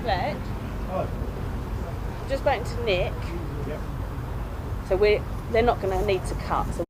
Fletch, just back to Nick. So they're not going to need to cut. So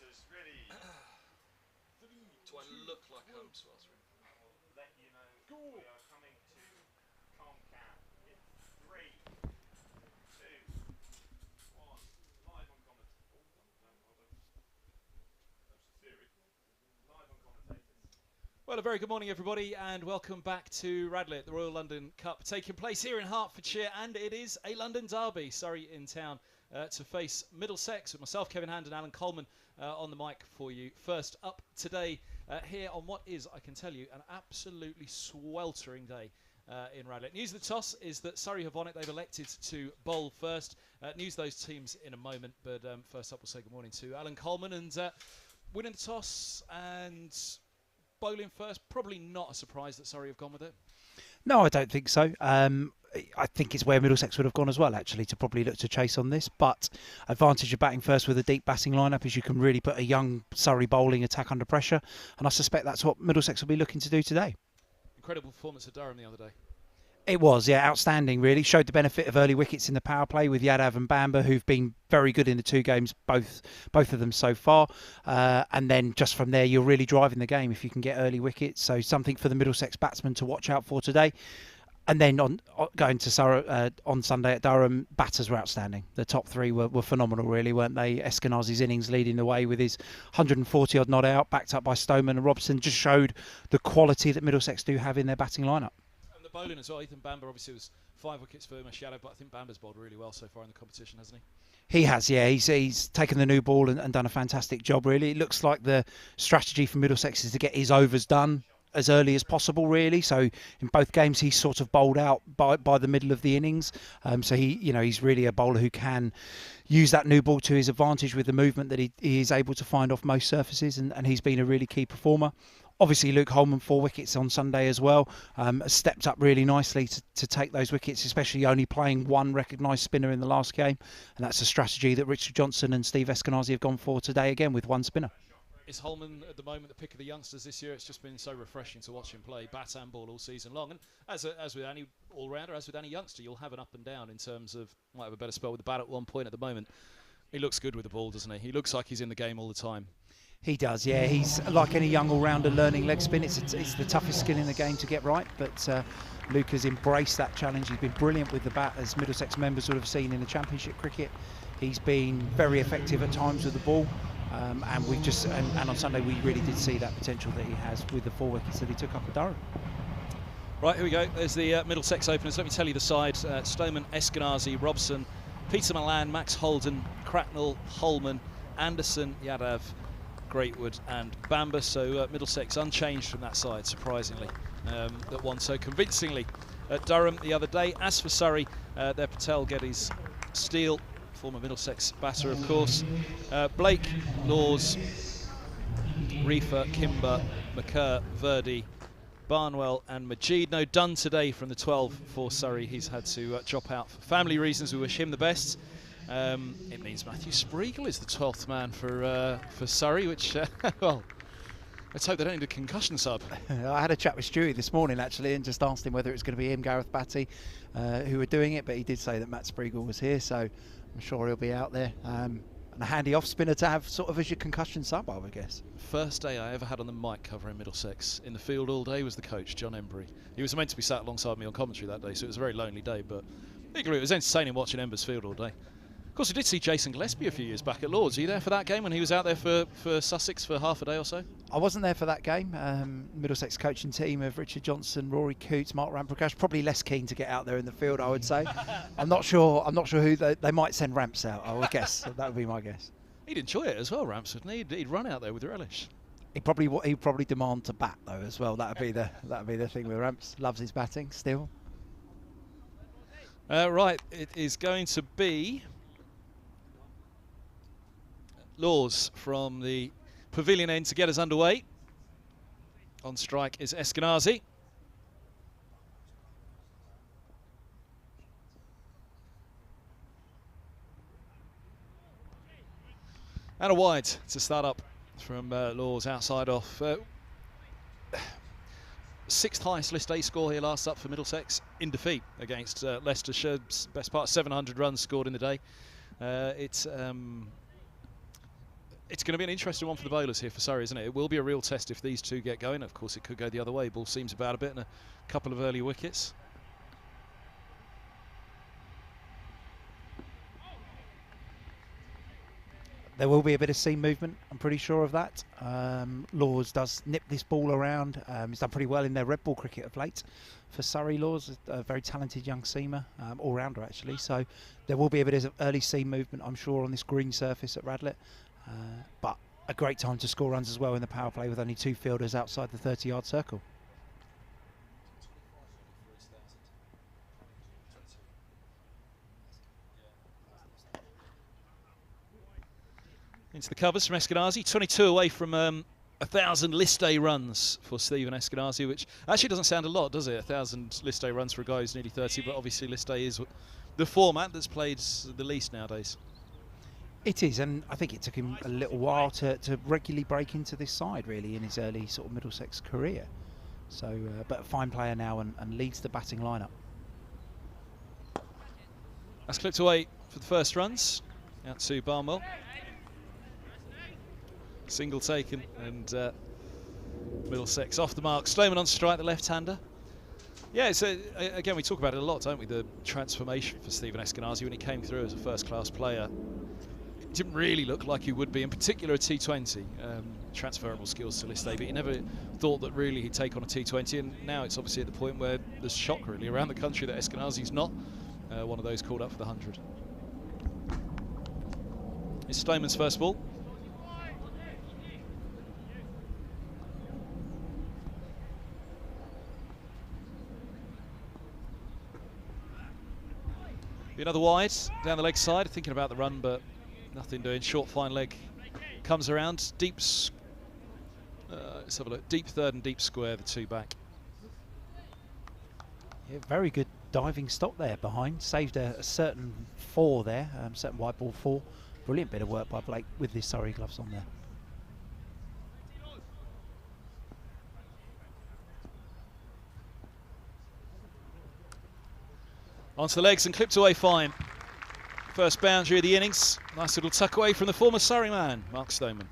Do I look like I'm sweltering? Well, a very good morning, everybody, and welcome back to Radlett, the Royal London Cup, taking place here in Hertfordshire, and it is a London derby. Surrey in town to face Middlesex, with myself, Kevin Hand, and Alan Coleman on the mic for you. First up today, here on what is, I can tell you, an absolutely sweltering day in Radlett. News of the toss is that Surrey have won it. They've elected to bowl first. News of those teams in a moment, but first up, we'll say good morning to Alan Coleman, and winning the toss and bowling first, probably not a surprise that Surrey have gone with it. No, I don't think so. I think it's where Middlesex would have gone as well, actually, to probably look to chase on this. But advantage of batting first with a deep batting lineup is you can really put a young Surrey bowling attack under pressure. And I suspect that's what Middlesex will be looking to do today. Incredible performance of Durham the other day. It was, yeah, outstanding, really. Showed the benefit of early wickets in the power play with Yadav and Bamber, who've been very good in the two games, both of them so far. And then just from there, you're really driving the game if you can get early wickets. So something for the Middlesex batsmen to watch out for today. And then going to Surrey on Sunday at Durham, batters were outstanding. The top three were phenomenal, really, weren't they? Eskinazi's innings leading the way with his 140-odd not out, backed up by Stoneman and Robson, just showed the quality that Middlesex do have in their batting lineup. Bowling as well. Ethan Bamber obviously was 5 wickets for Machado, but I think Bamber's bowled really well so far in the competition, hasn't he? He has, yeah. He's taken the new ball and done a fantastic job, really. It looks like the strategy for Middlesex is to get his overs done as early as possible, really. So in both games, he's sort of bowled out by the middle of the innings. So he's really a bowler who can use that new ball to his advantage with the movement that he is able to find off most surfaces, and he's been a really key performer. Obviously, Luke Holman, 4 wickets on Sunday as well. Stepped up really nicely to take those wickets, especially only playing one recognised spinner in the last game. And that's a strategy that Richard Johnson and Steve Eskinazi have gone for today, again, with one spinner. Is Holman at the moment the pick of the youngsters this year? It's just been so refreshing to watch him play bat and ball all season long. And as with any all-rounder, as with any youngster, you'll have an up and down in terms of, might have a better spell with the bat at one point at the moment. He looks good with the ball, doesn't he? He looks like he's in the game all the time. He does, yeah. He's like any young all-rounder learning leg spin. It's the toughest skill in the game to get right, but Luke has embraced that challenge. He's been brilliant with the bat, as Middlesex members would have seen in the Championship cricket. He's been very effective at times with the ball, and on Sunday we really did see that potential that he has with the 4 wickets that he took up at Durham. Right, here we go. There's the Middlesex openers. Let me tell you the side. Stoneman, Eskinazi, Robson, Peter Milan, Max Holden, Cracknell, Holman, Anderson, Yadav, Greatwood and Bamber. So Middlesex unchanged from that side, surprisingly, that won so convincingly at Durham the other day. As for Surrey, their Patel, Geddes, Steele, former Middlesex batter of course, Blake, Laws, Reefer, Kimber, McCurr, Verdi, Barnwell and Majid. No Dunn today from the 12 for Surrey. He's had to drop out for family reasons. We wish him the best. It means Matthew Spreagle is the 12th man for Surrey, which, well, let's hope they don't need a concussion sub. I had a chat with Stewie this morning, actually, and just asked him whether it was going to be him, Gareth Batty, who were doing it, but he did say that Matt Spreagle was here, so I'm sure he'll be out there. And a handy off-spinner to have sort of as your concussion sub, I would guess. First day I ever had on the mic covering Middlesex in the field all day was the coach, John Embry. He was meant to be sat alongside me on commentary that day, so it was a very lonely day, but equally it was entertaining watching Ember's field all day. Of course, we did see Jason Gillespie a few years back at Lords. Are you there for that game when he was out there for Sussex for half a day or so? I wasn't there for that game. Middlesex coaching team of Richard Johnson, Rory Cootes, Mark Ramprakash, probably less keen to get out there in the field, I would say. I'm not sure who they might send Ramps out, I would guess. That would be my guess. He'd enjoy it as well, Ramps, wouldn't he? He'd run out there with relish. He'd probably demand to bat though as well. That'd be the thing with Ramps. Loves his batting still. Right, it is going to be Laws from the pavilion end to get us underway. On strike is Eskinazi. And a wide to start up from Laws outside off. 6th highest List A score here last up for Middlesex in defeat against Leicestershire. Best part 700 runs scored in the day. It's It's going to be an interesting one for the bowlers here for Surrey, isn't it? It will be a real test if these two get going. Of course, it could go the other way. Ball seems about a bit and a couple of early wickets. There will be a bit of seam movement, I'm pretty sure of that. Laws does nip this ball around. He's done pretty well in their red ball cricket of late for Surrey. Laws, a very talented young seamer, all-rounder actually. So there will be a bit of early seam movement, I'm sure, on this green surface at Radlett. But a great time to score runs as well in the power play with only 2 fielders outside the 30-yard circle. Into the covers from Eskinazi, 22 away from 1,000 list day runs for Stephen Eskinazi, which actually doesn't sound a lot, does it? 1,000 list day runs for a guy who's nearly 30, but obviously list day is the format that's played the least nowadays. It is, and I think it took him a little while to regularly break into this side, really, in his early sort of Middlesex career. So, but a fine player now and leads the batting lineup. That's clipped away for the first runs, out to Barnwell. Single taken, and Middlesex off the mark. Sloman on strike, the left-hander. Yeah, it's again, we talk about it a lot, don't we? The transformation for Stephen Eskinazi when he came through as a first-class player. It didn't really look like he would be, in particular a T20. Transferable skills to list A, but he never thought that really he'd take on a T20, and now it's obviously at the point where there's shock really around the country that Eskinazi's not one of those called up for the 100. It's Sloman's first ball. Another wide down the leg side, thinking about the run, but nothing doing. Short, fine leg comes around. Deep, let's have a look. Deep third and deep square, the 2 back. Yeah, very good diving stop there behind. Saved a certain 4 there, certain white ball 4. Brilliant bit of work by Blake with his Surrey gloves on there. Onto the legs and clipped away fine. First boundary of the innings. Nice little tuck away from the former Surrey man, Mark Stoneman.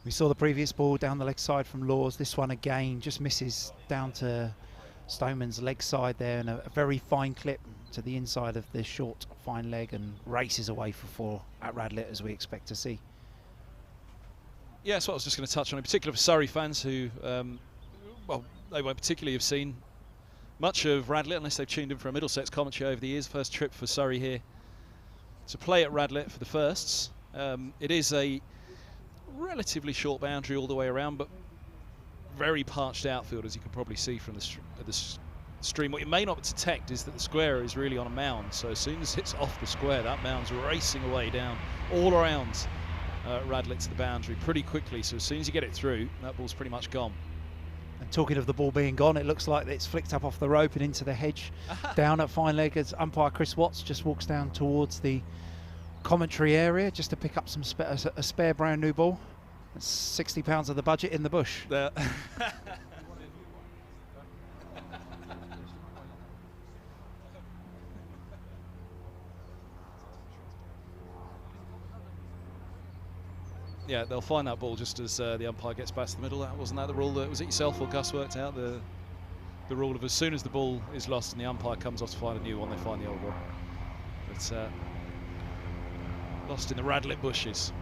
We saw the previous ball down the leg side from Laws. This one again just misses down to Stoneman's leg side there, and a very fine clip to the inside of the short, fine leg, and races away for 4 at Radlett, as we expect to see. Yeah, that's what I was just going to touch on, in particular for Surrey fans who, well, they won't particularly have seen much of Radlett unless they've tuned in for a Middlesex commentary over the years. First trip for Surrey here to play at Radlett for the firsts. It is a relatively short boundary all the way around, but very parched outfield, as you can probably see from the stream. What you may not detect is that the square is really on a mound, so as soon as it's off the square, that mound's racing away down all around Radlett to the boundary pretty quickly. So as soon as you get it through, that ball's pretty much gone. And talking of the ball being gone, it looks like it's flicked up off the rope and into the hedge down at fine leg, as umpire Chris Watts just walks down towards the commentary area just to pick up some a spare brand new ball. That's £60 of the budget in the bush. Yeah, they'll find that ball just as the umpire gets back to the middle. Wasn't that the rule? Was it yourself or Gus worked out the rule of as soon as the ball is lost and the umpire comes off to find a new one, they find the old one. But lost in the Radlett bushes.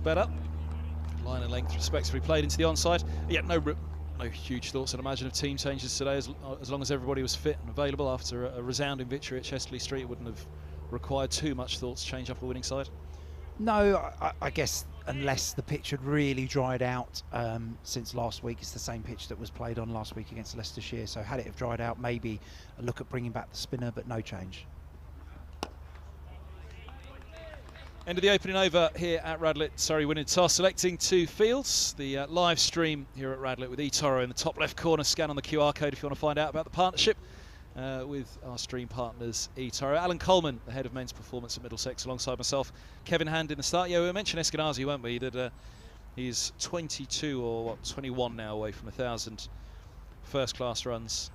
Better. Line and length respectively played into the onside. Yeah, no huge thoughts, I'd imagine, of team changes today, as long as everybody was fit and available after a resounding victory at Chesterley Street. It wouldn't have required too much thought to change up a winning side. No, I guess unless the pitch had really dried out since last week. It's the same pitch that was played on last week against Leicestershire, so had it have dried out, maybe a look at bringing back the spinner, but no change. End of the opening over here at Radlett. Surrey winning toss, selecting 2 fields. The live stream here at Radlett with eToro in the top left corner. Scan on the QR code if you want to find out about the partnership. with our stream partners eToro. Alan Coleman, the head of men's performance at Middlesex, alongside myself, Kevin Hand in the start. Yeah, we mentioned Eskinazi, won't we? That he's 22 or what, 21 now away from 1,000 first-class runs,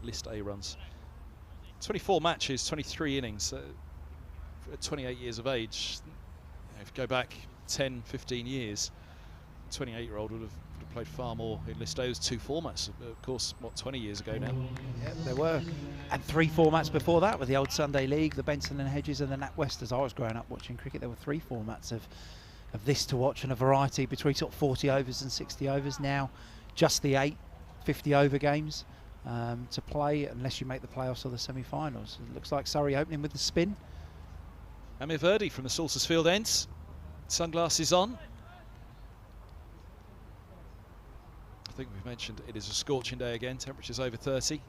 List A runs. 24 matches, 23 innings. At 28 years of age, if you go back 10, 15 years, 28-year-old would have played far more in List A. It was 2 formats, of course, what, 20 years ago now? Yeah, there were. And 3 formats before that, with the old Sunday League, the Benson and Hedges and the NatWest. As I was growing up watching cricket, there were 3 formats of this to watch, and a variety between sort of 40 overs and 60 overs. Now, just the 8 50-over games to play, unless you make the playoffs or the semi-finals. It looks like Surrey opening with the spin. Amir Verdi from the Saltersfield ends. Sunglasses on. I think we've mentioned it is a scorching day again, temperatures over 30.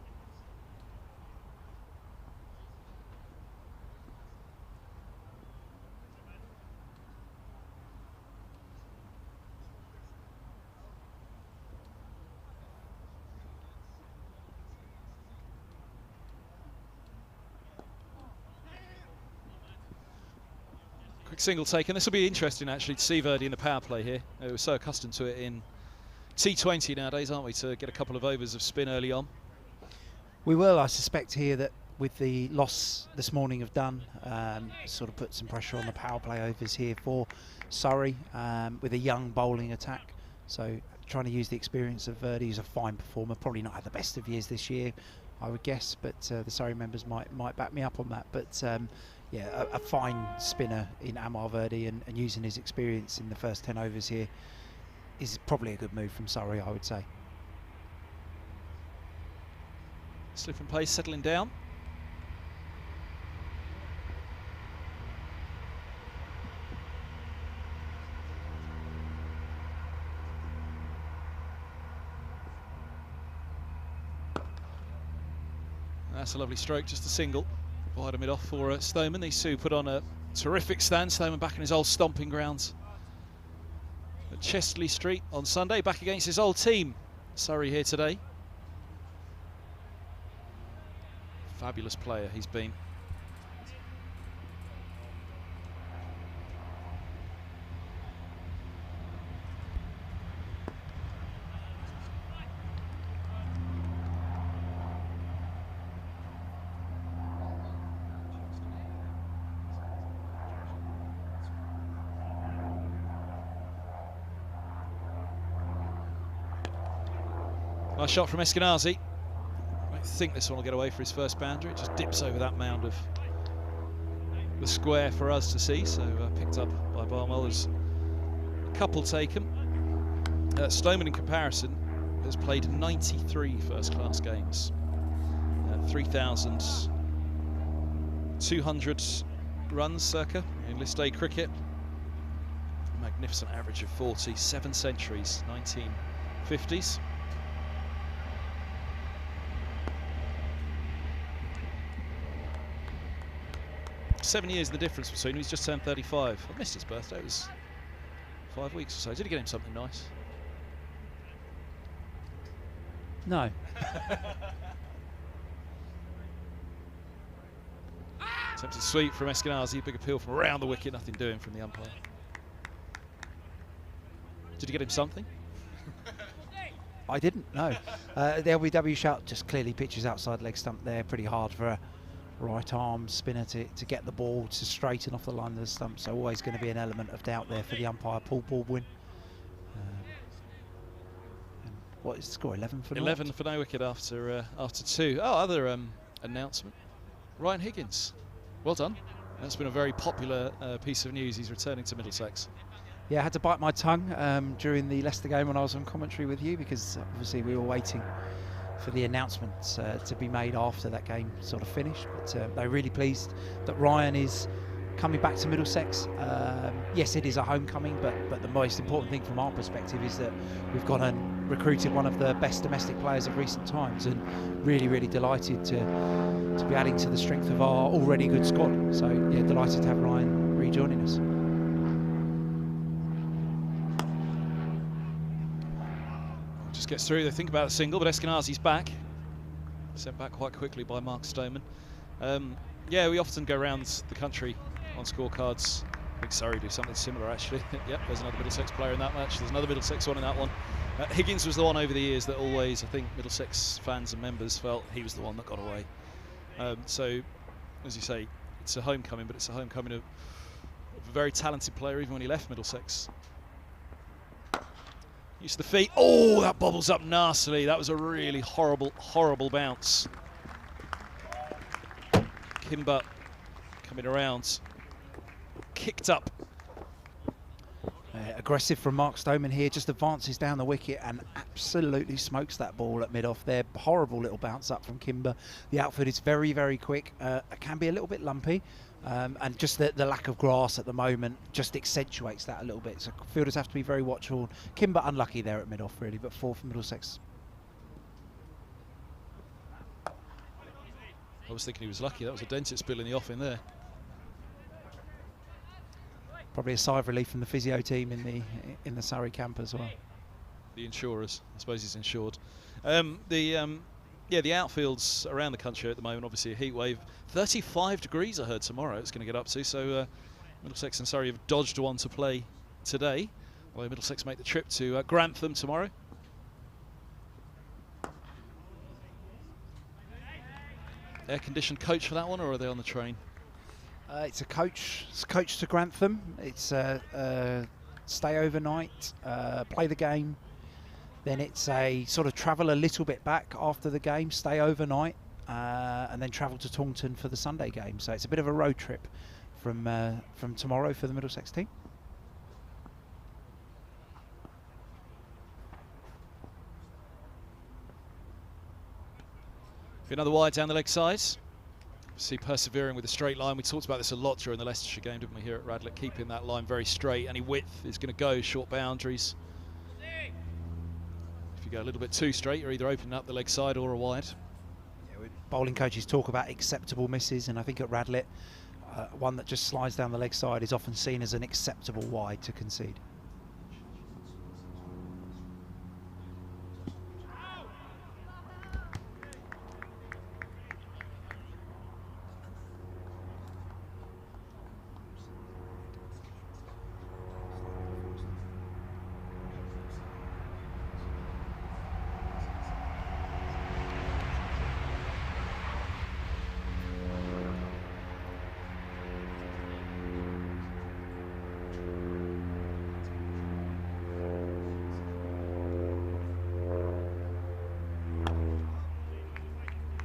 Quick single taken. This will be interesting actually to see Verdi in the power play here. We're so accustomed to it in T20 nowadays, aren't we, to get a couple of overs of spin early on. We will, I suspect, here that with the loss this morning of Dunn, sort of put some pressure on the power play overs here for Surrey, with a young bowling attack. So trying to use the experience of Verdi, who's a fine performer, probably not had the best of years this year, I would guess, but the Surrey members might back me up on that. But yeah, a fine spinner in Amar Verdi, and using his experience in the first 10 overs here is probably a good move from Surrey, I would say. Slip and pace settling down. That's a lovely stroke, just a single. Wide mid off for Stoneman. These two put on a terrific stand. Stoneman back in his old stomping grounds at Chesterley Street on Sunday, back against his old team. Surrey here today. Fabulous player he's been. Nice shot from Eskinazi. I think this one will get away for his first boundary. It just dips over that mound of the square for us to see. So picked up by Barnwell. There's a couple taken. Stoneman, in comparison, has played 93 first-class games. 3,200 runs circa in List A cricket. Magnificent average of 40. 7 centuries, 1950s. $7 years the difference between them. He's just turned 35. I missed his birthday. It was 5 weeks or so. Did he get him something nice? No. Attempted sweep from Eskinazi. Big appeal from around the wicket. Nothing doing from the umpire. Did you get him something? I didn't, no. The LBW shout just clearly pitches outside leg stump there. Pretty hard for a right arm spinner to get the ball to straighten off the line of the stump, so always going to be an element of doubt there for the umpire. Paul Baldwin. And what is the score? 11 for 11 for no wicket after 2. Oh, other announcement. Ryan Higgins, well done. That's been a very popular piece of news. He's returning to Middlesex. Yeah, I had to bite my tongue during the Leicester game when I was on commentary with you, because obviously we were waiting for the announcement to be made after that game sort of finished. But they're really pleased that Ryan is coming back to Middlesex. Yes, it is a homecoming, but the most important thing from our perspective is that we've gone and recruited one of the best domestic players of recent times, and really delighted to be adding to the strength of our already good squad. So yeah, delighted to have Ryan rejoining us. Just gets through. They think about a single, but Eskinazi's back. Sent back quite quickly by Mark Stoneman. Yeah, we often go around the country on scorecards. I think Surrey do something similar, actually. Yep, there's another Middlesex player in that match. There's another Middlesex one in that one. Higgins was the one over the years that always, I think, Middlesex fans and members felt he was the one that got away. So, as you say, it's a homecoming, but it's a homecoming of a very talented player, even when he left Middlesex. Use the feet. Oh, that bobbles up nastily. That was a really horrible, horrible bounce. Kimber coming around. Kicked up. Aggressive from Mark Stoneman here, just advances down the wicket and absolutely smokes that ball at mid-off there. Horrible little bounce up from Kimber. The outfield is very, very quick. It can be a little bit lumpy, and just the lack of grass at the moment just accentuates that a little bit. So fielders have to be very watchful. Kimber unlucky there at mid-off, really, but 4 for Middlesex. I was thinking he was lucky. That was a dentist bill in the off in there. Probably a sigh of relief from the physio team in the Surrey camp as well. The insurers, I suppose he's insured. Yeah, the outfields around the country at the moment, obviously a heat wave. 35 degrees I heard tomorrow it's going to get up to, so Middlesex and Surrey have dodged one to play today, although Middlesex make the trip to Grantham tomorrow. Air-conditioned coach for that one, or are they on the train? It's a coach. It's coach to Grantham. It's stay overnight, play the game. Then it's a sort of travel a little bit back after the game, stay overnight, and then travel to Taunton for the Sunday game. So it's a bit of a road trip from tomorrow for the Middlesex team. Another wide down the leg side. See, persevering with a straight line. We talked about this a lot during the Leicestershire game, didn't we, here at Radlett, keeping that line very straight. Any width is going to go, short boundaries. If you go a little bit too straight, you're either opening up the leg side or a wide. Yeah, bowling coaches talk about acceptable misses, and I think at Radlett, one that just slides down the leg side is often seen as an acceptable wide to concede.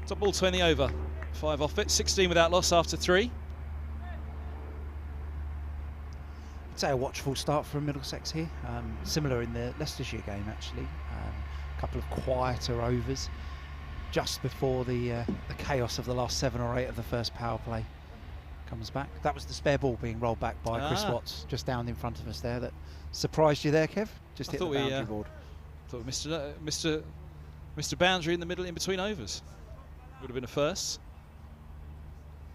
Top ball 20 over, 5 off it, 16 without loss after 3. I'd say a watchful start from Middlesex here, similar in the Leicestershire game actually. A couple of quieter overs just before the chaos of the last 7 or 8 of the first power play comes back. That was the spare ball being rolled back by Chris Watts just down in front of us there. That surprised you there, Kev? Just hit the boundary board. I thought we Mr. Boundary in the middle, in between overs. Would have been a first.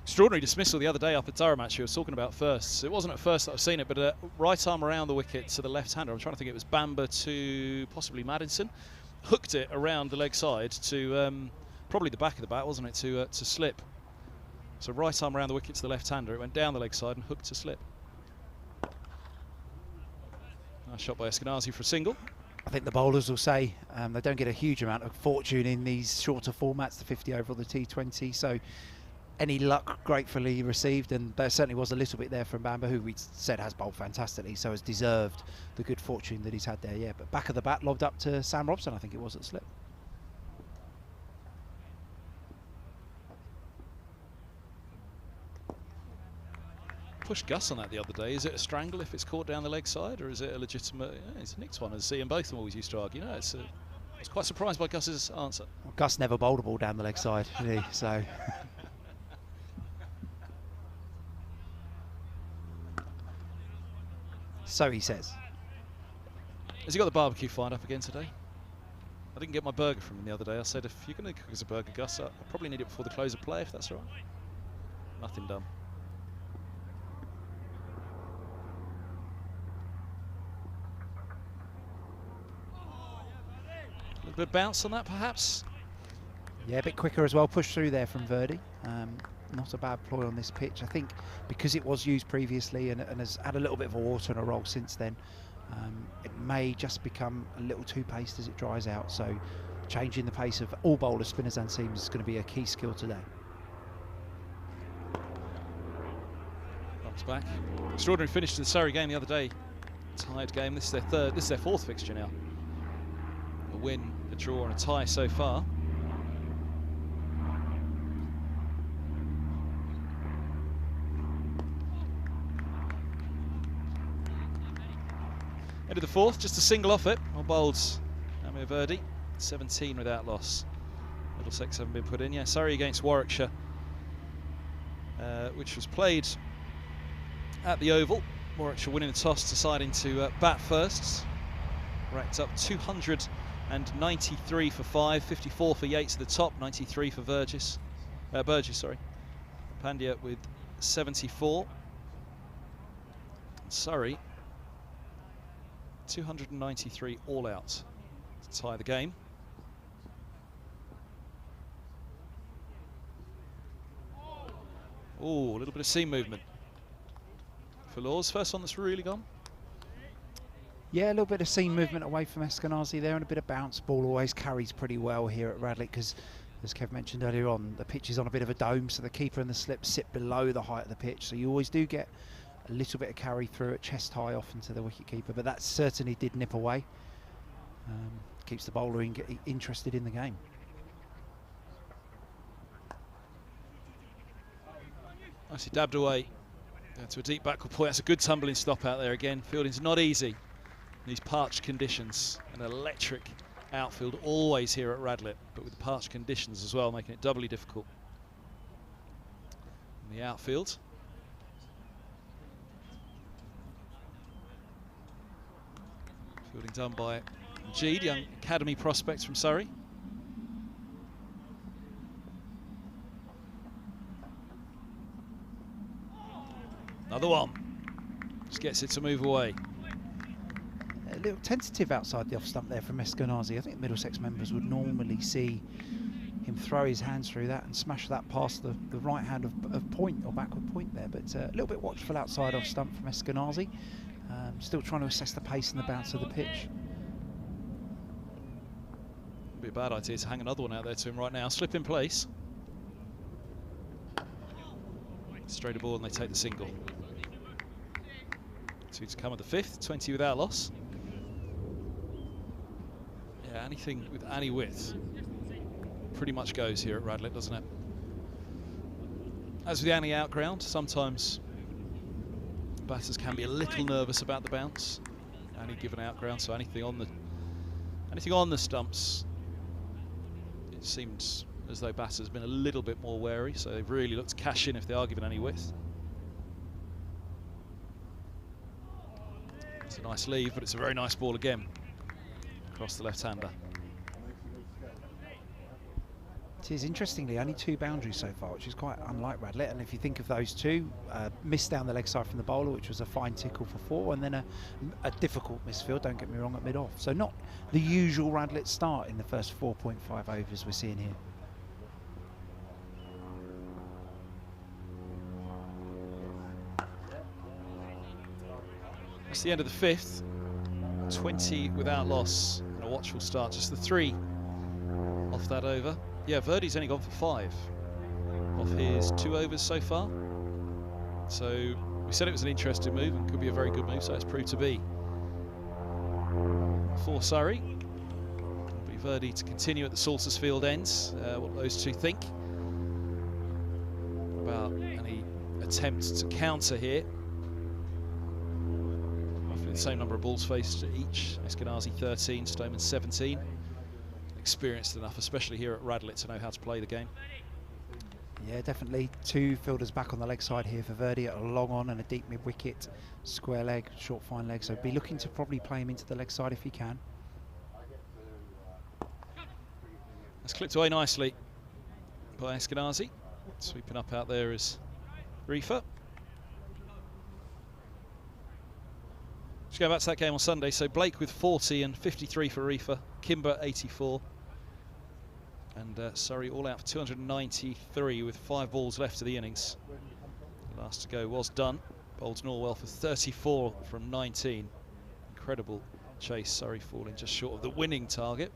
Extraordinary dismissal the other day up at Durham, actually. I was talking about firsts. It wasn't at first that I've seen it, but right arm around the wicket to the left-hander. I'm trying to think, it was Bamber to possibly Maddinson. Hooked it around the leg side to probably the back of the bat, wasn't it, to slip. So right arm around the wicket to the left-hander. It went down the leg side and hooked to slip. Nice shot by Eskinazi for a single. I think the bowlers will say they don't get a huge amount of fortune in these shorter formats, the 50 over or the T20, so any luck gratefully received, and there certainly was a little bit there from Bamber, who we said has bowled fantastically, so has deserved the good fortune that he's had there, yeah. But back of the bat, lobbed up to Sam Robson, I think it was, at slip. Pushed Gus on that the other day. Is it a strangle if it's caught down the leg side, or is it a legitimate? Yeah, it's a nicked one, as Ian Botham always used to argue. No, I was quite surprised by Gus's answer. Well, Gus never bowled a ball down the leg side, did he? So. So he says. Has he got the barbecue fired up again today? I didn't get my burger from him the other day. I said, if you're going to cook us a burger, Gus, I'll probably need it before the close of play, if that's all right. Nothing done. A little bit of bounce on that, perhaps? Yeah, a bit quicker as well. Push through there from Verdi. Not a bad ploy on this pitch. I think because it was used previously and has had a little bit of a water and a roll since then, it may just become a little too paced as it dries out. So changing the pace of all bowlers, spinners and seamers is going to be a key skill today. Comes back. Extraordinary finish to the Surrey game the other day. Tied game. This is their fourth fixture now. A win, a draw and a tie so far. End of the fourth, just a single off it. Well bowled Amir Verdi, 17 without loss. Middlesex haven't been put in. Yeah, Surrey against Warwickshire, which was played at the Oval. Warwickshire winning the toss, deciding to bat first. Racked up 293 for 5, 54 for Yates at the top, 93 for Burgess. Pandya with 74. Surrey 293 all out to tie the game. Oh, a little bit of seam movement for Laws. First one that's really gone. Yeah, a little bit of seam movement away from Eskinazi there, and a bit of bounce. Ball always carries pretty well here at Radlett because, as Kev mentioned earlier on, the pitch is on a bit of a dome, so the keeper and the slip sit below the height of the pitch, so you always do get a little bit of carry through at chest high often to the wicket keeper, but that certainly did nip away. Keeps the bowler interested in the game. Nicely dabbed away to a deep backward point. That's a good tumbling stop out there again. Fielding's not easy in these parched conditions. An electric outfield always here at Radlett, but with the parched conditions as well, making it doubly difficult. In the outfield. Fielding done by Jeed, young academy prospect from Surrey. Another one. Just gets it to move away. A little tentative outside the off stump there from Eskinazi. I think Middlesex members would normally see him throw his hands through that and smash that past the right hand of point or backward point there. But a little bit watchful outside off stump from Eskinazi. Still trying to assess the pace and the bounce of the pitch. Would be a bad idea to hang another one out there to him right now. Slip in place. Straight a ball and they take the single. 2 to come at the fifth, 20 without loss. Yeah, anything with any width pretty much goes here at Radlett, doesn't it? As with any outground, sometimes batters can be a little nervous about the bounce. Any given outground, so anything on the stumps, it seems as though batters have been a little bit more wary, so they've really looked to cash in if they are given any width. It's a nice leave, but it's a very nice ball again across the left-hander. It is, interestingly, only 2 boundaries so far, which is quite unlike Radlett. And if you think of those 2, miss down the leg side from the bowler, which was a fine tickle for 4, and then a difficult misfield, don't get me wrong, at mid-off. So not the usual Radlett start in the first 4.5 overs we're seeing here. That's the end of the fifth. 20 without loss and a watchful start. Just the 3 off that over. Yeah, Verdi's only gone for 5 off his 2 overs so far. So we said it was an interesting move and could be a very good move, so it's proved to be. For Surrey, it'll be Verdi to continue at the Saltersfield ends. What those 2 think about any attempt to counter here. Roughly the same number of balls faced each. Eskinazi 13, Stoneman 17. Experienced enough, especially here at Radlett, to know how to play the game. Yeah, definitely 2 fielders back on the leg side here for Verdi, a long on and a deep mid wicket, square leg, short fine leg, so be looking to probably play him into the leg side if he can. That's clipped away nicely by Eskinazi. Sweeping up out there is Reefer. Let's go back to that game on Sunday. So Blake with 40 and 53 for Reefer, Kimber 84, And Surrey all out for 293 with 5 balls left of the innings. The last to go was done. Bowled Norwell for 34 from 19. Incredible chase, Surrey falling just short of the winning target.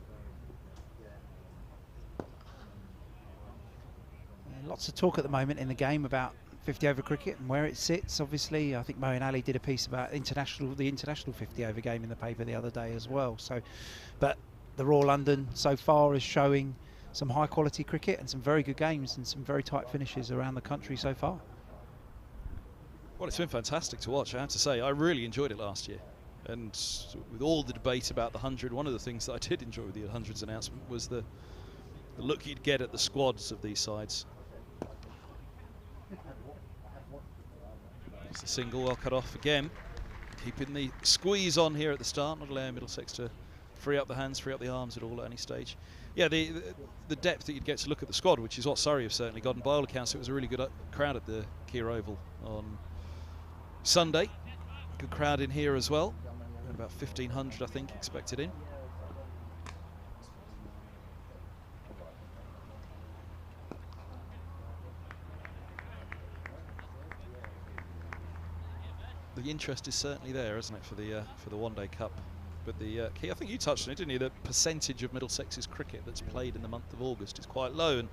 Lots of talk at the moment in the game about 50 over cricket and where it sits. Obviously, I think Moeen Ali did a piece about the international 50 over game in the paper the other day as well. So, but the Royal London so far is showing some high quality cricket and some very good games and some very tight finishes around the country so far. Well, it's been fantastic to watch, I have to say. I really enjoyed it last year. And with all the debate about the 100, one of the things that I did enjoy with the 100's announcement was the look you'd get at the squads of these sides. It's the single, well cut off again. Keeping the squeeze on here at the start, not allowing Middlesex to free up the hands, free up the arms at all at any stage. Yeah, the depth that you'd get to look at the squad, which is what Surrey have certainly got. And by all accounts, it was a really good crowd at the Kia Oval on Sunday. Good crowd in here as well. About 1,500, I think, expected in. The interest is certainly there, isn't it, for the One Day Cup? But the key, I think you touched on it, didn't you? The percentage of Middlesex's cricket that's played in the month of August is quite low, and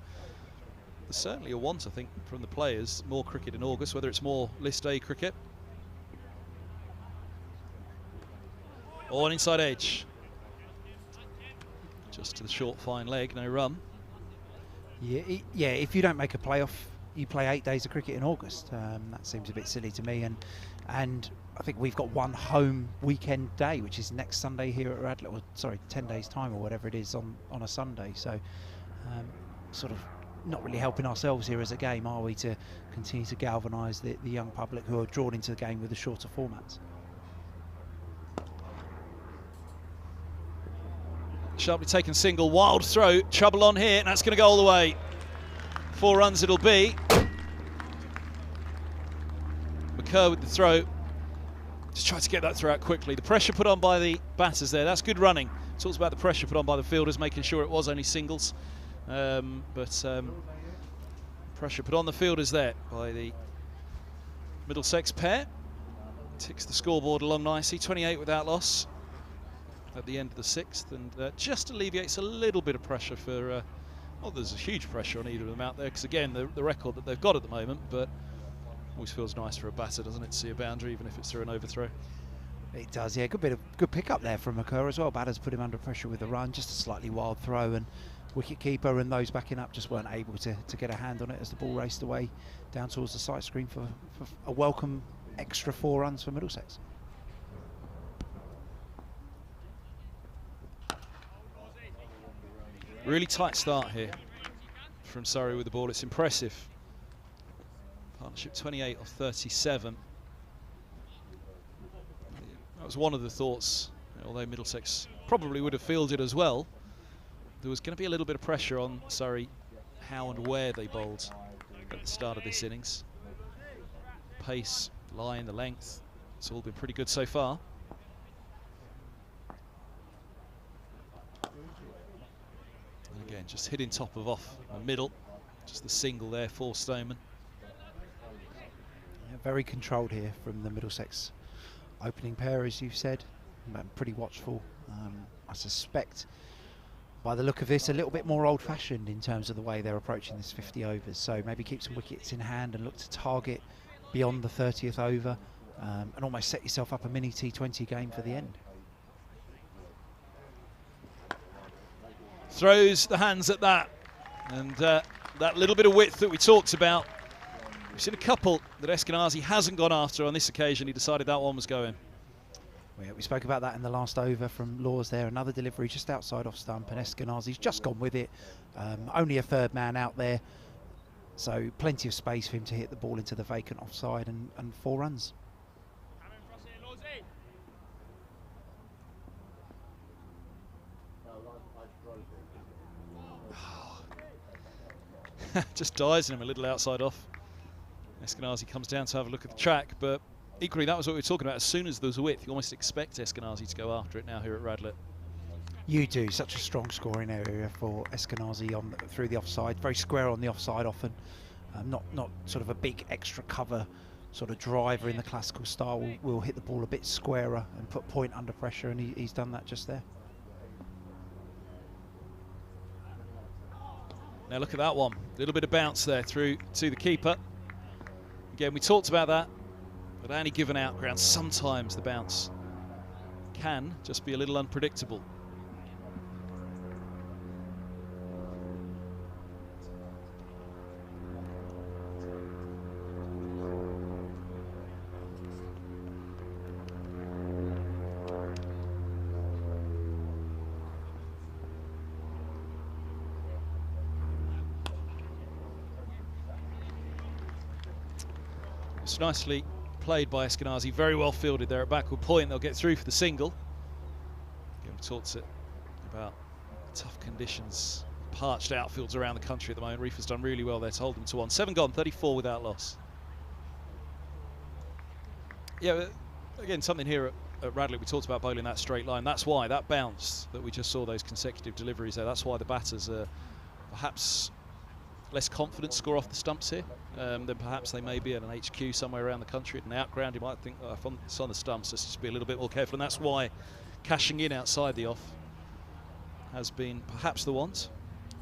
there's certainly a want, I think, from the players, more cricket in August, whether it's more List A cricket or an inside edge. Just to the short, fine leg, no run. Yeah, if you don't make a playoff, you play 8 days of cricket in August. That seems a bit silly to me, and I think we've got one home weekend day, which is next Sunday here at Radlett, or sorry, 10 days time or whatever it is on a Sunday. So sort of not really helping ourselves here as a game, are we, to continue to galvanise the young public who are drawn into the game with the shorter formats. Sharply taken single, wild throw, trouble on here, and that's going to go all the way. 4 runs it'll be. McCurr with the throw. Just try to get that throw out quickly. The pressure put on by the batters there, that's good running. Talks about the pressure put on by the fielders, making sure it was only singles. Pressure put on the fielders there by the Middlesex pair. Ticks the scoreboard along nicely, 28 without loss at the end of the 6th, and just alleviates a little bit of pressure for, well, there's a huge pressure on either of them out there, because again, the record that they've got at the moment, but always feels nice for a batter, doesn't it, to see a boundary, even if it's through an overthrow. It does, yeah. Good pick up there from McCurr as well. Batters put him under pressure with a run, just a slightly wild throw, and wicket-keeper and those backing up just weren't able to get a hand on it as the ball raced away down towards the sight screen for a welcome extra 4 runs for Middlesex. Really tight start here from Surrey with the ball. It's impressive. Partnership 28 of 37. That was one of the thoughts, although Middlesex probably would have fielded as well. There was going to be a little bit of pressure on Surrey, how and where they bowled at the start of this innings. Pace, line, the length, it's all been pretty good so far. And again, just hitting top of off the middle, just the single there for Stoneman. Yeah, very controlled here from the Middlesex opening pair, as you've said. Pretty watchful. I suspect, by the look of this, a little bit more old-fashioned in terms of the way they're approaching this 50 overs. So maybe keep some wickets in hand and look to target beyond the 30th over, and almost set yourself up a mini T20 game for the end. Throws the hands at that, and that little bit of width that we talked about. We've seen a couple that Eskinazi hasn't gone after. On this occasion, he decided that one was going. Well, yeah, we spoke about that in the last over from Laws there. Another delivery just outside off stump, and Eskinazi's just gone with it. Only a third man out there, so plenty of space for him to hit the ball into the vacant offside, and 4 runs. Just dies in him a little outside off. Eskinazi comes down to have a look at the track, but equally that was what we were talking about. As soon as there's a width, you almost expect Eskinazi to go after it now here at Radlett. You do. Such a strong scoring area for Eskinazi on through the offside. Very square on the offside often. Not sort of a big extra cover sort of driver in the classical style. Will hit the ball a bit squarer and put point under pressure, and he's done that just there. Now look at that one. A little bit of bounce there through to the keeper. Again, we talked about that, but only given out ground, sometimes the bounce can just be a little unpredictable. It's nicely played by Eskinazi, very well fielded there at backward point. They'll get through for the single. Again, we talked about tough conditions, parched outfields around the country at the moment. Reef has done really well there to hold them to 1. 7 gone, 34 without loss. Yeah, again, something here at Radlett, we talked about bowling that straight line. That's why that bounce that we just saw, those consecutive deliveries there, that's why the batters are perhaps less confident to score off the stumps here than perhaps they may be at an HQ somewhere around the country. At an outground, you might think, oh, if it's on the stumps, let's just be a little bit more careful. And that's why cashing in outside the off has been perhaps the want.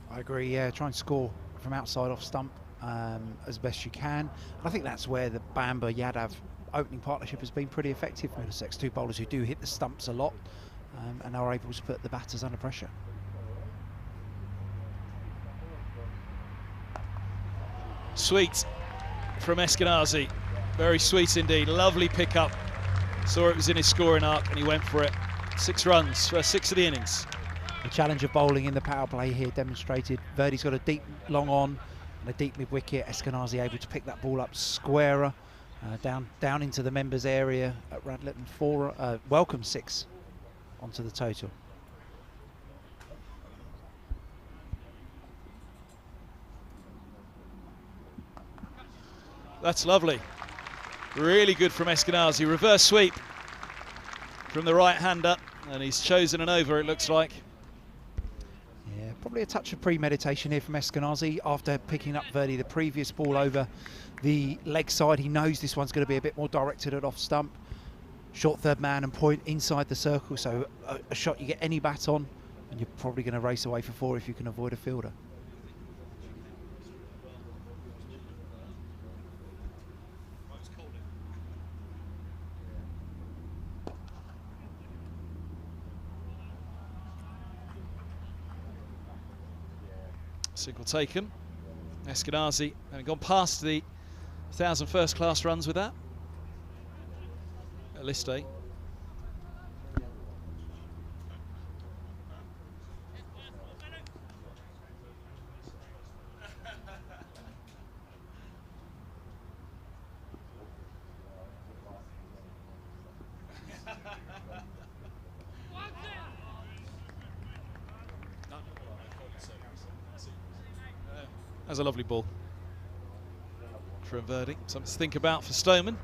I agree, yeah. Try and score from outside off stump as best you can. I think that's where the Bamba Yadav opening partnership has been pretty effective. Middlesex, two bowlers who do hit the stumps a lot and are able to put the batters under pressure. Sweet from Eskinazi, very sweet indeed. Lovely pickup. Saw it was in his scoring arc and he went for it. 6 runs, first 6 of the innings. The challenge of bowling in the power play here demonstrated. Verdi's got a deep long on and a deep mid wicket. Eskinazi able to pick that ball up squarer down into the members area at Radlett, and 4 welcome 6 onto the total. That's lovely. Really good from Eskinazi. Reverse sweep from the right-hander, and he's chosen an over, it looks like. Yeah, probably a touch of premeditation here from Eskinazi after picking up Verdi the previous ball over the leg side. He knows this one's going to be a bit more directed at off stump. Short third man and point inside the circle, so a shot you get any bat on, and you're probably going to race away for 4 if you can avoid a fielder. Single taken. Eskinazi having gone past the 1,000 first class runs with that at list 8. That's a lovely ball from Verdi. Something to think about for Stoneman.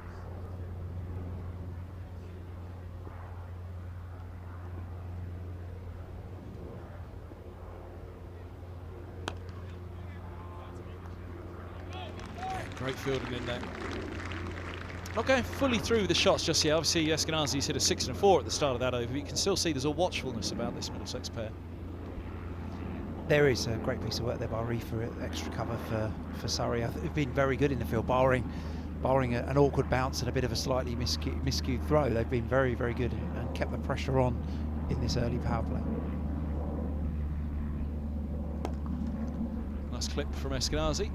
Yeah, great fielding in there. Not going fully through the shots just yet. Obviously, Eskinazi's hit a 6 and a 4 at the start of that over. You can still see there's a watchfulness about this Middlesex pair. There is a great piece of work there by Reef for extra cover for Surrey. I think they've been very good in the field, barring an awkward bounce and a bit of a slightly miscued throw. They've been very, very good and kept the pressure on in this early power play. Nice clip from Eskinazi.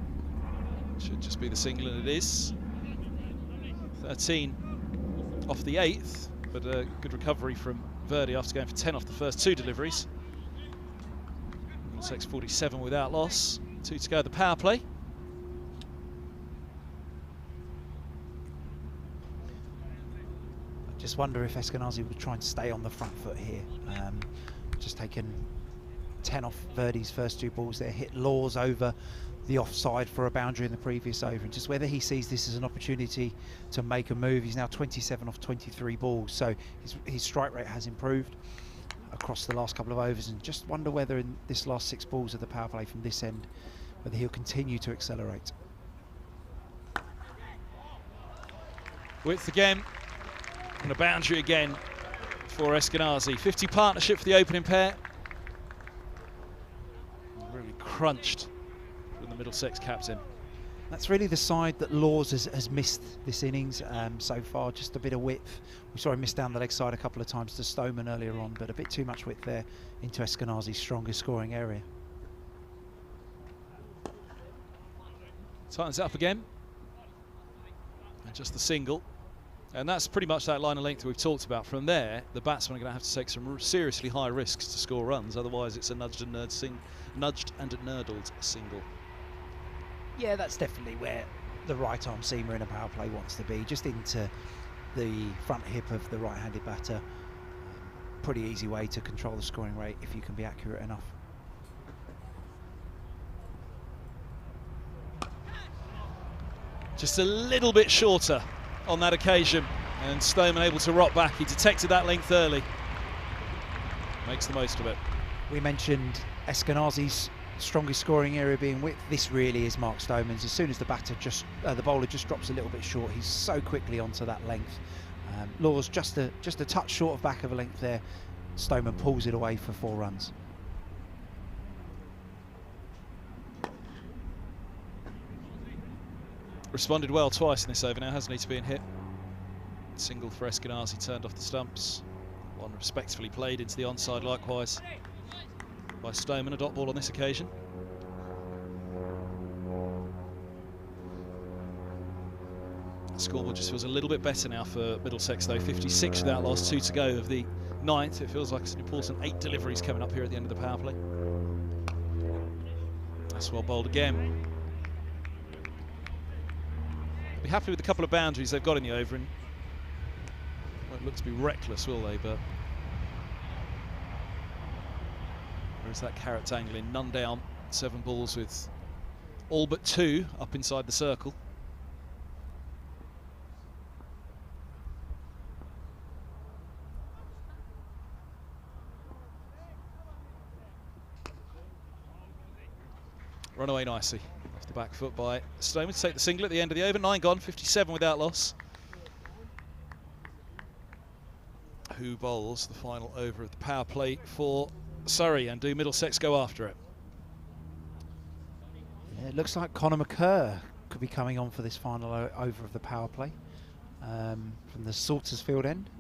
Should just be the single, and it is. 13 off the 8th, but a good recovery from Verdi after going for 10 off the first 2 deliveries. 6:47 without loss. 2 to go at the power play. I just wonder if Eskinazi would try and stay on the front foot here. Just taken 10 off Verdi's first 2 balls there, hit Laws over the offside for a boundary in the previous over, and just whether he sees this as an opportunity to make a move. He's now 27 off 23 balls, so his strike rate has improved. across the last couple of overs, and just wonder whether in this last 6 balls of the power play from this end, whether he'll continue to accelerate. Width again, and a boundary again for Eskinazi. 50 partnership for the opening pair. Really crunched from the Middlesex captain. That's really the side that Laws has missed this innings so far, just a bit of width. We saw him miss down the leg side a couple of times to Stoneman earlier on, but a bit too much width there into Eskinazi's strongest scoring area. Tightens it up again. And just the single. And that's pretty much that line of length that we've talked about. From there, the batsmen are going to have to take some seriously high risks to score runs. Otherwise, it's a nudged and nerdled single. Yeah, that's definitely where the right arm seamer in a power play wants to be, just into the front hip of the right-handed batter. Pretty easy way to control the scoring rate if you can be accurate enough. Just a little bit shorter on that occasion, and Stoneman able to rock back. He detected that length early. Makes the most of it. We mentioned Eskinazi's strongest scoring area being width. This really is Mark Stoneman's. As soon as the bowler just drops a little bit short, he's so quickly onto that length. Laws just a touch short of back of a length there. Stoneman pulls it away for 4 runs. Responded well twice in this over now, hasn't he, to being hit. Single for Eskinazi, turned off the stumps. One respectfully played into the onside likewise by Stoneman, a dot ball on this occasion. The scoreboard just feels a little bit better now for Middlesex though. 56 without loss, 2 to go of the 9th. It feels like it's an important 8 deliveries coming up here at the end of the power play. That's well bowled again. Be happy with a couple of boundaries they've got in the over, and won't look to be reckless, will they? But where's that carrot dangling? None down, 7 balls with all but 2 up inside the circle. Run away nicely off the back foot by Stoneman to take the single at the end of the over. 9 gone, 57 without loss. Who bowls the final over of the power play for Surrey, and do Middlesex go after it? Yeah, it looks like Conor McCurr could be coming on for this final over of the power play from the Saltersfield end.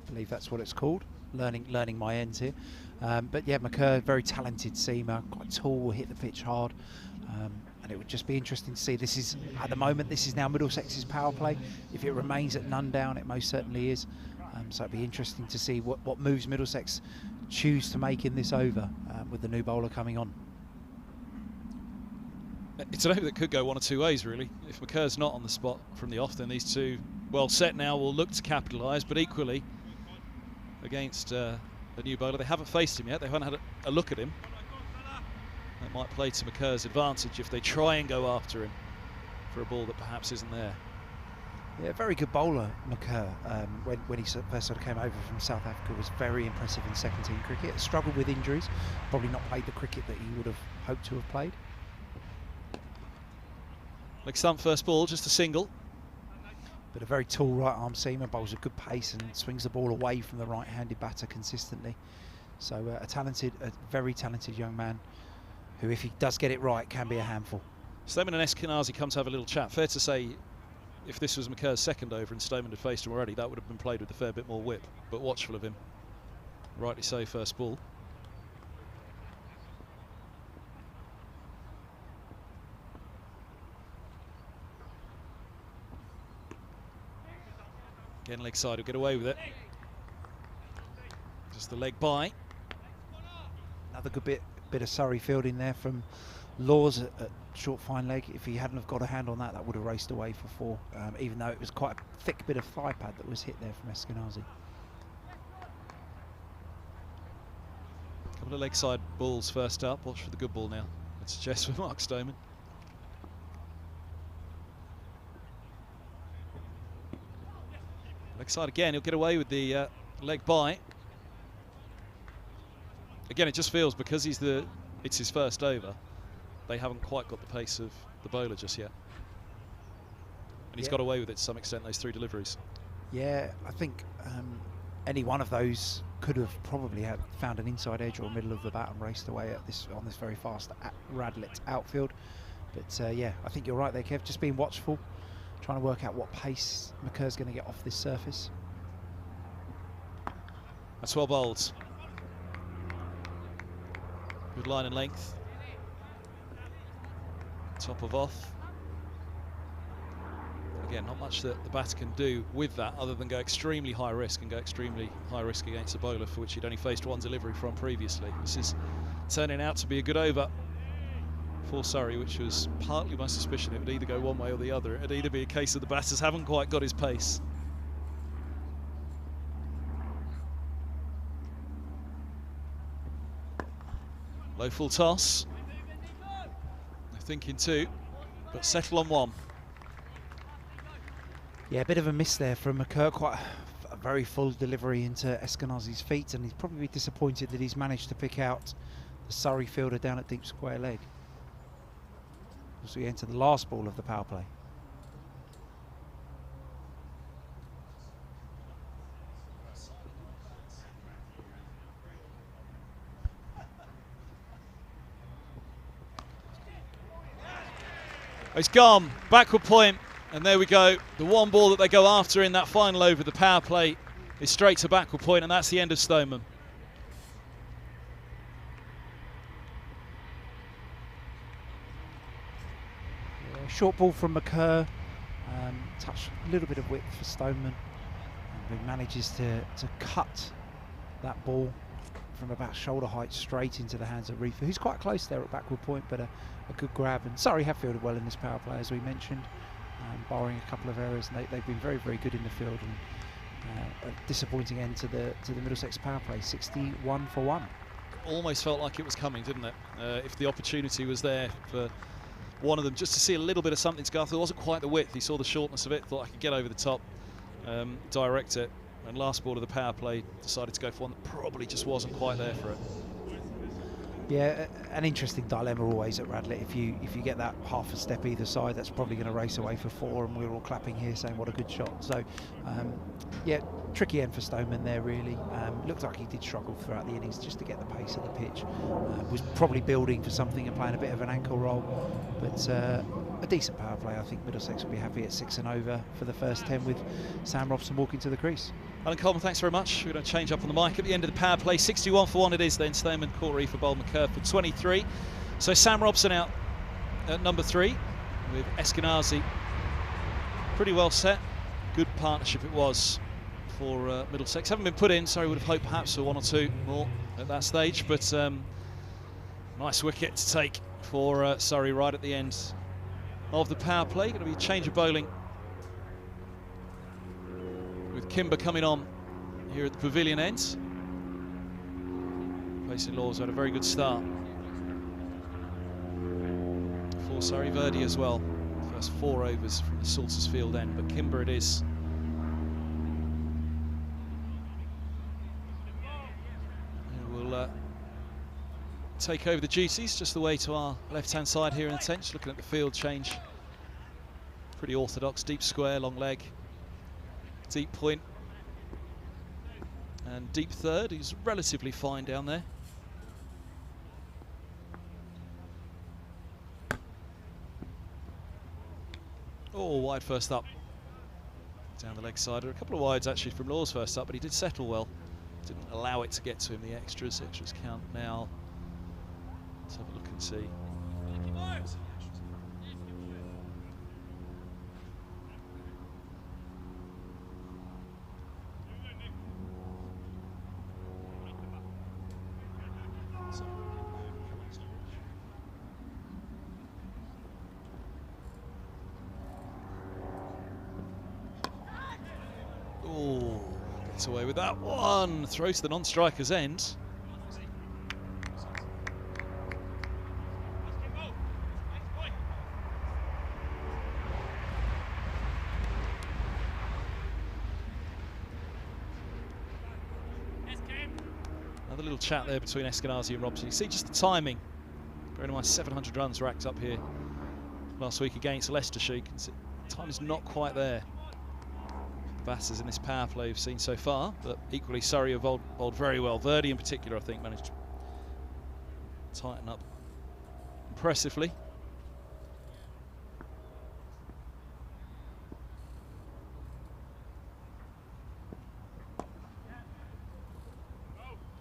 I believe that's what it's called. Learning my ends here. But yeah, McCurr, very talented seamer, quite tall, will hit the pitch hard. And it would just be interesting to see. This is, at the moment, this is now Middlesex's power play. If it remains at none down, it most certainly is. So it'd be interesting to see what moves Middlesex choose to make in this over with the new bowler coming on. It's an over that could go one or two ways, really. If McCurr's not on the spot from the off, then these two, well set now, will look to capitalise, but equally, against the new bowler, they haven't faced him yet. They haven't had a look at him. That might play to McCurr's advantage if they try and go after him for a ball that perhaps isn't there. Yeah, very good bowler, McCurr. When he first sort of came over from South Africa, was very impressive in second-team cricket. Struggled with injuries, probably not played the cricket that he would have hoped to have played. Leg stump first ball, just a single. But a very tall right-arm seamer, bowls a good pace and swings the ball away from the right-handed batter consistently. So a very talented young man who, if he does get it right, can be a handful. Stoneman and Eskinazi come to have a little chat. Fair to say, if this was McCurr's second over and Stoneman had faced him already, that would have been played with a fair bit more whip, but watchful of him. Rightly so, first ball. Again, leg side will get away with it. Just the leg by. Another good bit of Surrey fielding there from Laws at short fine leg. If he hadn't have got a hand on that, that would have raced away for 4, even though it was quite a thick bit of thigh pad that was hit there from Eskinazi. A couple of leg side balls first up. Watch for the good ball now. I'd suggest for Mark Stoneman. Leg side again, he'll get away with the leg by. again, it just feels because it's his first over, they haven't quite got the pace of the bowler just yet. And he's got away with it to some extent, those 3 deliveries. Yeah, I think any one of those could have probably found an inside edge or middle of the bat and raced away on this very fast Radlett outfield. But yeah, I think you're right there, Kev. Just being watchful, trying to work out what pace McKerr's going to get off this surface. That's well bowled. Good line and length. Top of off. Again, not much that the batter can do with that other than go extremely high risk and go extremely high risk against a bowler for which he'd only faced 1 delivery from previously. This is turning out to be a good over for Surrey, which was partly my suspicion it would either go one way or the other. It would either be a case of the batters haven't quite got his pace. Low full toss. They're thinking 2, but settle on 1. Yeah, a bit of a miss there from McKerr. Quite a very full delivery into Eskinazi's feet, and he's probably disappointed that he's managed to pick out the Surrey fielder down at deep square leg as we enter the last ball of the power play. It's gone, backward point, and there we go. The 1 ball that they go after in that final over of the power play is straight to backward point, and that's the end of Stoneman. Yeah, short ball from McKerr, touch a little bit of width for Stoneman, and he manages to cut that ball from about shoulder height straight into the hands of Reefer, who's quite close there at backward point, but a good grab. And Surrey have fielded well in this power play, as we mentioned, barring a couple of errors, and they've been very, very good in the field. And a disappointing end to the Middlesex power play, 61 for 1. Almost felt like it was coming, didn't it? If the opportunity was there for one of them, just to see a little bit of something to go after. It wasn't quite the width. He saw the shortness of it, thought I could get over the top, direct it. And last ball of the power play, decided to go for one that probably just wasn't quite there for it. Yeah, an interesting dilemma always at Radlett. If you get that half a step either side, that's probably going to race away for 4, and we're all clapping here saying what a good shot. So, yeah, tricky end for Stoneman there, really. Looked like he did struggle throughout the innings just to get the pace of the pitch. Was probably building for something and playing a bit of an ankle roll, but a decent power play. I think Middlesex will be happy at 6 and over for the first 10 with Sam Robson walking to the crease. Alan Coleman, thanks very much. We're going to change up on the mic at the end of the power play. 61 for 1 it is then. Stoneman caught Reefer, bowled McKerr for 23. So Sam Robson out at number 3 with Eskinazi. Pretty well set. Good partnership it was for Middlesex. Haven't been put in, so I would have hoped perhaps for 1 or 2 more at that stage. But nice wicket to take for Surrey right at the end of the power play. Going to be a change of bowling, with Kimber coming on here at the pavilion end. Facing Laws had a very good start for Surrey. Verdi as well. First 4 overs from the Saltersfield end, but Kimber it is. And we'll take over the duties just the way to our left-hand side here in the tent. Just looking at the field change. Pretty orthodox, deep square, long leg. Deep point and deep third. He's relatively fine down there. Oh, wide first up down the leg side. A couple of wides actually from Laws first up, but he did settle well. Didn't allow it to get to him. The extras count now. Let's have a look and see. Oh, gets away with that one. Throw to the non-striker's end. Another little chat there between Eskinazi and Robson. You see just the timing. Bearing in mind 700 runs racked up here last week against Leicestershire. You can see time is not quite there. The batters in this power play we've seen so far, but equally Surrey have bowled very well. Verdi in particular, I think, managed to tighten up impressively.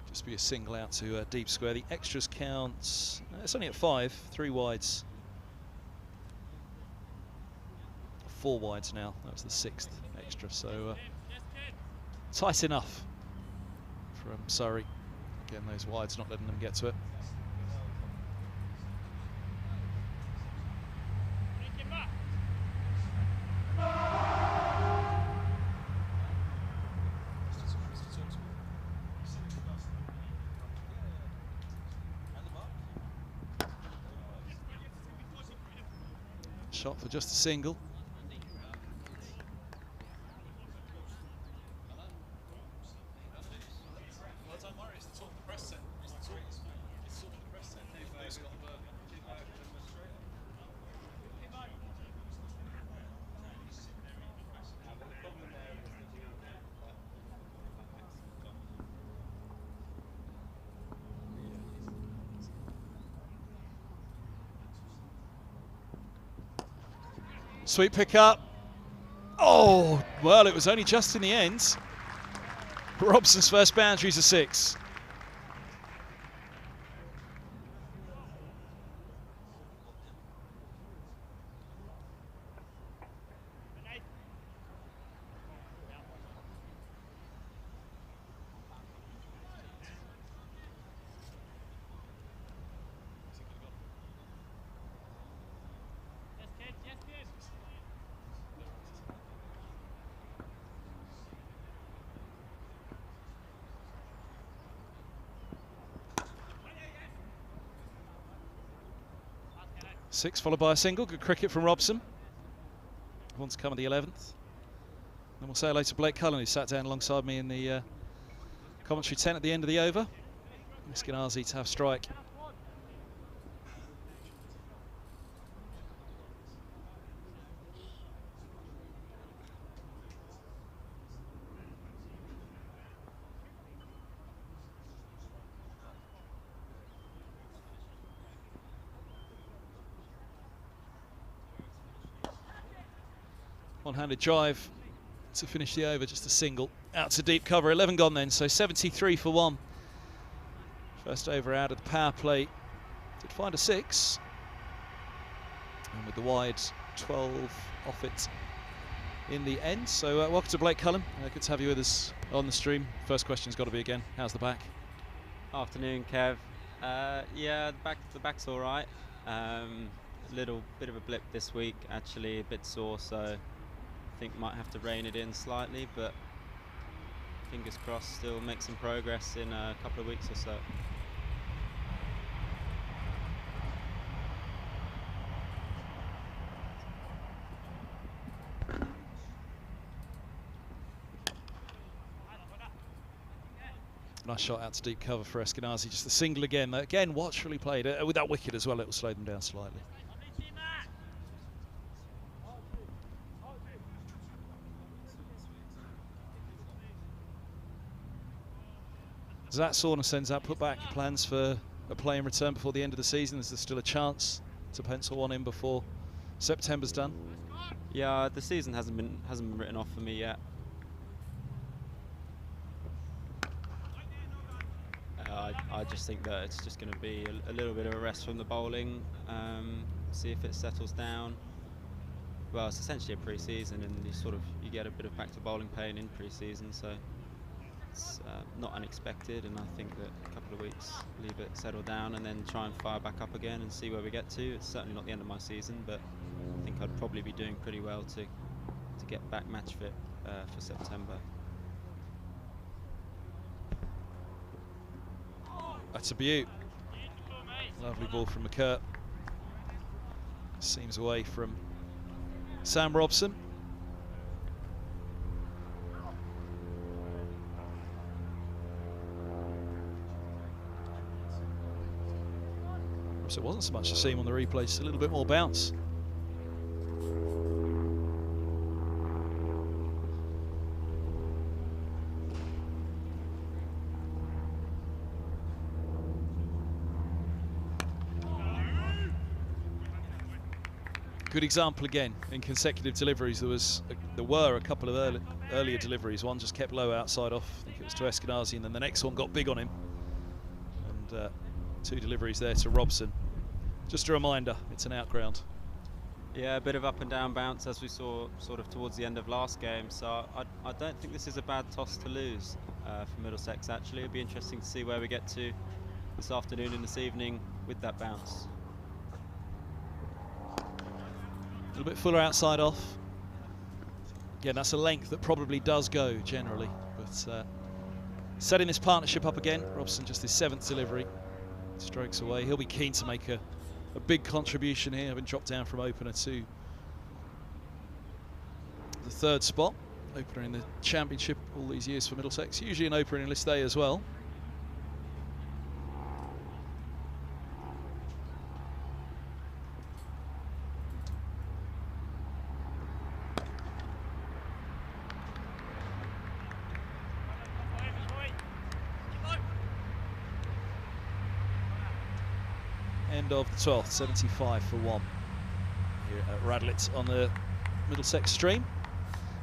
Just be a single out to deep square. The extras counts, it's only at 5, 3 wides. 4 wides now, that was the 6th extra, so tight enough from Surrey. Again, those wides not letting them get to it. Shot for just a single. Sweet pick up. Oh, well, it was only just in the end. Robson's first boundary is a 6. Six followed by a single. Good cricket from Robson. Wants to come at the 11th. And we'll say hello to Blake Cullen, who sat down alongside me in the commentary tent at the end of the over. Eskinazi to have strike. One-handed drive to finish the over, just a single. Out to deep cover, 11 gone then, so 73 for 1. First over out of the power play. Did find a 6. And with the wide, 12 off it in the end. So welcome to Blake Cullen. Good to have you with us on the stream. First question's got to be again, how's the back? Afternoon, Kev. Yeah, the back's all right. Little bit of a blip this week, actually, a bit sore, so I think might have to rein it in slightly, but fingers crossed still make some progress in a couple of weeks or so. Nice shot out to deep cover for Eskinazi, just a single again. Again, watchfully played. With that wicket as well, it will slow them down slightly. As that soreness ends up, put back plans for a play in return before the end of the season. Is there still a chance to pencil one in before September's done? Yeah, the season hasn't been written off for me yet. I just think that it's just going to be a little bit of a rest from the bowling, see if it settles down. Well, it's essentially a pre-season, and you get a bit of back to bowling pain in pre-season, so it's not unexpected. And I think that a couple of weeks, leave it settle down, and then try and fire back up again and see where we get to. It's certainly not the end of my season, but I think I'd probably be doing pretty well to get back match fit for September. That's a beaut. Lovely ball from McCurt. Seems away from Sam Robson. Perhaps it wasn't so much a seam on the replay, just a little bit more bounce. Good example again in consecutive deliveries. There were a couple of earlier deliveries. One just kept low outside off. I think it was to Eskinazi, and then the next one got big on him. And 2 deliveries there to Robson. Just a reminder, it's an outground. Yeah, a bit of up and down bounce as we saw sort of towards the end of last game. So I don't think this is a bad toss to lose for Middlesex. Actually, it'd be interesting to see where we get to this afternoon and this evening with that bounce. A little bit fuller outside off. Again, that's a length that probably does go generally, but setting this partnership up again. Robson just his 7th delivery, strokes away. He'll be keen to make a big contribution here, having dropped down from opener to the 3rd spot. Opener in the championship all these years for Middlesex, usually an opener in list A as well. End of the 12th, 75 for 1 here at Radlett on the Middlesex stream.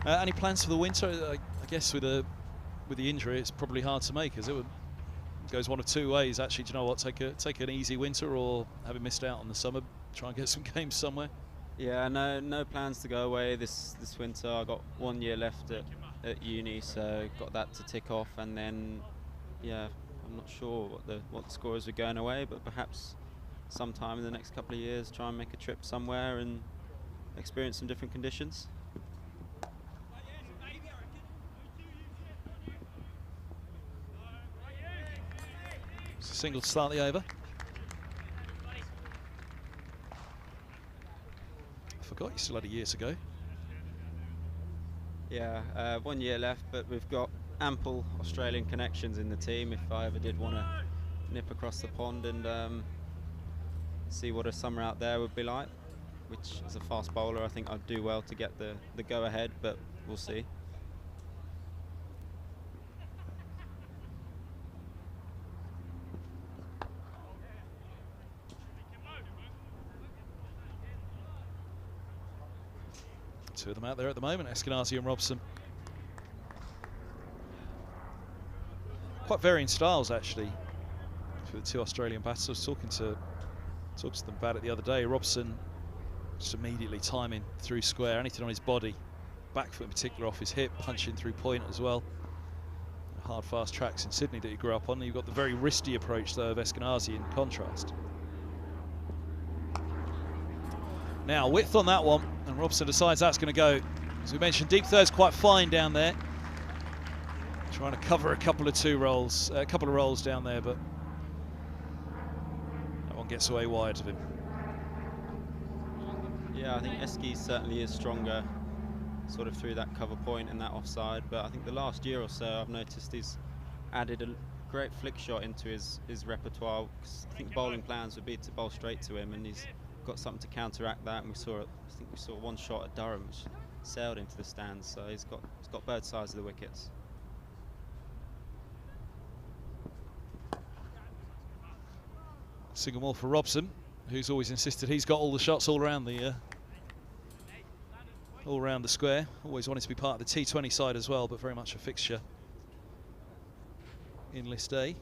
Any plans for the winter? I guess with the injury, it's probably hard to make, as it goes one of 2 ways. Actually, do you know what? Take an easy winter, or having missed out on the summer, try and get some games somewhere. Yeah, no plans to go away this winter. I got 1 year left at uni, so got that to tick off, and then yeah, I'm not sure what the score is we're going away, but perhaps sometime in the next couple of years try and make a trip somewhere and experience some different conditions. It's a single to start the over. I forgot you still had a year to go. Yeah, 1 year left, but we've got ample Australian connections in the team if I ever did want to nip across the pond and see what a summer out there would be like, which as a fast bowler I think I'd do well to get the go ahead, but we'll see. Two of them out there at the moment, Eskinazi and Robson. Quite varying styles actually for the 2 Australian batters. I was talking to them about it the other day. Robson just immediately timing through square, anything on his body, back foot in particular off his hip, punching through point as well. Hard fast tracks in Sydney that he grew up on. You've got the very wristy approach though of Eskinazi in contrast. Now width on that one, and Robson decides that's going to go. As we mentioned, deep third's quite fine down there. Trying to cover a couple of rolls down there, but gets away wide of him. Yeah, I think Eski certainly is stronger sort of through that cover point and that offside, but I think the last year or so I've noticed he's added a great flick shot into his repertoire, because I think bowling plans would be to bowl straight to him, and he's got something to counteract that, and I think we saw one shot at Durham which sailed into the stands, so he's got both sides of the wickets. Single more for Robson, who's always insisted he's got all the shots all around the square. Always wanted to be part of the T20 side as well, but very much a fixture in List A.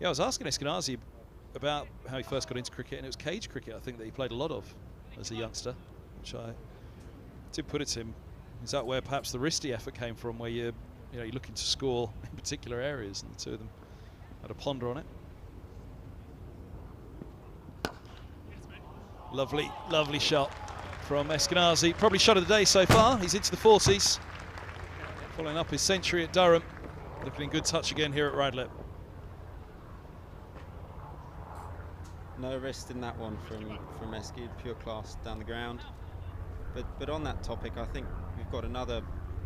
Yeah, I was asking Eskinazi about how he first got into cricket, and it was cage cricket, I think, that he played a lot of as a youngster, which I did put it to him. Is that where perhaps the wristy effort came from, where you're looking to score in particular areas, and the 2 of them had a ponder on it. Lovely, lovely shot from Eskinazi. Probably shot of the day so far. He's into the 40s. Following up his century at Durham. Looking in good touch again here at Radlett. No wrist in that one from Eski, pure class down the ground. But on that topic, I think we've got another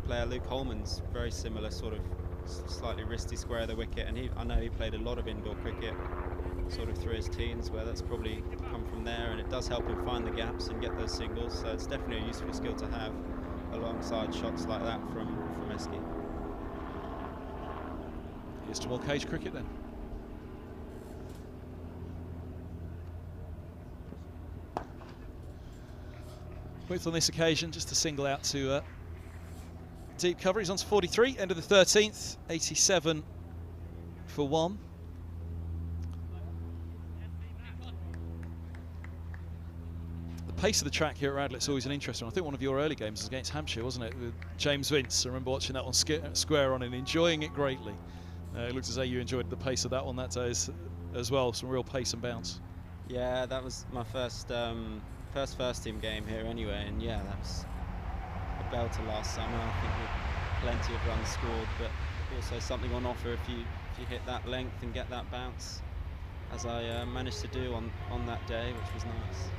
player, Luke Holman's very similar sort of slightly wristy square of the wicket, and I know he played a lot of indoor cricket sort of through his teens, where that's probably come from there, and it does help him find the gaps and get those singles. So it's definitely a useful skill to have alongside shots like that from Eski. Here's to more cage cricket then. Width on this occasion, just a single out to deep cover. He's on to 43, end of the 13th, 87 for 1. The pace of the track here at Radlett's always an interesting one. I think one of your early games was against Hampshire, wasn't it, with James Vince? I remember watching that one square on and enjoying it greatly. It looks as though you enjoyed the pace of that one that day as well, some real pace and bounce. Yeah, that was my first team game here anyway, and yeah, that was a belter last summer. I think with plenty of runs scored, but also something on offer if you hit that length and get that bounce, as I managed to do on that day, which was nice.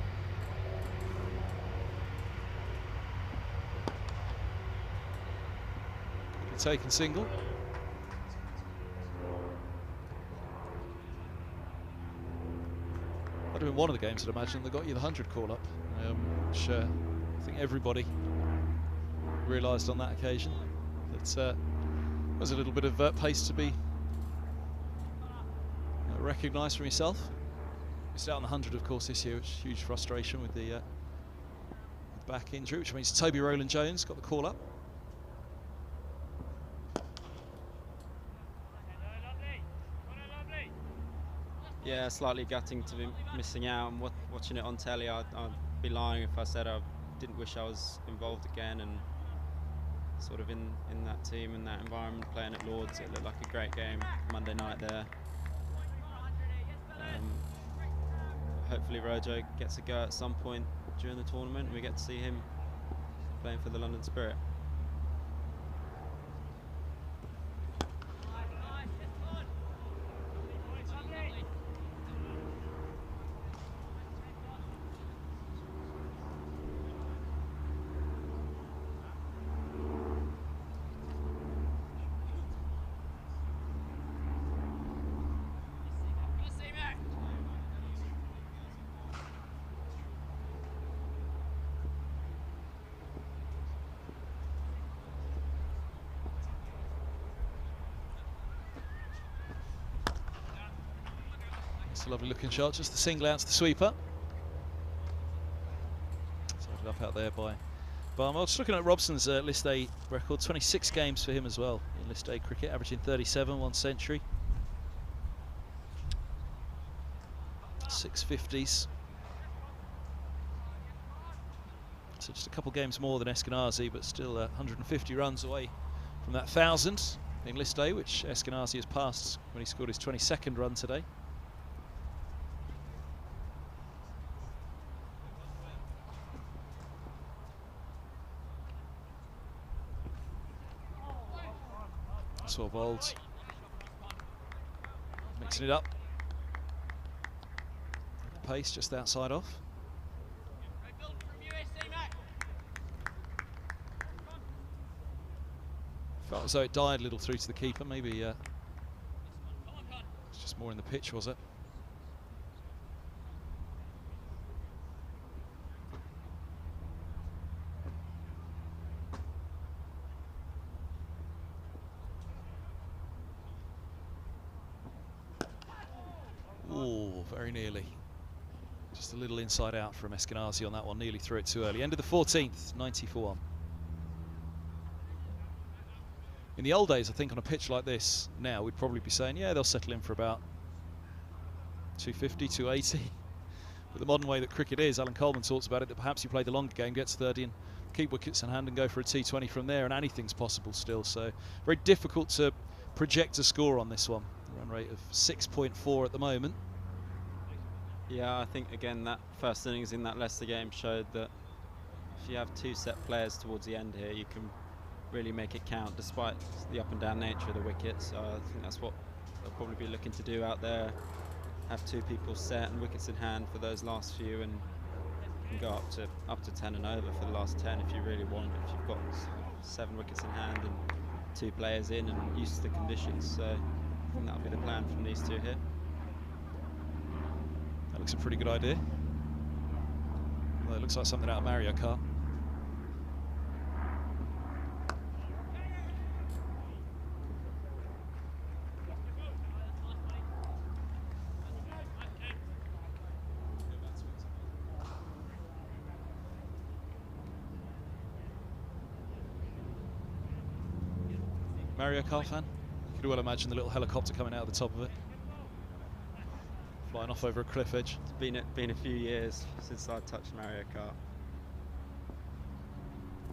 Taken single. That'd have been one of the games, I'd imagine, that got you the 100 call up, which I think everybody realised on that occasion. That was a little bit of pace to be recognised from yourself. Missed out on the 100, of course, this year, which is huge frustration with the back injury, which means Toby Rowland-Jones got the call up. Yeah, slightly gutting to be missing out and watching it on telly. I'd be lying if I said I didn't wish I was involved again and sort of in that team, in that environment, playing at Lord's. It looked like a great game Monday night there. Hopefully Rojo gets a go at some point during the tournament and we get to see him playing for the London Spirit. A lovely looking shot, just the single out to the sweeper. Started up out there by Barnwell. Just looking at Robson's List A record, 26 games for him as well in List A cricket, averaging 37, 1 century. 650s. So just a couple games more than Eskinazi, but still 150 runs away from that 1,000 in List A, which Eskinazi has passed when he scored his 22nd run today. Sort of bowls, mixing it up. Pace just outside off. Felt as though it died a little through to the keeper. Maybe it's just more in the pitch, was it? Oh, very nearly. Just a little inside out from Eskinazi on that one, nearly threw it too early. End of the 14th, 90 for 1. In the old days, I think on a pitch like this now, we'd probably be saying, yeah, they'll settle in for about 250, 280. But the modern way that cricket is, Alan Coleman talks about it, that perhaps you play the longer game, get to 30 and keep wickets in hand and go for a T20 from there, and anything's possible still. So very difficult to project a score on this one. Run rate of 6.4 at the moment. Yeah, I think again that first innings in that Leicester game showed that if you have two set players towards the end here, you can really make it count despite the up and down nature of the wicket. So I think that's what they'll probably be looking to do out there. Have two people set and wickets in hand for those last few, and you can go up to 10 and over for the last 10 if you really want. If you've got 7 wickets in hand and 2 players in and used to the conditions. So I think that'll be the plan from these two here. looks a pretty good idea. Well, it looks like something out of Mario Kart. Mario Kart fan? You could well imagine the little helicopter coming out of the top of it, flying off over a cliff edge. It's been a few years since I touched Mario Kart.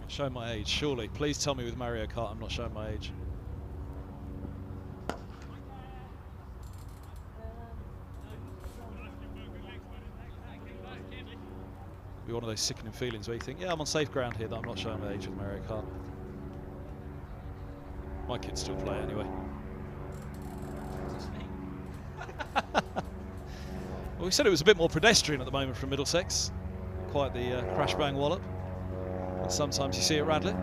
I'm showing my age, surely. Please tell me with Mario Kart I'm not showing my age. Be one of those sickening feelings where you think, yeah, I'm on safe ground here that I'm not showing my age with Mario Kart. My kids still play anyway. Well, we said it was a bit more pedestrian at the moment from Middlesex. Quite the crash bang wallop. And sometimes you see at Radlett.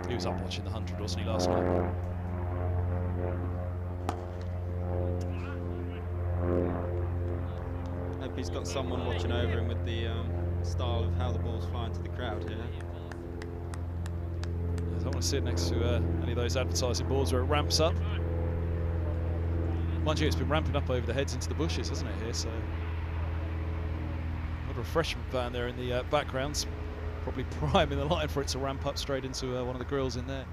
He was up watching the 100, wasn't he, last night? Hope he's got someone watching over him with the style of how the ball's flying to the crowd here. I don't want to sit next to any of those advertising boards where it ramps up. Mind you, it's been ramping up over the heads into the bushes, hasn't it, here? So, a refreshment van there in the background's probably prime in the line for it to ramp up straight into one of the grills in there.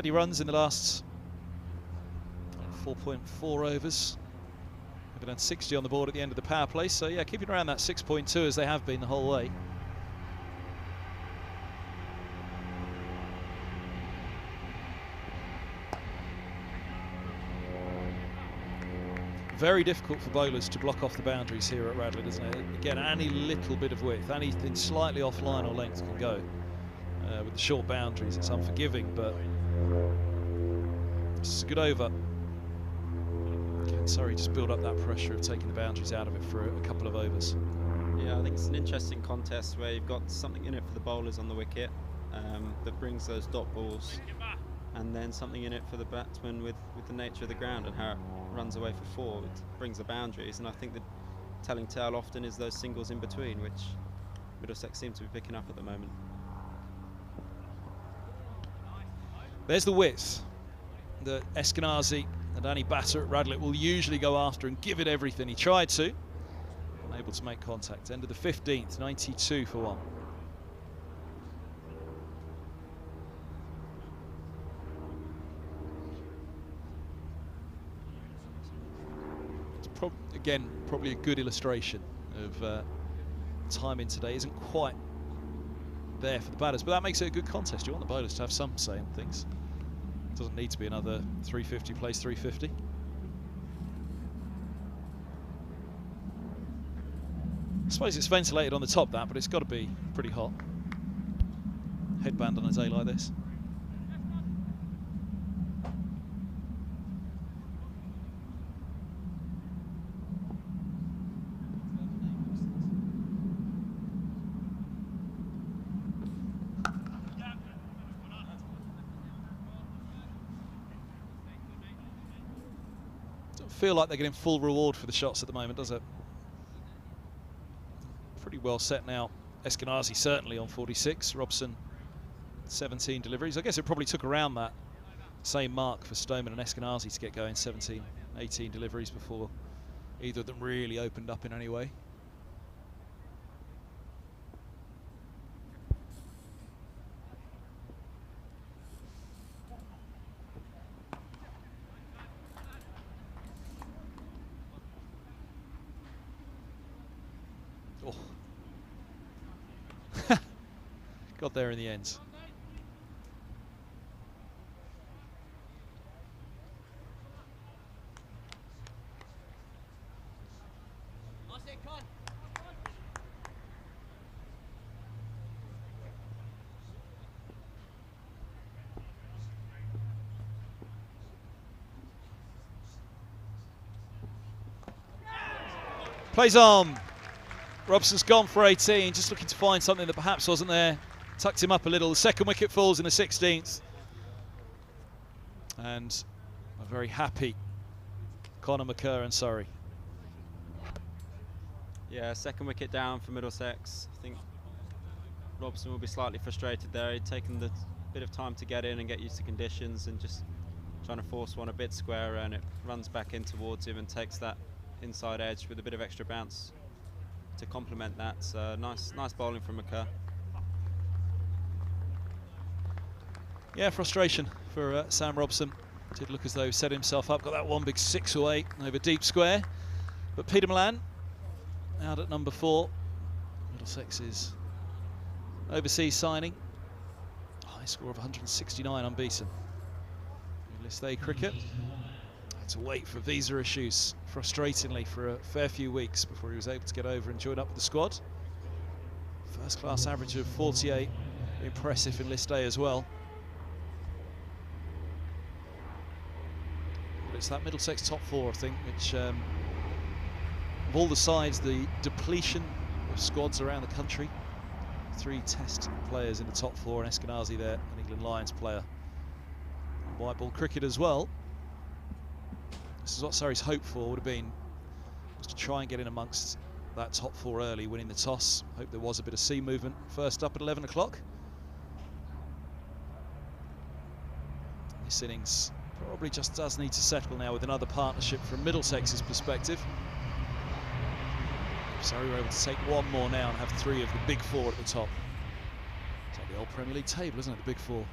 Runs in the last 4.4 overs. They've done 60 on the board at the end of the power play, so yeah, keeping around that 6.2 as they have been the whole way. Very difficult for bowlers to block off the boundaries here at Radlett, isn't it? Again, any little bit of width, anything slightly offline or length can go. With the short boundaries, it's unforgiving, but it's a good over. Can Surrey just build up that pressure of taking the boundaries out of it for a couple of overs? Yeah, I think it's an interesting contest where you've got something in it for the bowlers on the wicket that brings those dot balls, and then something in it for the batsman with the nature of the ground and how it runs away for four. It brings the boundaries, and I think the telling tale often is those singles in between, which Middlesex seems to be picking up at the moment. There's the width that Eskinazi and any batter at Radlett will usually go after and give it everything. He tried to, unable to make contact. End of the 15th, 92 for 1. It's again, probably a good illustration of timing today isn't quite there for the batters, but that makes it a good contest. You want the bowlers to have some say in things. It doesn't need to be another 350 plays 350. I suppose it's ventilated on the top, that, but it's got to be pretty hot. Headband on a day like this. Feel like they're getting full reward for the shots at the moment, does it? Pretty well set now. Eskinazi certainly on 46, Robson 17 deliveries. I guess it probably took around that same mark for Stoneman and Eskinazi to get going, 17, 18 deliveries before either of them really opened up in any way. Got there in the end. Plays on. Robson's gone for 18, just looking to find something that perhaps wasn't there. Tucked him up a little. The second wicket falls in the 16th. And a very happy Conor McCurr and Surrey. Yeah, second wicket down for Middlesex. I think Robson will be slightly frustrated there. He'd taken the bit of time to get in and get used to conditions, and just trying to force one a bit square, and it runs back in towards him and takes that inside edge with a bit of extra bounce to complement that. So nice bowling from McCurr. Yeah, frustration for Sam Robson. Did look as though he set himself up, got that one big 6 away over deep square. But Peter Milan out at number 4. Middlesex's overseas signing. High score of 169 unbeaten. Enlisted Cricket had to wait for visa issues, frustratingly, for a fair few weeks before he was able to get over and join up with the squad. First class average of 48, impressive in list A as well. But it's that Middlesex top 4, I think, which of all the sides, the depletion of squads around the country. 3 test players in the top 4, and Eskinazi there, an England Lions player. White ball cricket as well. This is what Surrey's hope for would have been, was to try and get in amongst that top 4 early, winning the toss. Hope there was a bit of sea movement first up at 11 o'clock. This innings probably just does need to settle now with another partnership from Middlesex's perspective. Surrey were able to take one more now and have 3 of the big 4 at the top. It's like the old Premier League table, isn't it, the big 4?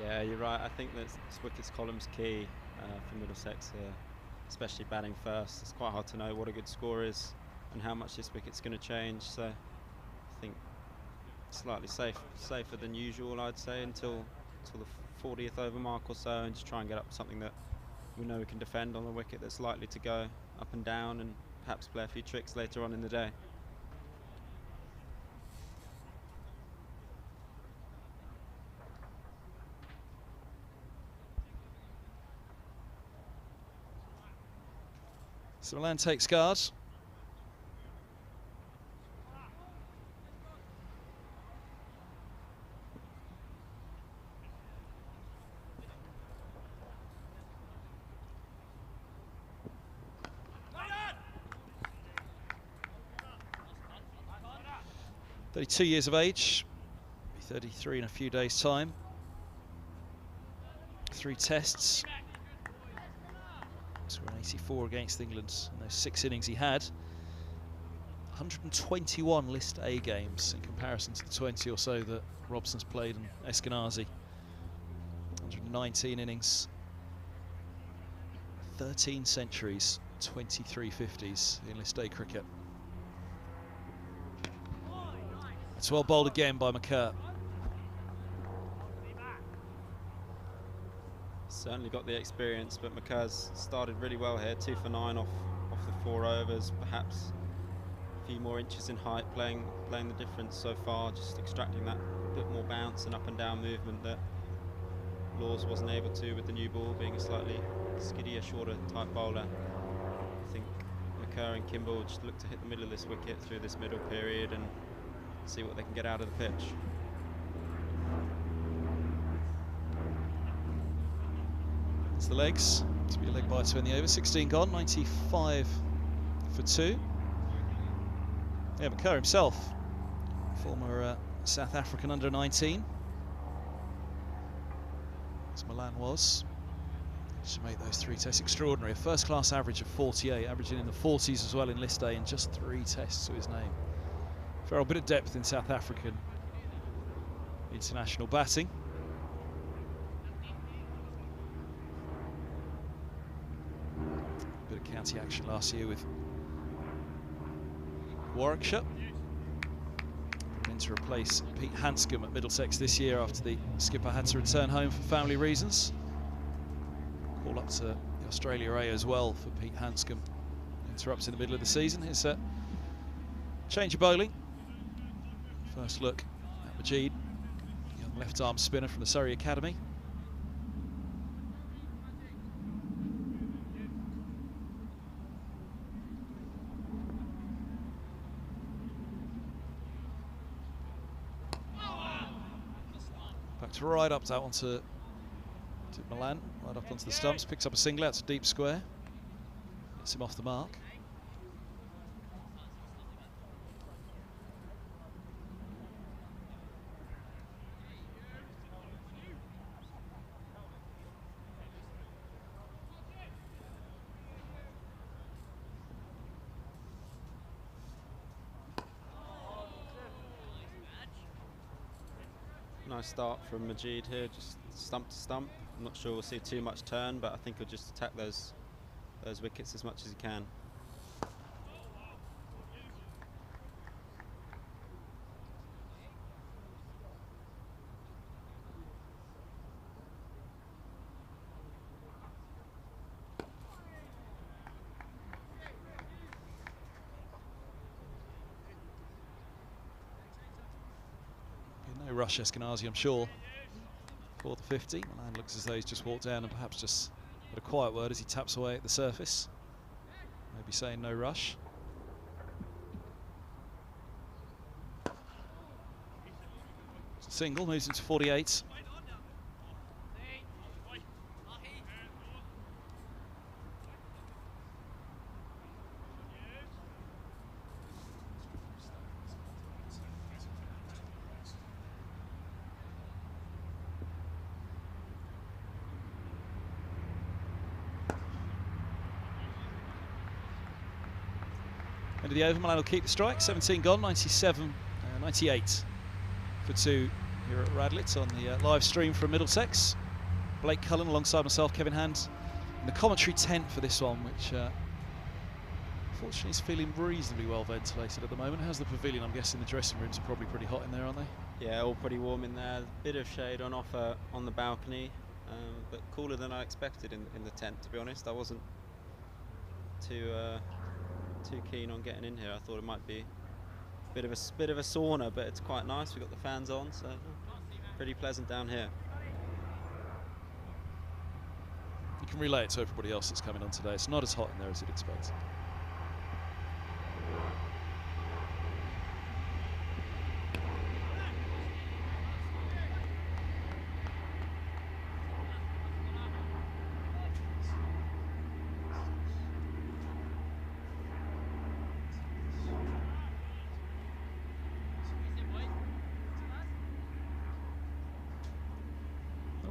Yeah, you're right. I think that this wickets column's key for Middlesex here, especially batting first. It's quite hard to know what a good score is and how much this wicket's going to change. So I think slightly safer than usual, I'd say, until the 40th over mark or so, and just try and get up something that we know we can defend on the wicket that's likely to go up and down, and perhaps play a few tricks later on in the day. So Milan takes guard. "32 years of age, be 33 in a few days' time. 3 tests. Scored 84 against England in those 6 innings he had. 121 List A games in comparison to the 20 or so that Robson's played in Eskinazi. 119 innings, 13 centuries, 23 50s in List A cricket. It's well bowled again by McCurr. Certainly got the experience, but McCurr's started really well here. 2 for 9 off the 4 overs. Perhaps a few more inches in height, playing the difference so far, just extracting that bit more bounce and up and down movement that Laws wasn't able to with the new ball, being a slightly skiddier, shorter type bowler. I think McCurr and Kimball will just look to hit the middle of this wicket through this middle period and see what they can get out of the pitch. It's the legs, to be a leg biter in the over. 16 gone, 95 for 2. Yeah, McCurr himself, former South African under-19, as Milan was. To make those 3 tests extraordinary. A first-class average of 48, averaging in the 40s as well in List A, and just 3 tests to his name. Fair bit of depth in South African international batting. Bit of county action last year with Warwickshire. In to replace Pete Hanscom at Middlesex this year after the skipper had to return home for family reasons. Call up to the Australia A as well for Pete Hanscom. Interrupts in the middle of the season. Here's a change of bowling. First look at Majid, young left-arm spinner from the Surrey Academy. right up that one to Milan, right up onto the stumps, picks up a single out to deep square, gets him off the mark. Nice start from Majid here, just stump to stump. I'm not sure we'll see too much turn, but I think he'll just attack those wickets as much as he can. No rush, Eskinazi, I'm sure, for the 50. Milan looks as though he's just walked down and perhaps just got a quiet word as he taps away at the surface. Maybe saying no rush. Single moves into 48. End of the over, Milan will keep the strike. 17 gone, 98 for 2 here at Radlett on the live stream from Middlesex. Blake Cullen alongside myself, Kevin Hand, in the commentary tent for this one, which fortunately is feeling reasonably well ventilated at the moment. How's the pavilion? I'm guessing the dressing rooms are probably pretty hot in there, aren't they? Yeah, all pretty warm in there. Bit of shade on offer on the balcony, but cooler than I expected in the tent, to be honest. I wasn't too keen on getting in here. I thought it might be a bit of a sauna, but it's quite nice. We've got the fans on, so pretty pleasant down here. You can relay it to everybody else that's coming on today. It's not as hot in there as you'd expect.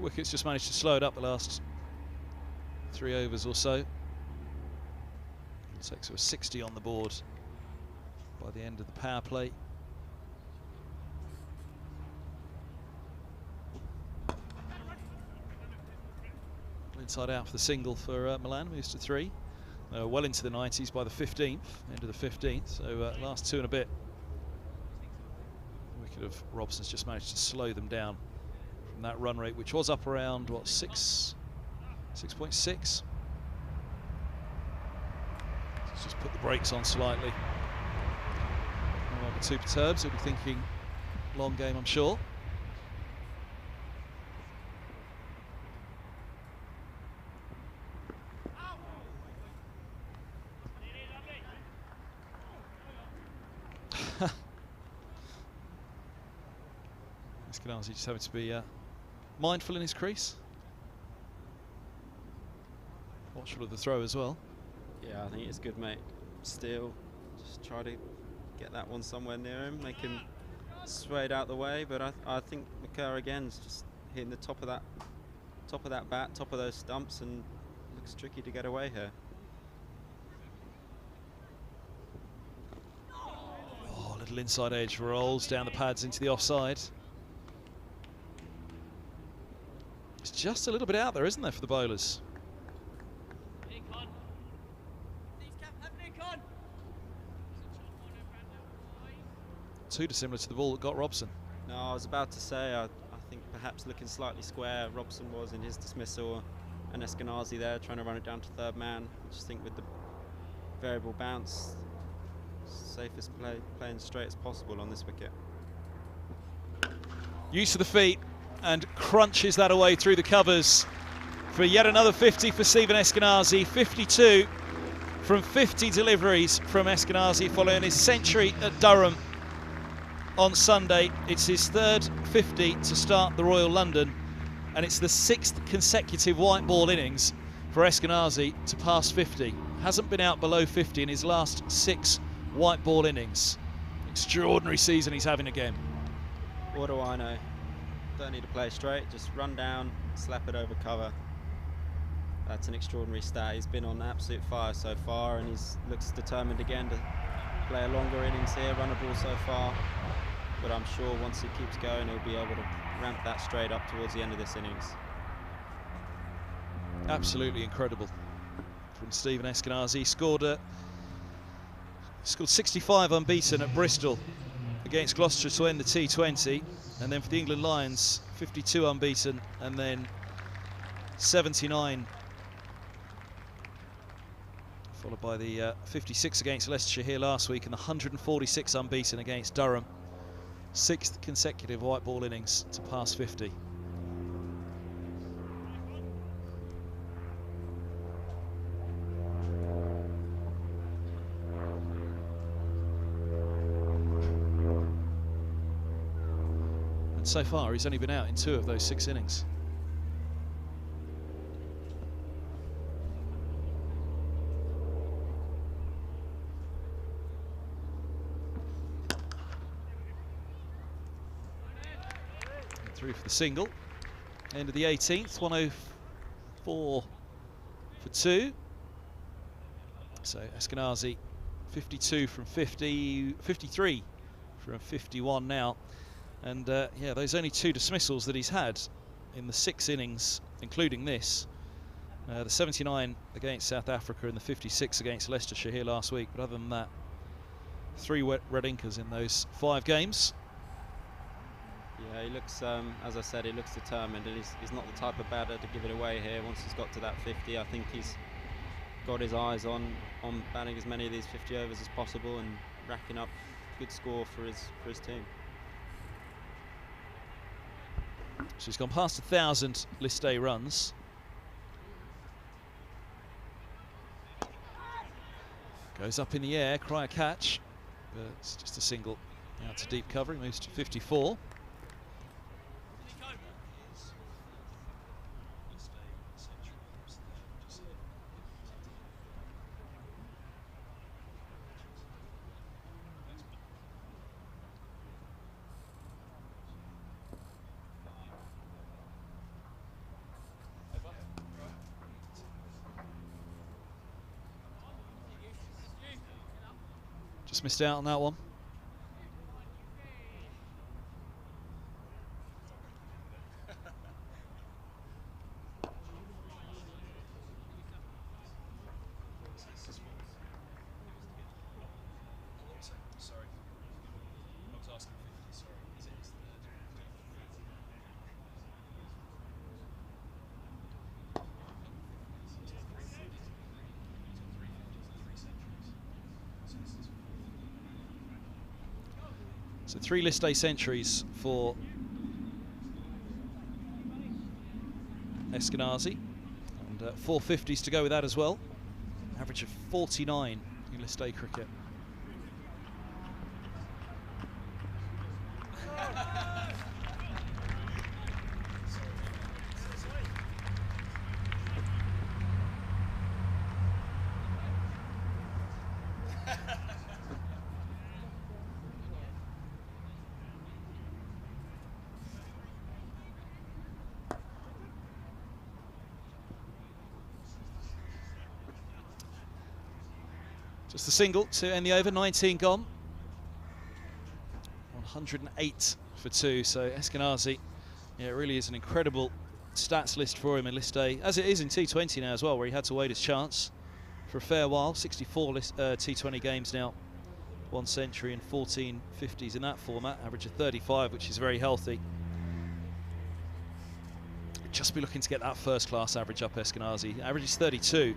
Wicket's just managed to slow it up the last 3 overs or so. Middlesex were 60 on the board by the end of the power play. Inside out for the single for Milan, moves to 3. Well into the 90s by the 15th, end of the 15th, so last 2 and a bit. The wicket of Robson's just managed to slow them down. That run rate, which was up around what, 6.6. Let's just put the brakes on slightly. I won't be too perturbed. He'll be thinking long game, I'm sure. Eskinazi just having to be mindful in his crease. Watchful of the throw as well. Yeah, I think it's good, mate. Still, just try to get that one somewhere near him, make him swayed out the way. But I think McCurr again is just hitting the top of that bat, top of those stumps, and looks tricky to get away here. Oh, little inside edge rolls down the pads into the offside. It's just a little bit out there, isn't there, for the bowlers? Too dissimilar to the ball that got Robson. No, I was about to say, I think perhaps looking slightly square, Robson was in his dismissal, and Eskinazi there trying to run it down to third man. I just think with the variable bounce, safest playing straight as possible on this wicket. Use of the feet, and crunches that away through the covers for yet another 50 for Stephen Eskinazi. 52 from 50 deliveries from Eskinazi following his century at Durham. on Sunday. It's his third 50 to start the Royal London, and it's the 6th consecutive white ball innings for Eskinazi to pass 50. Hasn't been out below 50 in his last 6 white ball innings. Extraordinary season he's having again. What do I know? Don't need to play straight, just run down, slap it over cover. That's an extraordinary stat. He's been on absolute fire so far, and he looks determined again to play a longer innings here, run a ball so far. But I'm sure once he keeps going, he'll be able to ramp that straight up towards the end of this innings. Absolutely incredible from Stephen Eskinazi. He scored 65 unbeaten at Bristol against Gloucester to end the T20, and then for the England Lions 52 unbeaten, and then 79, followed by the 56 against Leicestershire here last week, and the 146 unbeaten against Durham. 6th consecutive white ball innings to pass 50. And so far he's only been out in 2 of those 6 innings. Through for the single. End of the 18th, 104 for 2. So Eskinazi 52 from 50, 53 from 51 now. And yeah, those only 2 dismissals that he's had in the 6 innings, including this. The 79 against South Africa and the 56 against Leicestershire here last week. But other than that, 3 Red Inkers in those 5 games. Yeah, he looks, as I said, he looks determined, and he's not the type of batter to give it away here. Once he's got to that 50, I think he's got his eyes on batting as many of these 50 overs as possible and racking up good score for his team. So he's gone past 1,000 list A runs. Goes up in the air, cry a catch, but it's just a single out to deep cover. He moves to 54. Just missed out on that one. So 3 list A centuries for Eskinazi, and 4 50s to go with that as well. Average of 49 in list A cricket. Just a single to end the over, 19 gone. 108 for 2, so Eskinazi, yeah, it really is an incredible stats list for him in list A, as it is in T20 now as well, where he had to wait his chance for a fair while. 64 T20 games now, 1 century and 14 50s in that format, average of 35, which is very healthy. Just be looking to get that first class average up, Eskinazi. Average is 32.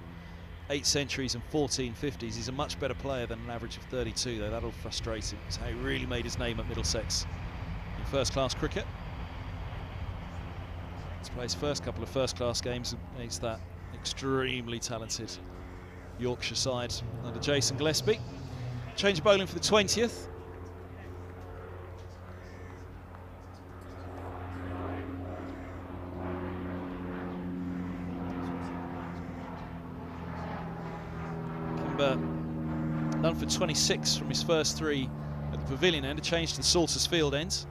8 centuries and 14 50s. He's a much better player than an average of 32, though. That'll frustrate him. That's how he really made his name at Middlesex in first-class cricket. He's played his first couple of first-class games against that extremely talented Yorkshire side under Jason Gillespie. Change of bowling for the 20th. Kimber done for 26 from his first 3 at the Pavilion end, a change to the Salters Field end.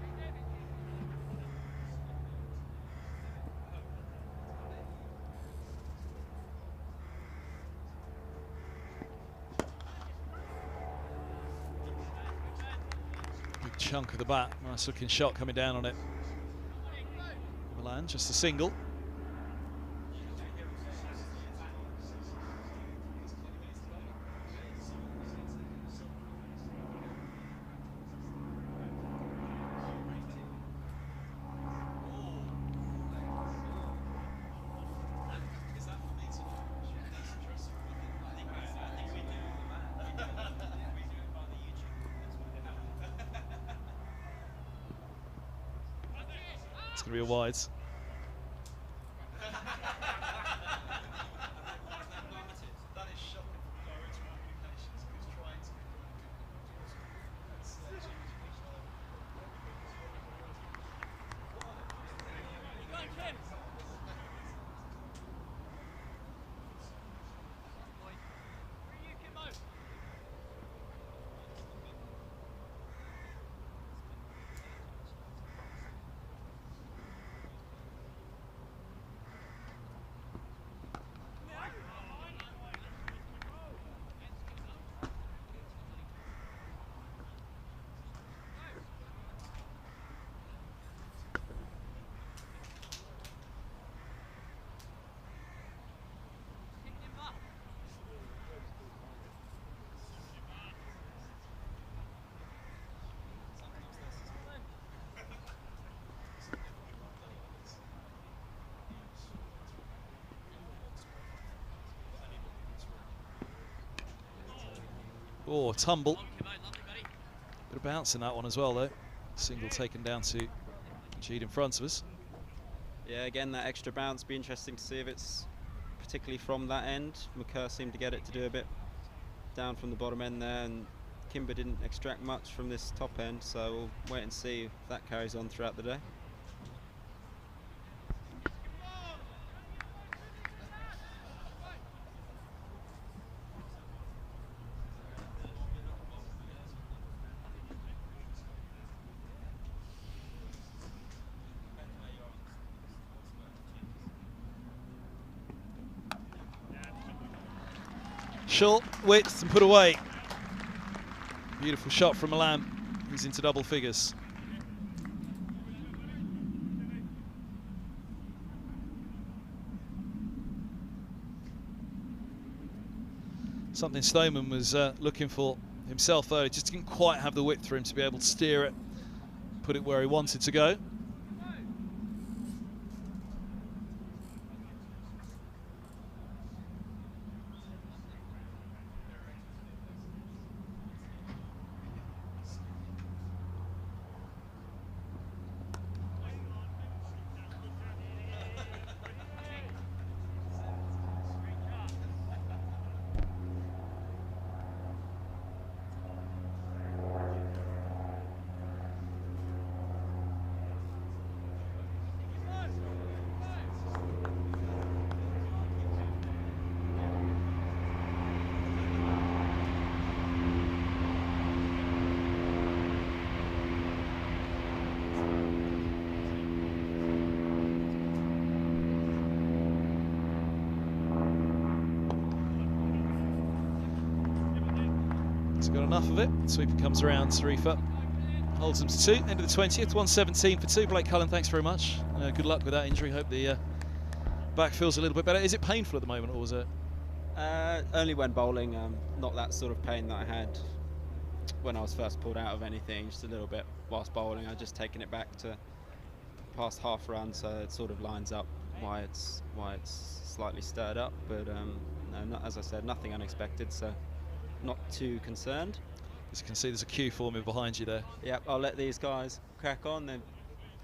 Good chunk of the bat, nice looking shot coming down on it. Milan, just a single. It's going to be a wide. Oh, tumble. Bit of bounce in that one as well, though. Single taken down to Jeed in front of us. Yeah, again, that extra bounce. Be interesting to see if it's particularly from that end. McCurr seemed to get it to do a bit down from the bottom end there, and Kimber didn't extract much from this top end, so we'll wait and see if that carries on throughout the day. Short, width and put away. Beautiful shot from Milan. He's into double figures. Something Stoneman was looking for himself, though. He just didn't quite have the width for him to be able to steer it, put it where he wanted to go. Got enough of it. Sweeper comes around. Sarifa holds them to 2. End of the 20th. 117 for 2. Blake Cullen, thanks very much. Good luck with that injury. Hope the back feels a little bit better. Is it painful at the moment, or was it? Only when bowling. Not that sort of pain that I had when I was first pulled out of anything. Just a little bit whilst bowling. I've just taken it back to past half run, so it sort of lines up why it's slightly stirred up. But no, as I said, nothing unexpected. So. Not too concerned. As you can see, there's a queue forming behind you there. Yep, I'll let these guys crack on. They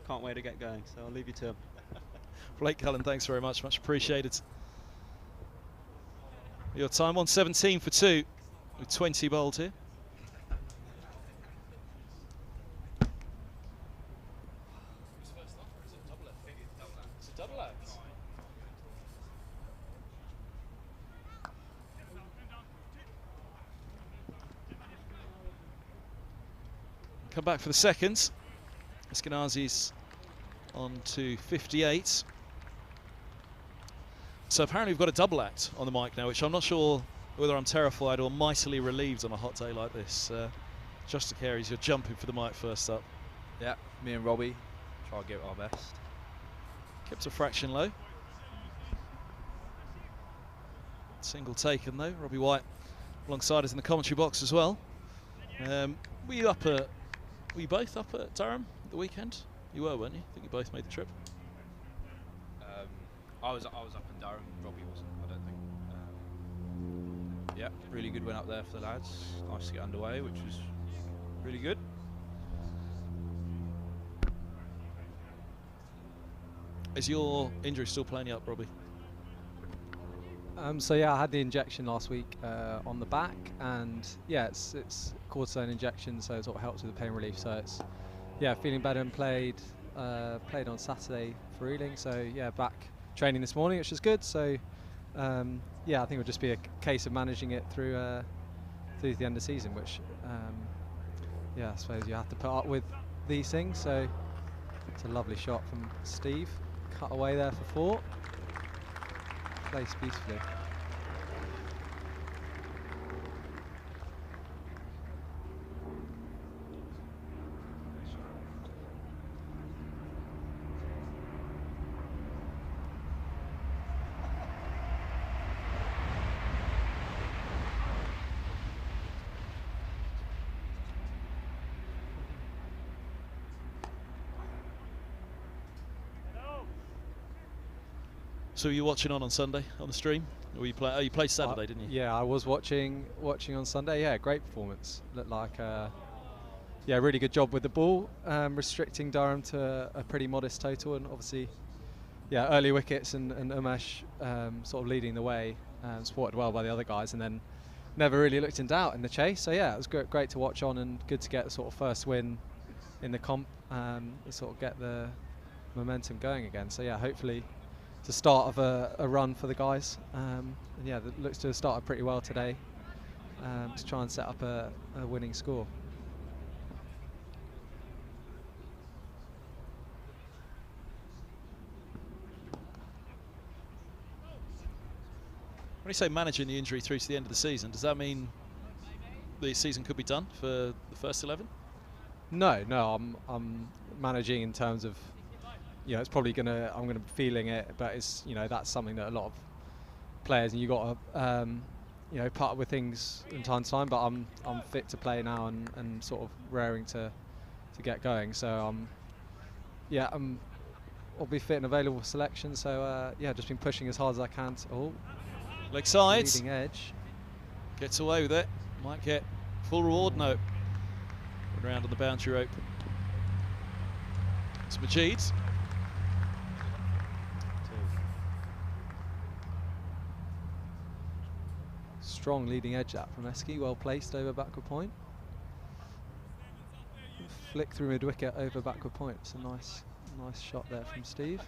can't wait to get going, so I'll leave you to them. Blake Cullen, thanks very much. Much appreciated. Your time, 117 for 2, with 20 bowled here. come back for the seconds. Eskinazi's on to 58. So apparently we've got a double act on the mic now, which I'm not sure whether I'm terrified or mightily relieved on a hot day like this. Just to Carey's, you're jumping for the mic first up. Yeah, me and Robbie try to give it our best. Kept a fraction low. Single taken though. Robbie White alongside us in the commentary box as well. Were you both up at Durham at the weekend? You were, weren't you? I think you both made the trip. I was up in Durham. Robbie wasn't, I don't think. Yeah, really good win up there for the lads. Nice to get underway, which was really good. Is your injury still playing you up, Robbie? So yeah, I had the injection last week on the back, and yeah, it's cortisone injection, so it sort of helps with the pain relief. So it's feeling better, and played on Saturday for Ealing. So yeah, back training this morning, which is good. So I think it'll just be a case of managing it through the end of the season, which I suppose you have to put up with these things. So it's a lovely shot from Steve, cut away there for 4. Placed beautifully. So were you watching on Sunday on the stream? Or you played Saturday, didn't you? Yeah, I was watching on Sunday. Yeah, great performance. Looked like really good job with the ball, restricting Durham to a pretty modest total, and obviously early wickets and Umesh sort of leading the way, supported well by the other guys, and then never really looked in doubt in the chase. So yeah, it was great to watch on, and good to get the sort of first win in the comp, and sort of get the momentum going again. So yeah, hopefully it's the start of a run for the guys. It looks to have started pretty well today, to try and set up a winning score. When you say managing the injury through to the end of the season, does that mean the season could be done for the first 11? No, I'm managing in terms of, it's probably I'm gonna be feeling it, but it's that's something that a lot of players, and you got to part with things from time to time. But I'm fit to play now, and sort of raring to get going. So I'll be fit and available for selection. So just been pushing as hard as I can. Leg sides. Leading edge. Gets away with it. Might get full reward. No. Around on the boundary rope. It's Majid. Strong leading edge that from Eski, well placed over backward point. Flick through mid wicket over backward point. It's a nice shot there from Steve.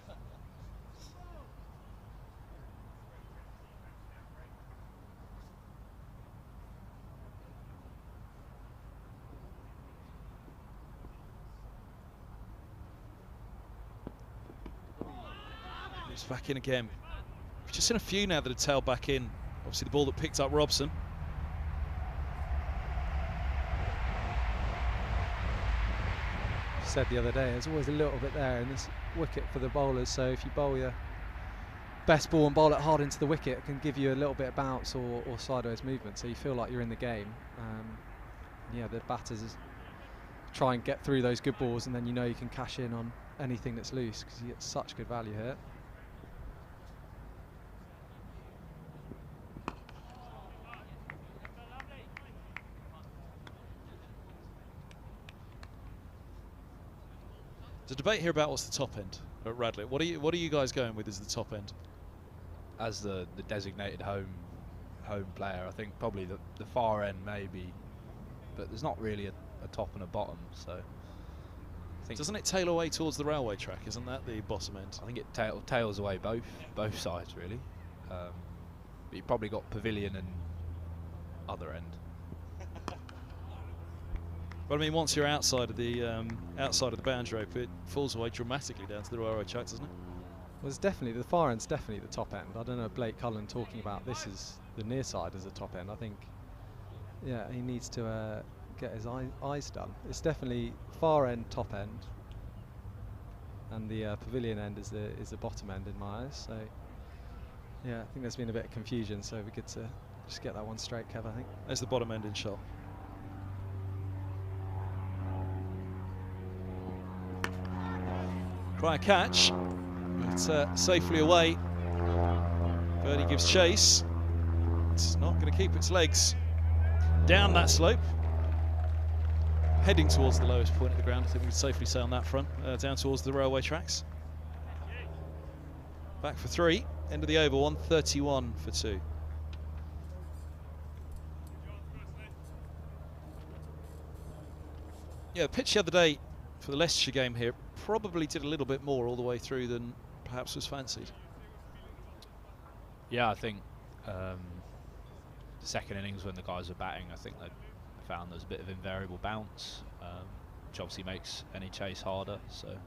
It's back in again. We've just seen a few now that have tailed back in. Obviously the ball that picked up Robson. Said the other day, there's always a little bit there in this wicket for the bowlers. So if you bowl your best ball and bowl it hard into the wicket, it can give you a little bit of bounce or sideways movement. So you feel like you're in the game. The batters try and get through those good balls, and then you can cash in on anything that's loose, because you get such good value here. There's a debate here about what's the top end at Radlett. What are you guys going with as the top end? As the designated home player, I think probably the far end maybe, but there's not really a top and a bottom. So I think, doesn't it tail away towards the railway track? Isn't that the bottom end? I think it tails away both sides really. But you probably got pavilion and other end. But I mean, once you're outside of the boundary rope, it falls away dramatically down to the railway tracks, doesn't it? Well, it's definitely the far end's definitely the top end. I don't know Blake Cullen talking about this is the near side as a top end. I think, yeah, he needs to get his eyes done. It's definitely far end, top end, and the pavilion end is the bottom end in my eyes. So, yeah, I think there's been a bit of confusion. So we good to just get that one straight, Kev. I think There's the bottom end in shot. Try a catch, but safely away. Birdie gives chase. It's not going to keep its legs down that slope. Heading towards the lowest point of the ground, I think we could safely say on that front, down towards the railway tracks. Back for 3, end of the over, 131 for 2. Yeah, the pitch the other day for the Leicestershire game here probably did a little bit more all the way through than perhaps was fancied. Yeah, I think the second innings when the guys were batting, I think they found there's a bit of invariable bounce, which obviously makes any chase harder. So,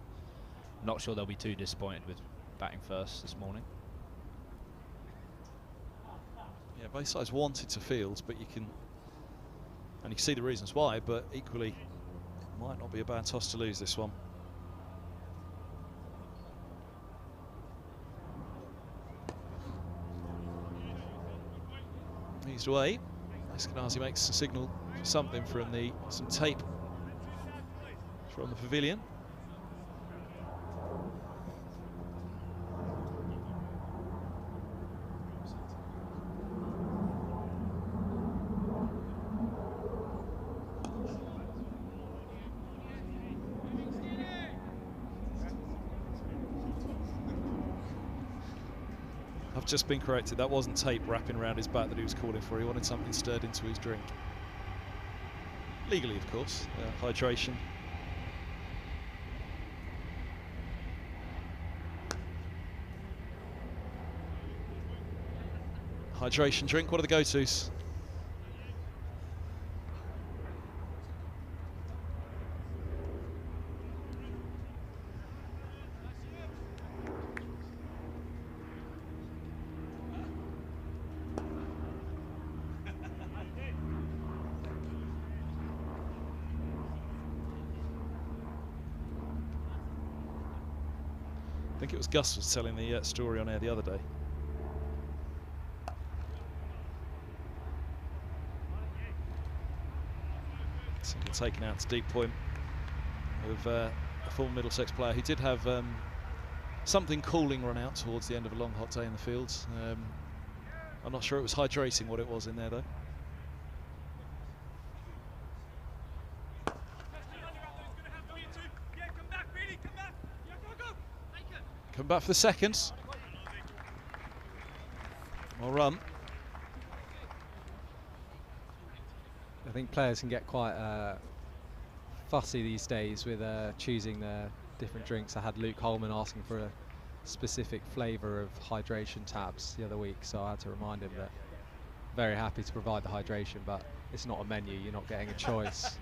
not sure they'll be too disappointed with batting first this morning. Yeah, both sides wanted to field, but you can see the reasons why. But equally, it might not be a bad toss to lose this one. Eased away. Eskinazi makes a signal for something from some tape from the pavilion. I've just been corrected. That wasn't tape wrapping around his back that he was calling for. He wanted something stirred into his drink. Legally, of course. Hydration. Hydration drink. What are the go-tos? I think it was Gus was telling the story on air the other day. Single taken out to deep point of a former Middlesex player who did have something cooling run out towards the end of a long hot day in the fields. I'm not sure it was hydrating what it was in there though. Come back for the second. Well run. I think players can get quite fussy these days with choosing their different drinks. I had Luke Holman asking for a specific flavour of hydration tabs the other week, so I had to remind him that very happy to provide the hydration, but it's not a menu. You're not getting a choice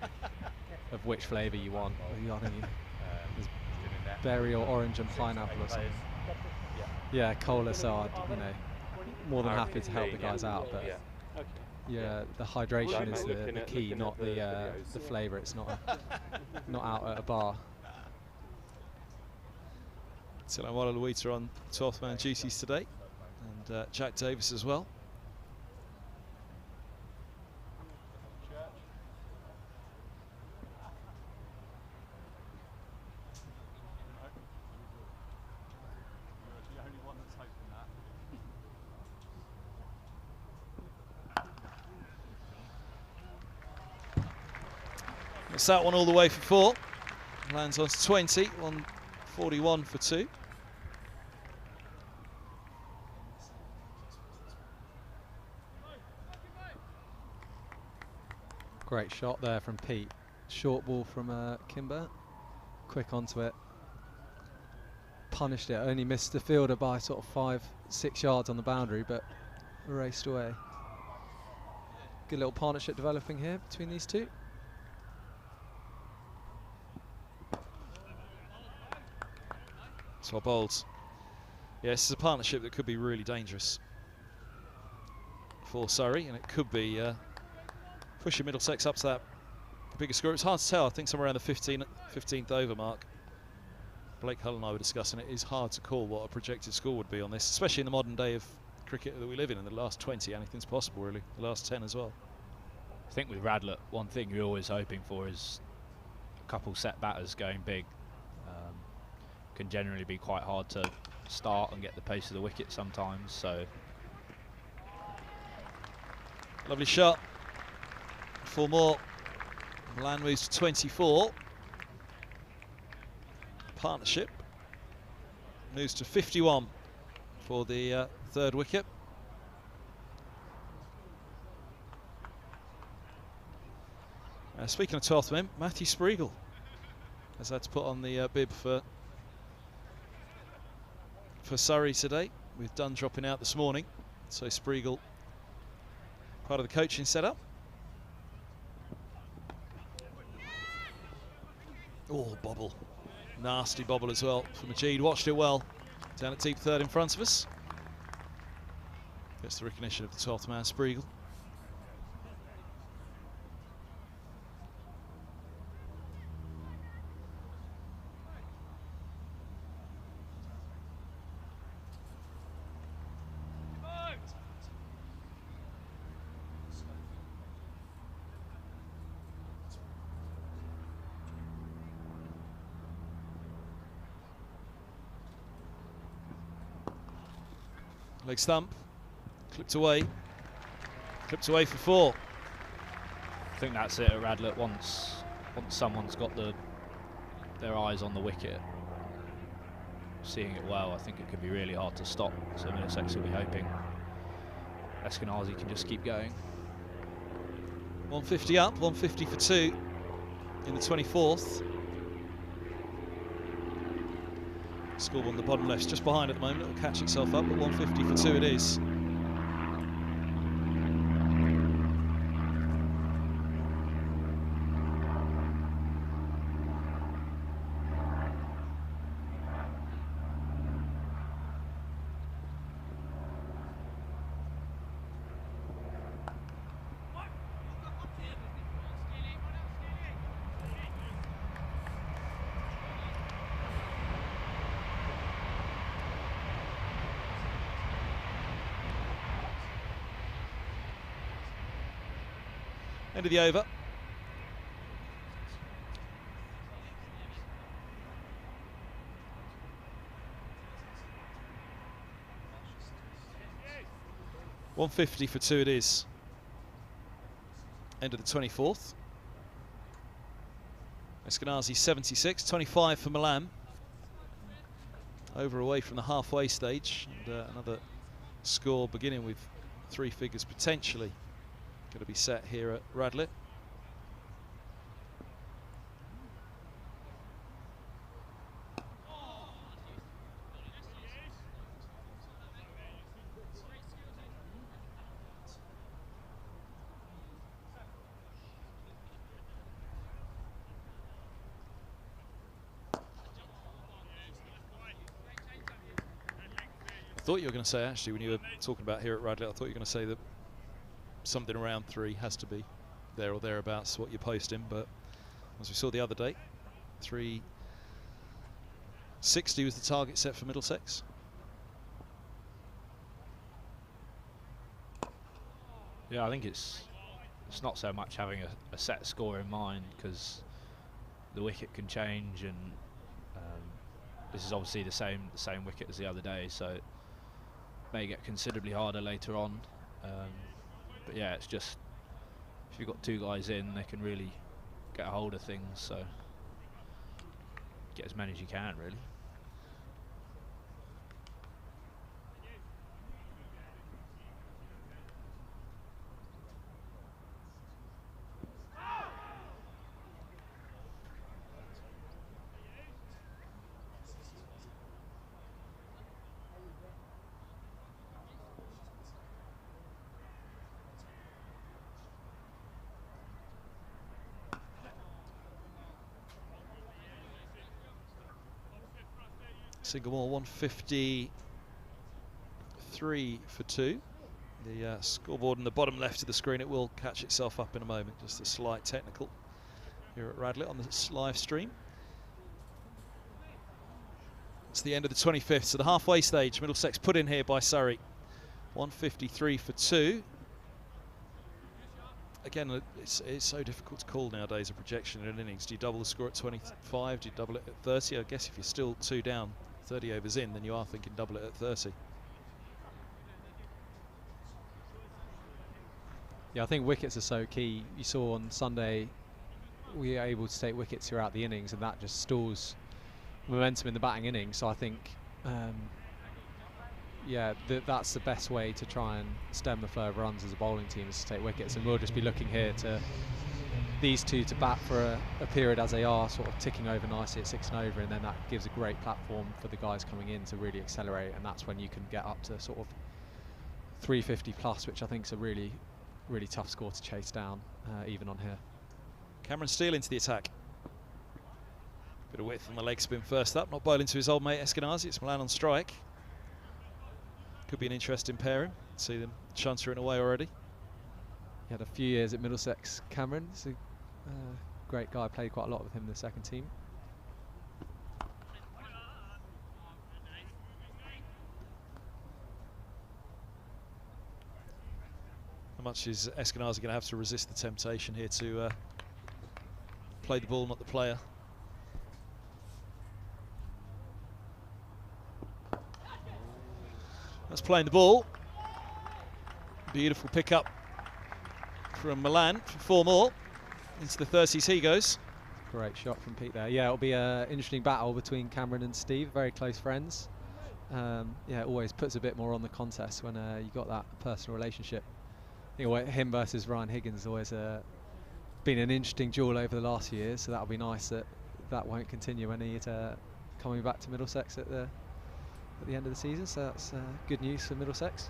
of which flavour you want. There's berry or orange and pineapple or something. Yeah, cola. So I'd, more than happy to help the guys out, but yeah, the hydration is the key, not the flavour. It's not out at a bar. Tilanwala Luita on 12th man duties today, and Jack Davis as well. It's that one all the way for 4. Lands on to 20, 141 for 2. Great shot there from Pete. Short ball from Kimber. Quick onto it. Punished it. Only missed the fielder by sort of 5-6 yards on the boundary, but raced away. Good little partnership developing here between these two. So bowled. Yeah, this is a partnership that could be really dangerous for Surrey, and it could be pushing Middlesex up to that bigger score. It's hard to tell. I think somewhere around the 15th over mark. Blake Hull and I were discussing it. It is hard to call what a projected score would be on this, especially in the modern day of cricket that we live in. In the last 20, anything's possible, really. The last 10 as well. I think with Radlett, one thing you're always hoping for is a couple set batters going big. Can generally be quite hard to start and get the pace of the wicket sometimes. So lovely shot. 4 more. Milan moves to 24. Partnership moves to 51 for the third wicket. Speaking of 12th men, Matthew Spreagle has had to put on the bib for Surrey today, with Dunn dropping out this morning. So Spreagle, part of the coaching setup. Oh, bobble. Nasty bobble as well from Majid. Watched it well. Down at deep third in front of us. Gets the recognition of the 12th man, Spreagle. Leg stump, clipped away for 4. I think that's it at Radlett. Once someone's got their eyes on the wicket, seeing it well, I think it could be really hard to stop. So Middlesex will be hoping Eskinazi can just keep going. 150 up, 150 for 2 in the 24th. Score on the bottom left, just behind at the moment. It'll catch itself up, but 150 for 2 it is. End of the over. $150 for 2 it is. End of the 24th. Eskinazi 76, 25 for Milan. Over away from the halfway stage, and another score beginning with 3 figures potentially going to be set here at Radlett. I thought you were going to say, actually, when you were talking about here at Radlett, I thought you were going to say that something around 3 has to be there or thereabouts what you're posting, but as we saw the other day, 360 was the target set for Middlesex. Yeah, I think it's not so much having a set score in mind, because the wicket can change, and this is obviously the same wicket as the other day, so it may get considerably harder later on. But yeah, it's just, if you've got 2 guys in, they can really get a hold of things, so get as many as you can, really. single more, 153 for 2. The scoreboard in the bottom left of the screen, it will catch itself up in a moment. Just a slight technical here at Radlett on the live stream. It's the end of the 25th, so the halfway stage. Middlesex put in here by Surrey. 153 for 2. Again, it's so difficult to call nowadays a projection in an innings. Do you double the score at 25? Do you double it at 30? I guess if you're still 2 down, 30 overs in, then you are thinking double it at 30. Yeah, I think wickets are so key. You saw on Sunday we are able to take wickets throughout the innings, and that just stalls momentum in the batting innings. So I think, yeah, that's the best way to try and stem the flow of runs as a bowling team, is to take wickets. And we'll just be looking here to these two to bat for a period as they are, sort of ticking over nicely at 6 and over, and then that gives a great platform for the guys coming in to really accelerate, and that's when you can get up to sort of 350 plus, which I think is a really tough score to chase down, even on here. Cameron Steele into the attack. Bit of width on the leg spin first up, not bowling to his old mate Eskinazi. It's Milan on strike. Could be an interesting pairing. See them chuntering away already. He had a few years at Middlesex, Cameron. He's a great guy, played quite a lot with him in the second team. How much is Eskinazi going to have to resist the temptation here to play the ball, not the player? That's playing the ball. Beautiful pickup from Milan for 4 more. Into the 30s he goes. Great shot from Pete there. Yeah, it'll be an interesting battle between Cameron and Steve, very close friends. Yeah, it always puts a bit more on the contest when you've got that personal relationship. You know, him versus Ryan Higgins has always been an interesting duel over the last few years, so that'll be nice that won't continue when he's coming back to Middlesex at the end of the season, so that's good news for Middlesex.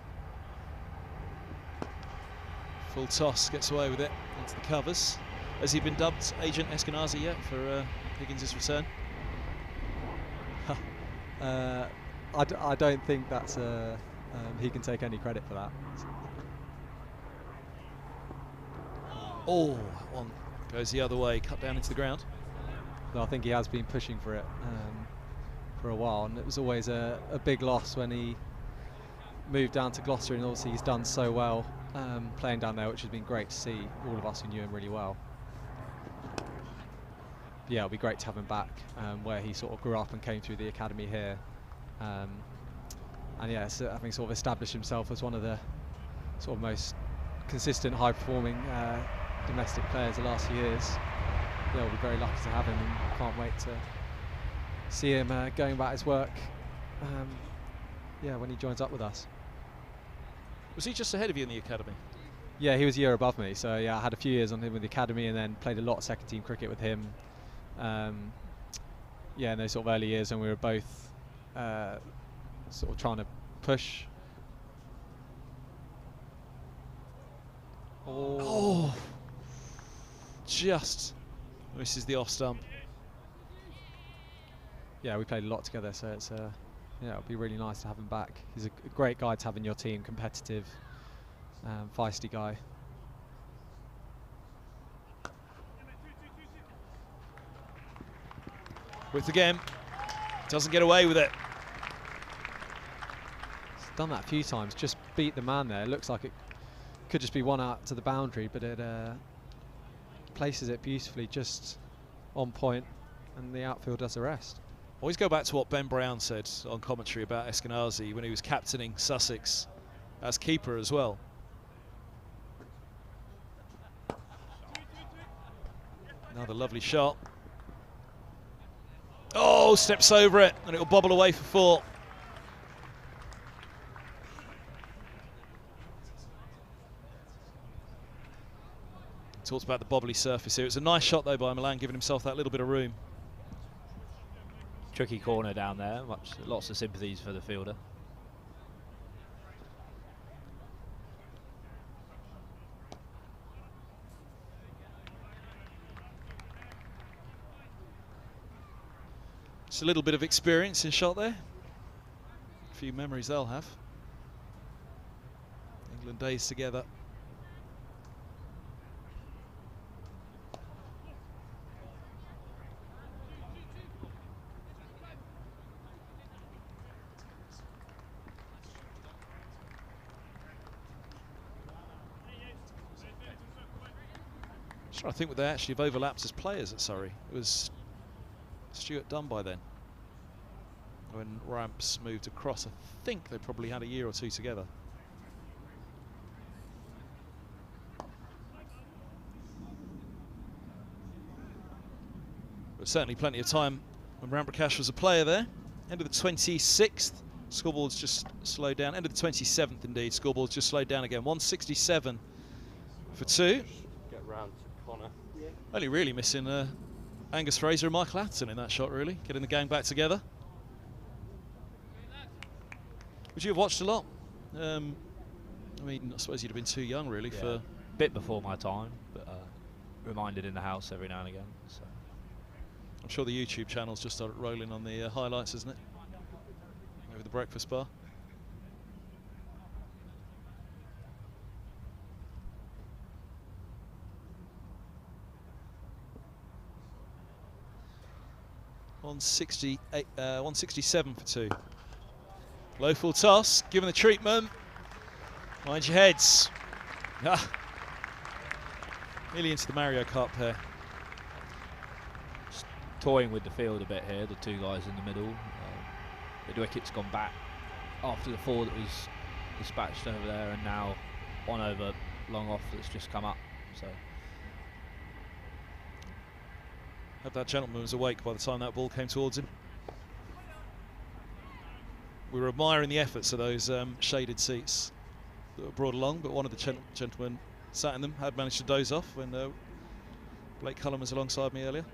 Full toss, gets away with it into the covers. Has he been dubbed Agent Eskinazi yet for Higgins' return? I don't think that's he can take any credit for that. Oh, that one goes the other way, cut down into the ground. No, I think he has been pushing for it for a while, and it was always a big loss when he moved down to Gloucester, and obviously he's done so well playing down there, which has been great to see, all of us who knew him really well. Yeah, it'll be great to have him back where he sort of grew up and came through the academy here. And yeah, so having sort of established himself as one of the sort of most consistent, high-performing domestic players the last few years. Yeah, we'll be very lucky to have him, and can't wait to see him going about his work yeah, when he joins up with us. Was he just ahead of you in the academy? Yeah, he was a year above me, so yeah, I had a few years on him with the academy, and then played a lot of second team cricket with him. Yeah, in those sort of early years when we were both sort of trying to push. Oh, just misses the off stump. Yeah, we played a lot together, so it's yeah, it'll be really nice to have him back. He's a great guy to have in your team, competitive, feisty guy. With again, doesn't get away with it. He's done that a few times, just beat the man there. It looks like it could just be one out to the boundary, but it places it beautifully, just on point, and the outfield does the rest. Always go back to what Ben Brown said on commentary about Eskinazi when he was captaining Sussex as keeper as well. Another lovely shot. Oh, steps over it, and it'll bobble away for 4. Talked about the bobbly surface here. It's a nice shot though by Milan, giving himself that little bit of room. Tricky corner down there, lots of sympathies for the fielder. Just a little bit of experience in shot there. few memories they'll have. England days together. I think would they actually have overlapped as players at Surrey. It was Stuart done by then. When Ramps moved across, I think they probably had a year or two together. But certainly plenty of time when Ramprakash was a player there. End of the 26th, scoreboard's just slowed down. End of the 27th indeed, scoreboard's just slowed down again. 167 for 2. Get round to Connor. Yeah. Only really missing Angus Fraser and Michael Atherton in that shot, really. Getting the gang back together. Would you have watched a lot? I mean, I suppose you'd have been too young, really, for... A bit before my time, but reminded in the house every now and again. So. I'm sure the YouTube channel's just started rolling on the highlights, isn't it? Over the breakfast bar. .168, 167 for 2. Low full toss, given the treatment. Mind your heads. Ah. Nearly into the Mario Kart pair. Just toying with the field a bit here, the two guys in the middle. The wicket's gone back after the 4 that was dispatched over there, and now one over long off that's just come up. So. Hope that gentleman was awake by the time that ball came towards him. We were admiring the efforts of those shaded seats that were brought along, but one of the gentlemen sat in them had managed to doze off when Blake Cullen was alongside me earlier.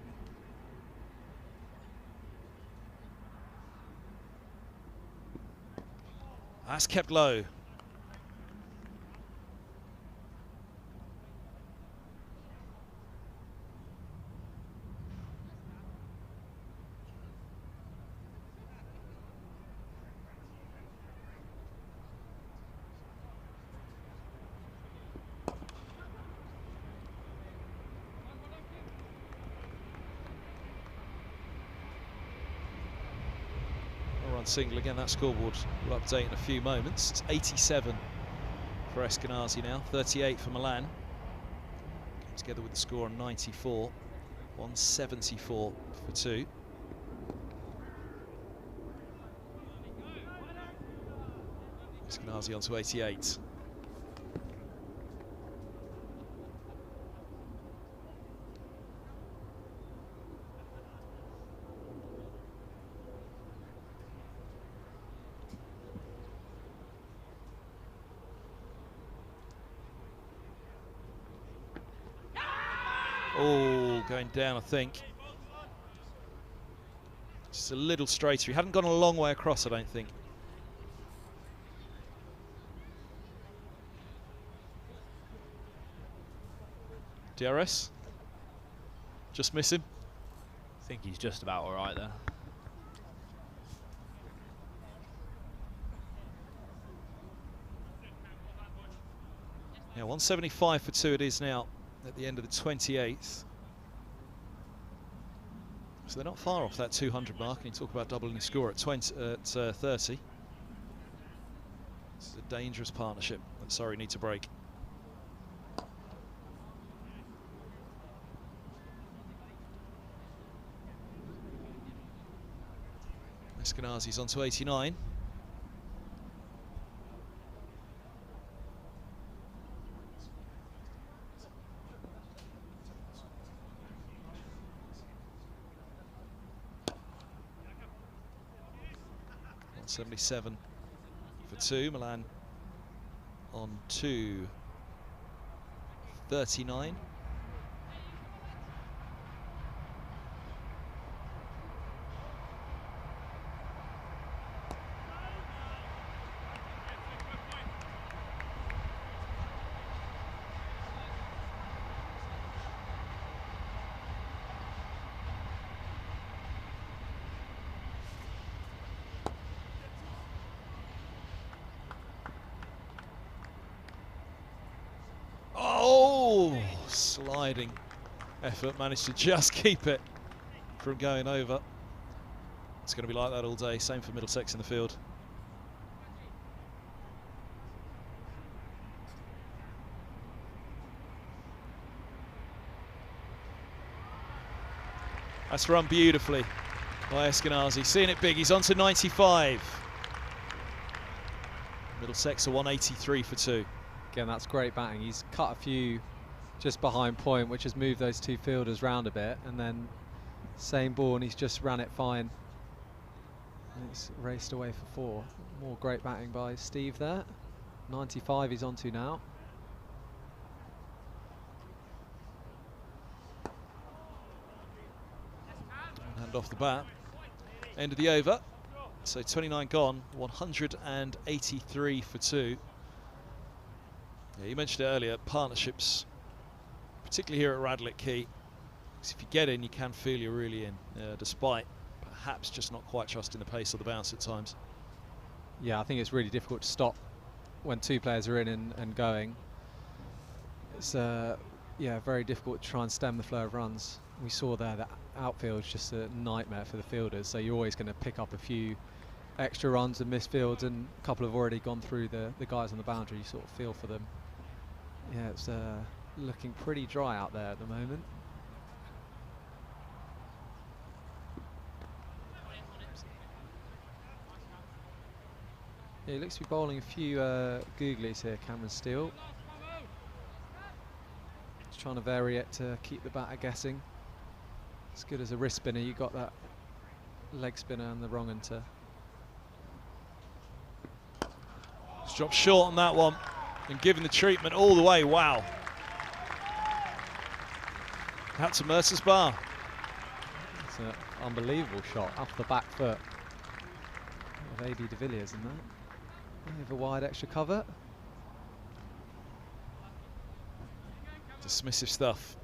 That's kept low. Single again. That scoreboard will update in a few moments. It's 87 for Eskinazi now, 38 for Milan. Came together with the score on 94, 174 for 2. Eskinazi on to 88. Oh, going down, I think. Just a little straighter. He hadn't gone a long way across, I don't think. DRS? Just miss him? I think he's just about all right there. Yeah, 175 for 2 it is now. At the end of the 28th. So they're not far off that 200 mark, and you talk about doubling the score at 30. This is a dangerous partnership that Surrey need to break. Eskinazi's on to 89. .77 for 2. Milan on 239. sliding effort, managed to just keep it from going over. It's going to be like that all day. Same for Middlesex in the field. That's run beautifully by Eskinazi. Seeing it big, he's on to 95. Middlesex are 183 for 2. Again, that's great batting. He's cut a few just behind point, which has moved those two fielders round a bit, and then same ball, and he's just ran it fine. And it's raced away for 4. More great batting by Steve there. 95 he's on to now. Hand off the bat. End of the over. So 29 gone, 183 for 2. Yeah, you mentioned it earlier, partnerships, particularly here at Radlett, key. Because if you get in, you can feel you're really in, despite perhaps just not quite trusting the pace or the bounce at times. Yeah, I think it's really difficult to stop when 2 players are in and going. It's yeah, very difficult to try and stem the flow of runs. We saw there that outfield's just a nightmare for the fielders, so you're always going to pick up a few extra runs and misfields, and a couple have already gone through the guys on the boundary. You sort of feel for them. Yeah, it's looking pretty dry out there at the moment. Yeah, he looks to be bowling a few googlies here, Cameron Steele. Just trying to vary it to keep the batter guessing. As good as a wrist spinner, you got that leg spinner and the wrong one to. It's dropped short on that one and given the treatment all the way. Wow. Out to Mercer's bar. It's an unbelievable shot off the back foot of A.B. de Villiers in that. Over wide extra cover. Dismissive stuff.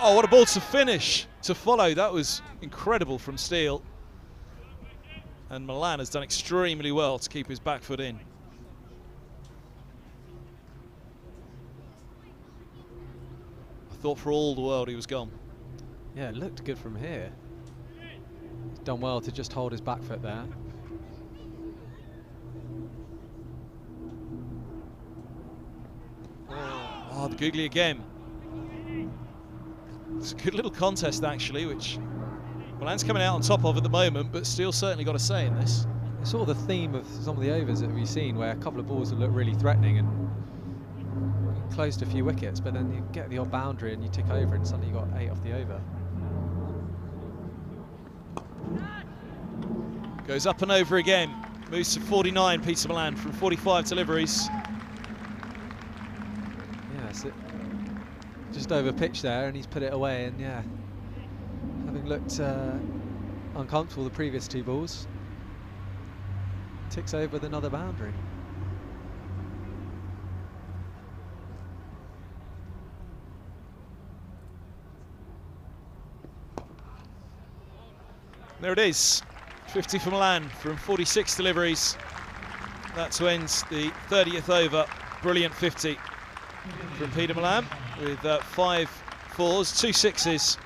Oh, what a ball to finish, to follow. That was incredible from Steele. And Milan has done extremely well to keep his back foot in. I thought for all the world he was gone. Yeah, it looked good from here. He's done well to just hold his back foot there. Oh, the googly again. It's a good little contest, actually, which Milan's coming out on top of at the moment, but Steele certainly got a say in this. It's sort of the theme of some of the overs that we've seen, where a couple of balls that look really threatening and closed a few wickets, but then you get the odd boundary and you tick over and suddenly you got 8 off the over. Goes up and over again. Moves to 49, Peter Milan, from 45 deliveries. Yeah, so just over pitch there, and he's put it away, and yeah, having looked uncomfortable the previous 2 balls, ticks over with another boundary. There it is, 50 for Milan from 46 deliveries. That to end the 30th over. Brilliant 50 from Peter Milan with 5 fours, 2 sixes,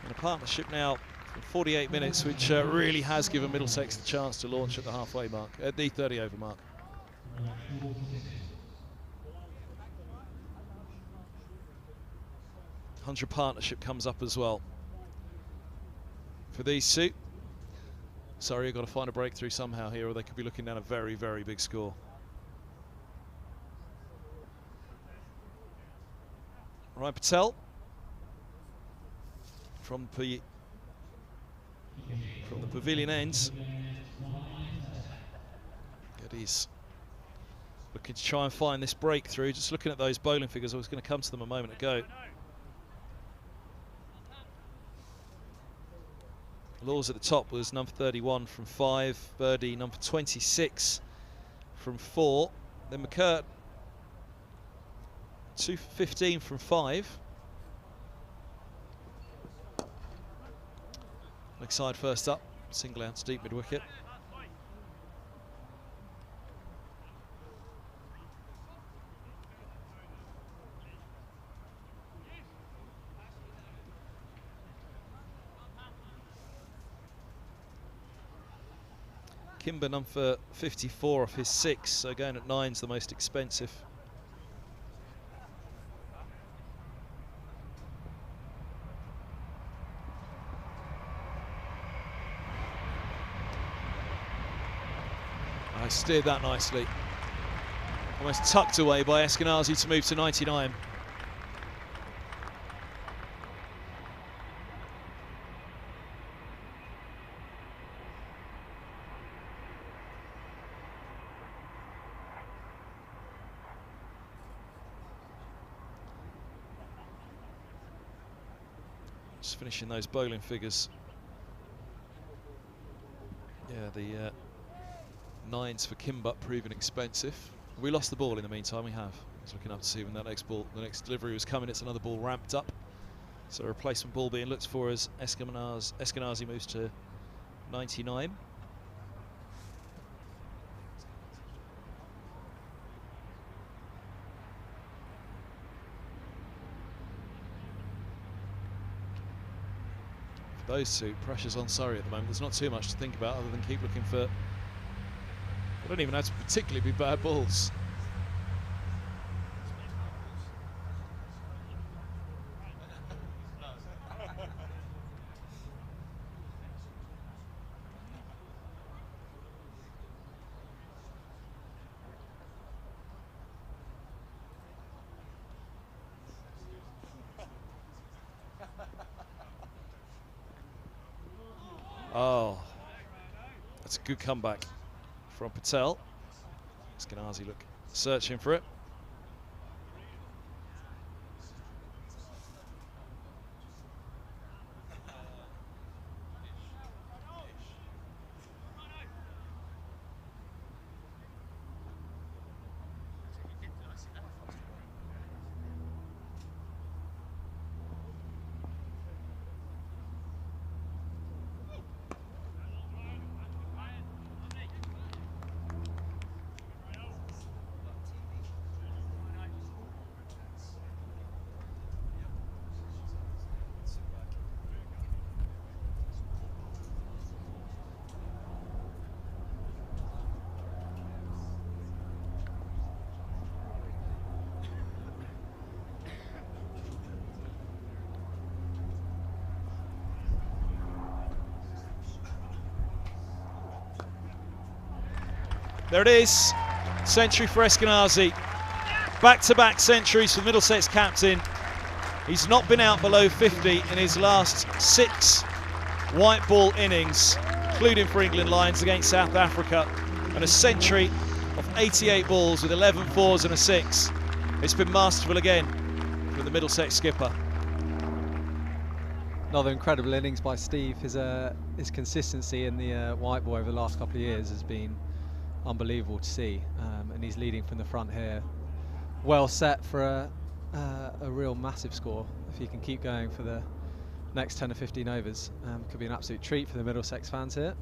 and a partnership now for 48 minutes, which really has given Middlesex the chance to launch at the halfway mark, at the 30 over mark. $100 partnership comes up as well for these 2. Sorry, you've got to find a breakthrough somehow here, or they could be looking down a very, very big score. Ryan Patel from the pavilion ends. Good, he's looking to try and find this breakthrough. Just looking at those bowling figures, I was going to come to them a moment ago. Laws at the top was number 31 from 5, Birdie number 26 from 4, then McCurt 215 from 5. Leg side first up, single out to deep mid wicket. Kimber none for 54 off his 6, so going at 9's the most expensive. I steered that nicely. Almost tucked away by Eskinazi to move to 99. Just finishing those bowling figures. Yeah, the 9s for Kimber proving expensive. We lost the ball in the meantime. We have. I was looking up to see when that next ball, the next delivery was coming. It's another ball ramped up. So a replacement ball being looked for as Eskinazi moves to 99. For those two, pressure's on Surrey at the moment. There's not too much to think about other than keep looking for. They don't even have to particularly be bad balls. Oh, that's a good comeback from Patel. Eskinazi look searching for it. There it is, century for Eskinazi. Back-to-back centuries for Middlesex captain. He's not been out below 50 in his last 6 white ball innings, including for England Lions against South Africa, and a century of 88 balls with 11 fours and a 6. It's been masterful again from the Middlesex skipper. Another incredible innings by Steve. His consistency in the white ball over the last couple of years has been unbelievable to see, and he's leading from the front here. Well set for a real massive score. If he can keep going for the next 10 or 15 overs, could be an absolute treat for the Middlesex fans here.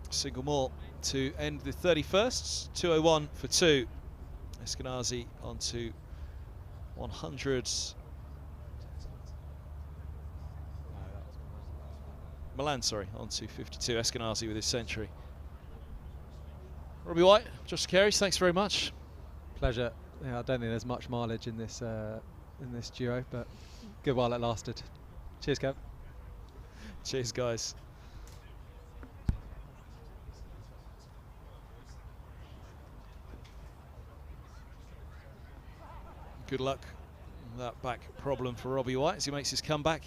Single more to end the 31st. 201 for 2. Eskinazi onto 100s. Milan, sorry, on to 52. Eskinazi with his century. Robbie White, Josh Carey, thanks very much. Pleasure. Yeah, I don't think there's much mileage in this duo, but good while it lasted. Cheers, Kev. Cheers, guys. Good luck with that back problem for Robbie White as he makes his comeback.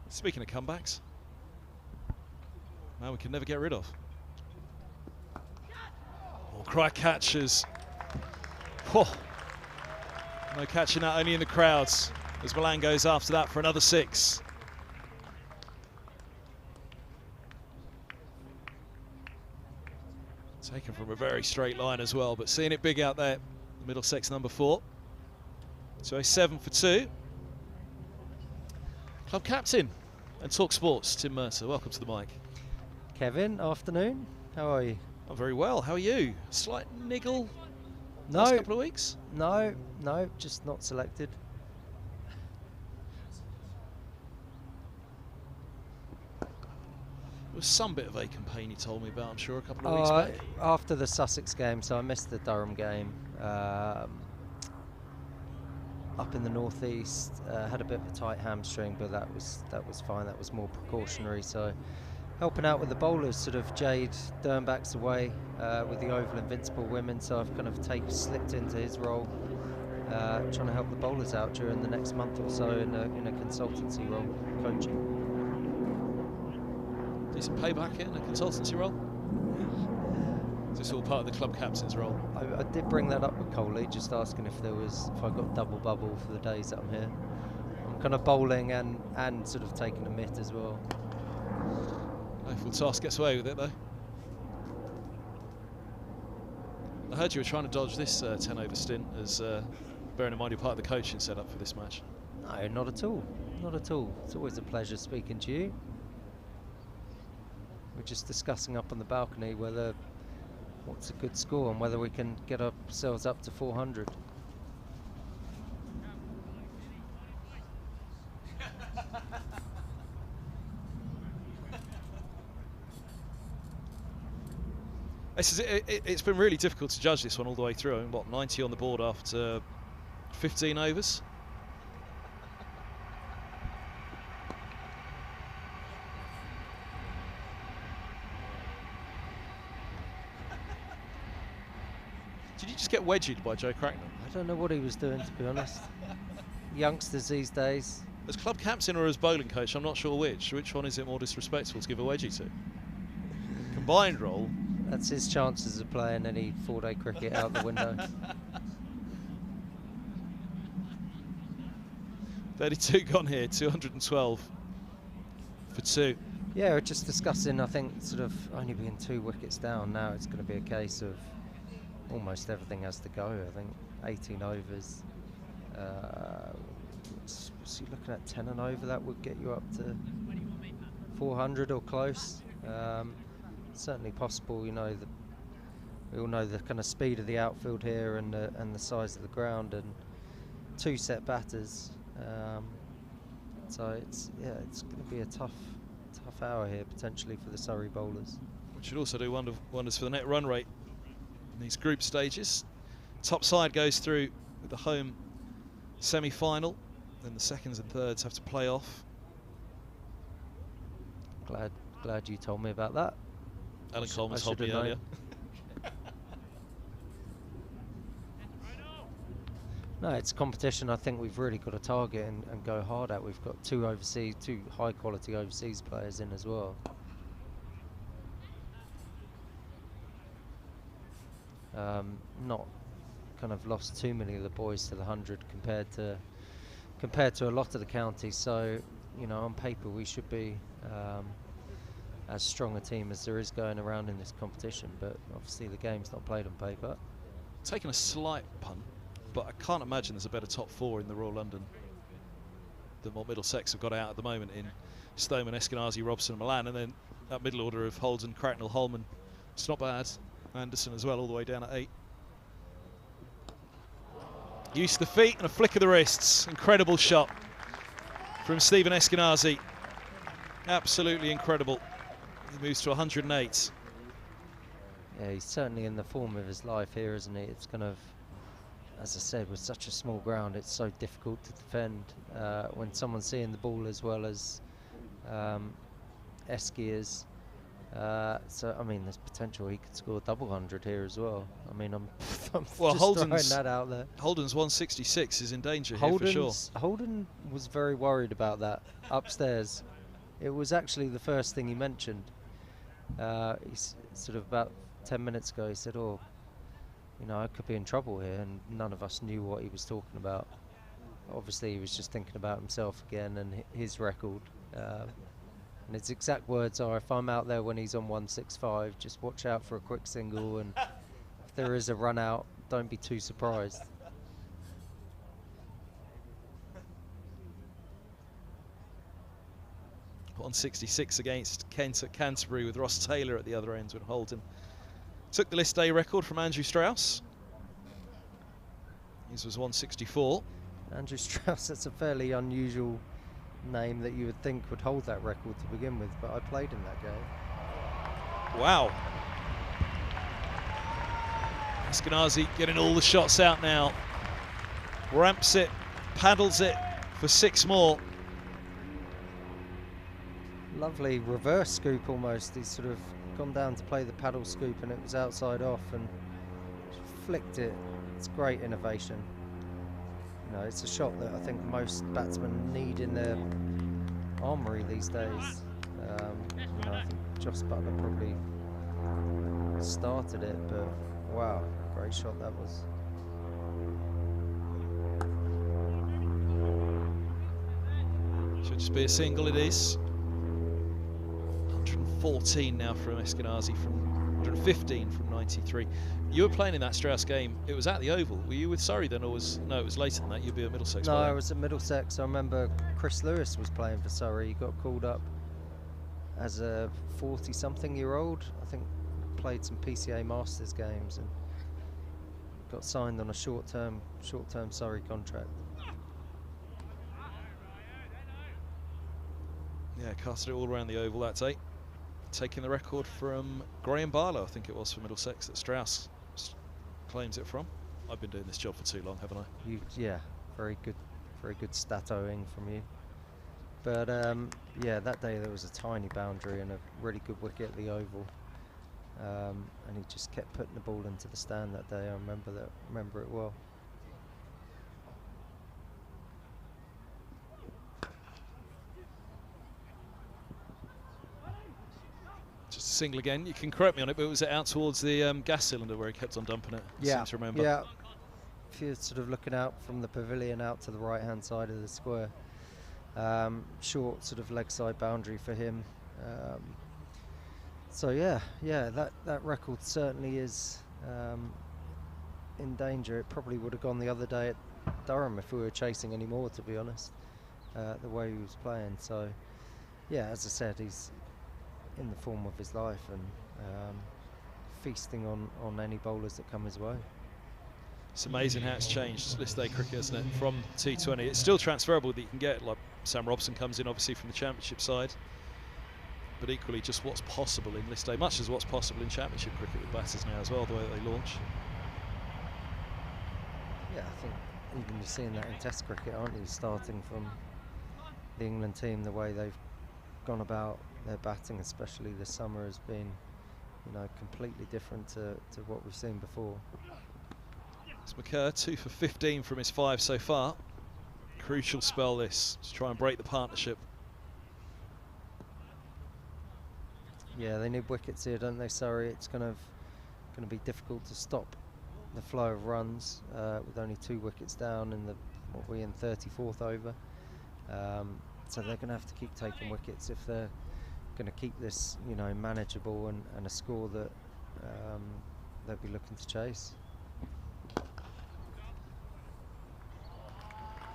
Speaking of comebacks, man we can never get rid of. Oh, cry catches. Oh, no catching that, only in the crowds, as Milan goes after that for another 6. Taken from a very straight line as well, but seeing it big out there, Middlesex number 4. So a 7 for 2. Club captain and Talk Sports, Tim Mercer. Welcome to the mic. Kevin, afternoon. How are you? Oh, very well. How are you? Slight niggle No, last couple of weeks? no, just not selected. There was some bit of aching pain you told me about, I'm sure, a couple of weeks back. After the Sussex game, so I missed the Durham game. Up in the northeast, had a bit of a tight hamstring, but that was fine. That was more precautionary. So helping out with the bowlers, sort of Jade Dernbach's away with the Oval Invincible Women, so I've kind of slipped into his role, trying to help the bowlers out during the next month or so in a consultancy role, coaching. Decent payback in a consultancy role? Is this all part of the club captain's role? I did bring that up with Coley, just asking if I got double bubble for the days that I'm here. I'm kind of bowling and sort of taking a mitt as well. Hopeful Task gets away with it though. I heard you were trying to dodge this 10 over stint, as bearing in mind you're part of the coaching setup for this match. No, not at all. Not at all. It's always a pleasure speaking to you. We're just discussing up on the balcony what's a good score and whether we can get ourselves up to 400. It's been really difficult to judge this one all the way through. I mean, what, 90 on the board after 15 overs? Did you just get wedged by Joe Cracknell? I don't know what he was doing, to be honest. Youngsters these days. As club captain or as bowling coach, I'm not sure which. Which one is it more disrespectful to give a wedgie to? Combined role. That's his chances of playing any 4-day cricket out the window. 32 gone here, 212 for 2. Yeah, we're just discussing, I think, sort of only being 2 wickets down now. It's going to be a case of almost everything has to go. I think 18 overs. So you're looking at 10 and over, that would get you up to 400 or close. Certainly possible, you know. We all know the kind of speed of the outfield here and the size of the ground, and 2 set batters. So it's going to be a tough hour here potentially for the Surrey bowlers. Which should also do wonders for the net run rate in these group stages. Top side goes through with the home semi-final, then the seconds and thirds have to play off. Glad you told me about that. Alan Coleman's told me earlier. No, it's a competition I think we've really got to target and go hard at. We've got 2 high quality overseas players in as well. Not kind of lost too many of the boys to the 100 compared to a lot of the counties. So, you know, on paper we should be as strong a team as there is going around in this competition, but obviously the game's not played on paper. Taking a slight punt, but I can't imagine there's a better top 4 in the Royal London than what Middlesex have got out at the moment in Stoneman, Eskinazi, Robson and Milan, and then that middle order of Holden, Cracknell, Holman. It's not bad. Anderson as well, all the way down at 8. Use of the feet and a flick of the wrists. Incredible shot from Stephen Eskinazi. Absolutely incredible. He moves to 108. Yeah, he's certainly in the form of his life here, isn't he? It's kind of, as I said, with such a small ground, it's so difficult to defend when someone's seeing the ball as well as Eski is. So, I mean, there's potential he could score double 100 here as well. I mean, I'm well, just throwing that out there. Holden's 166 is in danger here for sure. Holden was very worried about that upstairs. It was actually the first thing he mentioned. He's sort of about 10 minutes ago, he said, oh, you know, I could be in trouble here, and none of us knew what he was talking about. Obviously, he was just thinking about himself again and his record. And his exact words are, if I'm out there when he's on 165, just watch out for a quick single, and if there is a run out, don't be too surprised. .166 against Kent at Canterbury, with Ross Taylor at the other end, with Holden Took the list day record from Andrew Strauss. His was 164. Andrew Strauss, that's a fairly unusual name that you would think would hold that record to begin with, but I played in that game. Wow. Eskinazi getting all the shots out now. Ramps it, paddles it for 6 more. Lovely reverse scoop almost. He's sort of gone down to play the paddle scoop and it was outside off and flicked it. It's great innovation. You know, it's a shot that I think most batsmen need in their armoury these days. You know, I think Joss Butler probably started it, but wow, great shot that was. Should just be a single, it is. 114 now from Eskinazi, from 115 from 93. You were playing in that Strauss game. It was at the Oval. Were you with Surrey then, or was no? It was later than that. You'd be at Middlesex. No, I was at Middlesex. I remember Chris Lewis was playing for Surrey. He got called up as a 40-something-year-old. I think played some PCA Masters games and got signed on a short-term Surrey contract. Yeah, casted it all around the Oval that day. Taking the record from Graham Barlow, I think it was, for Middlesex, that Strauss claims it from. I've been doing this job for too long, haven't I? Yeah, very good statoing from you. But yeah, that day there was a tiny boundary and a really good wicket at the Oval, and he just kept putting the ball into the stand that day. I remember it well. Just a single again. You can correct me on it, but was it out towards the gas cylinder where he kept on dumping it? I seem to remember. Yeah. If you're sort of looking out from the pavilion out to the right-hand side of the square, short sort of leg side boundary for him. So yeah, that record certainly is in danger. It probably would have gone the other day at Durham if we were chasing any more, to be honest, the way he was playing. So yeah, as I said, he's in the form of his life and feasting on any bowlers that come his way. It's amazing how it's changed, list day cricket, isn't it, from T20. It's still transferable that you can get, like Sam Robson comes in obviously from the championship side, but equally just what's possible in list day, much as what's possible in championship cricket with batters now as well, the way that they launch. Yeah, I think even you're seeing that in Test cricket, aren't you, starting from the England team, the way they've gone about their batting, especially this summer, has been, you know, completely different to what we've seen before. It's McKerr, 2 for 15 from his 5 so far. Crucial spell this, to try and break the partnership. Yeah, they need wickets here, don't they, Surrey? It's going to be difficult to stop the flow of runs with only 2 wickets down in the, what we're in, 34th over. So they're going to have to keep taking wickets if they're going to keep this, you know, manageable and a score that they'll be looking to chase.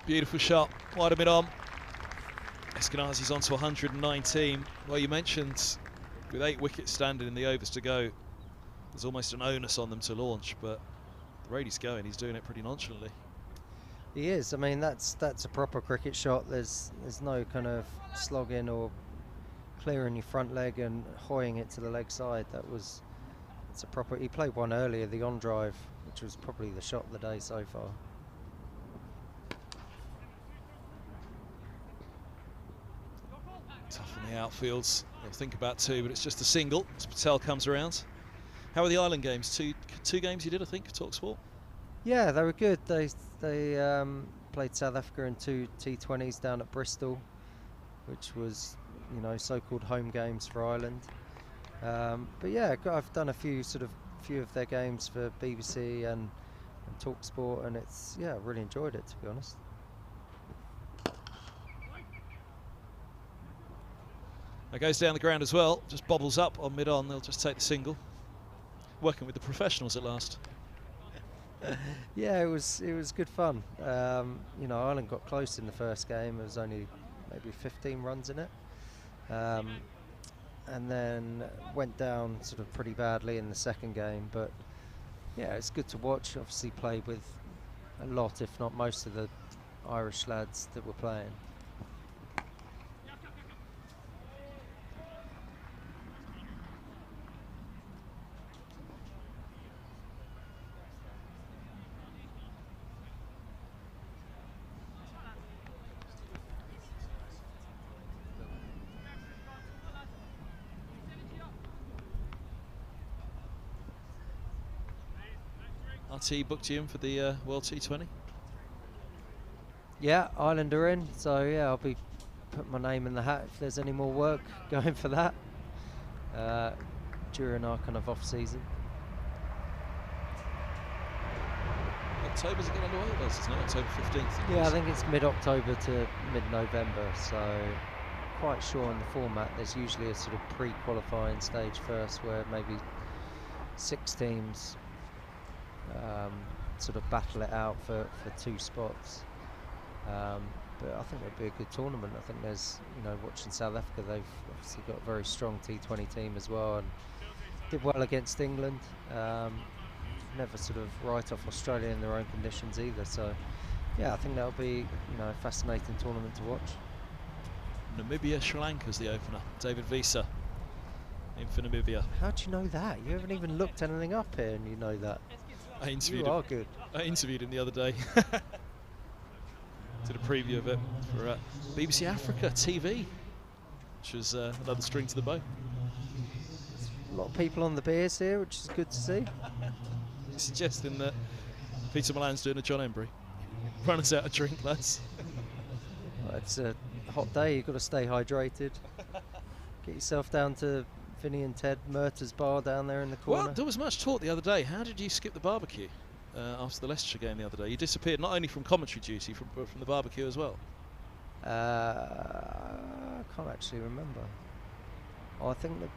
Beautiful shot, wide of mid-on. Eskinazi's on to 119. Well, you mentioned with 8 wickets standing in the overs to go, there's almost an onus on them to launch, but the rate he's going, he's doing it pretty nonchalantly. He is. I mean, that's a proper cricket shot. There's no kind of slogging or clearing your front leg and hoying it to the leg side. It's a proper. He played one earlier, the on drive, which was probably the shot of the day so far. Tough in the outfields. They'll think about 2, but it's just a single as Patel comes around. How were the Island games? Two games you did, I think, for TalkSport? Yeah, they were good. They played South Africa in 2 T20s down at Bristol, which was, you know, so-called home games for Ireland. But yeah, I've done a few of their games for BBC and TalkSport, and I really enjoyed it, to be honest. That goes down the ground as well, just bobbles up on mid-on, they'll just take the single. Working with the professionals at last. Yeah, it was good fun. You know, Ireland got close in the first game. There was only maybe 15 runs in it. and then went down sort of pretty badly in the second game. But yeah, it's good to watch. Obviously played with a lot, if not most of the Irish lads that were playing. RT booked you in for the World T20? Yeah, Ireland are in, so yeah, I'll be putting my name in the hat if there's any more work going for that during our kind of off season. October's it getting underway? Isn't it October 15th? Yeah, I think it's mid-October to mid-November, so quite sure on the format. There's usually a sort of pre-qualifying stage first where maybe 6 teams sort of battle it out for 2 spots. But I think it'll be a good tournament. I think there's, watching South Africa, they've obviously got a very strong T20 team as well, and did well against England. Never sort of write off Australia in their own conditions either. So yeah, I think that'll be a fascinating tournament to watch. Namibia, Sri Lanka's the opener. David Visa in for Namibia. How do you know that? You haven't even looked anything up here and you know that. I interviewed you him. are good. I interviewed him the other day. Did a preview of it for BBC Africa TV, which was another string to the bow. A lot of people on the beers here, which is good to see. Suggesting that Peter Milan's doing a John Embry. Run us out a drink, lads. Well, it's a hot day, you've got to stay hydrated. Get yourself down to Vinny and Ted Murtagh's bar down there in the corner. Well, there was much talk the other day. How did you skip the barbecue after the Leicestershire game the other day? You disappeared not only from commentary duty, but from the barbecue as well. I can't actually remember. I think the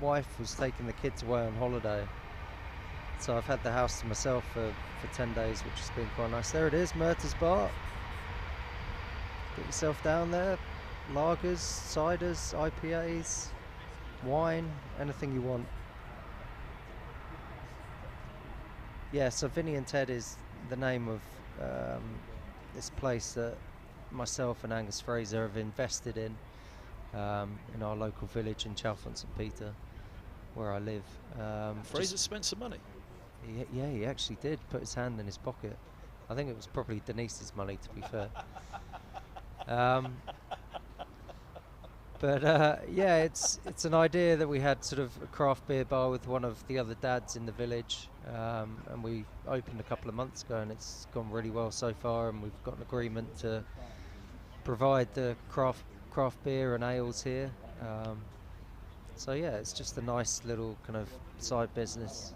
wife was taking the kids away on holiday. So I've had the house to myself for 10 days, which has been quite nice. There it is, Murtagh's bar. Get yourself down there. Lagers, ciders, IPAs, wine, anything you want. Yeah, so Vinny and Ted is the name of this place that myself and Angus Fraser have invested in our local village in Chalfont St Peter, where I live. Fraser spent some money. Yeah, he actually did put his hand in his pocket. I think it was probably Denise's money, to be fair. But yeah, it's an idea that we had sort of a craft beer bar with one of the other dads in the village, and we opened a couple of months ago, and it's gone really well so far, and we've got an agreement to provide the craft beer and ales here. So yeah, it's just a nice little kind of side business.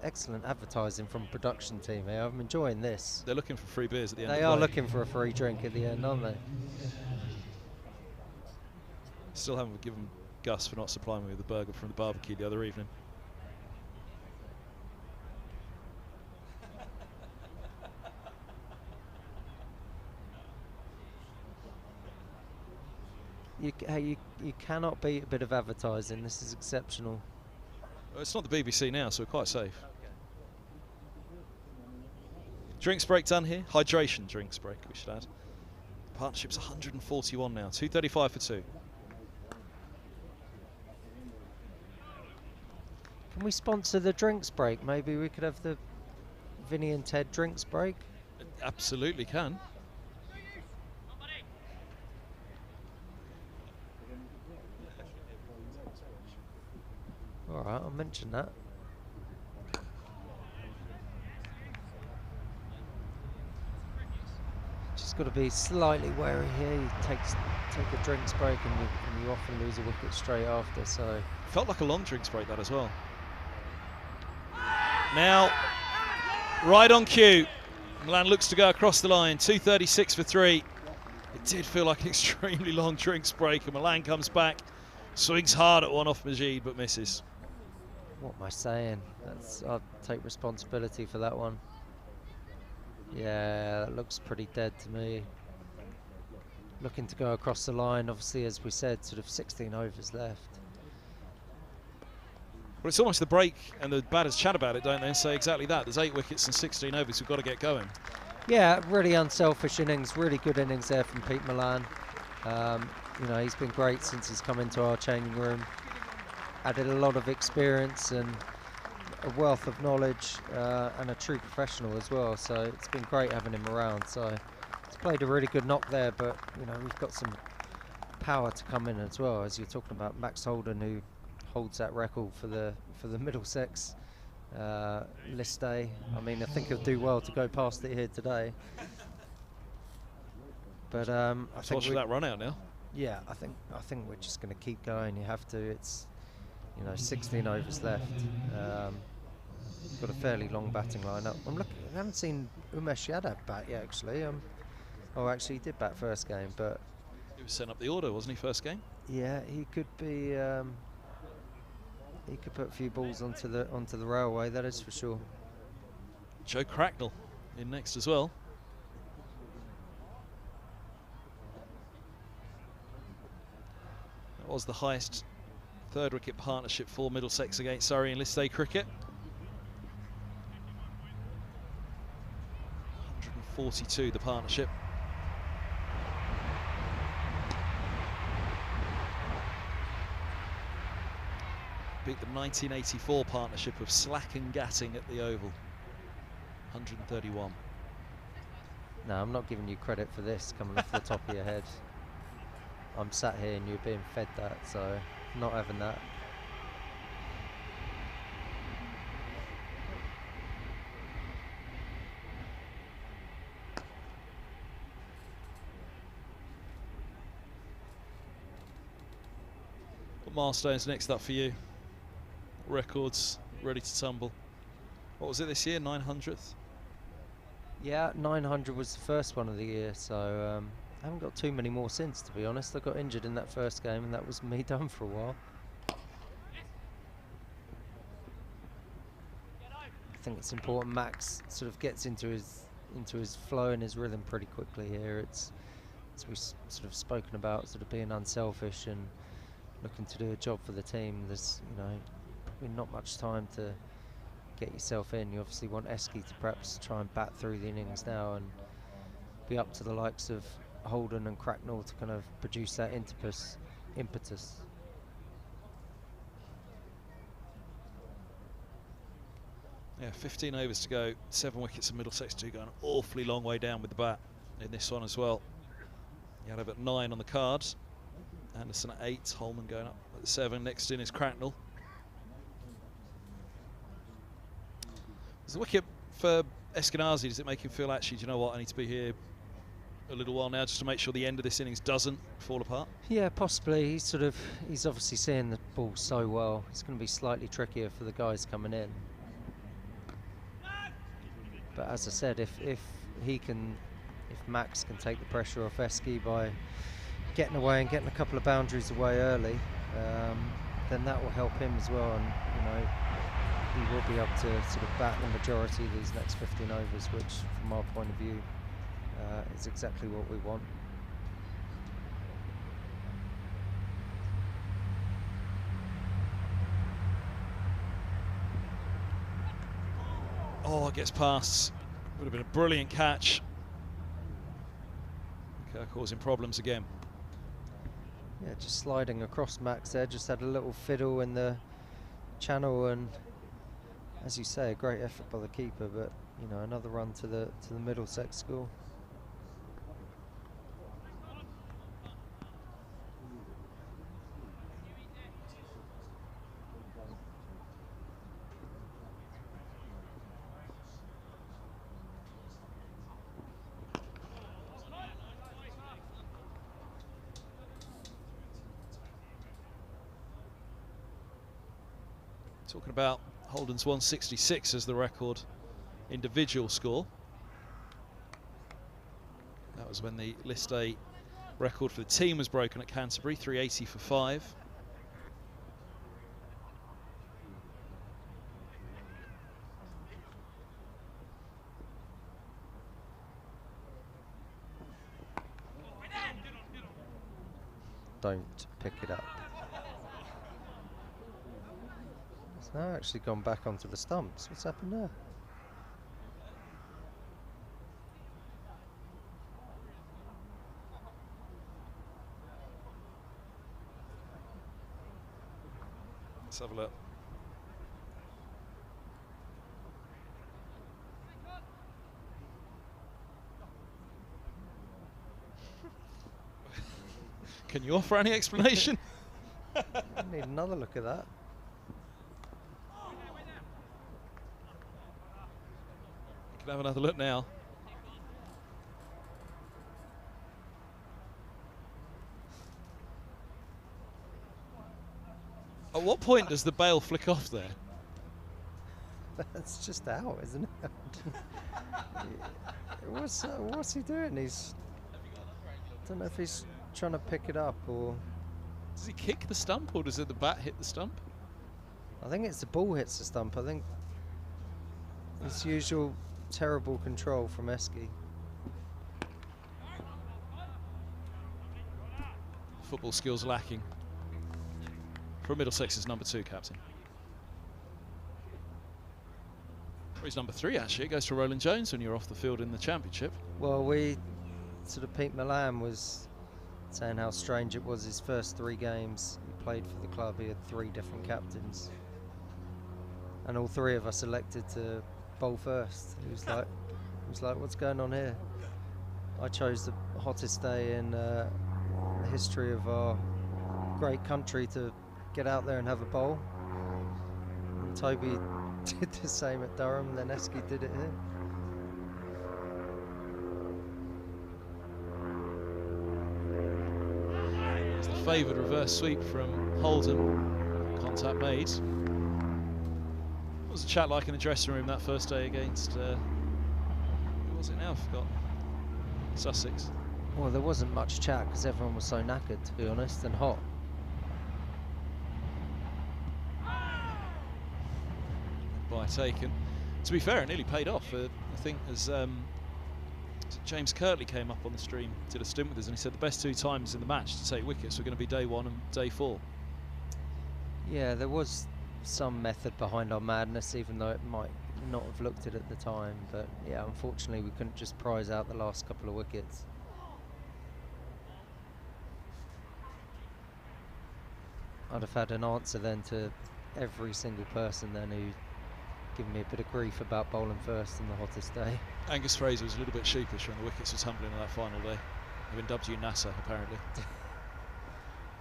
Excellent advertising from production team here. I'm enjoying this. They're looking for free beers at the end. They are looking for a free drink at the end, aren't they? Still haven't given Gus for not supplying me with the burger from the barbecue the other evening. You cannot beat a bit of advertising. This is exceptional. Well, it's not the BBC now, so we're quite safe. Drinks break done here. Hydration drinks break, we should add. Partnership's 141 now. 235 for 2. Can we sponsor the drinks break? Maybe we could have the Vinny and Ted drinks break. It absolutely can. All right, I'll mention that. Just got to be slightly wary here. You take a drinks break and you often lose a wicket straight after. So felt like a long drinks break that as well. Now, right on cue. Milan looks to go across the line. 236 for 3. It did feel like an extremely long drinks break, and Milan comes back, swings hard at one off Majid, but misses. What am I saying? I'll take responsibility for that one. Yeah, that looks pretty dead to me. Looking to go across the line, obviously, as we said, sort of 16 overs left. Well, it's almost the break, and the batters chat about it, don't they, and say exactly that. There's 8 wickets and 16 overs. We've got to get going. Yeah, really unselfish innings, really good innings there from Pete Milan. You know, he's been great since he's come into our changing room. Added a lot of experience and a wealth of knowledge, and a true professional as well. So it's been great having him around. So he's played a really good knock there, but you know, we've got some power to come in as well, as you're talking about Max Holden, who holds that record for the Middlesex list day. I mean, I think he'll do well to go past it here today. But I think that run out now. Yeah, I think we're just going to keep going. You have to. It's, you know, 16 overs left. Got a fairly long batting lineup. I'm looking. I haven't seen Umesh Yadav bat yet, actually. Oh, actually, he did bat first game, but he was setting up the order, wasn't he? First game. Yeah, he could be. He could put a few balls onto the railway. That is for sure. Joe Cracknell in next as well. That was the highest 3rd wicket partnership for Middlesex against Surrey in list day cricket. 142 the partnership. Beat the 1984 partnership of Slack and Gatting at the Oval. 131. No, I'm not giving you credit for this coming off the top of your head. I'm sat here and you're being fed that, so not having that. What milestones next up for you? Records ready to tumble. What was it this year? 900th? Yeah, 900 was the first one of the year, so I haven't got too many more since, to be honest. I got injured in that first game, and that was me done for a while. I think it's important Max sort of gets into his flow and his rhythm pretty quickly here. It's, as we've sort of spoken about, sort of being unselfish and looking to do a job for the team. There's, you know, probably not much time to get yourself in. You obviously want Eski to perhaps try and bat through the innings now and be up to the likes of Holden and Cracknell to kind of produce that impetus. Yeah, 15 overs to go, 7 wickets and Middlesex 2 going an awfully long way down with the bat in this one as well. Yadav at 9 on the cards, Anderson at 8, Holman going up at 7, next in is Cracknell. There's a wicket for Eskinazi. Does it make him feel, actually, do you know what, I need to be here a little while now just to make sure the end of this innings doesn't fall apart? Yeah, possibly. He's obviously seeing the ball so well. It's going to be slightly trickier for the guys coming in. But as I said, if Max can take the pressure off Eski by getting away and getting a couple of boundaries away early, then that will help him as well. And you know, he will be able to sort of bat the majority of these next 15 overs, which, from our point of view, is exactly what we want. Oh, it gets past. Would have been a brilliant catch. Okay, causing problems again. Yeah, just sliding across Max there. Just had a little fiddle in the channel, and as you say, a great effort by the keeper. But you know, another run to the Middlesex score. Talking about Holden's 166 as the record individual score. That was when the list A record for the team was broken at Canterbury, 380 for 5. Don't pick it up. now actually gone back onto the stumps. What's happened there? Let's have a look. Can you offer any explanation? I need another look at that. You can have another look now. At what point does the bail flick off there? That's just out, isn't it? What's he doing? I don't know if he's trying to pick it up or... Does he kick the stump or does the bat hit the stump? I think it's the ball hits the stump. I think it's usual terrible control from Eski. Football skills lacking for Middlesex's number 2 captain. Or he's number 3 actually. It goes to Roland Jones when you're off the field in the championship. Well, Pete Milan was saying how strange it was his first 3 games he played for the club. He had 3 different captains, and all 3 of us elected to bowl first. He was like, what's going on here? I chose the hottest day in the history of our great country to get out there and have a bowl. And Toby did the same at Durham, and then Eski did it here. It's the favoured reverse sweep from Holden. Contact made. What was the chat like in the dressing room that first day against, who was it now? I forgot. Sussex. Well, there wasn't much chat because everyone was so knackered, to be honest, and hot. By taken. To be fair, it nearly paid off. I think as James Kirtley came up on the stream, did a stint with us, and he said the best 2 times in the match to take wickets were going to be day 1 and day 4. Yeah, there was some method behind our madness, even though it might not have looked it at the time. But yeah, unfortunately, we couldn't just prize out the last couple of wickets. I'd have had an answer then to every single person then who given me a bit of grief about bowling first in the hottest day. Angus Fraser was a little bit sheepish when the wickets were tumbling on that final day. Having dubbed you NASA, apparently.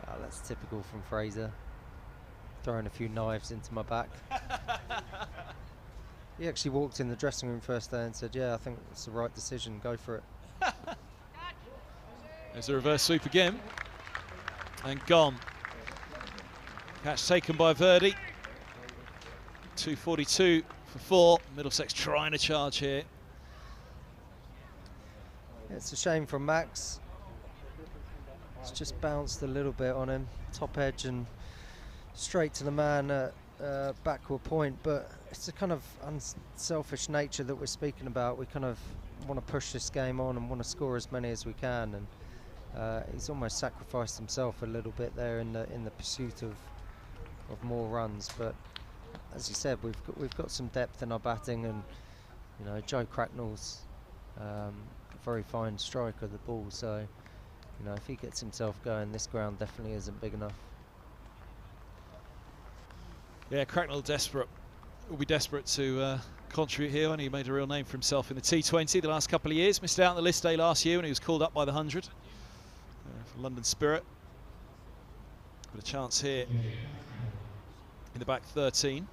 Oh, that's typical from Fraser. Throwing a few knives into my back. He actually walked in the dressing room first day and said, yeah, I think it's the right decision, go for it. There's a reverse sweep again. And gone. Catch taken by Verdi. 242 for 4. Middlesex trying to charge here. It's a shame from Max. It's just bounced a little bit on him. Top edge and straight to the man at backward point. But it's a kind of unselfish nature that we're speaking about. We kind of want to push this game on and want to score as many as we can. And he's almost sacrificed himself a little bit there in the pursuit of more runs. But as you said, we've got some depth in our batting, and you know, Joe Cracknell's a very fine striker of the ball, so you know, if he gets himself going, this ground definitely isn't big enough. Yeah, Cracknell will be desperate to contribute here, and he made a real name for himself in the T20 the last couple of years. Missed out on the list day last year when he was called up by the 100 for London Spirit. But a chance here in the back 13.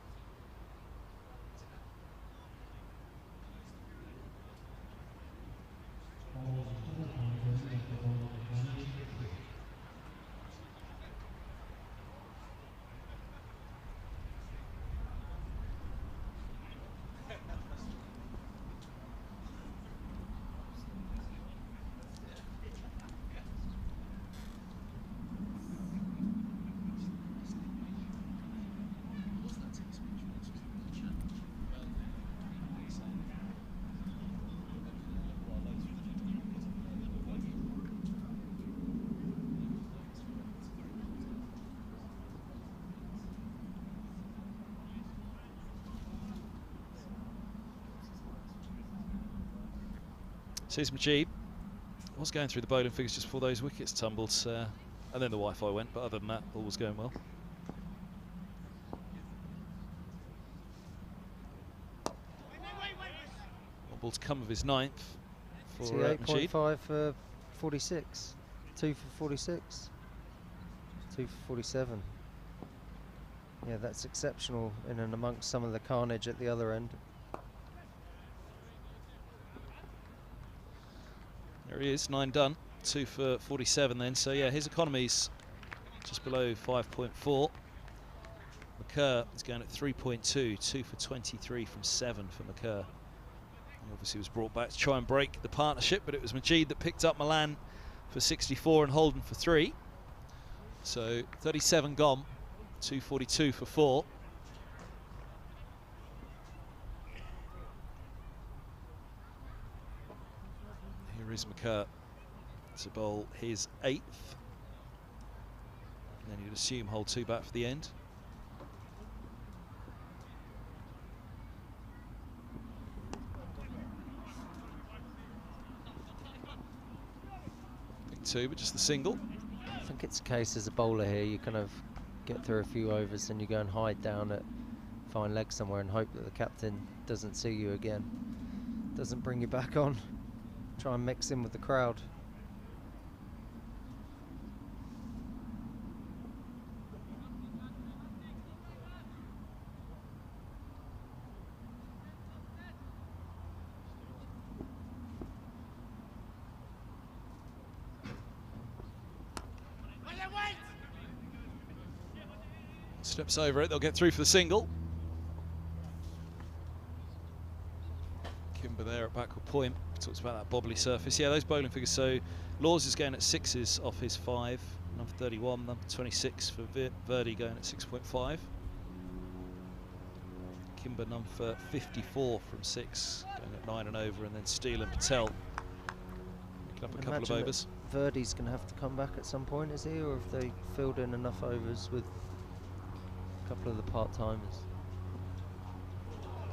Says Majid. Was going through the bowling figures just before those wickets tumbled, and then the Wi-Fi went, but other than that, all was going well. One ball to come of his 9th for Majid. 8.5 for 46. 2 for 46. 2 for 47. Yeah, that's exceptional in and amongst some of the carnage at the other end. There he is, 9 done, 2 for 47 then. So yeah, his economy's just below 5.4. McCurr is going at 3.2, 2 for 23 from 7 for McCurr. He obviously was brought back to try and break the partnership, but it was Majid that picked up Milan for 64 and Holden for 3. So 37 gone, 242 for 4. Here is McCurr to bowl his 8th. And then you'd assume hold 2 back for the end. Big 2, but just the single. I think it's a case as a bowler here, you kind of get through a few overs and you go and hide down at fine leg somewhere and hope that the captain doesn't see you again, doesn't bring you back on. Try and mix in with the crowd. Steps over it, they'll get through for the single. Kimber there at backward point. Talks about that bobbly surface. Yeah, those bowling figures. So Laws is going at 6s off his 5. Number 31, number 26 for Verdi going at 6.5. Kimber number 54 from 6, going at 9 and over, and then Steele and Patel picking up a couple of overs. Verdi's going to have to come back at some point, is he? Or have they filled in enough overs with a couple of the part-timers?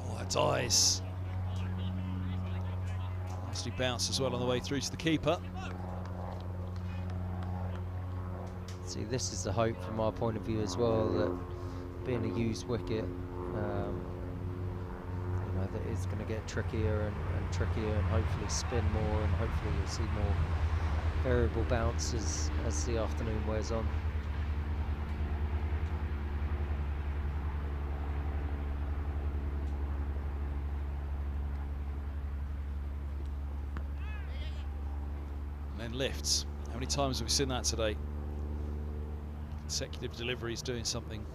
Oh, that dies. Nasty bounce as well on the way through to the keeper. See, this is the hope from our point of view as well, that being a used wicket, you know, that it's going to get trickier and trickier, and hopefully spin more, and hopefully you'll see more variable bounces as the afternoon wears on. And then lifts. How many times have we seen that today? Consecutive deliveries doing something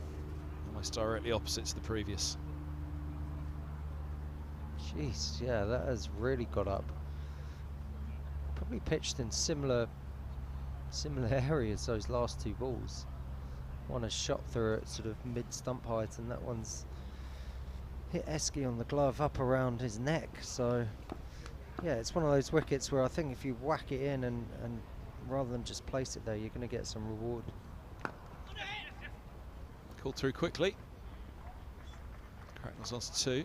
almost directly opposite to the previous. Jeez, yeah, that has really got up. Probably pitched in similar areas, those last 2 balls. One has shot through at sort of mid-stump height, and that one's hit Esky on the glove up around his neck. So, yeah, it's one of those wickets where I think if you whack it in and rather than just place it there, you're going to get some reward. Called through quickly. Cracknell's on to 2.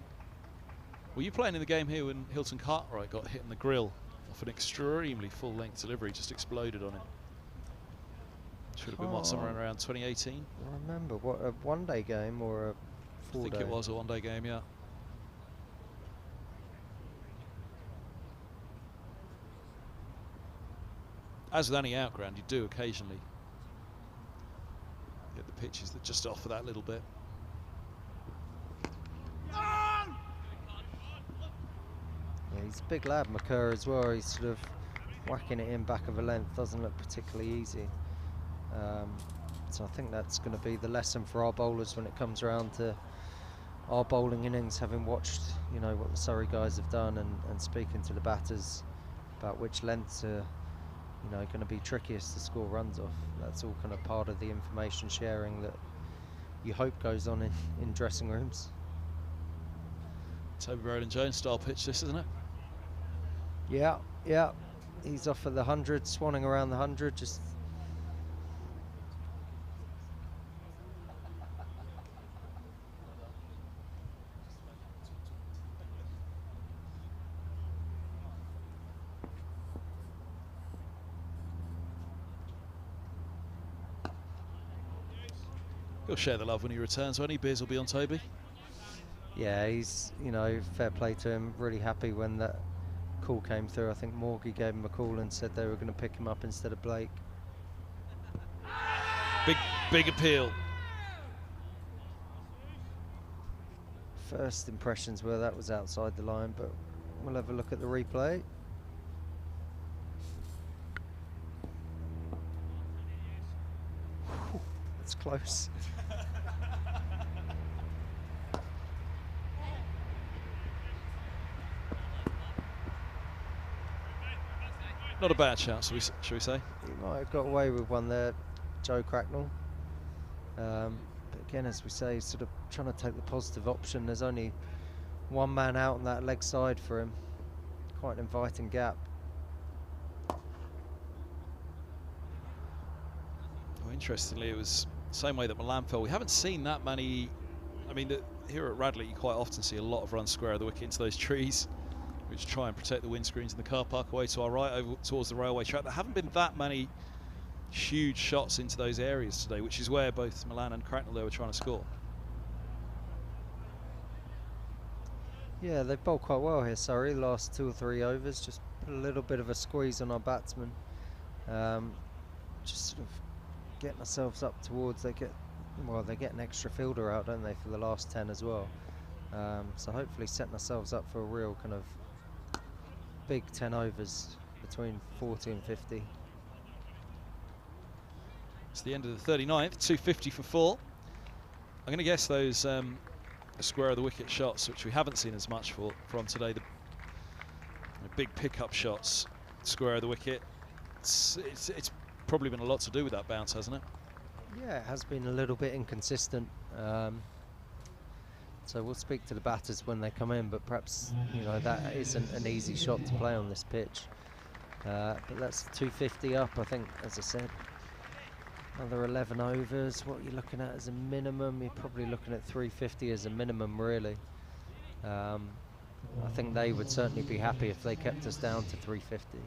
Were you playing in the game here when Hilton Cartwright got hit in the grill off an extremely full-length delivery, just exploded on him? Should have been what, somewhere around 2018? I remember, what, a one-day game or a 4-day? I think it was a one-day game, yeah. As with any outground, you do occasionally get the pitches that just offer that little bit. Yeah, he's a big lad, McCurr, as well. He's sort of whacking it in back of a length, doesn't look particularly easy. So I think that's going to be the lesson for our bowlers when it comes around to our bowling innings, having watched, you know, what the Surrey guys have done, and speaking to the batters about which lengths are, you know, going to be trickiest to score runs off. That's all kind of part of the information sharing that you hope goes on in dressing rooms. Toby Rowland-Jones style pitch this, isn't it? Yeah, yeah. He's off at the 100, swanning around the 100, just... He'll share the love when he returns, won't he? Beers will be on Toby. Yeah, he's, you know, fair play to him. Really happy when that call came through. I think Morgie gave him a call and said they were going to pick him up instead of Blake. Big appeal. First impressions were that was outside the line, but we'll have a look at the replay. Whew, that's close. Not a bad shout, shall we say? He might have got away with one there, Joe Cracknell. But again, as we say, he's sort of trying to take the positive option. There's only one man out on that leg side for him. Quite an inviting gap. Well, interestingly, it was the same way that Milan fell. We haven't seen that many. I mean, here at Radlett, you quite often see a lot of runs square of the wicket into those trees, which try and protect the windscreens in the car park away to our right, over towards the railway track. There haven't been that many huge shots into those areas today, which is where both Milan and Cracknell were trying to score. Yeah, they've bowled quite well here, Surrey. Last 2 or 3 overs, just put a little bit of a squeeze on our batsmen. Just sort of getting ourselves up towards, they get an extra fielder out, don't they, for the last 10 as well. So hopefully setting ourselves up for a real kind of big 10 overs between 40 and 50. It's the end of the 39th, 250 for 4. I'm going to guess those square of the wicket shots, which we haven't seen as much from today, the big pickup shots, square of the wicket. It's probably been a lot to do with that bounce, hasn't it? Yeah, it has been a little bit inconsistent. So we'll speak to the batters when they come in, but perhaps, you know, that isn't an easy shot to play on this pitch. But that's 250 up, I think, as I said. Another 11 overs. What you're looking at as a minimum, you're probably looking at 350 as a minimum, really. I think they would certainly be happy if they kept us down to 350.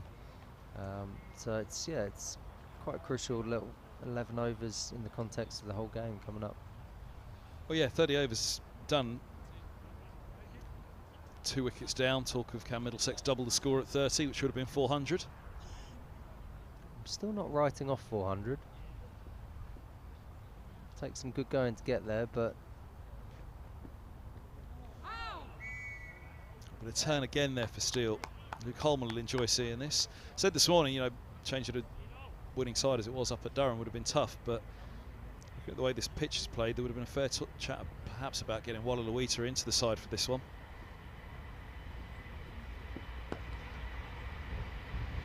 So it's quite a crucial little 11 overs in the context of the whole game coming up. Well, yeah, 30 overs done. 2 wickets down. Talk of can Middlesex double the score at 30, which would have been 400. I'm still not writing off 400. Take some good going to get there, but a turn again there for Steele. Luke Holman will enjoy seeing this. Said this morning, you know, changing a winning side as it was up at Durham would have been tough, but looking at the way this pitch is played, there would have been a fair chat perhaps about getting Walla Luita into the side for this one.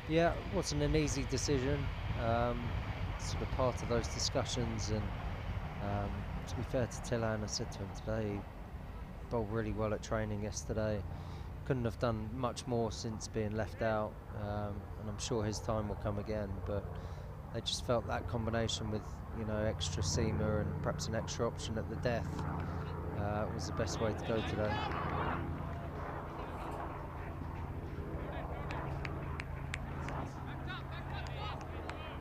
yeah, it wasn't an easy decision. Sort of part of those discussions, and to be fair to Tillan, I said to him today, he bowled really well at training yesterday. Couldn't have done much more since being left out, and I'm sure his time will come again, but they just felt that combination with, you know, extra seamer and perhaps an extra option at the death was the best way to go today.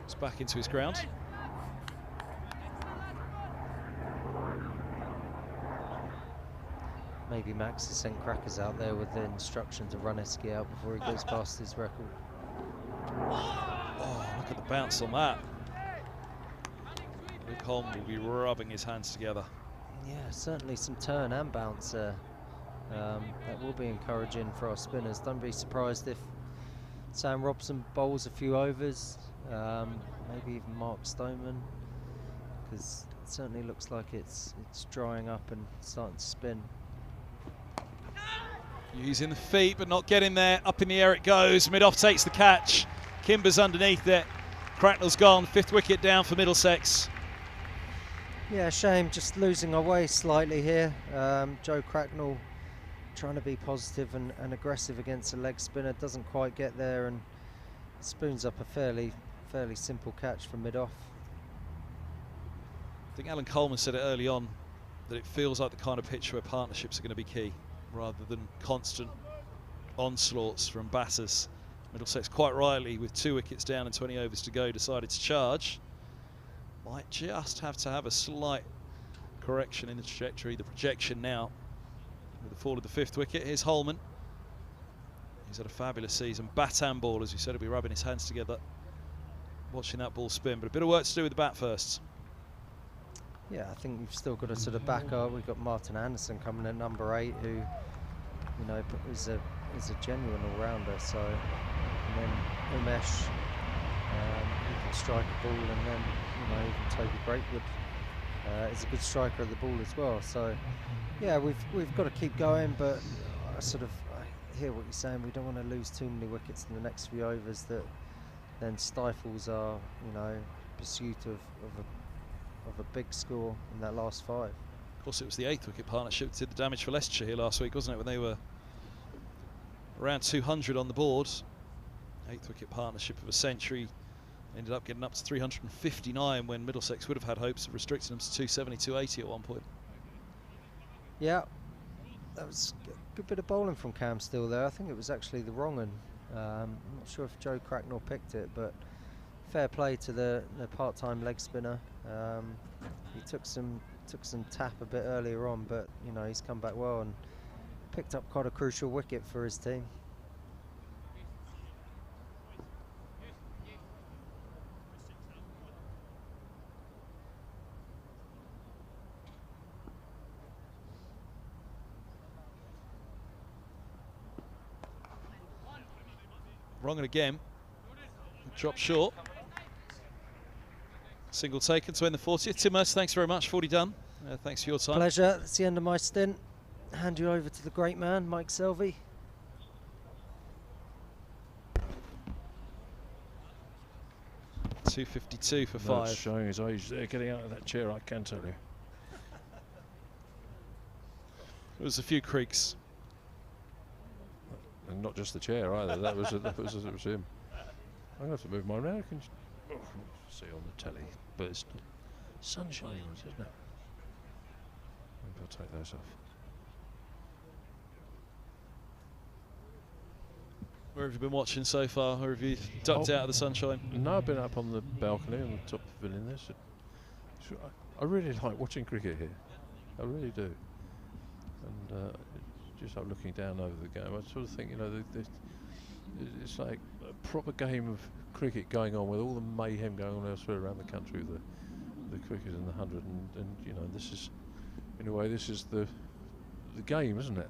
It's back into his ground. Maybe Max has sent crackers out there with the instruction to run Eski out before he goes past his record. Oh, look at the bounce on that. Luke Holm will be rubbing his hands together. Yeah, certainly some turn and bounce there. That will be encouraging for our spinners. Don't be surprised if Sam Robson bowls a few overs, maybe even Mark Stoneman, because it certainly looks like it's drying up and starting to spin. Using the feet, but not getting there. Up in the air it goes. Mid-off takes the catch. Kimber's underneath it. Cracknell's gone. 5th wicket down for Middlesex. Yeah, shame, just losing our way slightly here. Joe Cracknell trying to be positive and aggressive against a leg spinner, doesn't quite get there and spoons up a fairly simple catch from mid-off. I think Alan Coleman said it early on that it feels like the kind of pitch where partnerships are going to be key rather than constant onslaughts from batters. Middlesex quite rightly, with 2 wickets down and 20 overs to go, decided to charge. Might just have to have a slight correction in the trajectory, the projection now. With the fall of the 5th wicket, here's Holman. He's had a fabulous season. Bat and ball, as you said, he'll be rubbing his hands together, watching that ball spin. But a bit of work to do with the bat first. Yeah, I think we've still got to sort of back up. We've got Martin Anderson coming at number 8, who, you know, is a genuine all-rounder. So, and then Umesh, he can strike a ball, and then, you know, even Toby Breakwood is a good striker of the ball as well. So, yeah, we've got to keep going, but I hear what you're saying. We don't want to lose too many wickets in the next few overs that then stifles our, you know, pursuit of a big score in that last 5. Of course, it was the 8th wicket partnership that did the damage for Leicestershire here last week, wasn't it, when they were around 200 on the board. 8th wicket partnership of a century. Ended up getting up to 359 when Middlesex would have had hopes of restricting them to 270, 280 at one point. Yeah, that was a good bit of bowling from Cam Steele there. I think it was actually the wrong one. I'm not sure if Joe Cracknell picked it, but fair play to the part-time leg spinner. He took some tap a bit earlier on, but you know, he's come back well and picked up quite a crucial wicket for his team. Wrong and again. Drop short. Single taken to end the 40th. Tim Mercer, thanks very much. 40 done. Thanks for your time. Pleasure. That's the end of my stint. Hand you over to the great man, Mike Selvey. .252 for 5. Showing his age there, getting out of that chair, I can tell you. There was a few creaks. And not just the chair either. That was him. I'm going to have to move mine around. I can see on the telly, but it's sunshine, isn't it? Maybe I'll take those off. Where have you been watching so far, or have you ducked out of the sunshine? No, I've been up on the balcony on the top pavilion there. So I really like watching cricket here. I really do. And just like looking down over the game, I sort of think, you know, it's like a proper game of cricket going on with all the mayhem going on elsewhere around the country with the cricket in the 100, and you know, this is, in a way, this is the game, isn't it?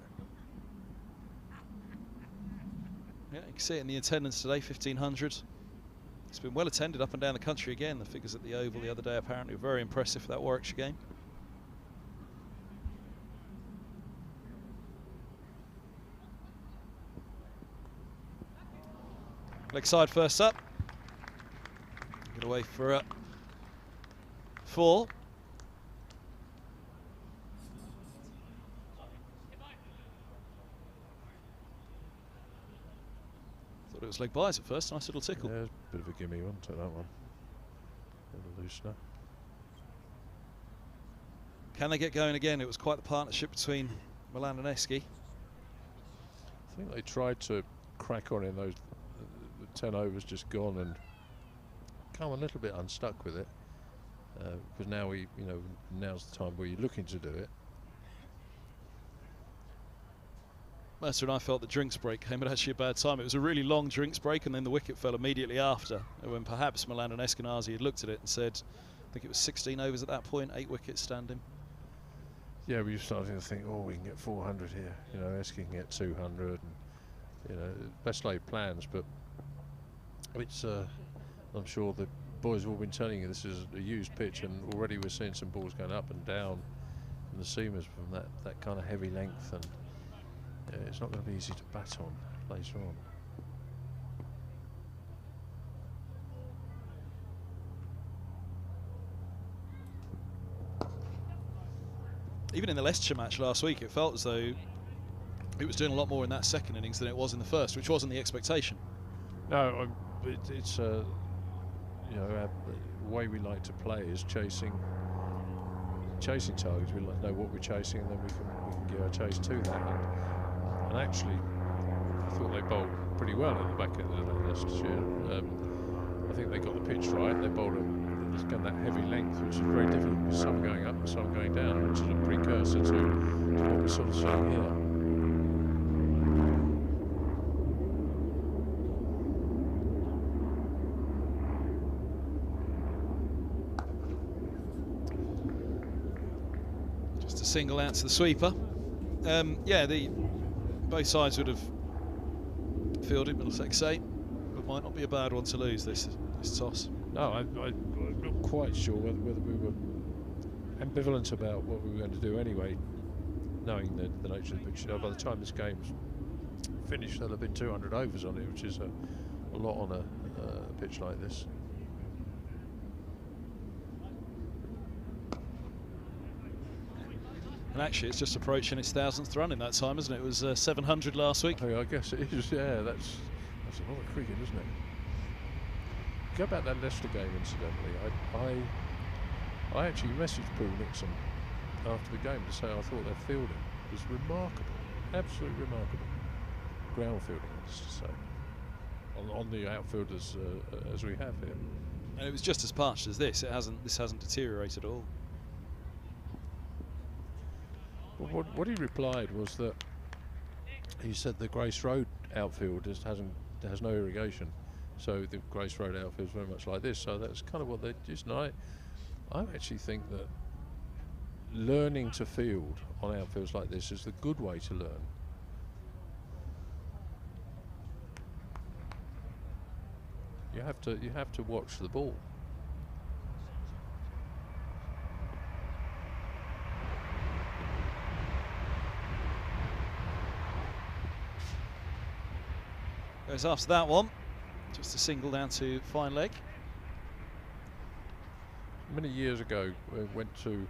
Yeah, you can see it in the attendance today, 1,500. It's been well attended up and down the country again. The figures at the Oval the other day apparently were very impressive for that Warwickshire game. Leg side first up. Get away for 4. Thought it was leg byes at first. Nice little tickle. Yeah, a bit of a gimme one. Take that one. A little loosener. Can they get going again? It was quite the partnership between Milan and Eski. I think they tried to crack on in those. The 10 overs just gone and come a little bit unstuck with it, because now now's the time where you're looking to do it. Mercer and I felt the drinks break came at actually a bad time. It was a really long drinks break, and then the wicket fell immediately after, when perhaps Milan and Eskinazi had looked at it and said, I think it was 16 overs at that point, 8 wickets standing. Yeah, we were starting to think, oh, we can get 400 here. You know, Eski can get 200, and you know, best laid plans, but it's, I'm sure the boys have all been telling you this is a used pitch, and already we're seeing some balls going up and down from the seamers from that kind of heavy length, and yeah, it's not going to be easy to bat on later on. Even in the Leicestershire match last week, it felt as though it was doing a lot more in that second innings than it was in the first, which wasn't the expectation. No, it's you know, the way we like to play is chasing targets. We like to know what we're chasing, and then we can give our chase to that. And actually, I thought they bowled pretty well at the back of the Leicestershire. I think they got the pitch right. They bowled there's again that heavy length, which is very difficult with some going up and some going down, which is a precursor to what we're sort of seeing here. Just a single out to the sweeper. Yeah, both sides would have fielded Middlesex say, but might not be a bad one to lose this toss. No, I'm not quite sure whether we were ambivalent about what we were going to do anyway, knowing the nature of the pitch. By the time this game's finished, there'll have been 200 overs on it, which is a lot on a pitch like this. And actually, it's just approaching its 1000th run in that time, isn't it? It was 700 last week. I guess it is. Yeah, that's a lot of cricket, isn't it? Go back that Leicester game, incidentally. I actually messaged Paul Nixon after the game to say I thought their fielding was remarkable, absolutely remarkable. Ground fielding, that's to say, on the outfielders as we have here. And it was just as parched as this. This hasn't deteriorated at all. Well, what he replied was that he said the Grace Road outfield has no irrigation, so the Grace Road outfield is very much like this. So that's kind of what they just. And I actually think that learning to field on outfields like this is the good way to learn. You have to watch the ball. Goes after that one, just a single down to fine leg. Many years ago, we went to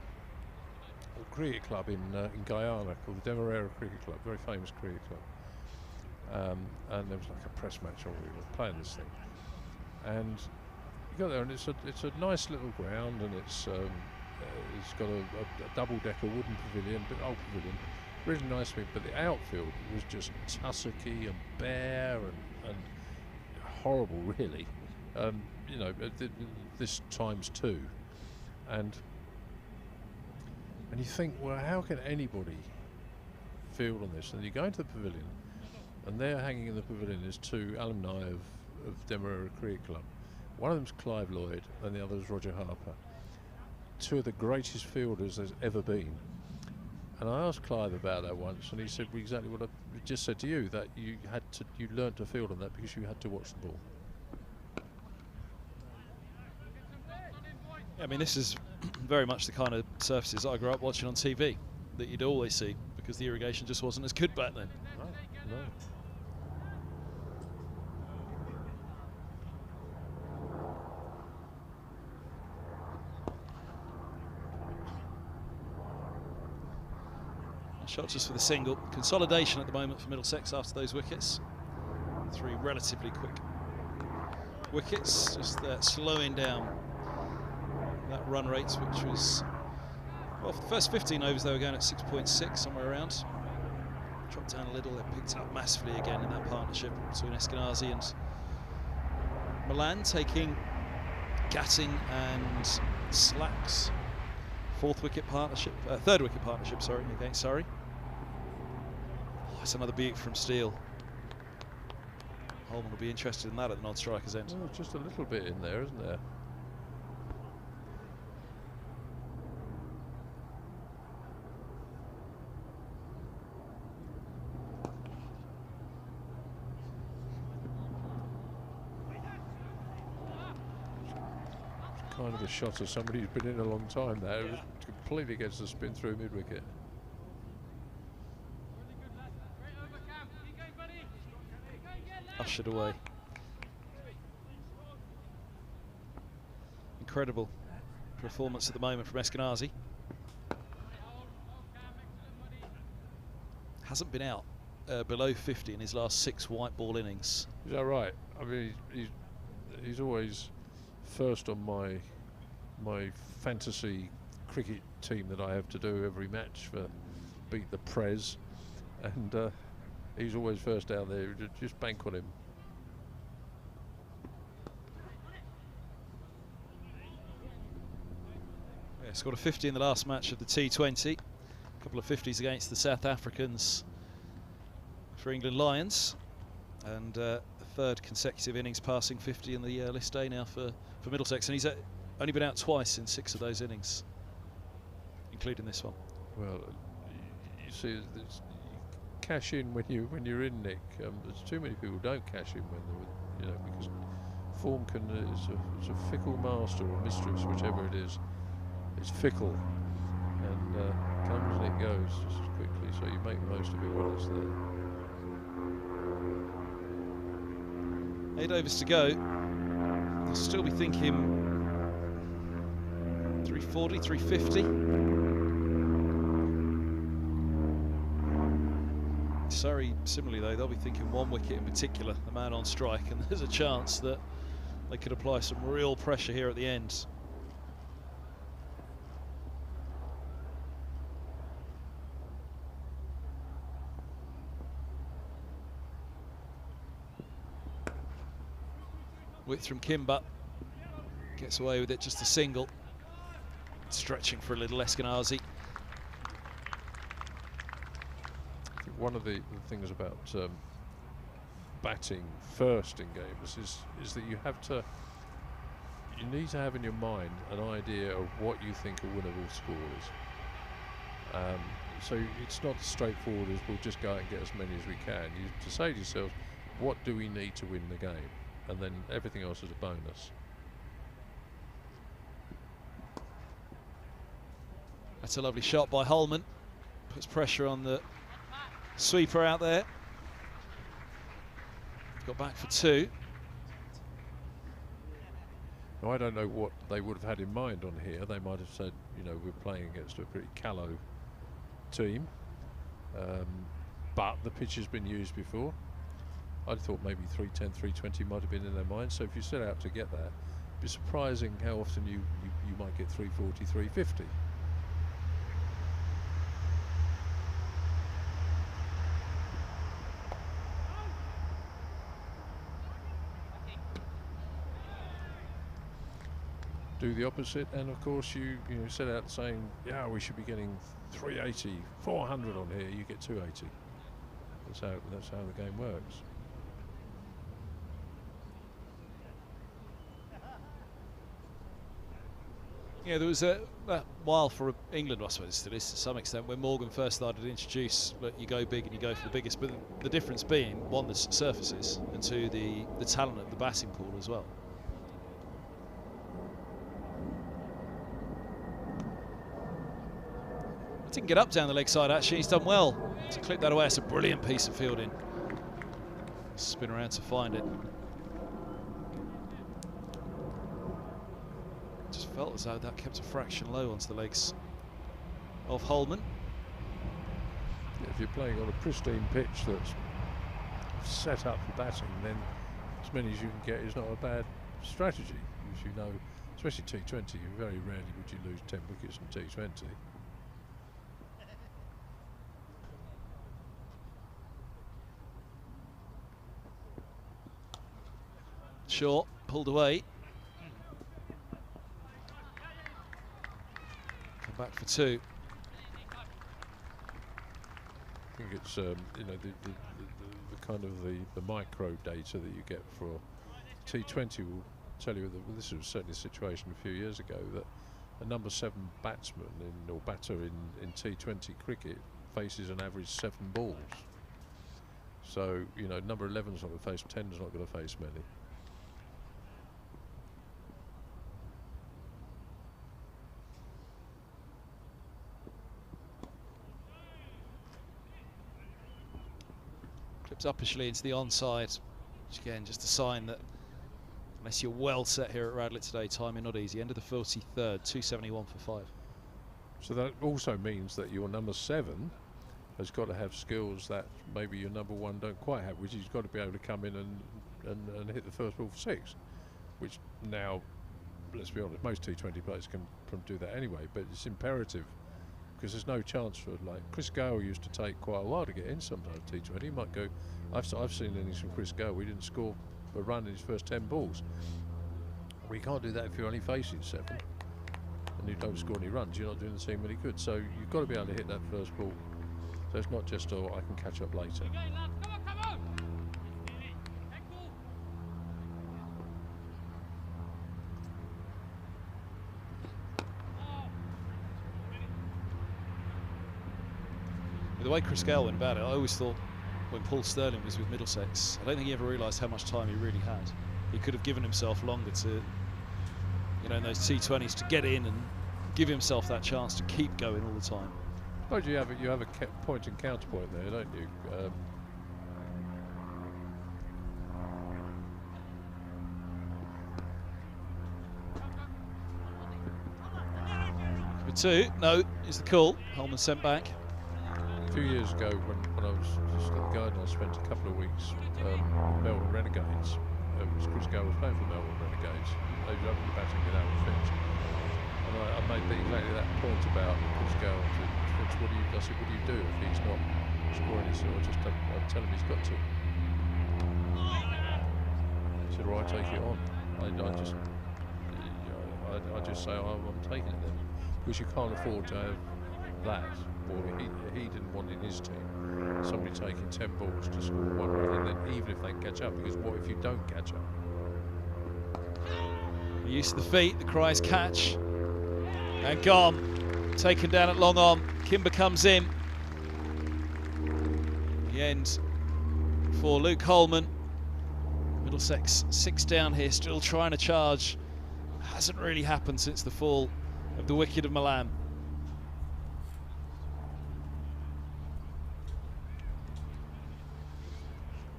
a cricket club in Guyana called the Demerara Cricket Club, very famous cricket club. And there was like a press match, or we were playing this thing. And you go there, and it's a nice little ground, and it's got a double-decker wooden pavilion, old pavilion, really nice thing. But the outfield was just tussocky and bare and horrible, really. You know, this times two, and you think, well, how can anybody field on this? And you go into the pavilion, and there hanging in the pavilion is two alumni of Demerara Cricket Club. One of them's Clive Lloyd, and the other is Roger Harper. Two of the greatest fielders there's ever been. And I asked Clive about that once, and he said exactly what I just said to you, that you learned to field on that because you had to watch the ball. I mean, this is very much the kind of surfaces I grew up watching on TV that you'd always see, because the irrigation just wasn't as good back then. No. Shot just for the single. Consolidation at the moment for Middlesex after those wickets. 3 relatively quick wickets, just slowing down that run rate, which was, well, for the first 15 overs they were going at 6.6, somewhere around. Dropped down a little, they picked it up massively again in that partnership between Eskinazi and Milan, taking Gatting and Slack's third wicket partnership, sorry, against Surrey. Oh, it's another beat from Steele. Holman will be interested in that at the non-striker's end. Well, just a little bit in there, isn't there? Kind of a shot of somebody who's been in a long time there. It was completely against the spin through mid-wicket. Ushered away. Incredible performance at the moment from Eskinazi. Hasn't been out below 50 in his last 6 white ball innings. Is that right? I mean, he's always first on my fantasy cricket team that I have to do every match for Beat the Prez, and he's always first out there. Just bank on him. Scored a 50 in the last match of the T20. A couple of 50s against the South Africans for England Lions. And a third consecutive innings passing 50 in the list day now for Middlesex. And he's only been out twice in 6 of those innings, including this one. Well, you see, you cash in when you're in, Nick. There's too many people who don't cash in when they're, because form is a fickle master or mistress, whichever it is. It's fickle, and comes and it goes just as quickly. So you make the most of it while it's there. 8 overs to go. I'll still be thinking 340, 350. Surrey, similarly though, they'll be thinking 1 wicket in particular, the man on strike, and there's a chance that they could apply some real pressure here at the end. Width from Kimber, gets away with it, just a single. Stretching for a little Eskinazi. I think one of the things about batting first in games is that you need to have in your mind an idea of what you think a winnable score is. So it's not as straightforward as we'll just go out and get as many as we can. You have to say to yourself, what do we need to win the game? And then everything else is a bonus. That's a lovely shot by Holman. Puts pressure on the sweeper out there. Got back for 2. Now, I don't know what they would have had in mind on here. They might have said, we're playing against a pretty callow team. But the pitch has been used before. I thought maybe 310, 320 might have been in their mind. So if you set out to get that, it'd be surprising how often you might get 340, 350. Do the opposite, and of course you set out saying, yeah, we should be getting 380, 400 on here. You get 280. That's how the game works. Yeah, there was that while for England, I suppose, still is to some extent, when Morgan first started to introduce, look, you go big and you go for the biggest, but the difference being, 1, the surfaces, and 2, the talent of the batting pool as well. Didn't get up down the leg side, actually. He's done well to clip that away. It's a brilliant piece of fielding. Spin around to find it. Just felt as though that kept a fraction low onto the legs of Holman. If you're playing on a pristine pitch that's set up for batting, then as many as you can get is not a bad strategy. As especially T20, very rarely would you lose 10 wickets in T20. Short, pulled away. Come back for 2. I think it's the kind of the micro data that you get for T20 will tell you that this was certainly a situation a few years ago that a number 7 batsman or batter in T20 cricket faces an average 7 balls. So number 11's not going to face 10's not going to face many. Clips uppishly into the onside, which again just a sign that unless you're well set here at Radlett today, timing not easy. End of the 43rd, 271 for 5. So that also means that your number 7 has got to have skills that maybe your number 1 don't quite have, which he's got to be able to come in and hit the first ball for 6, which now, let's be honest, most T20 players can do that anyway, but it's imperative because there's no chance for, like, Chris Gale used to take quite a while to get in sometimes T20. He might go, I've seen innings from Chris Gale, we didn't score a run in his first 10 balls. We can't do that if you're only facing 7. and you don't score any runs, you're not doing the team any good. So you've got to be able to hit that first ball. So it's not just, oh, I can catch up later. The way Chris Gale went about it, I always thought when Paul Sterling was with Middlesex, I don't think he ever realised how much time he really had. He could have given himself longer to, you know, in those T20s to get in and give himself that chance to keep going all the time. I suppose you have a point and counterpoint there, don't you? Number 2, no, is the call. Holman sent back. A few years ago, when I was just at the Garden, I spent a couple of weeks with Melbourne Renegades. Chris Gale was playing for Melbourne Renegades. They were opening batting without fit. And I made exactly that point about Chris Gale. I said, what do you do if he's not scoring his? I'd tell him he's got to. He said, right, take it on. I just say, I'm taking it then. Because you can't afford to have that. Or he didn't want in his team somebody taking 10 balls to score 1 run, and then even if they catch up, because what if you don't catch up? The use of the feet, the cries catch, and gone. Taken down at long on. Kimber comes in. The end for Luke Holman. Middlesex 6 down here, still trying to charge. Hasn't really happened since the fall of the wicket of Milan.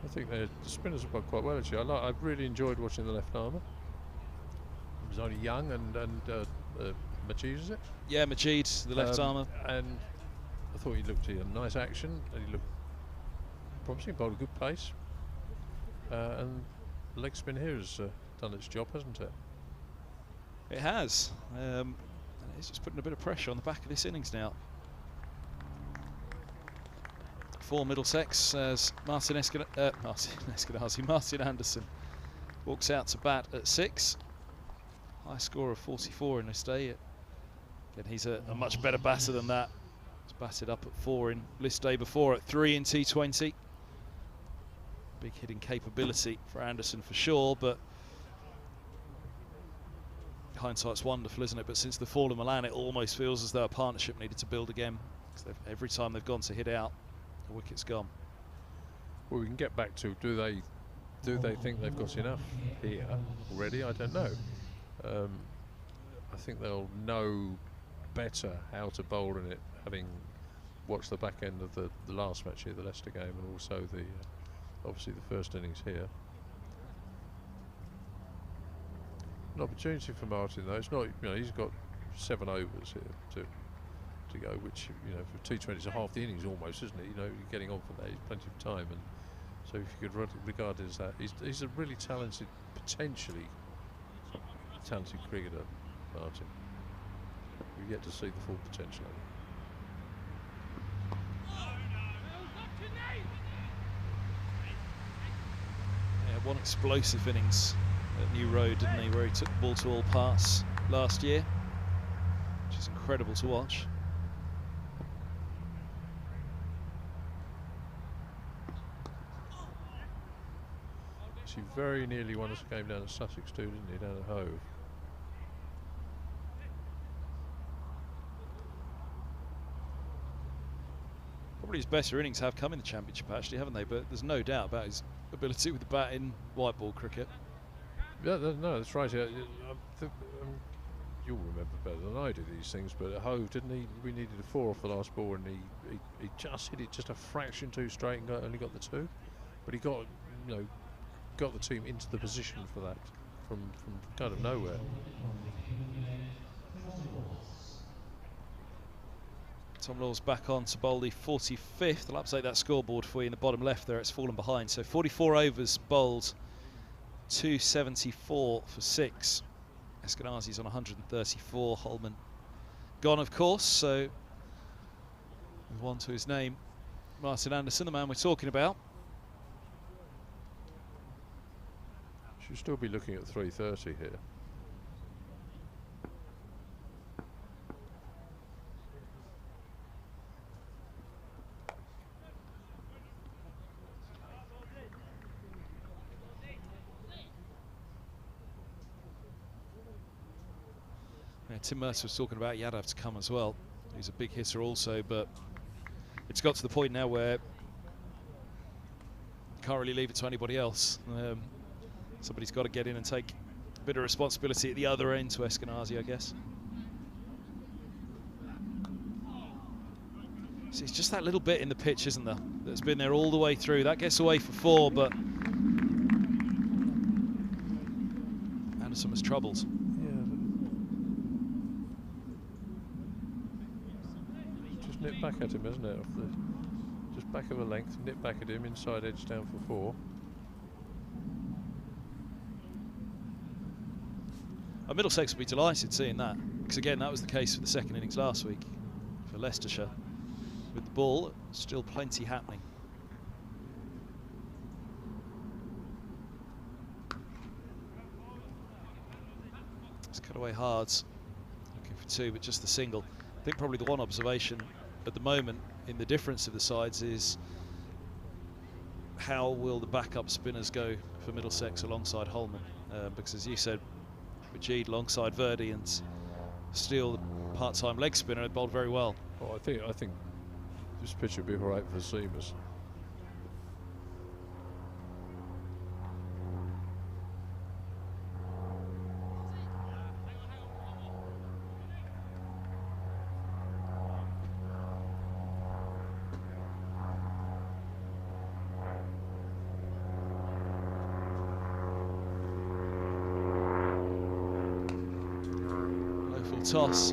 I think the spinners have got quite well actually. I really enjoyed watching the left armour. He was only young and Majid, is it? Yeah, Majid, the left armour. And I thought he had nice action and he looked promising, bowled a good pace. And the leg spin here has done its job, hasn't it? It has. And it's just putting a bit of pressure on the back of this innings now. For Middlesex as Martin Anderson walks out to bat at 6. High score of 44 in this day. Again, he's a much better batter than that. He's batted up at 4 in list day before, at 3 in T20. Big hitting capability for Anderson for sure, but hindsight's wonderful, isn't it? But since the fall of Milan, it almost feels as though a partnership needed to build again. Every time they've gone to hit out, the wicket's gone. Well, we can get back to do they think they've got enough here already? I don't know. I think they'll know better how to bowl in it, having watched the back end of the last match here, the Leicester game, and also the obviously the first innings here. An opportunity for Martin though. It's not, he's got 7 overs here to go, which for T20 is a half the innings almost, isn't it? You're getting on from that. He's plenty of time, and so if you could regard it as that, he's a really talented, potentially talented cricketer, Martin. We've yet to see the full potential of it. Yeah, one explosive innings at New Road, didn't he, where he took the ball to all pass last year, which is incredible to watch. He very nearly won us a game down at Sussex too, didn't he, down at Hove? Probably his better innings have come in the Championship actually, haven't they? But there's no doubt about his ability with the bat in white ball cricket. Yeah, no, that's right. You'll remember better than I do these things, but at Hove, didn't he? We needed a 4 off the last ball, and he just hit it just a fraction too straight and only got the 2. But he got the team into the position for that from kind of nowhere. Tom Law's back on to bowl the 45th. I'll update that scoreboard for you in the bottom left there. It's fallen behind. So 44 overs bowled, 274 for 6. Eskinazi's on 134. Holman gone, of course. So with 1 to his name, Martin Anderson, the man we're talking about. Should still be looking at 330 here. Yeah, Tim Mercer was talking about Yadav to come as well. He's a big hitter also, but it's got to the point now where you can't really leave it to anybody else. Somebody's got to get in and take a bit of responsibility at the other end to Eskinazi, I guess. So it's just that little bit in the pitch, isn't there, that's been there all the way through. That gets away for 4, but Anderson was troubled. Just nip back at him, isn't it? Just back of a length, nip back at him, inside edge down for 4. Middlesex will be delighted seeing that, because again, that was the case for the second innings last week for Leicestershire. With the ball, still plenty happening. It's cut away hard, looking for 2, but just the single. I think probably the one observation at the moment in the difference of the sides is how will the backup spinners go for Middlesex alongside Holman, because as you said, Majid alongside Verdi and Steele, the part-time leg spinner, had bowled very well. Oh, I think this pitch would be all right for seamers. Toss,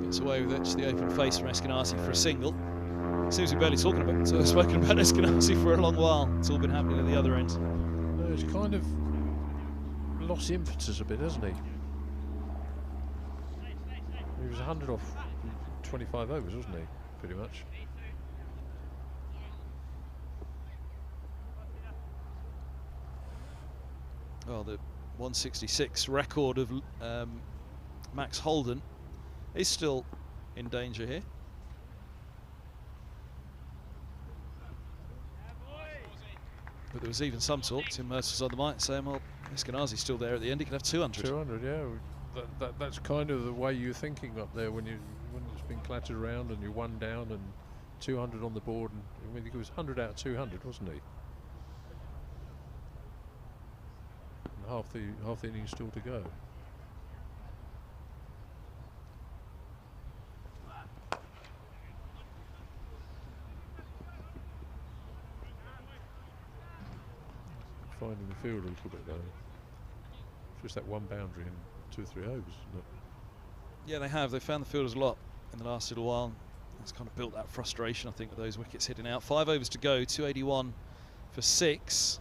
gets away with it, just the open face from Eskinazi for a single. Seems we've barely spoken about Eskinazi for a long while. It's all been happening at the other end. No, he's kind of lost impetus a bit, hasn't he? He was 100 off 25 overs, wasn't he? Pretty much. Well, the 166 record of Max Holden is still in danger here. But there was even some talk, Tim Mercer's on the mic saying, well, Eskinazi's still there at the end, he could have 200. 200, yeah. That's kind of the way you're thinking up there when it's been clattered around and you're 1 down and 200 on the board. And I mean, he was 100 out of 200, wasn't he? And half the innings still to go. Finding the field a little bit though. Just that 1 boundary in 2 or 3 overs, isn't it? Yeah, they have. They found the fielders a lot in the last little while. It's kind of built that frustration, I think, with those wickets hitting out. 5 overs to go, 281 for 6.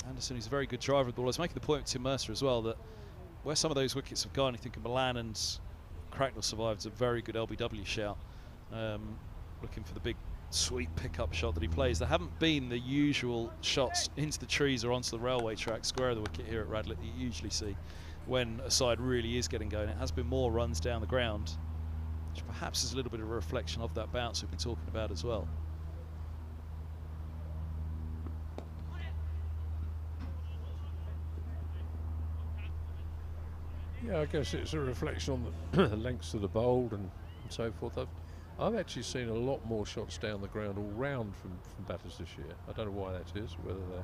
Anderson, who's a very good driver of the ball. I was making the point with Tim Mercer as well that where some of those wickets have gone, I think Milan and Cracknell survived a very good LBW shout. Looking for the big sweet pickup shot that he plays. There haven't been the usual shots into the trees or onto the railway track, square of the wicket here at Radlett that you usually see when a side really is getting going. It has been more runs down the ground, which perhaps is a little bit of a reflection of that bounce we've been talking about as well. Yeah, I guess it's a reflection on the lengths of the bowl and so forth. I've actually seen a lot more shots down the ground all round from batters this year. I don't know why that is, whether their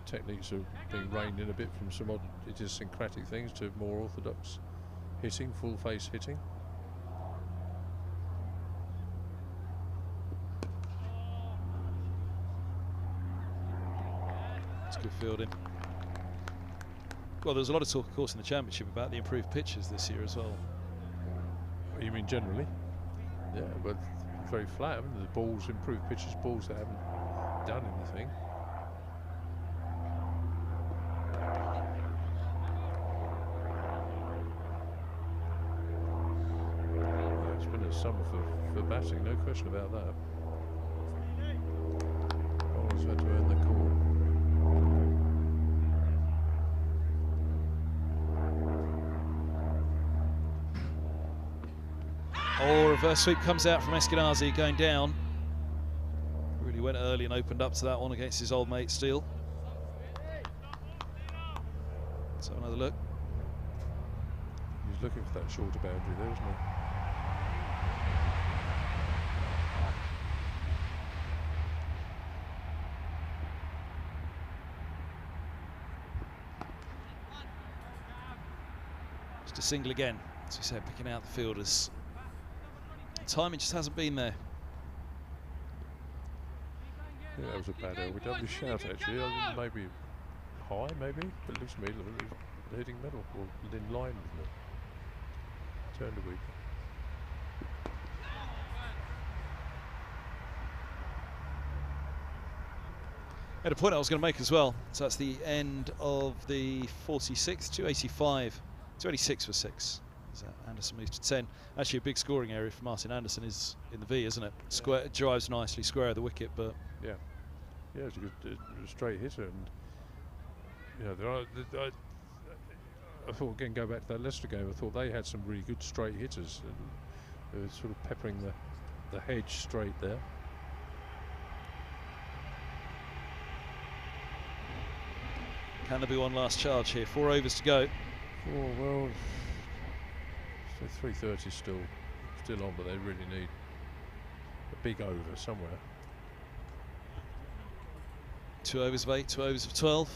techniques are being reined in a bit from some odd idiosyncratic things to more orthodox hitting, full face hitting. It's good fielding. Well, there's a lot of talk, of course, in the Championship about the improved pitches this year as well. You mean generally? Yeah, but very flat. I mean, the balls, improved pitches, balls that haven't done anything. Yeah, it's been a summer for batting, no question about that. Bowlers had to earn their call. Oh, reverse sweep comes out from Eskinazi, going down. Really went early and opened up to that one against his old mate Steele. Let's have another look. He's looking for that shorter boundary there, isn't he? Just a single again, as we said, picking out the fielders. Timing just hasn't been there. Yeah, that was a bad LBW shout actually. Maybe high, maybe, but it looks to me like it was hitting middle or in line with middle. Turned a week. And a point I was going to make as well. So that's the end of the 46th, 285, 286 for 6. As Anderson moves to 10. Actually, a big scoring area for Martin Anderson is in the V, isn't it? Square, it drives nicely, square of the wicket, but yeah, it's a good straight hitter, and you know I thought again, go back to that Leicester game. I thought they had some really good straight hitters, and they were sort of peppering the hedge straight there. can there be one last charge here? 4 overs to go. Oh well, so 3:30 still on, but they really need a big over somewhere. 2 overs of 8, 2 overs of 12.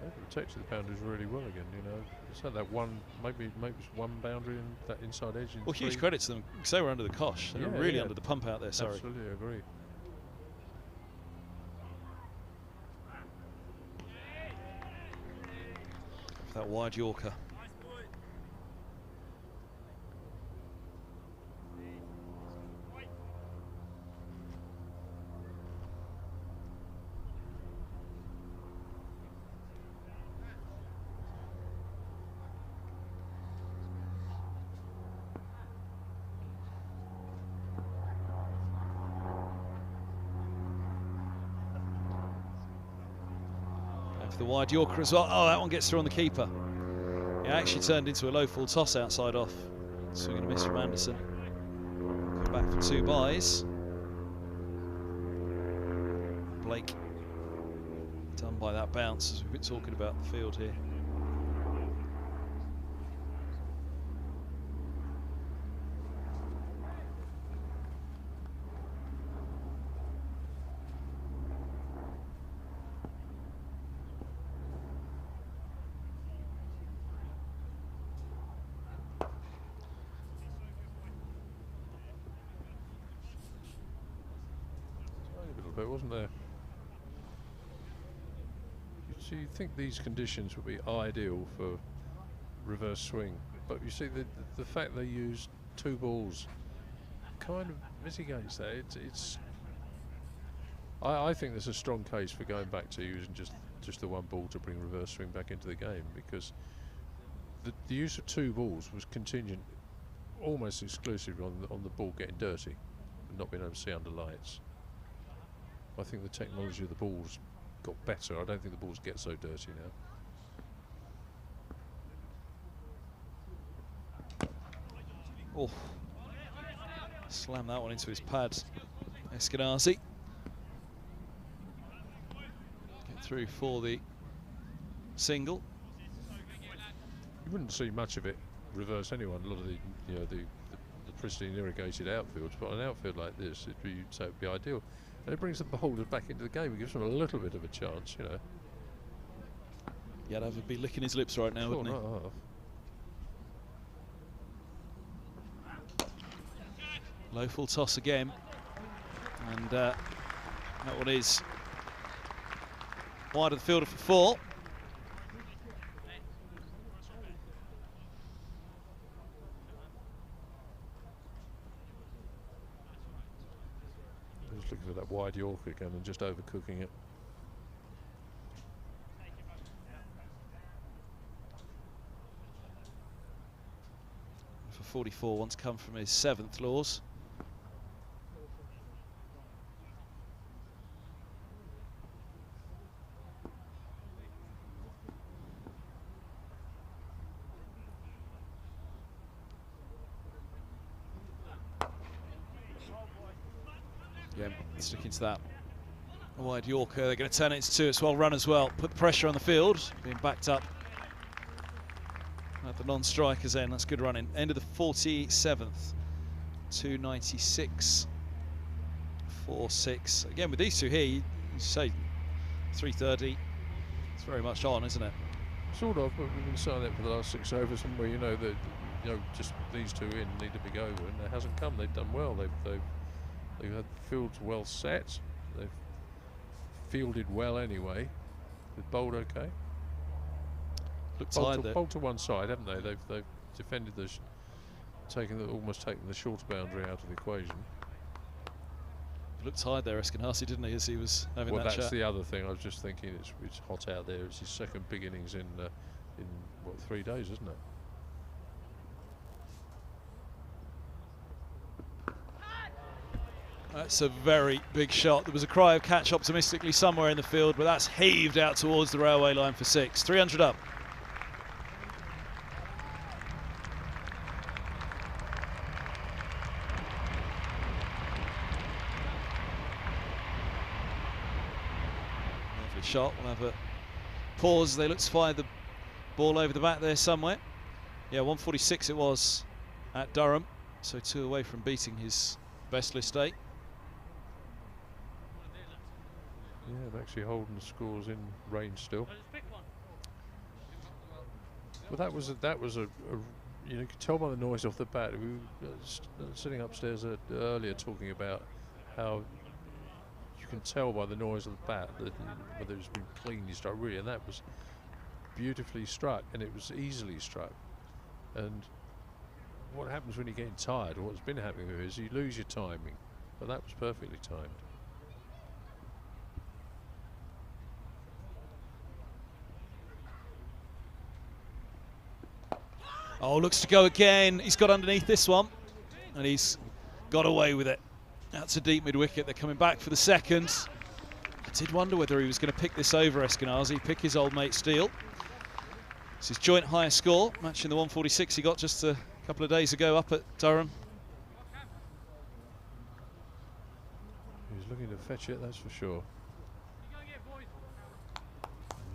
They protected the boundaries really well again, you know. It's had that one, maybe it's one boundary in that inside edge. Well, huge credit to them, because they were under the cosh. They were really under the pump out there, sorry. Absolutely agree. For that wide Yorker. The wide Yorker as well. Oh, that one gets through on the keeper. It actually turned into a low full toss outside off. Swing and a miss from Anderson. Come back for 2 byes. Blake done by that bounce, as we've been talking about the field here. But wasn't there? So you think these conditions would be ideal for reverse swing, but you see the fact they used 2 balls kind of mitigates that. I think there's a strong case for going back to using just the 1 ball to bring reverse swing back into the game, because the use of 2 balls was contingent almost exclusively on the ball getting dirty and not being able to see under lights. I think the technology of the balls got better. I don't think the balls get so dirty now. Oh, slam that one into his pads. Eskinazi. Get through for the single. You wouldn't see much of it reverse anyone. A lot of the pristine irrigated outfields, but an outfield like this, it'd be ideal. And it brings the bowlers back into the game. It gives them a little bit of a chance, you know. Yadav would be licking his lips right now, wouldn't he? Low full toss again. And that one is wide of the fielder for 4. Looking for that wide Yorker again and just overcooking it. For 44, wants to come from his 7th Laws. Yeah, sticking to that A wide Yorker. They're going to turn it into 2. It's well run as well. Put the pressure on the field. Being backed up at the non-strikers end. That's good running. End of the 47th. 296. 4-6. Again, with these two here, you say 3:30. It's very much on, isn't it? Sort of, but we've been saying that for the last 6 overs, and where that just these two in need to be over, and it hasn't come. They've done well. They've had fields well set. They've fielded well anyway. They've bowled okay. Looked tired there. Bowled to one side, haven't they? They've defended almost taken the shorter boundary out of the equation. Looked tired there, Eskinazi, didn't he, as he was having that chat? Well, that's the other thing. I was just thinking, it's hot out there. It's his second big innings in what, 3 days, isn't it? That's a very big shot. There was a cry of catch optimistically somewhere in the field, but that's heaved out towards the railway line for 6. 300 up. Lovely shot. We'll have a pause. They look to fire the ball over the back there somewhere. Yeah, 146 it was at Durham, so 2 away from beating his best list 8. Yeah, they're actually holding the scores in range still. Well, that was a you could tell by the noise off the bat. We were sitting upstairs earlier talking about how you can tell by the noise of the bat that whether it's been cleanly struck really, and that was beautifully struck, and it was easily struck. And what happens when you're getting tired, or what's been happening here, is you lose your timing, but that was perfectly timed. Oh, looks to go again. He's got underneath this one, and he's got away with it. That's a deep mid-wicket. They're coming back for the second. I did wonder whether he was going to pick this over, Eskinazi, pick his old mate Steele. It's his joint highest score, matching the 146 he got just a couple of days ago up at Durham. He's looking to fetch it, that's for sure.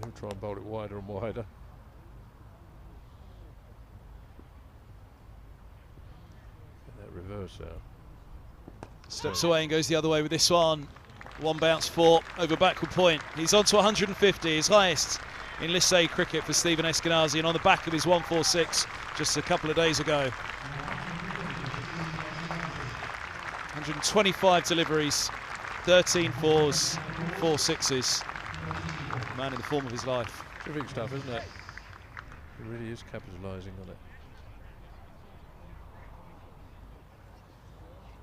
He'll try and bowl it wider and wider. Reverse out. Steps away and goes the other way with this one. One bounce 4 over backward point. He's on to 150, his highest in List A cricket for Stephen Eskinazi, and on the back of his 146 just a couple of days ago. 125 deliveries, 13 fours, 4 sixes. Man in the form of his life. Terrific stuff, isn't it? He really is capitalising on it.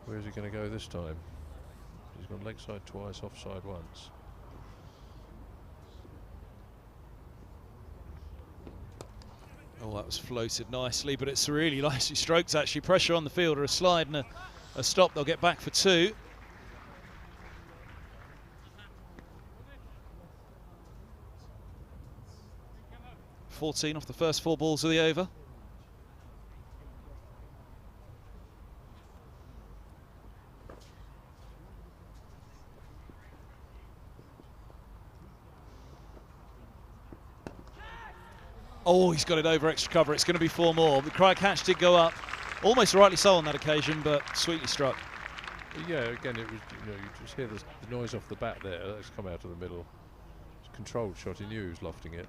Where's he going to go this time? He's gone leg side twice, offside once. Oh, that was floated nicely, but it's really nicely stroked actually. Pressure on the fielder, a slide and a stop. They'll get back for 2. .14 off the first 4 balls of the over. Oh, he's got it over extra cover. It's going to be 4 more. The cry catch did go up, almost rightly so on that occasion, but sweetly struck. Yeah, again, it was, you just hear the noise off the bat there. That's come out of the middle. It's a controlled shot. He knew he was lofting it.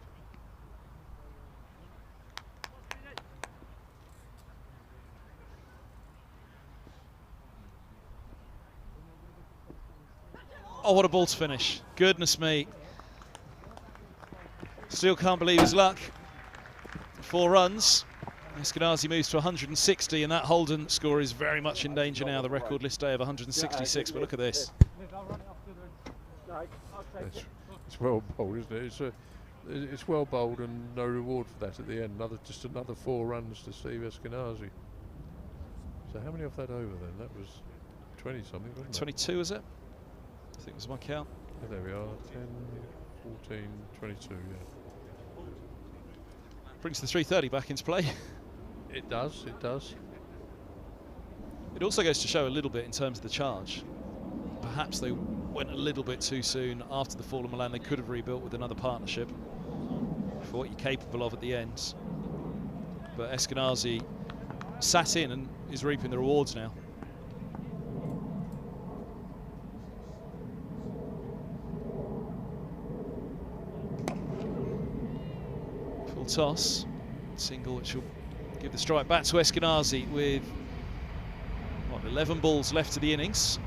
Oh, what a ball to finish. Goodness me. Still can't believe his luck. 4 runs. Eskinazi moves to 160, and that Holden score is very much in danger now. The record list day of 166, but look at this. It's well bowled, isn't it? It's well bowled, and no reward for that at the end. Just another 4 runs to Steve Eskinazi. So how many off that over then? That was 20 something, wasn't it? 22, was it? I think was my count. Yeah, there we are. 10, 14, 22, yeah. Brings the 330 back into play. It does, it does. It also goes to show a little bit in terms of the charge. Perhaps they went a little bit too soon after the fall of Milan. They could have rebuilt with another partnership for what you're capable of at the end. But Eskinazi sat in and is reaping the rewards now. Full toss, single, which will give the strike back to Eskinazi with, what, 11 balls left to the innings.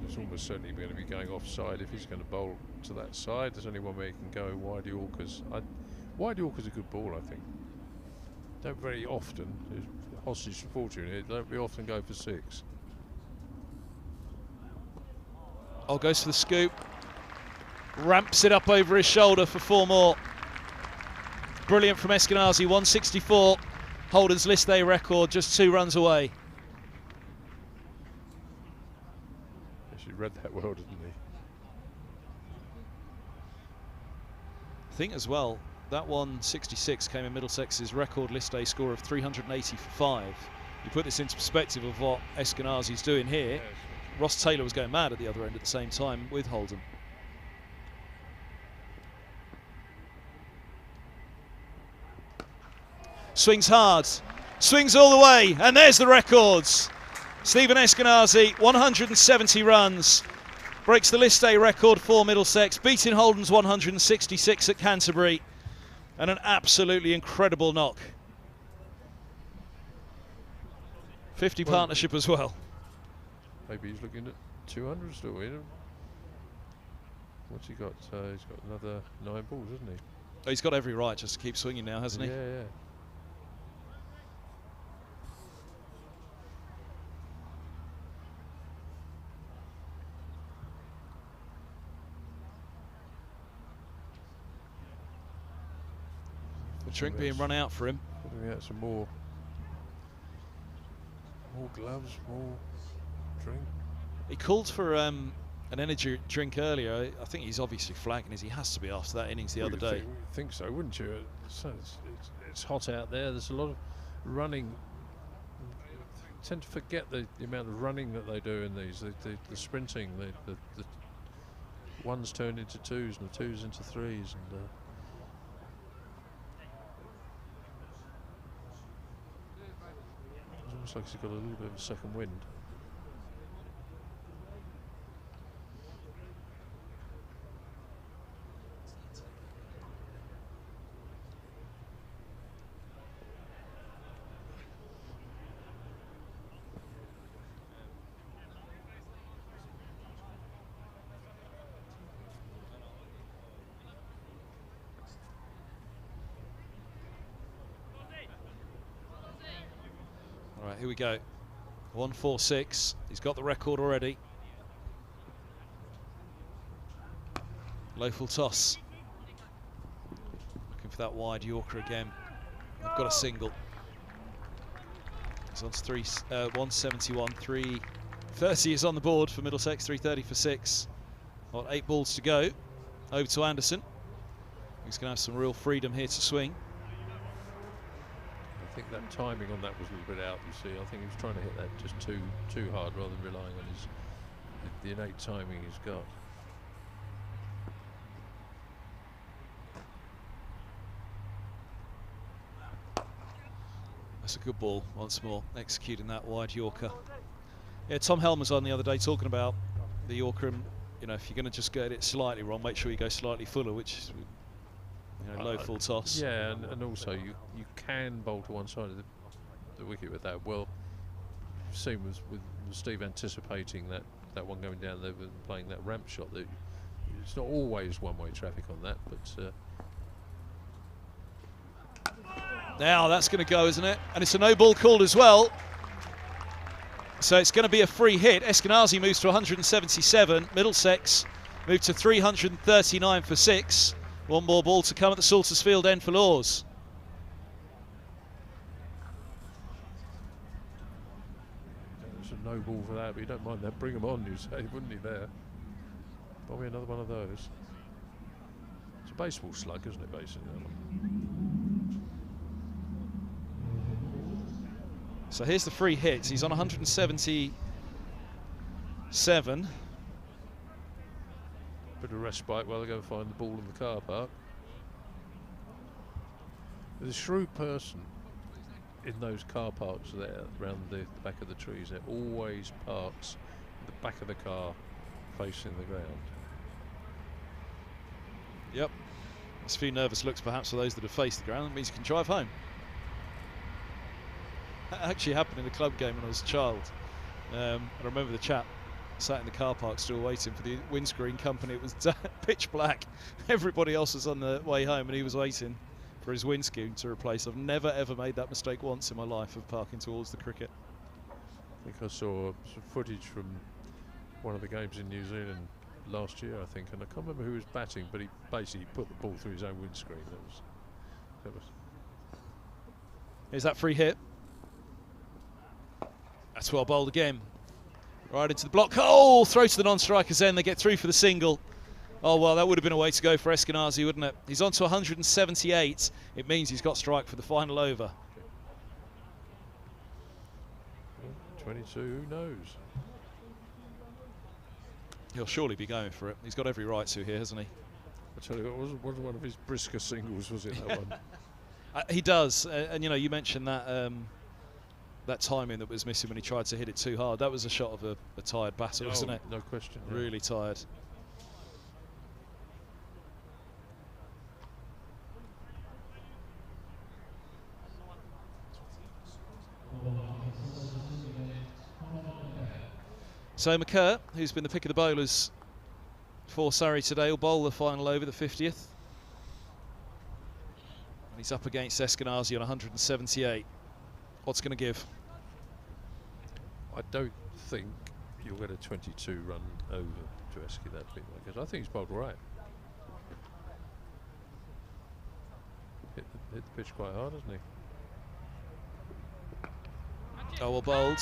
It's almost certainly going to be going offside if he's going to bowl to that side. There's only one way he can go, wide Yorkers. Wide Yorker's a good ball, I think. Don't very often, hostage to fortune here, don't very often go for 6. Oh, goes for the scoop. Ramps it up over his shoulder for 4 more. Brilliant from Eskinazi, 164. Holden's list day record, just 2 runs away. He read that well, didn't he? I think as well, that 166 came in Middlesex's record list day score of 380 for 5. You put this into perspective of what Eskinazi's doing here. Ross Taylor was going mad at the other end at the same time with Holden. Swings hard, swings all the way, and there's the records. Stephen Eskinazi, 170 runs, breaks the list day record for Middlesex, beating Holden's 166 at Canterbury, and an absolutely incredible knock. 50 partnership as well. Maybe he's looking at 200 still. What's he got? He's got another 9 balls, hasn't he? Oh, he's got every right just to keep swinging now, hasn't he? Yeah. The drink being run out for him. Putting out some more gloves, more drink. He called for an energy drink earlier. I think he's obviously flagging as he has to be after that innings the other day. Think so, wouldn't you? It's hot out there. There's a lot of running. I tend to forget the amount of running that they do in these. The sprinting, the ones turn into 2s and the 2s into 3s, and it's almost like he's got a little bit of a second wind. All right, here we go. 146. He's got the record already. Low full toss. Looking for that wide Yorker again. I've got a single. He's on 171. 330 is on the board for Middlesex. 330 for 6. Got 8 balls to go. Over to Anderson. He's going to have some real freedom here to swing. I think that timing on that was a little bit out, you see. I think he was trying to hit that just too hard rather than relying on the innate timing he's got. That's a good ball once more, executing that wide Yorker. Yeah, Tom Helm was on the other day talking about the Yorker, and you know, if you're going to just get it slightly wrong, make sure you go slightly fuller, which is, you know, low full toss. Yeah, and also you can bowl to one side of the wicket with that. Well, same with Steve anticipating that one going down there and playing that ramp shot. That it's not always one-way traffic on that, but now that's going to go, isn't it? And it's a no ball called as well. So it's going to be a free hit. Eskinazi moves to 177. Middlesex move to 339 for 6. One more ball to come at the Salters Field end for Laws. it's a no ball for that, but you don't mind that. Bring him on, you say, wouldn't he, there? Probably another one of those. It's a baseball slug, isn't it, basically? So here's the free hit. He's on 177. Bit of respite while they go find the ball in the car park. There's a shrewd person in those car parks there around the back of the trees. There always parks the back of the car facing the ground. Yep. There's a few nervous looks perhaps for those that have faced the ground. That means you can drive home. That actually happened in a club game when I was a child. I remember the chap sat in the car park still waiting for the windscreen company. It was pitch black. Everybody else was on the way home and he was waiting for his windscreen to replace. I've never ever made that mistake once in my life of parking towards the cricket. I think I saw some footage from one of the games in New Zealand last year, I think, and I can't remember who was batting, but he basically put the ball through his own windscreen. That was. Here's that free hit. That's well bowled again. Right into the block. Oh, throw to the non-strikers then. They get through for the single. Oh, well, that would have been a way to go for Eskinazi, wouldn't it? He's on to 178. It means he's got strike for the final over. 22, who knows? He'll surely be going for it. He's got every right to here, hasn't he? I tell you what, wasn't one of his brisker singles, was it, that one? He does. And, you know, you mentioned that that timing that was missing when he tried to hit it too hard. That was a shot of a tired batter, wasn't it? No question. Yeah. Really tired. So McCurr, who's been the pick of the bowlers for Surrey today, will bowl the final over, the 50th. And he's up against Eskinazi on 178. What's going to give? I don't think you'll get a 22 run over to Eski that bit, because I think he's bowled right. Hit the pitch quite hard, hasn't he? Oh, well bowled.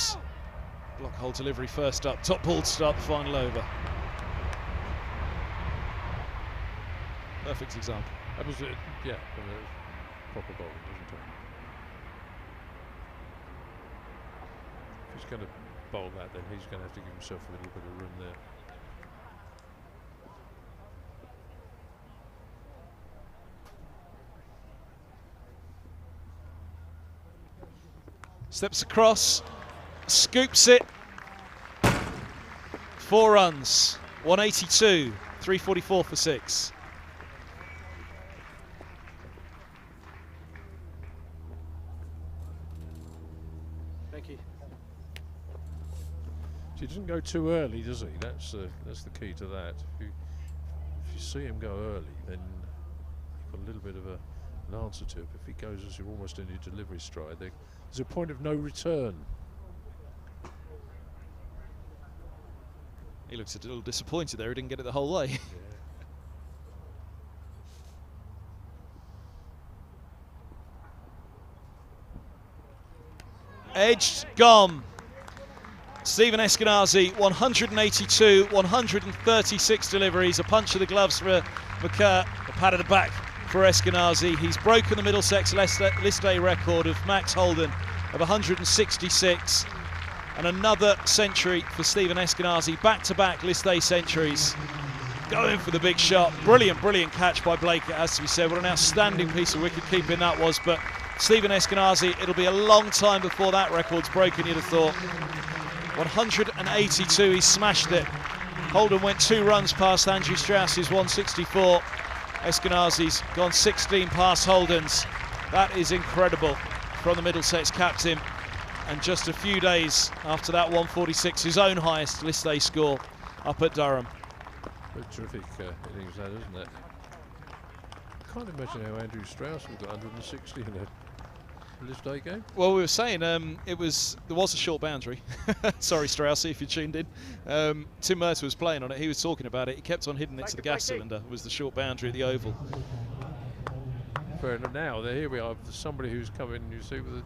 Block hole delivery first up. Top ball to start the final over. Perfect example. That was it. Yeah, proper bowling, wasn't it? If he's going to bowl that, then he's going to have to give himself a little bit of room there. Steps across, scoops it. 4 runs, 182, 344 for 6. Thank you. He doesn't go too early, does he? That's the key to that. If you see him go early, then you've got a little bit of an answer to it. If he goes as you're almost in your delivery stride, there's a point of no return. He looks a little disappointed there. He didn't get it the whole way. Yeah. Edged, gone. Stephen Eskinazi, 182, 136 deliveries. A punch of the gloves for McCurr. A pat of the back for Eskinazi. He's broken the Middlesex list A record of Max Holden of 166. And another century for Stephen Eskinazi. Back-to-back list A centuries. Going for the big shot. Brilliant, brilliant catch by Blake, it has to be said. What an outstanding piece of wicket keeping that was. But Stephen Eskinazi, it'll be a long time before that record's broken, you'd have thought. 182, he smashed it. Holden went 2 runs past Andrew Strauss's 164. Eskinazi's gone 16 past Holden's. That is incredible from the Middlesex captain. And just a few days after that 146, his own highest list A score up at Durham. A terrific innings that, isn't it? I can't imagine how Andrew Strauss would have got 160 in a list A game. Well, we were saying there was a short boundary. Sorry, Strauss, if you tuned in. Tim Merter was playing on it. He was talking about it. He kept on hitting it to the gas cylinder. Was the short boundary at the Oval. Fair enough. Now, here we are. There's somebody who's come in, you see, with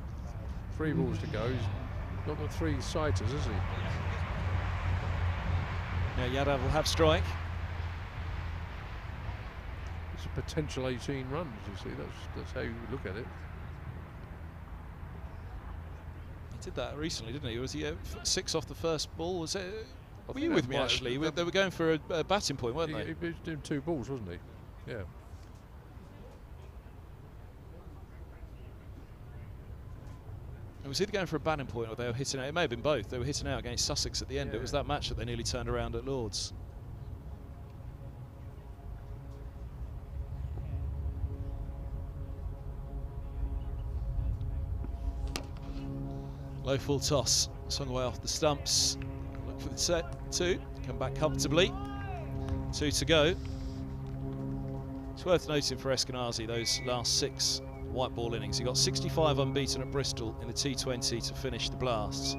3 balls to go. He's not got 3 sighters, has he? Now Yadav will have strike. It's a potential 18 runs, you see. That's how you look at it. Need Did that recently, didn't he? Was he 6 off the first ball? Was it? I Were think you that with me might- actually? that- They were going for a batting point, weren't they? He was doing 2 balls, wasn't he? Yeah. It was either going for a batting point or they were hitting out. It may have been both. They were hitting out against Sussex at the end. It was that match that they nearly turned around at Lord's. Low full toss, swung away off the stumps. Look for the set 2, come back comfortably. 2 to go. It's worth noting for Eskinazi those last 6 white ball innings. He got 65 unbeaten at Bristol in the T20 to finish the Blasts.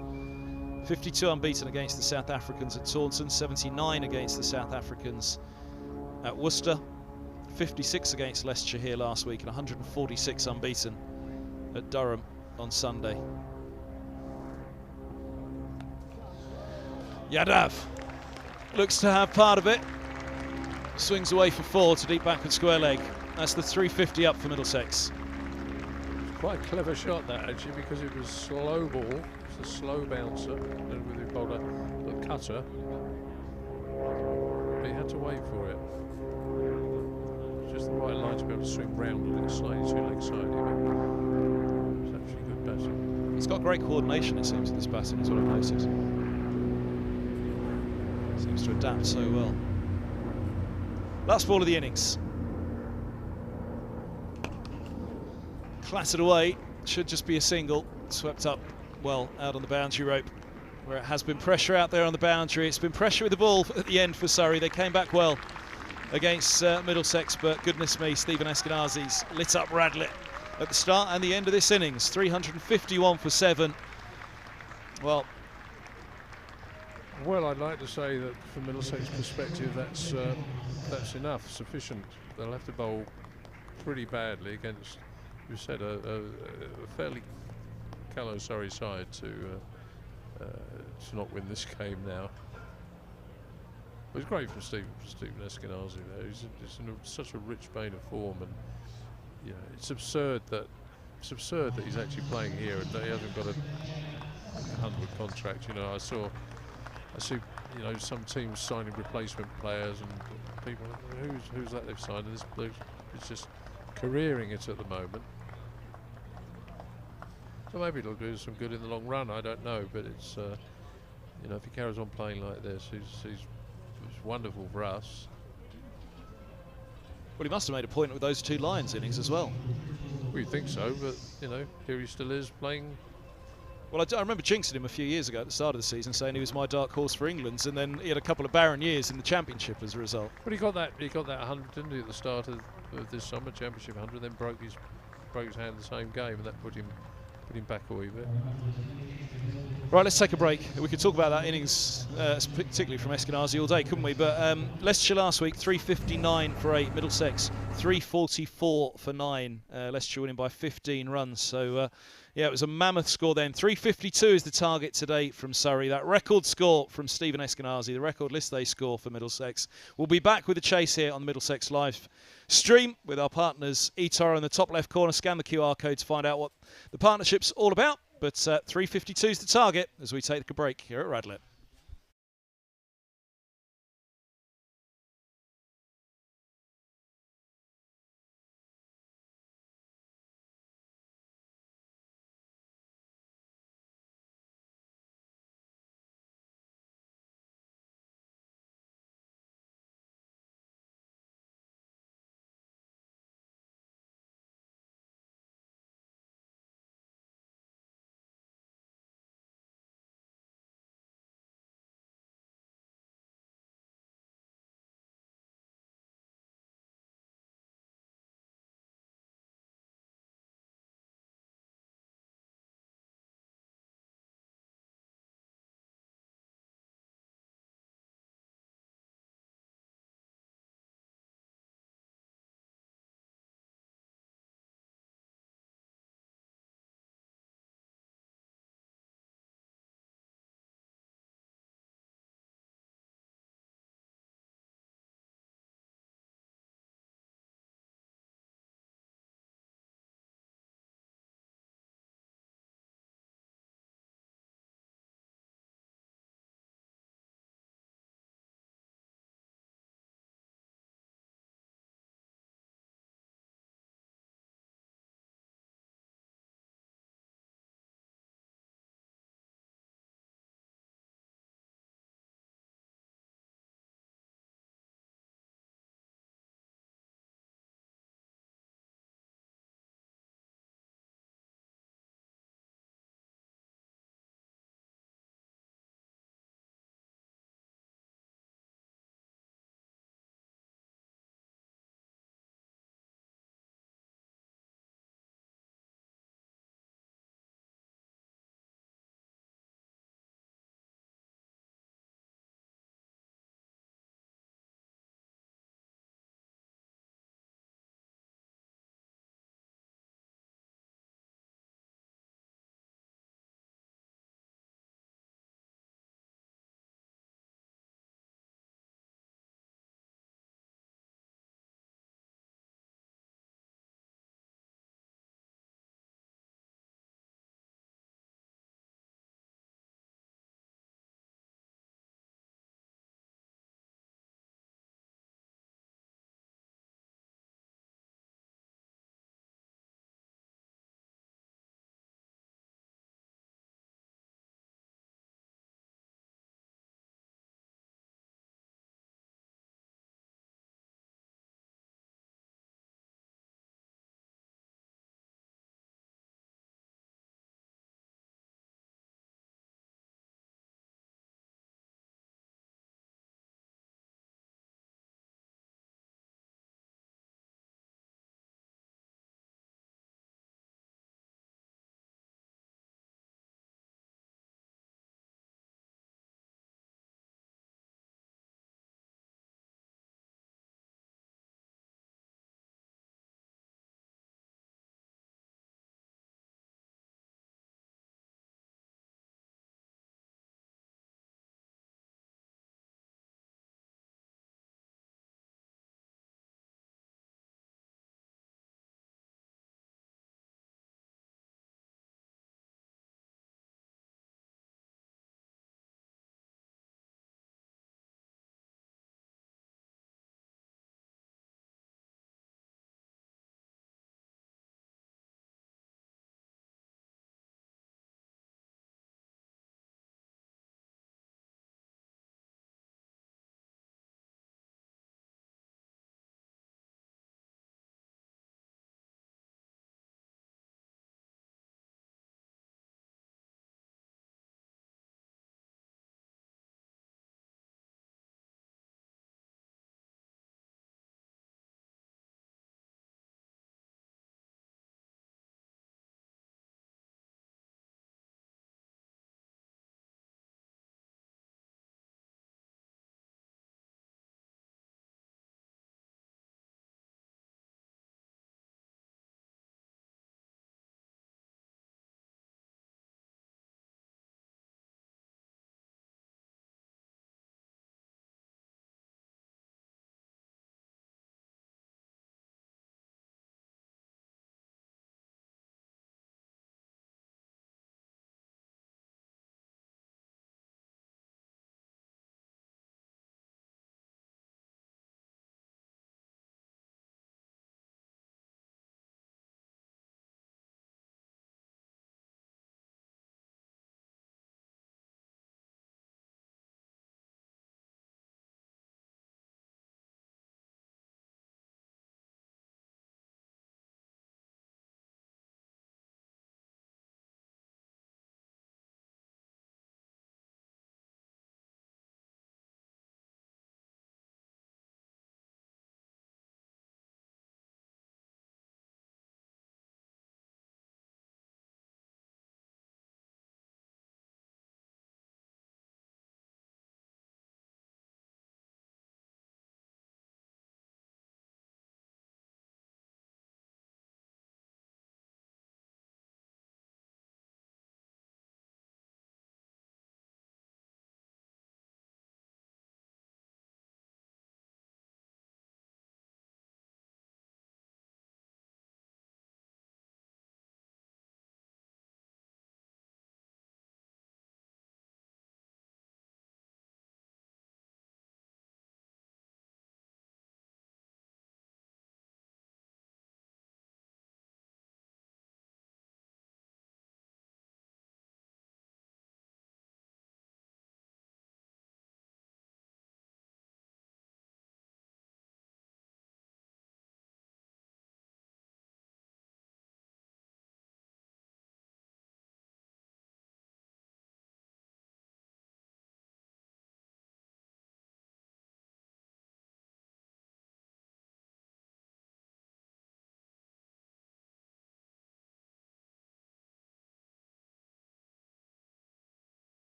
52 unbeaten against the South Africans at Taunton, 79 against the South Africans at Worcester, 56 against Leicestershire here last week, and 146 unbeaten at Durham on Sunday. Yadav looks to have part of it. Swings away for 4 to deep backward square leg. That's the 350 up for Middlesex. Quite a clever shot that actually, because it was slow ball. It's a slow bouncer, and with the bowler, the cutter. But he had to wait for it. Just the right line to be able to swing round on it slightly too leg side. It's actually good batting. He's got great coordination, it seems, with this batting, is what I've noticed. Seems to adapt so well. Last ball of the innings. Clattered away, should just be a single. Swept up well out on the boundary rope, where it has been pressure out there on the boundary. It's been pressure with the ball at the end for Surrey. They came back well against Middlesex, but goodness me, Stephen Eskinazi's lit up Radlett at the start and the end of this innings. 351 for 7. Well, I'd like to say that from Middlesex perspective, that's enough, sufficient. They'll have to bowl pretty badly against, you said, a fairly callow Surrey side to not win this game now. But it's great from Stephen Eskinazi there. He's in such a rich vein of form, and you know, it's absurd that he's actually playing here and that he hasn't got a 100 contract. You know, I see, you know, some teams signing replacement players and people. Who's that they've signed? And this bloke is just careering it at the moment. So maybe it'll do some good in the long run. I don't know, but it's you know, if he carries on playing like this, it's wonderful for us. well, he must have made a point with those 2 Lions innings as well. We think so, but you know, here he still is playing. Well, I remember jinxing him a few years ago at the start of the season, saying he was my dark horse for England, and then he had a couple of barren years in the Championship as a result. But he got that 100, didn't he, at the start of this summer, Championship 100, then broke his hand in the same game, and that put him back a wee bit. Right, let's take a break. We could talk about that innings, particularly from Eskinazi all day, couldn't we? But Leicestershire last week, 359 for 8. Middlesex, 344 for 9. Leicestershire winning by 15 runs. So, yeah, it was a mammoth score then. 352 is the target today from Surrey. That record score from Stephen Eskinazi, the record list day score for Middlesex. We'll be back with the chase here on the Middlesex Live stream with our partners eToro in the top left corner. Scan the QR code to find out what the partnership's all about. But 352 is the target as we take a break here at Radlett.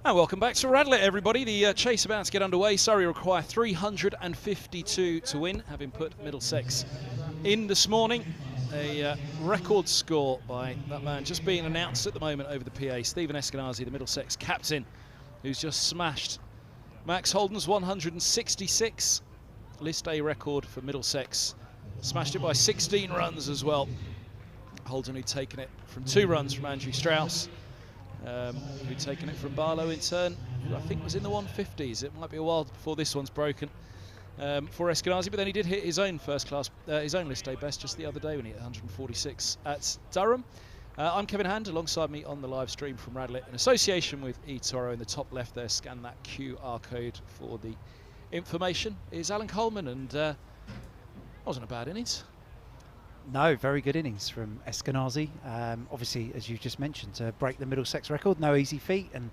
And welcome back to Radlett, everybody. The chase about to get underway. Surrey require 352 to win, having put Middlesex in this morning. A record score by that man just being announced at the moment over the PA. Stephen Eskinazi, the Middlesex captain, who's just smashed Max Holden's 166. List A record for Middlesex. Smashed it by 16 runs as well. Holden who'd taken it from 2 runs from Andrew Strauss. Who'd taken it from Barlow in turn, who I think was in the 150s. It might be a while before this one's broken for Eskinazi, but then he did hit his own his own list day best just the other day when he hit 146 at Durham. I'm Kevin Hand. Alongside me on the live stream from Radlett in association with eToro in the top left there. Scan that QR code for the information. Is Alan Coleman, and that wasn't a bad innings. No, very good innings from Eskinazi. Obviously, as you just mentioned, to break the Middlesex record, no easy feat, and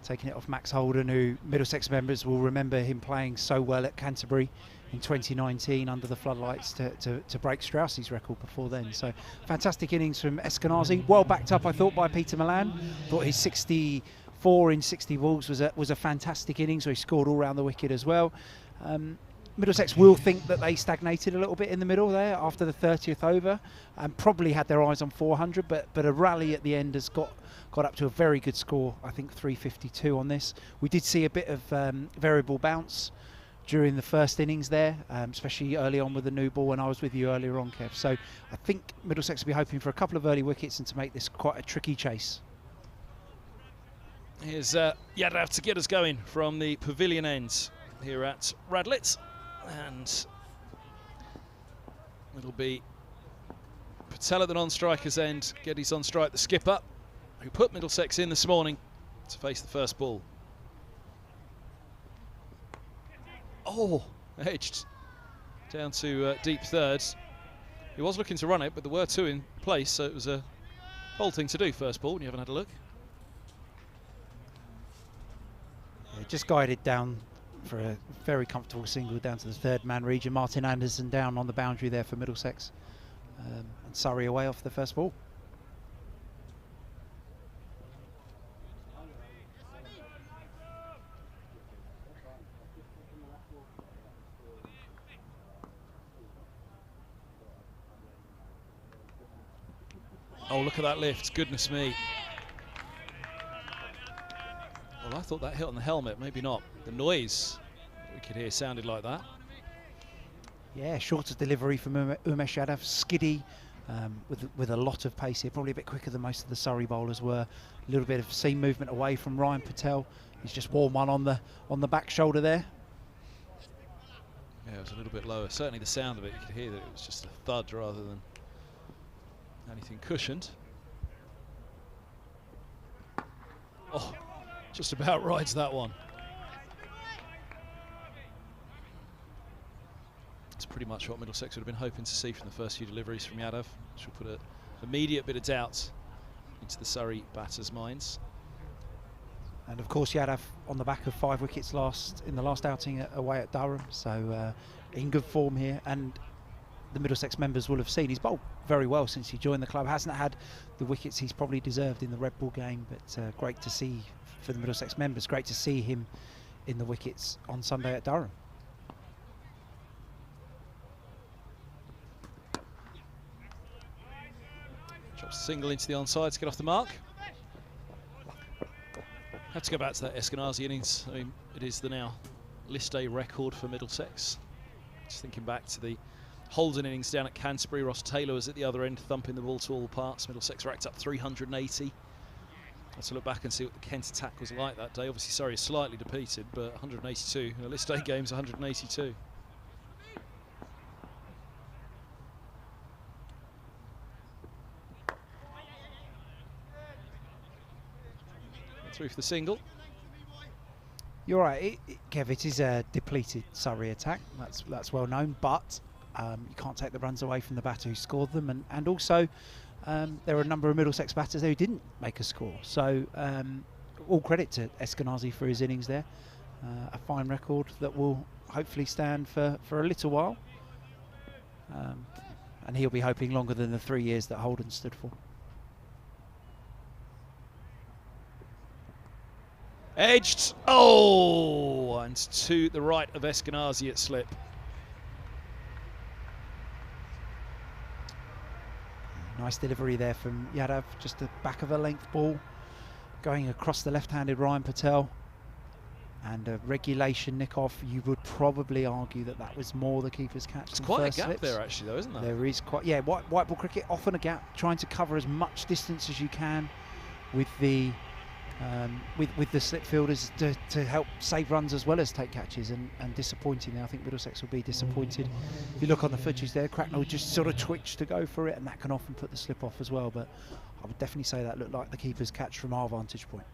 taking it off Max Holden, who Middlesex members will remember him playing so well at Canterbury in 2019 under the floodlights to break Strauss's record before then. So fantastic innings from Eskinazi. Well backed up, I thought, by Peter Milan. Thought his 64 in 60 balls was a fantastic innings, where he scored all round the wicket as well. Middlesex will think that they stagnated a little bit in the middle there after the 30th over, and probably had their eyes on 400, but a rally at the end has got up to a very good score. I think 352 on this. We did see a bit of variable bounce during the first innings there, especially early on with the new ball when I was with you earlier on, Kev. So I think Middlesex will be hoping for a couple of early wickets and to make this quite a tricky chase. Here's Yadav to get us going from the pavilion end here at Radlett. And it'll be Patel at the non-striker's end. Geddes on strike, the skipper, who put Middlesex in this morning to face the first ball. Oh, edged down to deep thirds. He was looking to run it, but there were 2 in place, so it was a bold thing to do, first ball, when you haven't had a look. Yeah, just guided down for a very comfortable single down to the 3rd man region. Martin Anderson down on the boundary there for Middlesex, and Surrey away off the first ball. Oh, look at that lift, goodness me. Well, I thought that hit on the helmet, maybe not. The noise we could hear sounded like that. Yeah, shorter delivery from Umesh Yadav, skiddy, with a lot of pace here, probably a bit quicker than most of the Surrey bowlers were. A little bit of seam movement away from Ryan Patel. He's just warm one on the back shoulder there. Yeah, it was a little bit lower. Certainly the sound of it, you could hear that it was just a thud rather than anything cushioned. Oh, just about rides that one. It's pretty much what Middlesex would have been hoping to see from the first few deliveries from Yadav, which will put an immediate bit of doubt into the Surrey batters' minds. And of course Yadav on the back of 5 wickets in the last outing away at Durham, so in good form here. And the Middlesex members will have seen he's bowled very well since he joined the club. Hasn't had the wickets he's probably deserved in the Red Bull game, but great to see for the Middlesex members. Great to see him in the wickets on Sunday at Durham. Drops a single into the onside to get off the mark. Have to go back to that Eskinazi innings. I mean, it is the now list A record for Middlesex. Just thinking back to the Holden innings down at Canterbury. Ross Taylor was at the other end, thumping the ball to all parts. Middlesex racked up 380. Let's look back and see what the Kent attack was like that day. Obviously, Surrey is slightly depleted, but 182. A list A game's 182. Through for the single. You're right, Kev. It is a depleted Surrey attack. That's well known, but you can't take the runs away from the batter who scored them, and also there are a number of Middlesex batters there who didn't make a score. So all credit to Eskinazi for his innings there. A fine record that will hopefully stand for a little while, and he'll be hoping longer than the 3 years that Holden stood for. Edged. Oh, and to the right of Eskinazi at slip. Nice delivery there from Yadav, just the back of a length ball going across the left-handed Ryan Patel. And a regulation nick-off, you would probably argue that that was more the keeper's catch. It's quite a gap there actually though, isn't there? There is quite, yeah, white ball cricket, often a gap, trying to cover as much distance as you can with the slip fielders to help save runs as well as take catches, and disappointing there. I think Middlesex will be disappointed. If you look on the footage there, Cracknell just sort of twitched to go for it, and that can often put the slip off as well, but I would definitely say that looked like the keeper's catch from our vantage point.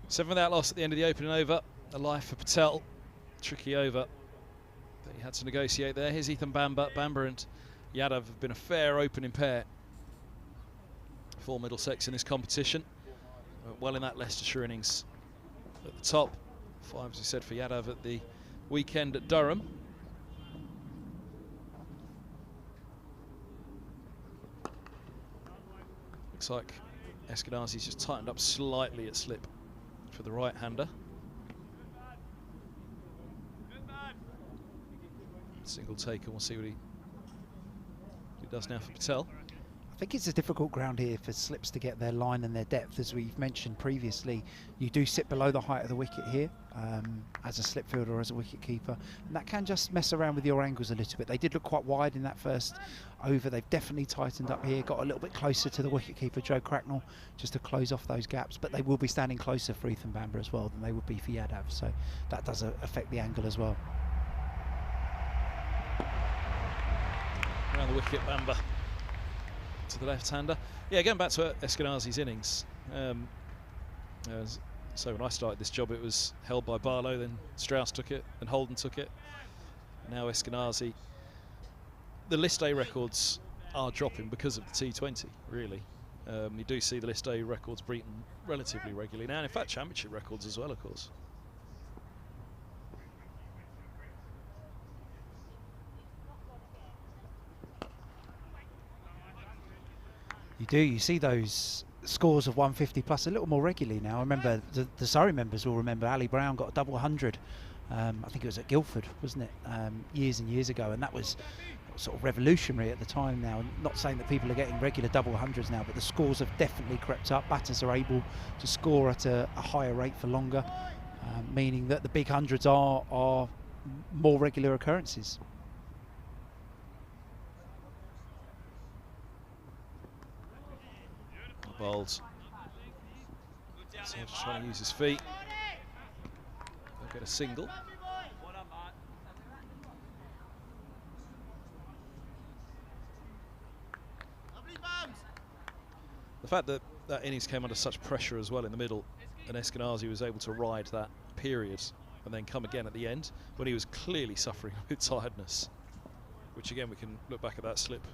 7 without loss at the end of the opening over. A life for Patel. Tricky over that he had to negotiate there. Here's Ethan Bamber. Bamber and Yadav have been a fair opening pair for Middlesex in this competition. Well in that Leicestershire innings at the top. 5, as we said, for Yadav at the weekend at Durham. Looks like Eskinazi's just tightened up slightly at slip for the right-hander. Single take, and we'll see what he does now for Patel. I think it's a difficult ground here for slips to get their line and their depth. As we've mentioned previously, you do sit below the height of the wicket here as a slip fielder or as a wicket keeper, and that can just mess around with your angles a little bit. They did look quite wide in that first over. They've definitely tightened up here, got a little bit closer to the wicket keeper Joe Cracknell just to close off those gaps, but they will be standing closer for Ethan Bamber as well than they would be for Yadav, so that does affect the angle as well. Around the wicket, Bamber to the left-hander. Yeah, going back to Eskinazi's innings. So when I started this job, it was held by Barlow, then Strauss took it, and Holden took it. Now Eskinazi. The List A records are dropping because of the T20, really. You do see the List A records beaten relatively regularly now, and in fact championship records as well, of course. You see those scores of 150 plus a little more regularly now. I remember the Surrey members will remember Ali Brown got a double 100. I think it was at Guildford, wasn't it, years and years ago, and that was sort of revolutionary at the time. Now, I'm not saying that people are getting regular double 100s now, but the scores have definitely crept up. Batters are able to score at a higher rate for longer, meaning that the big hundreds are more regular occurrences. Bowled. So just trying to use his feet. They'll get a single. The fact that that innings came under such pressure as well in the middle, and Eskinazi was able to ride that period and then come again at the end when he was clearly suffering with tiredness, which again we can look back at that slip.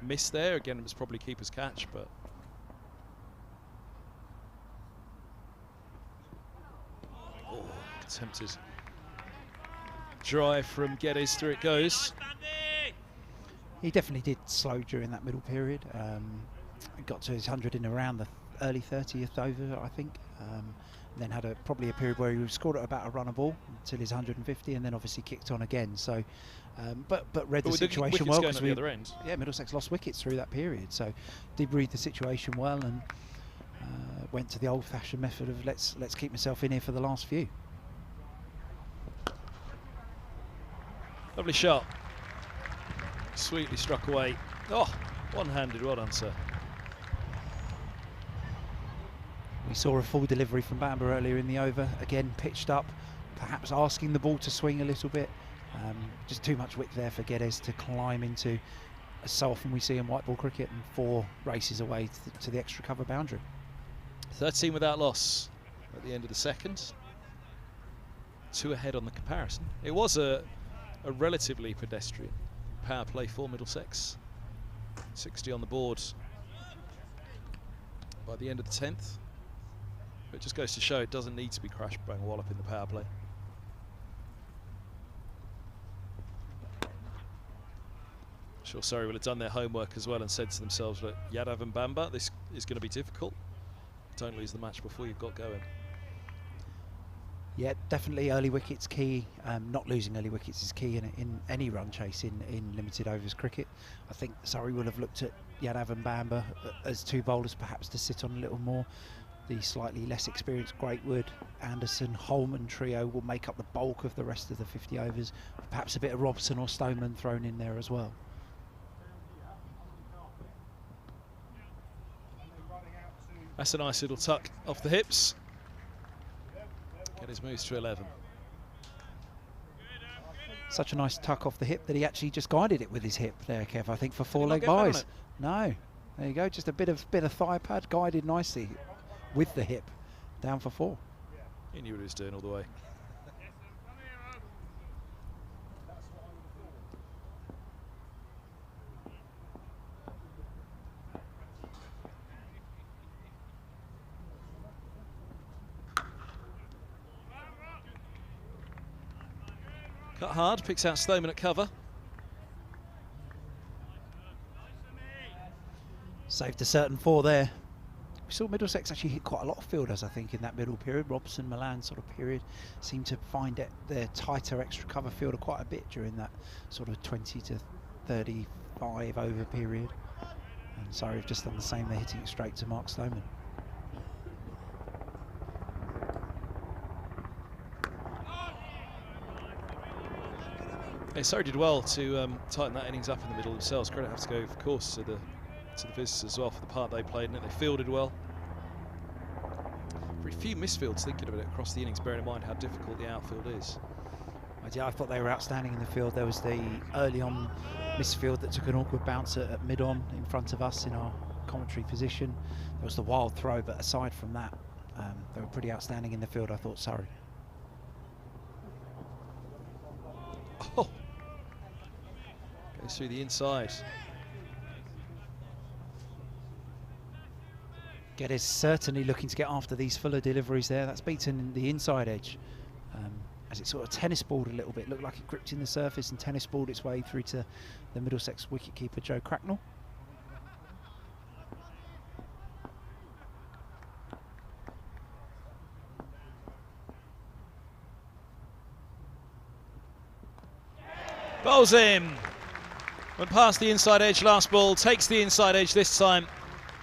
Miss there, again it was probably keeper's catch, but attempted drive from Geddes, through it goes. He definitely did slow during that middle period. Got to his 100 in around the early 30th over, I think. Then had probably a period where he scored at about a run a ball until his 150, and then obviously kicked on again. So, but read the situation well. Going at the other end. Yeah, Middlesex lost wickets through that period, so did read the situation well and went to the old-fashioned method of let's keep myself in here for the last few. Lovely shot. Sweetly struck away. Oh, one-handed. Well done, sir. We saw a full delivery from Bamber earlier in the over, again pitched up, perhaps asking the ball to swing a little bit. Just too much width there for Geddes to climb into, as so often we see in white ball cricket, and 4 races away to the extra cover boundary. 13 without loss at the end of the second. 2 ahead on the comparison. It was a relatively pedestrian power play for Middlesex. 60 on the board by the end of the 10th. But it just goes to show it doesn't need to be crash bang wallop in the power play. I'm sure Surrey will have done their homework as well and said to themselves, look, Yadav and Bamber, this is going to be difficult. don't lose the match before you've got going. Yeah, definitely early wickets key. Not losing early wickets is key in any run chase in limited overs cricket. I think Surrey will have looked at Yadav and Bamber as two bowlers perhaps to sit on a little more. The slightly less experienced Greatwood, Anderson, Holman trio will make up the bulk of the rest of the 50 overs. Perhaps a bit of Robson or Stoneman thrown in there as well. That's a nice little tuck off the hips. Geddes moves to 11. Such a nice tuck off the hip that he actually just guided it with his hip there, Kev, I think, for 4-leg get buys. No, there you go, just a bit of thigh pad, guided nicely with the hip, down for 4. He knew what he was doing all the way. Cut hard, picks out Stoneman at cover. Saved a certain 4 there. We saw Middlesex actually hit quite a lot of fielders, I think, in that middle period. Robson, Milan sort of period seemed to find it their tighter extra cover fielder quite a bit during that sort of 20 to 35 over period. And Surrey have just done the same, they're hitting it straight to Mark Stoneman. Yeah, Surrey did well to tighten that innings up in the middle themselves. Credit has to go, of course, to the visitors as well for the part they played in it. They fielded well. Very few misfields, thinking of it across the innings, bearing in mind how difficult the outfield is. Yeah, I thought they were outstanding in the field. There was the early on misfield that took an awkward bounce at mid-on in front of us in our commentary position. There was the wild throw, but aside from that, they were pretty outstanding in the field, I thought, Surrey. Oh. Goes through the inside. Geddes certainly looking to get after these fuller deliveries there. That's beaten the inside edge as it sort of tennis balled a little bit. Looked like it gripped in the surface and tennis balled its way through to the Middlesex wicketkeeper Joe Cracknell. Bowls in. Went past the inside edge last ball, takes the inside edge this time,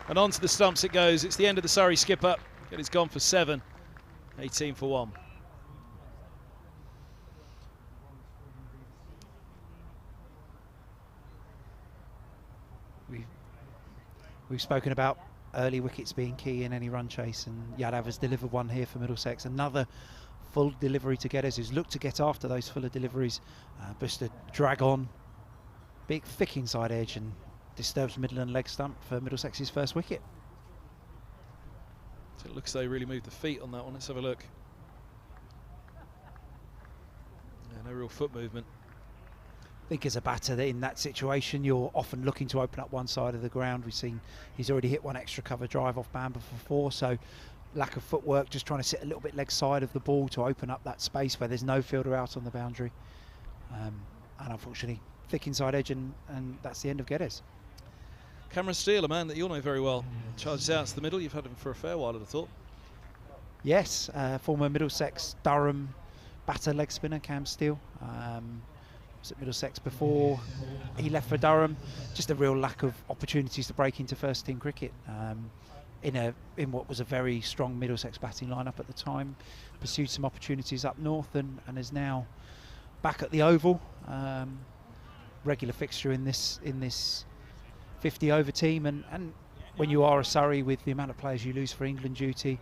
and onto the stumps it goes. It's the end of the Surrey skipper. Geddes gone for 7, 18 for 1. We've spoken about early wickets being key in any run chase, and Yadav has delivered one here for Middlesex. Another full delivery to Geddes, who's looked to get after those fuller deliveries. Buster drag on, big thick inside edge, and disturbs middle and leg stump for Middlesex's first wicket. So it looks like they really moved the feet on that one. Let's have a look. Yeah, no real foot movement. I think as a batter in that situation, you're often looking to open up one side of the ground. We've seen he's already hit one extra cover drive off Bamber for 4, so lack of footwork, just trying to sit a little bit leg side of the ball to open up that space where there's no fielder out on the boundary. And unfortunately, thick inside edge, and that's the end of Geddes. Cameron Steele, a man that you'll know very well, charges out to the middle. You've had him for a fair while, I'd have thought. Yes, former Middlesex Durham batter leg spinner Cam Steele. Was at Middlesex before he left for Durham. Just a real lack of opportunities to break into first team cricket in what was a very strong Middlesex batting lineup at the time. Pursued some opportunities up north and is now back at the Oval. Regular fixture in this 50 over team, and when you are a Surrey with the amount of players you lose for England duty,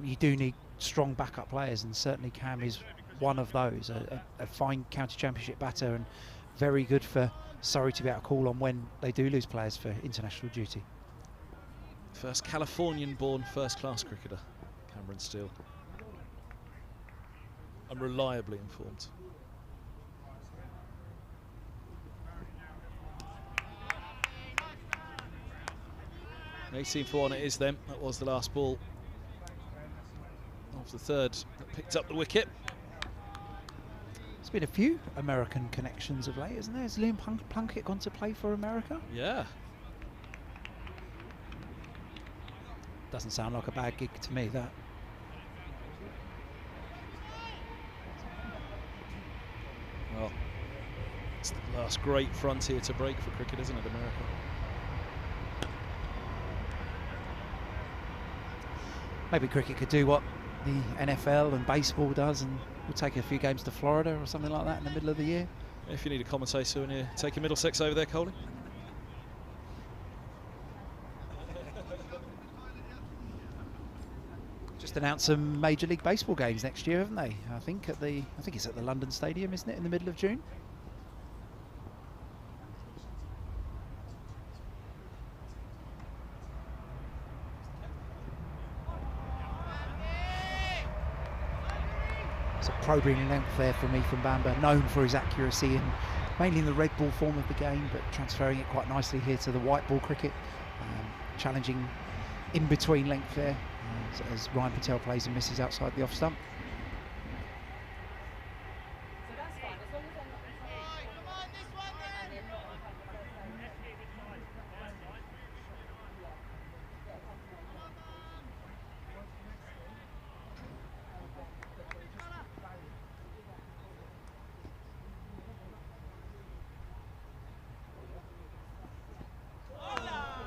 you do need strong backup players, and certainly Cam is one of those. A fine county championship batter, and very good for Surrey to be able to call on when they do lose players for international duty. First Californian-born first-class cricketer, Cameron Steele. I'm reliably informed. An 18 for 1 it is then. That was the last ball of the third that picked up the wicket. There's been a few American connections of late, isn't there? Has Liam Plunkett gone to play for America? Yeah. Doesn't sound like a bad gig to me, that. Well, it's the last great frontier to break for cricket, isn't it, America? Maybe cricket could do what the NFL and baseball does, and we'll take a few games to Florida or something like that in the middle of the year. If you need a commentator when you're taking Middlesex over there, Coley. Just announced some Major League Baseball games next year, haven't they? I think it's at the London Stadium, isn't it, in the middle of June? It's a probing length there from Ethan Bamber, known for his accuracy and mainly in the red ball form of the game, but transferring it quite nicely here to the white ball cricket, challenging in between length there. As Ryan Patel plays and misses outside the off stump.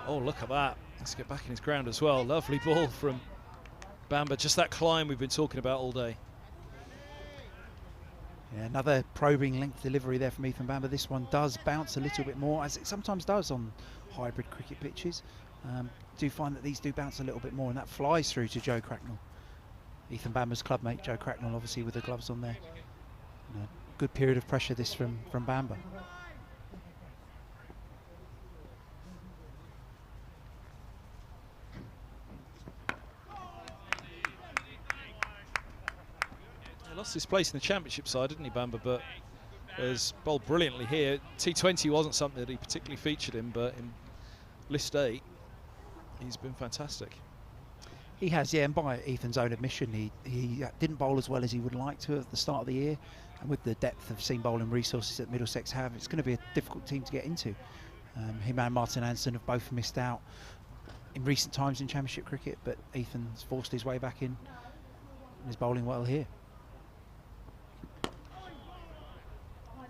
Oh, look at that. Let's get back in his ground as well. Lovely ball from Bamber, just that climb we've been talking about all day. Yeah, another probing length delivery there from Ethan Bamber. This one does bounce a little bit more, as it sometimes does on hybrid cricket pitches. Do find that these do bounce a little bit more, and that flies through to Joe Cracknell. Ethan Bamber's clubmate, Joe Cracknell, obviously with the gloves on there. Good period of pressure this from Bamber. Lost his place in the championship side, didn't he, Bamber? But has bowled brilliantly here. T20 wasn't something that he particularly featured in, but in List 8, he's been fantastic. He has, yeah, and by Ethan's own admission, he didn't bowl as well as he would like to at the start of the year. And with the depth of seam bowling resources that Middlesex have, it's going to be a difficult team to get into. Him and Martin Anderson have both missed out in recent times in championship cricket, but Ethan's forced his way back in and is bowling well here.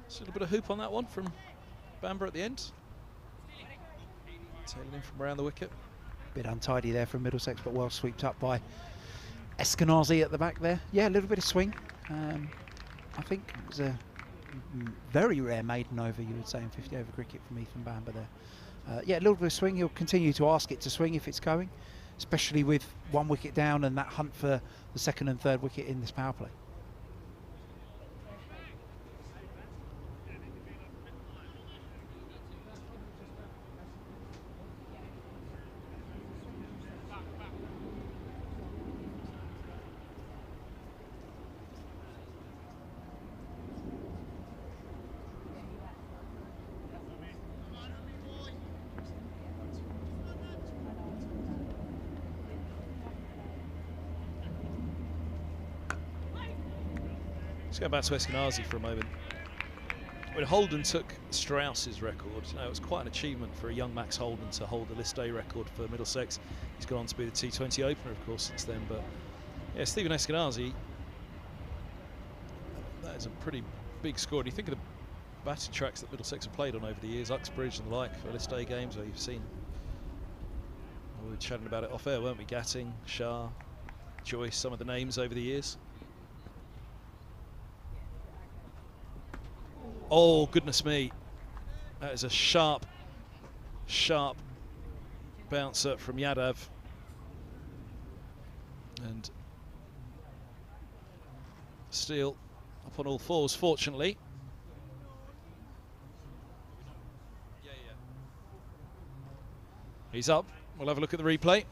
Just a little bit of hoop on that one from Bamber at the end. Tailing in from around the wicket. Bit untidy there from Middlesex, but well swept up by Eskinazi at the back there. Yeah, a little bit of swing. I think it was a very rare maiden over, you would say, in 50 over cricket from Ethan Bamber there. Yeah, a little bit of swing. He'll continue to ask it to swing if it's going, especially with one wicket down and that hunt for the second and third wicket in this power play. Let's go back to Eskinazi for a moment. When Holden took Strauss's record, it was quite an achievement for a young Max Holden to hold the List A record for Middlesex. He's gone on to be the T20 opener, of course, since then. But yeah, Stephen Eskinazi, that is a pretty big score. Do you think of the batting tracks that Middlesex have played on over the years, Uxbridge and the like, for List A games, where you've seen, we were chatting about it off air, weren't we? Gatting, Shah, Joyce, some of the names over the years. Oh, goodness me. That is a sharp, sharp bouncer from Yadav. And Steele up on all fours, fortunately. He's up. We'll have a look at the replay.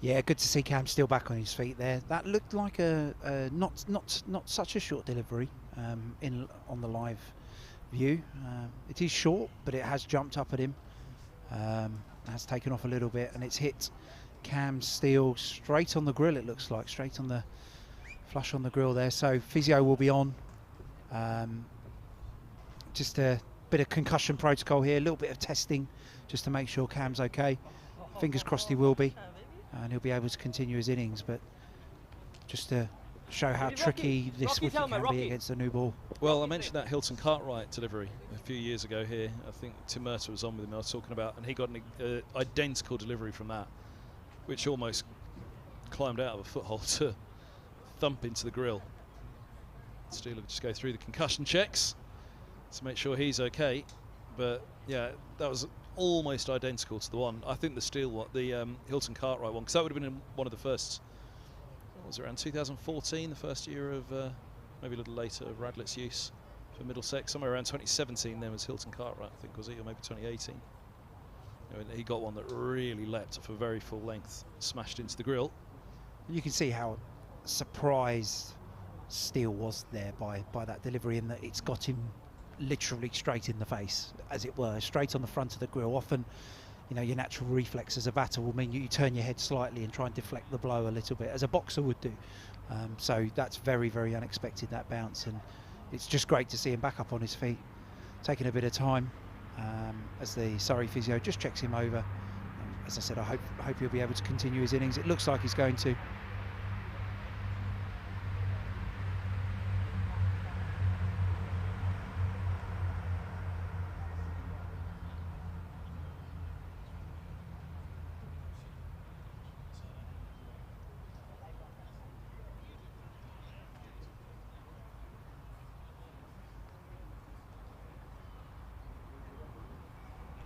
Yeah, good to see Cam Steele back on his feet there. That looked like a not such a short delivery on the live view. It is short, but it has jumped up at him, has taken off a little bit, and it's hit Cam Steele straight on the grill. It looks like straight on the flush on the grill there. So physio will be on. Just a bit of concussion protocol here, a little bit of testing just to make sure Cam's okay. Fingers crossed he will be. and he'll be able to continue his innings. But just to show how tricky this wicket can be against the new ball. Well, I mentioned that Hilton Cartwright delivery a few years ago here. I think Tim Mercer was on with him. I was talking about, and he got an identical delivery from that, which almost climbed out of a foothold to thump into the grill. Steele will just go through the concussion checks to make sure he's okay. But yeah, that was almost identical to the one. I think the Steele one, the Hilton Cartwright one, because that would have been in one of the first. What was it, around 2014, the first year of maybe a little later of Radlett's use for Middlesex. Somewhere around 2017 then was Hilton Cartwright, I think, was it, or maybe 2018. He got one that really leapt off a very full length, smashed into the grill. You can see how surprised Steele was there by that delivery, in that it's got him literally straight in the face, as it were, straight on the front of the grill. Often, you know, your natural reflex as a batter will mean you turn your head slightly and try and deflect the blow a little bit, as a boxer would do. So that's very, very unexpected, that bounce, and it's just great to see him back up on his feet, taking a bit of time as the Surrey physio just checks him over. As I said, I hope he'll be able to continue his innings. It looks like he's going to.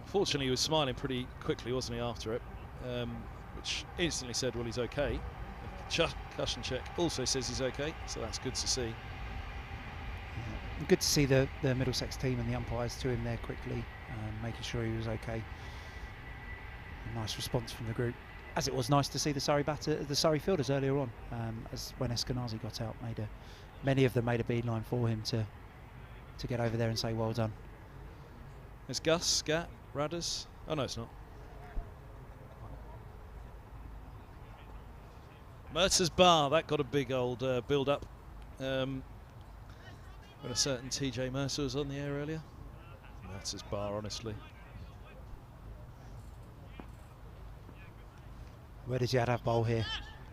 Fortunately, he was smiling pretty quickly, wasn't he, after it, which instantly said, well, he's okay. The concussion check also says he's okay, so that's good to see. Yeah. Good to see the Middlesex team and the umpires to him there quickly, making sure he was okay. A nice response from the group, as it was nice to see the Surrey fielders earlier on, as when Eskinazi got out, many of them made a beeline for him to get over there and say well done. There's Gus, Scat, Radders. Oh no, it's not. Mercer's bar, that got a big old build up when a certain TJ Mercer was on the air earlier. Mercer's bar, honestly. Where does Yadav bowl here?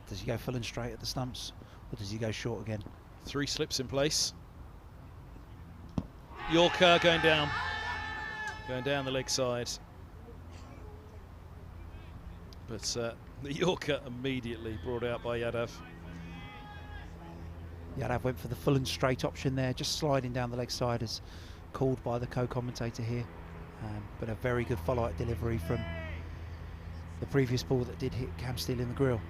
Does he go full and straight at the stumps, or does he go short again? 3 slips in place. Yorker going down the leg side. But the Yorker immediately brought out by Yadav. Yadav went for the full and straight option there, just sliding down the leg side as called by the co-commentator here. But a very good follow-up delivery from the previous ball that did hit Cam Steele in the grill.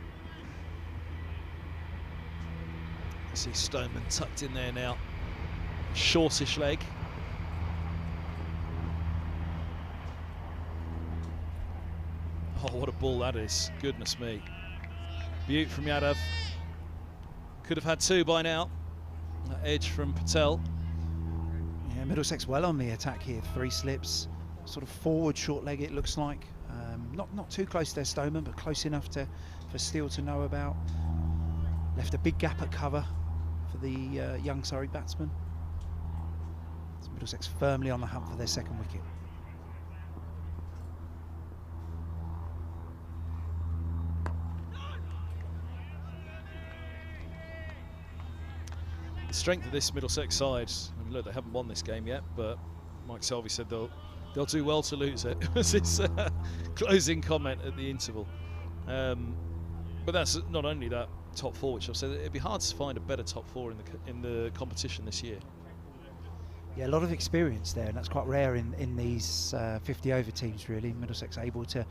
You see Stoneman tucked in there now. Shortish leg. Oh, what a ball that is. Goodness me. Beaut from Yadav. Could have had 2 by now. That edge from Patel. Yeah, Middlesex well on the attack here. 3 slips, sort of forward short leg it looks like. Not too close there, Stoneman, but close enough for Steele to know about. Left a big gap at cover for the young Surrey batsman. So Middlesex firmly on the hunt for their second wicket. The strength of this Middlesex side, I mean, look, they haven't won this game yet, but Mike Selvey said they'll do well to lose it. It was his closing comment at the interval. But that's not only that top 4, which I've said, it'd be hard to find a better top 4 in the competition this year. Yeah, a lot of experience there, and that's quite rare in these 50-over teams, really. Middlesex able to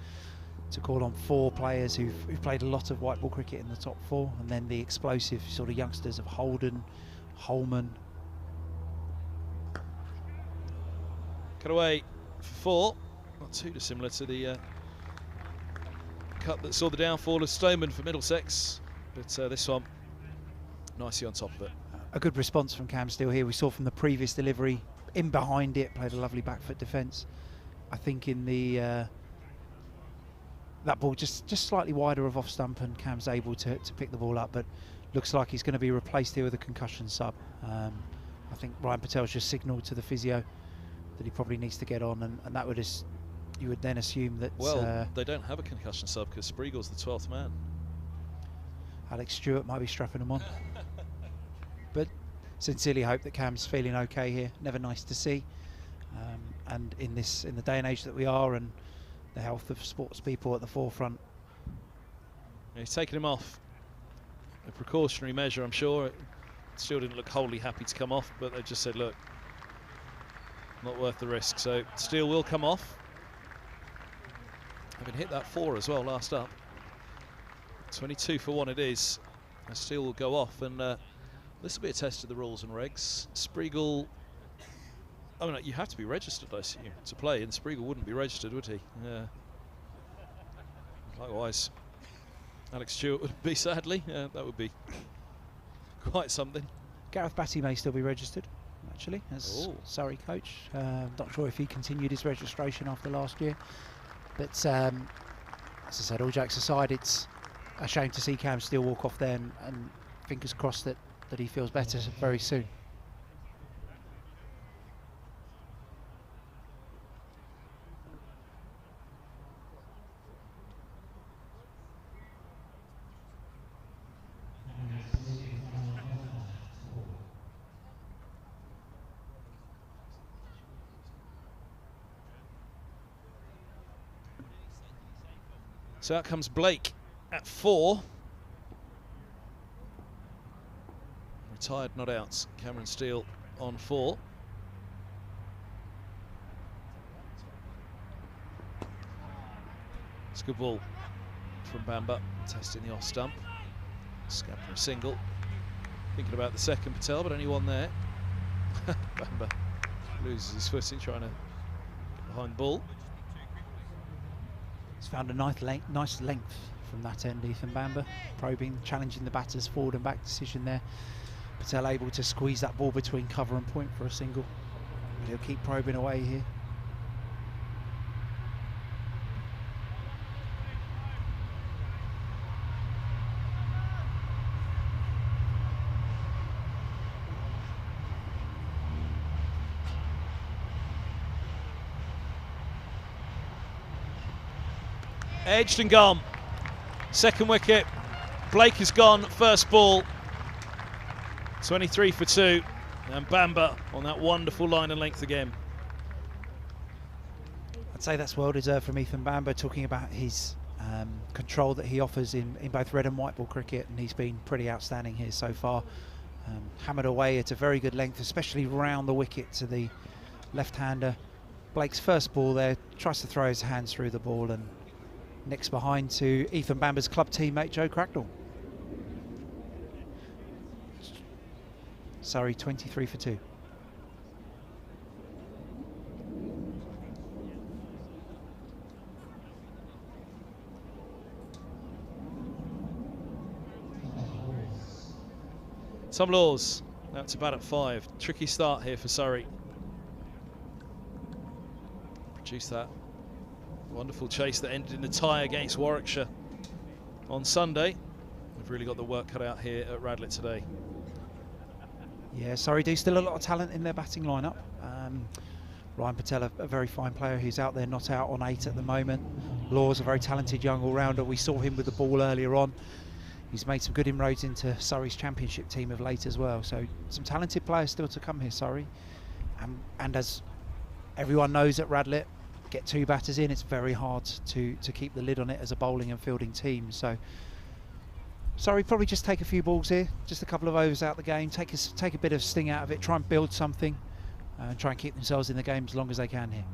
call on 4 players who've played a lot of white ball cricket in the top 4, and then the explosive sort of youngsters of Holden, Holman. Cut away for 4, not too dissimilar to the cut that saw the downfall of Stoneman for Middlesex, but this one nicely on top of it. A good response from Cam Steele here. We saw from the previous delivery, in behind it, played a lovely back foot defence. I think in the that ball just slightly wider of off stump, and Cam's able to pick the ball up, but looks like he's going to be replaced here with a concussion sub. I think Ryan Patel's just signalled to the physio that he probably needs to get on, and that would just you would then assume that. Well, they don't have a concussion sub because Spreagle's the 12th man. Alex Stewart might be strapping them on. But sincerely hope that Cam's feeling okay here. Never nice to see. And in the day and age that we are, and the health of sports people at the forefront. He's taken him off. A precautionary measure, I'm sure. It still didn't look wholly happy to come off, but they just said, look, not worth the risk. So Steele will come off. Having hit that 4 as well last up. 22 for 1 it is. And Steele will go off, and this will be a test of the rules and regs. Spreagle, I mean, you have to be registered, I assume, to play, and Spreagle wouldn't be registered, would he? Yeah. Likewise, Alex Stewart would be, sadly. That would be quite something. Gareth Batty may still be registered, actually, as Surrey coach. Not sure if he continued his registration after last year. But as I said, all jokes aside, it's a shame to see Cam Steele walk off there, and fingers crossed that he feels better very soon. So out comes Blake at 4. Retired, not out. Cameron Steele on 4. It's a good ball from Bamba, testing the off stump. Scamper a single. Thinking about the second, Patel, but only one there. Bamba loses his footing trying to get behind the ball. He's found a nice length from that end, Ethan Bamba, probing, challenging the batter's forward and back decision there. Patel able to squeeze that ball between cover and point for a single. But he'll keep probing away here. Edged and gone. Second wicket. Blake is gone. First ball. 23 for 2. And Bamba on that wonderful line and length again. I'd say that's well deserved from Ethan Bamba, talking about his control that he offers in both red and white ball cricket, and he's been pretty outstanding here so far. Hammered away at a very good length, especially round the wicket to the left-hander. Blake's first ball there, tries to throw his hands through the ball and nicks behind to Ethan Bamba's club teammate Joe Cracknell. Surrey 23 for 2. Tom Laws, now to bat at 5. Tricky start here for Surrey. Produced that wonderful chase that ended in the tie against Warwickshire on Sunday. We've really got the work cut out here at Radlett today. Yeah, Surrey do still a lot of talent in their batting lineup. Ryan Patel, a very fine player who's out there, not out on 8 at the moment. Laws, a very talented young all-rounder. We saw him with the ball earlier on. He's made some good inroads into Surrey's championship team of late as well. So some talented players still to come here, Surrey. And as everyone knows at Radlett, get 2 batters in, it's very hard to keep the lid on it as a bowling and fielding team. So Surrey probably just take a few balls here, just a couple of overs out the game, take a bit of sting out of it, try and build something, and try and keep themselves in the game as long as they can here.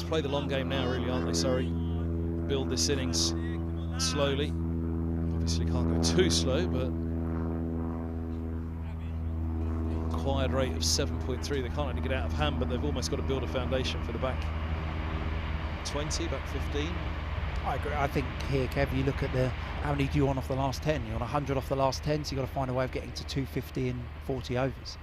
Play the long game now, really, aren't they? Sorry, build this innings slowly. Obviously can't go too slow, but acquired rate of 7.3. They can't only get out of hand, but they've almost got to build a foundation for the back 20, about 15. I agree. I think here, Kev, you look at how many do you want off the last 10? You're on 100 off the last 10, so you've got to find a way of getting to 250 in 40 overs.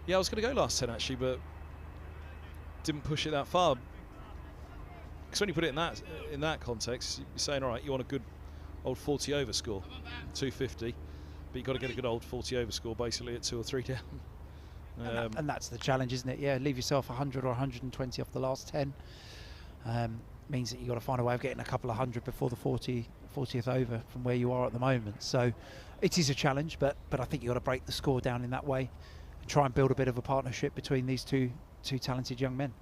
Yeah, I was going to go last 10 actually, but didn't push it that far. Because when you put it in that context, you're saying, all right, you want a good old 40 over score, 250, but you've got to get a good old 40 over score basically at 2 or 3 down. And that's the challenge, isn't it? Yeah, leave yourself 100 or 120 off the last 10. Means that you've got to find a way of getting a couple of hundred before the 40th over from where you are at the moment. So it is a challenge, but I think you've got to break the score down in that way and try and build a bit of a partnership between these two talented young men.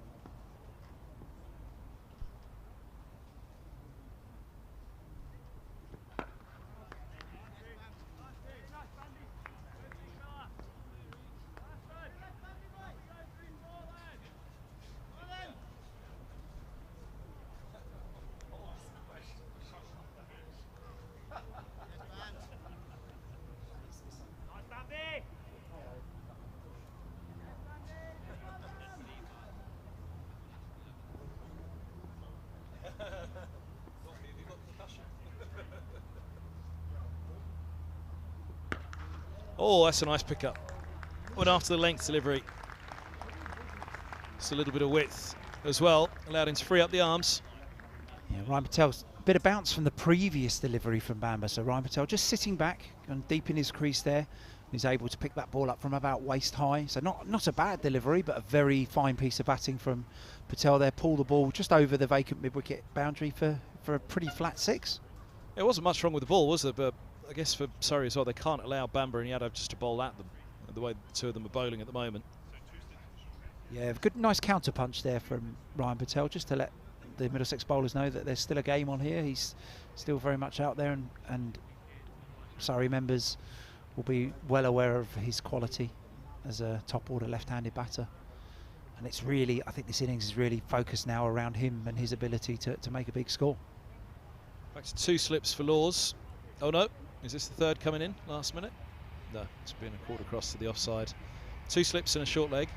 Oh, that's a nice pickup. Went after the length delivery. Just a little bit of width as well, allowed him to free up the arms. Yeah, Ryan Patel's a bit of bounce from the previous delivery from Bamber. So Ryan Patel just sitting back and deep in his crease there. He's able to pick that ball up from about waist high. So not a bad delivery, but a very fine piece of batting from Patel there. Pull the ball just over the vacant mid-wicket boundary for a pretty flat 6. There wasn't much wrong with the ball, was there? But I guess for Surrey as well, they can't allow Bamber and Yadav just to bowl at them, the way the two of them are bowling at the moment. Yeah, good, nice counter punch there from Ryan Patel, just to let the Middlesex bowlers know that there's still a game on here. He's still very much out there, and Surrey members will be well aware of his quality as a top order left-handed batter. And it's really, I think this innings is really focused now around him and his ability to make a big score. Back to 2 slips for Laws. Oh no, is this the third coming in last minute? No, it's been a quarter across to the offside. 2 slips and a short leg.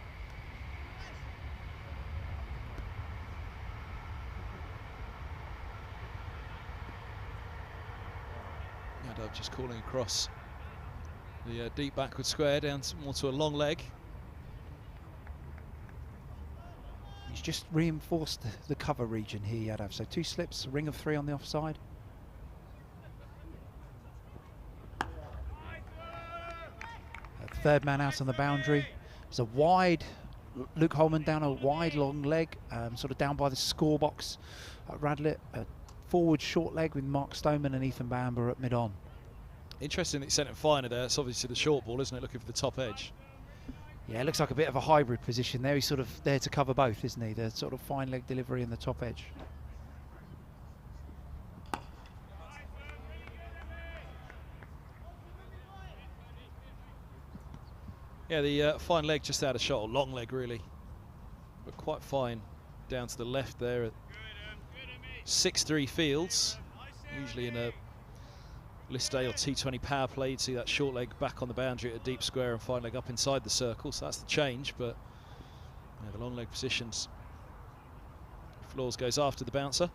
Yadav just calling across the deep backward square down more to a long leg. He's just reinforced the cover region here, Yadav. So 2 slips, a ring of 3 on the offside. Third man out on the boundary. There's a wide, Luke Holman down a wide long leg, sort of down by the score box at Radlett. A forward short leg with Mark Stoneman and Ethan Bamber at mid-on. Interesting that he sent it finer there. It's obviously the short ball, isn't it? Looking for the top edge. Yeah, it looks like a bit of a hybrid position there. He's sort of there to cover both, isn't he? The sort of fine leg delivery and the top edge. Yeah, the fine leg just out of shot, or long leg really, but quite fine down to the left there at 6-3 fields. Usually in a List A or T20 power play, you'd see that short leg back on the boundary at a deep square and fine leg up inside the circle, so that's the change, but yeah, the long leg positions. Floors goes after the bouncer.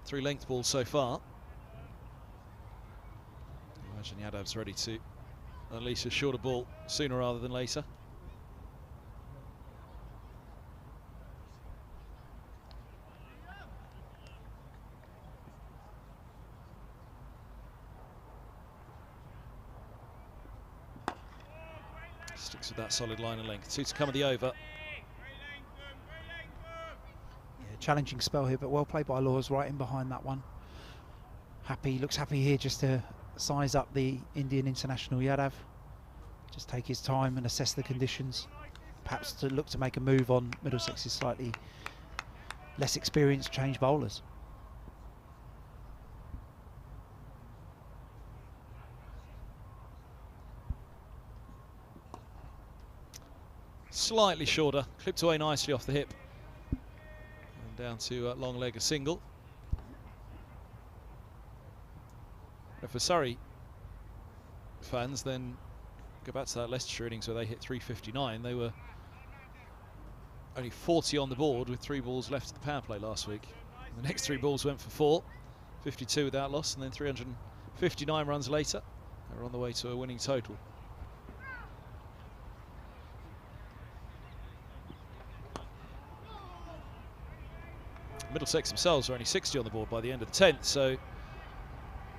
Three length balls so far. I imagine Yadav's ready to unleash a shorter ball sooner rather than later. Sticks with that solid line of length. 2 to come of the over. Challenging spell here, but well played by Laws, right in behind that one. Looks happy here just to size up the Indian international Yadav. Just take his time and assess the conditions. Perhaps to look to make a move on Middlesex's slightly less experienced change bowlers. Slightly shorter, clipped away nicely off the hip. Down to long leg, a single. And for Surrey fans, then go back to that Leicestershire innings where they hit 359. They were only 40 on the board with 3 balls left at the power play last week. The next 3 balls went for 4, 52 without loss, and then 359 runs later, they're on the way to a winning total. Middlesex themselves are only 60 on the board by the end of the 10th, so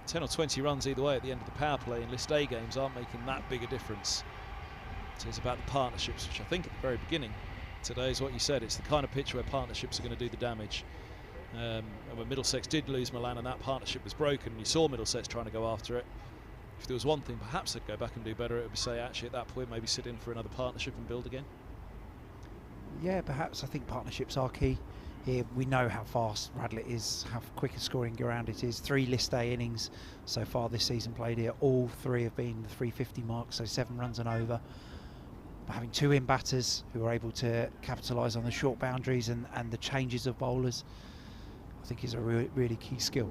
10 or 20 runs either way at the end of the power play in List A games aren't making that big a difference. So it's about the partnerships, which I think at the very beginning today is what you said. It's the kind of pitch where partnerships are going to do the damage. And when Middlesex did lose Milan and that partnership was broken, and you saw Middlesex trying to go after it, if there was one thing perhaps they'd go back and do better, it would be say actually at that point maybe sit in for another partnership and build again. Yeah, perhaps. I think partnerships are key here. We know how fast Radlett is, how quick a scoring ground it is. 3 List A innings so far this season played here. All 3 have been the 350 mark, so 7 runs and over. But having 2 in batters who are able to capitalise on the short boundaries and the changes of bowlers, I think is a really key skill.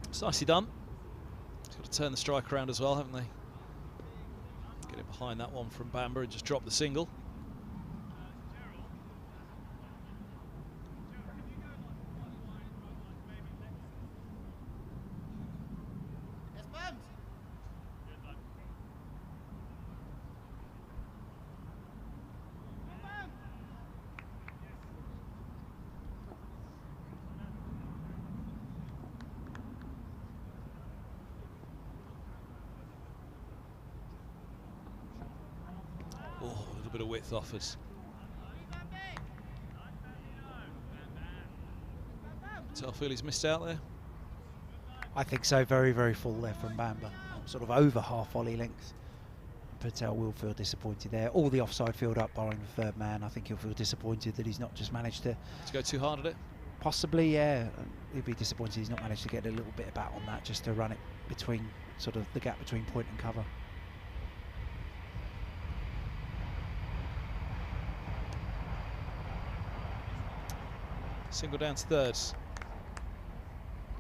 It's nicely done. It's got to turn the strike around as well, haven't they? Get it behind that one from Bamber and just drop the single. Bit of width offers. So I feel he's missed out there. I think so. Very full there from Bamber. Sort of over half volley length. Patel will feel disappointed there. All the offside field up, barring the 3rd man. I think he'll feel disappointed that he's not just managed to go too hard at it. Possibly, yeah. He'll be disappointed he's not managed to get a little bit of bat on that, just to run it between sort of the gap between point and cover. Single down to 3rd.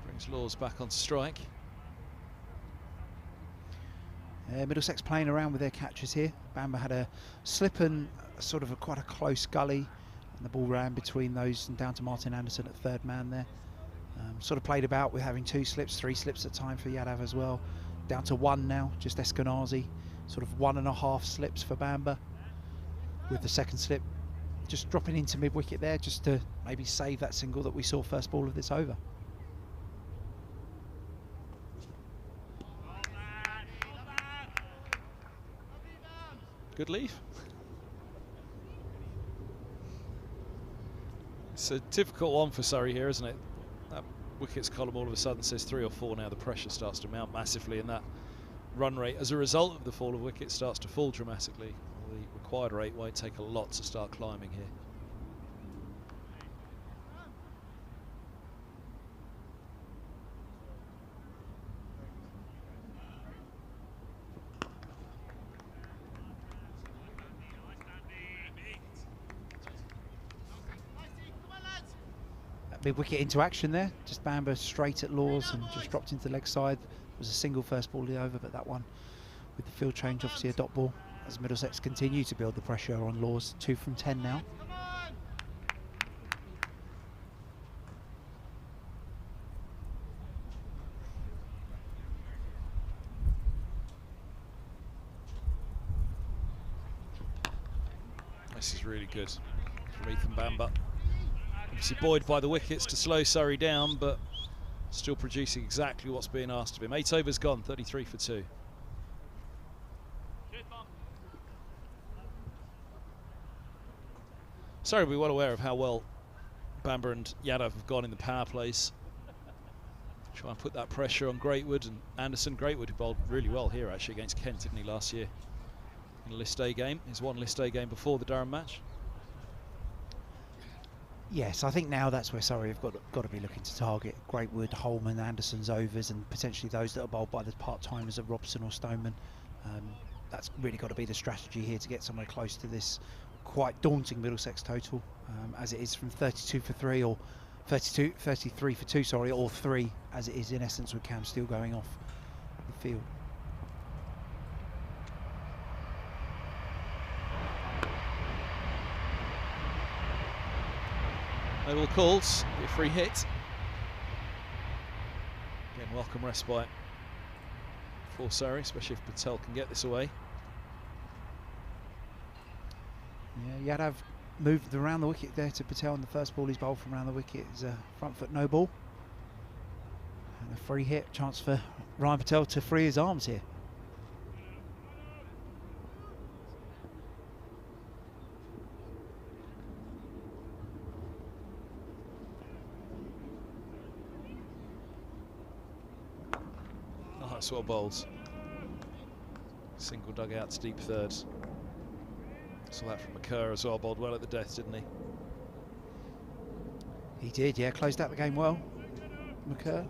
Brings Laws back on strike. Middlesex playing around with their catches here. Bamber had a slip and sort of quite a close gully, and the ball ran between those and down to Martin Anderson at 3rd man there. Sort of played about with having 2 slips, 3 slips at time for Yadav as well. Down to 1 now, just Eskinazi. Sort of 1.5 slips for Bamber, with the 2nd slip just dropping into mid-wicket there, just to maybe save that single that we saw first ball of this over. Good leave. It's a difficult one for Surrey here, isn't it? That wickets column all of a sudden says 3 or 4 now. The pressure starts to mount massively, and that run rate as a result of the fall of wickets starts to fall dramatically. The required rate won't take a lot to start climbing here. Big wicket into action there, just Bamber straight at Laws and just dropped into the leg side. It was a single first ball over, but that one with the field change obviously a dot ball as Middlesex continue to build the pressure on Laws. 2 from 10 now. This is really good from Ethan Bamber. Obviously buoyed by the wickets to slow Surrey down, but still producing exactly what's being asked of him. 8 overs gone, 33 for 2. Surrey will be well aware of how well Bamber and Yadav have gone in the power plays. Try and put that pressure on Greatwood and Anderson. Greatwood, who bowled really well here actually against Kent, didn't he, last year in a List A game. His 1 List A game before the Durham match. Yes, I think now that's where Surrey have got to be looking to target Greatwood, Holman, Anderson's overs, and potentially those that are bowled by the part-timers of Robson or Stoneman. That's really got to be the strategy here to get somewhere close to this quite daunting Middlesex total, as it is from 32 for 3 or 33 for 2, sorry, or 3 as it is in essence with Cam still going off the field. No ball calls, be a free hit. Again, welcome respite for Surrey, especially if Patel can get this away. Yeah, Yadav moved around the wicket there to Patel, and the first ball he's bowled from around the wicket is a front foot no ball. And a free hit, chance for Ryan Patel to free his arms here. Oh, that's well bowled. Single dug out to deep third. Saw that from McCurr as well, bowled well at the death, didn't he? He did, yeah, closed out the game well, McCurr.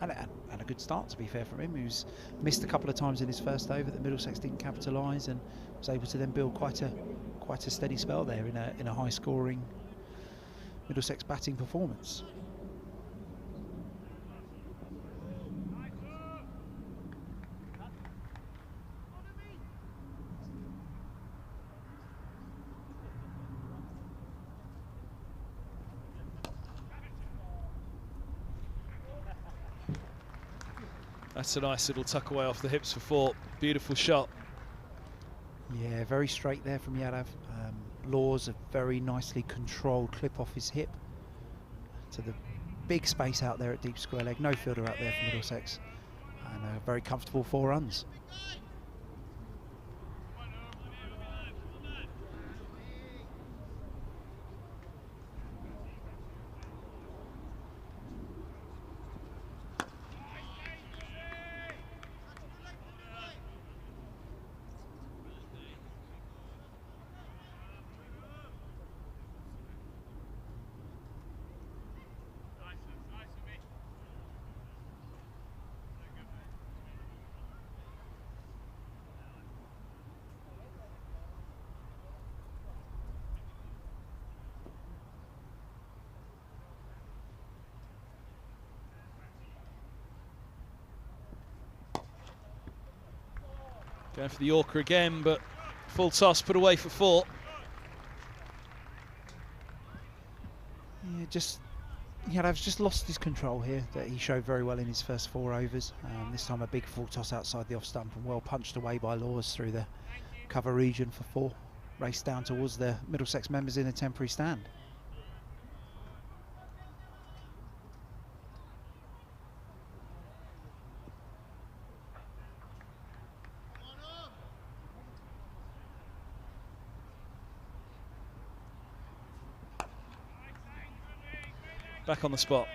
And a good start, to be fair, from him. He was missed a couple of times in his first over that Middlesex didn't capitalise, and was able to then build quite a steady spell there in a high-scoring Middlesex batting performance. That's a nice little tuck away off the hips for 4. Beautiful shot. Yeah, very straight there from Yadav. Laws a very nicely controlled clip off his hip to the big space out there at deep square leg. No fielder out there for Middlesex, and a very comfortable 4 runs. Going for the Yorker again, but full toss put away for 4. Yeah, Yadav's just lost his control here that he showed very well in his first 4 overs. This time a big full toss outside the off stump and well punched away by Laws through the cover region for 4. Raced down towards the Middlesex members in a temporary stand. Back on the spot.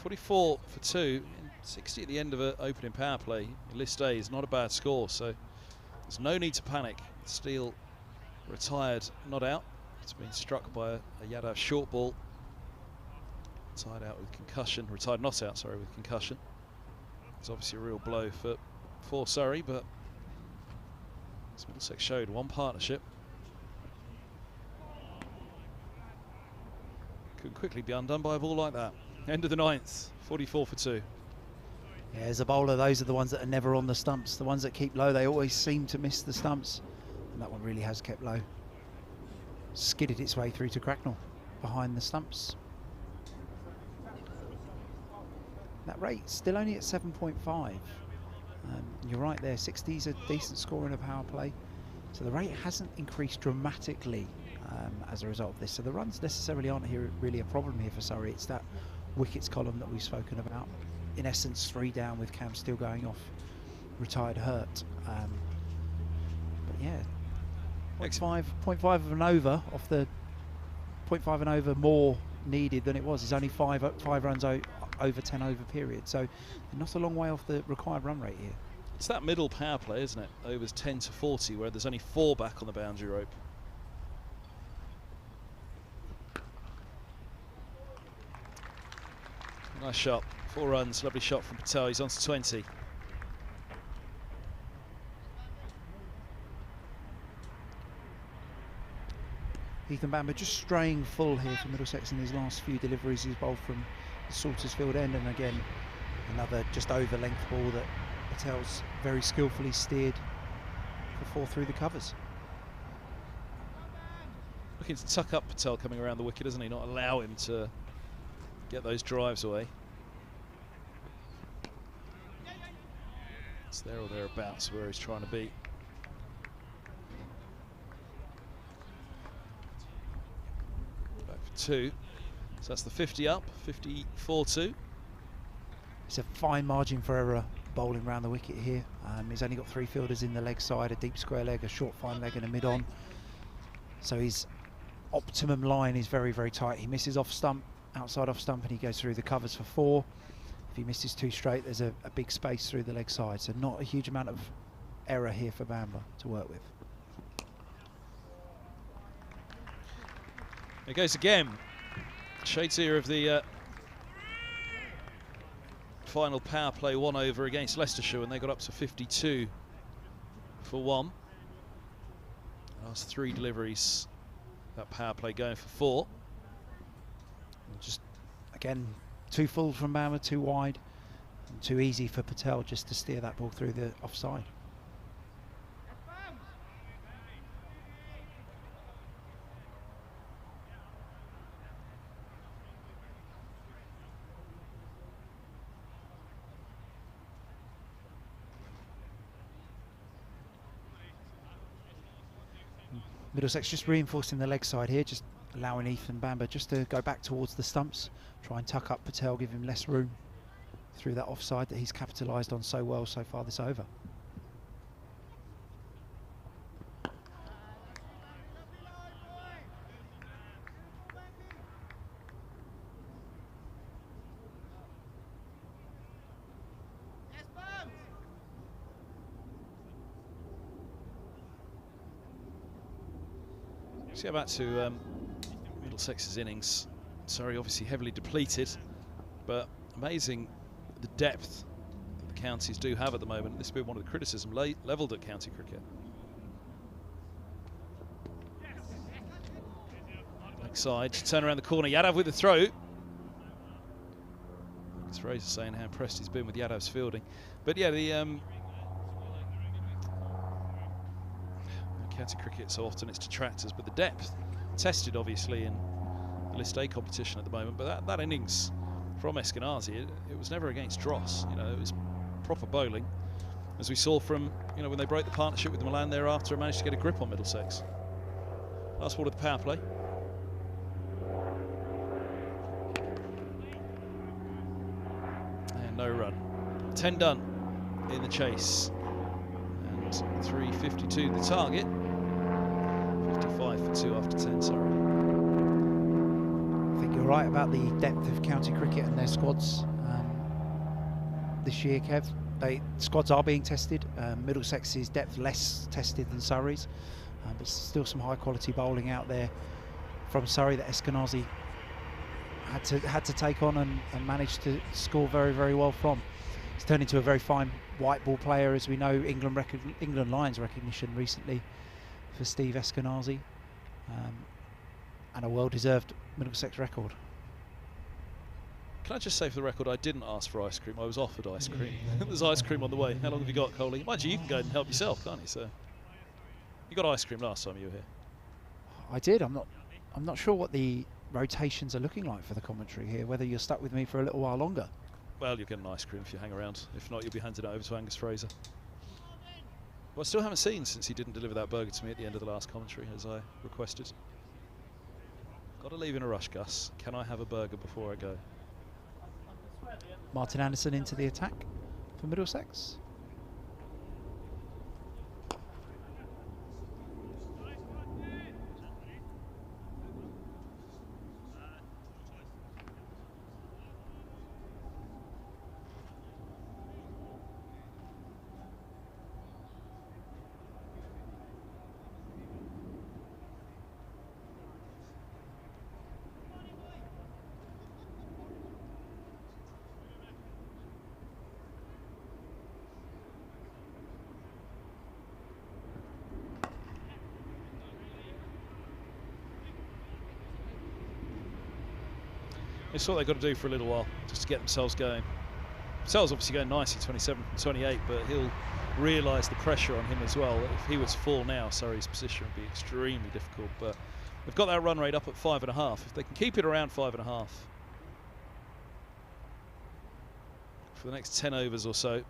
44 for 2, 60 at the end of an opening power play. List A is not a bad score, so there's no need to panic. Steele retired, not out. It's been struck by a Yadav short ball. Retired out with concussion, retired not out, sorry, with concussion. It's obviously a real blow for Surrey, but as Middlesex showed, one partnership. Could quickly be undone by a ball like that. End of the 9th, 44 for 2. Yeah, as a bowler, those are the ones that are never on the stumps. The ones that keep low, they always seem to miss the stumps. And that one really has kept low. Skidded its way through to Cracknell behind the stumps. That rate still only at 7.5. You're right there, 60 is a decent score in a power play. So the rate hasn't increased dramatically as a result of this. So the runs necessarily aren't really a problem here for Surrey. It's that wickets column that we've spoken about. In essence, 3 down with Cam still going off, retired hurt. But yeah, 0.5 of an over off the 0.5 an over more needed than it was. It's only 5 runs over 10 over period. So not a long way off the required run rate here. It's that middle power play, isn't it? Overs 10 to 40, where there's only 4 back on the boundary rope. Nice shot, 4 runs, lovely shot from Patel. He's on to 20. Ethan Bamber just straying full here for Middlesex in his last few deliveries. He's bowled from the Saltersfield end, and again another just over length ball that Patel's very skillfully steered for 4 through the covers. Looking to tuck up Patel coming around the wicket, doesn't he? Not allow him to get those drives away. It's there or thereabouts where he's trying to be. Back for 2. So that's the 50 up, 54-2. It's a fine margin for error bowling round the wicket here. He's only got 3 fielders in the leg side, a deep square leg, a short fine leg and a mid-on. So his optimum line is very, very tight. He misses off stump, outside off stump, and he goes through the covers for 4. If he misses 2 straight, there's a big space through the leg side. So not a huge amount of error here for Bamber to work with. There goes again. Shades here of the final power play 1 over against Leicestershire when they got up to 52 for 1. Last 3 deliveries, that power play going for 4. And just again, 2 full from Bamber, 2 wide, and too easy for Patel just to steer that ball through the offside. Middlesex just reinforcing the leg side here, just allowing Ethan Bamber just to go back towards the stumps, try and tuck up Patel, give him less room through that offside that he's capitalised on so well so far this over. Let's get back to Middlesex's innings. Surrey obviously heavily depleted, but amazing the depth that the counties do have at the moment. This has been one of the criticism levelled at county cricket. Next side, turn around the corner, Yadav with the throw. Fraser saying how impressed he's been with Yadav's fielding. But yeah, the county cricket, so often it's detractors, but the depth tested obviously in the List A competition at the moment. But that innings from Eskinazi, it was never against dross. You know, it was proper bowling, as we saw from, you know, when they broke the partnership with the Milan thereafter and managed to get a grip on Middlesex. Last ball of the power play. And no run. 10 done in the chase. And 352 the target. 55 for 2 after 10, sorry. I think you're right about the depth of county cricket and their squads this year, Kev. Squads are being tested. Middlesex's depth less tested than Surrey's, but still some high quality bowling out there from Surrey that Eskinazi had to take on and managed to score very, very well from. He's turned into a very fine white ball player, as we know. England Lions recognition recently for Steve Eskinazi, and a well-deserved Middlesex record. Can I just say for the record, I didn't ask for ice cream. I was offered ice cream. There's ice cream on the way. How long have you got, Coley? Mind you, you can go and help yourself, can't you? So you got ice cream last time you were here. I did. I'm not sure what the rotations are looking like for the commentary here. Whether you're stuck with me for a little while longer. Well, you'll get an ice cream if you hang around. If not, you'll be handed it over to Angus Fraser. Well, I still haven't seen since he didn't deliver that burger to me at the end of the last commentary, as I requested. Got to leave in a rush, Gus. Can I have a burger before I go? Martin Anderson into the attack for Middlesex. It's what they've got to do for a little while, just to get themselves going. Patel's obviously going nicely, 27 from 28, but he'll realise the pressure on him as well. If he was to fall now, Surrey's position would be extremely difficult, but they've got that run rate up at 5.5. If they can keep it around 5.5 for the next 10 overs or so.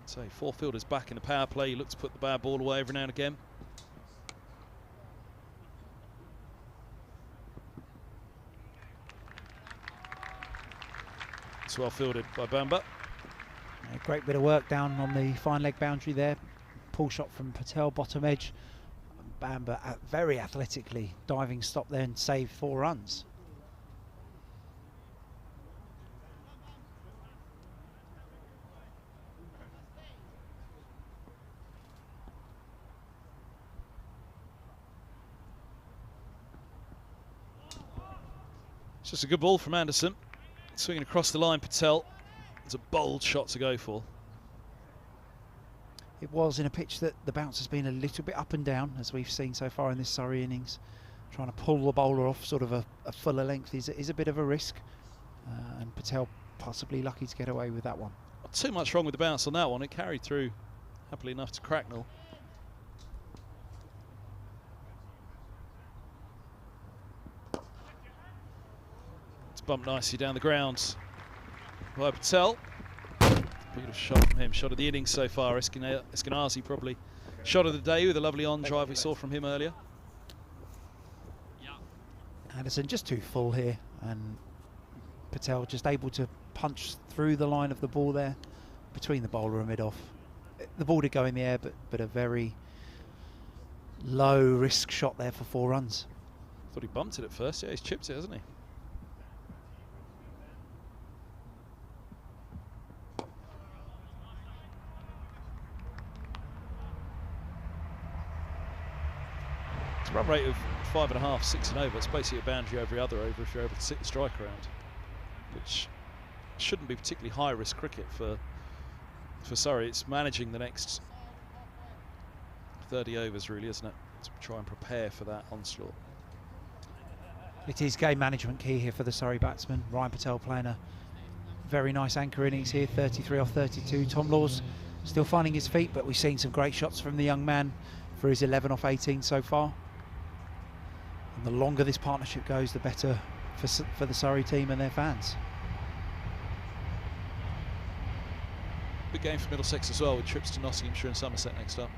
So 4 fielders back in the power play. You look to put the bad ball away every now and again. It's well fielded by Bamba. A great bit of work down on the fine leg boundary there. Pull shot from Patel, bottom edge. Bamba very athletically diving stop there and saved 4 runs. It's just a good ball from Anderson. Swinging across the line, Patel. It's a bold shot to go for. It was in a pitch that the bounce has been a little bit up and down, as we've seen so far in this Surrey innings. Trying to pull the bowler off sort of a fuller length is a bit of a risk. And Patel possibly lucky to get away with that one. Not too much wrong with the bounce on that one. It carried through happily enough to Cracknell. Bumped nicely down the ground by Patel. Beautiful shot from him. Shot of the innings so far. Eskinazi probably shot of the day with a lovely on drive we saw from him earlier. Anderson just too full here, and Patel just able to punch through the line of the ball there between the bowler and mid-off. The ball did go in the air, but a very low risk shot there for 4 runs. Thought he bumped it at first. Yeah, he's chipped it, hasn't he? Run rate of 5.5, 6 and over. It's basically a boundary every other over if you're able to sit the strike around, which shouldn't be particularly high risk cricket for Surrey. It's managing the next 30 overs really, isn't it, to try and prepare for that onslaught. It is game management key here for the Surrey batsman. Ryan Patel playing a very nice anchor innings here, 33 off 32. Tom Law's still finding his feet, but we've seen some great shots from the young man for his 11 off 18 so far. And the longer this partnership goes, the better for the Surrey team and their fans. Big game for Middlesex as well, with trips to Nottinghamshire and Somerset next up.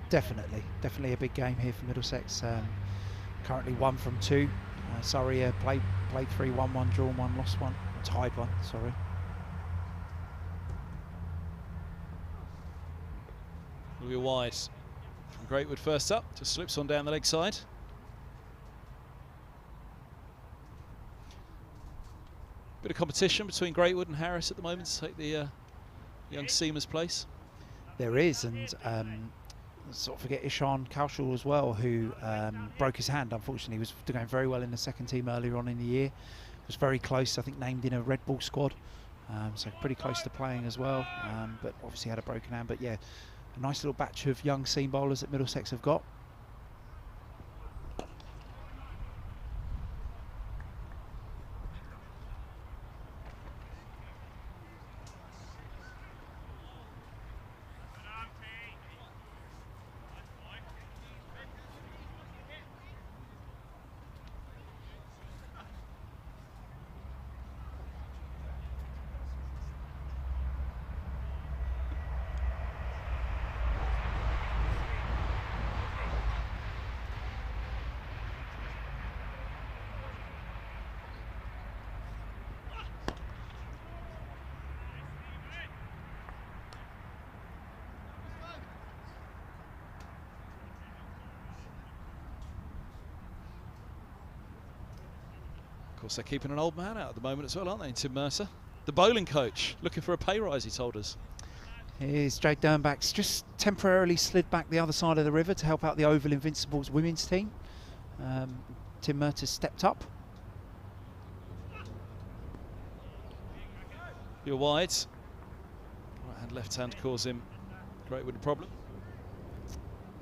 Definitely a big game here for Middlesex. Currently 1 from 2. Surrey played 3, won 1, drawn 1, lost 1, tied 1. Sorry. Will be wide from Greatwood first up, just slips on down the leg side. Bit of competition between Greatwood and Harris at the moment to take the young seamer's place. There is, and sort of forget Ishan Kaushal as well, who broke his hand. Unfortunately, he was doing very well in the second team earlier on in the year. Was very close, I think, named in a Red Bull squad, so pretty close to playing as well. But obviously had a broken hand. But yeah, a nice little batch of young seam bowlers that Middlesex have got. Of course, they're keeping an old man out at the moment as well, aren't they, Tim Mercer? The bowling coach, looking for a pay rise, he told us. Here's Jake Dernbach's just temporarily slid back the other side of the river to help out the Oval Invincibles women's team. Tim Mercer stepped up. You're wide. Right hand, left hand cause him Greatwood a problem.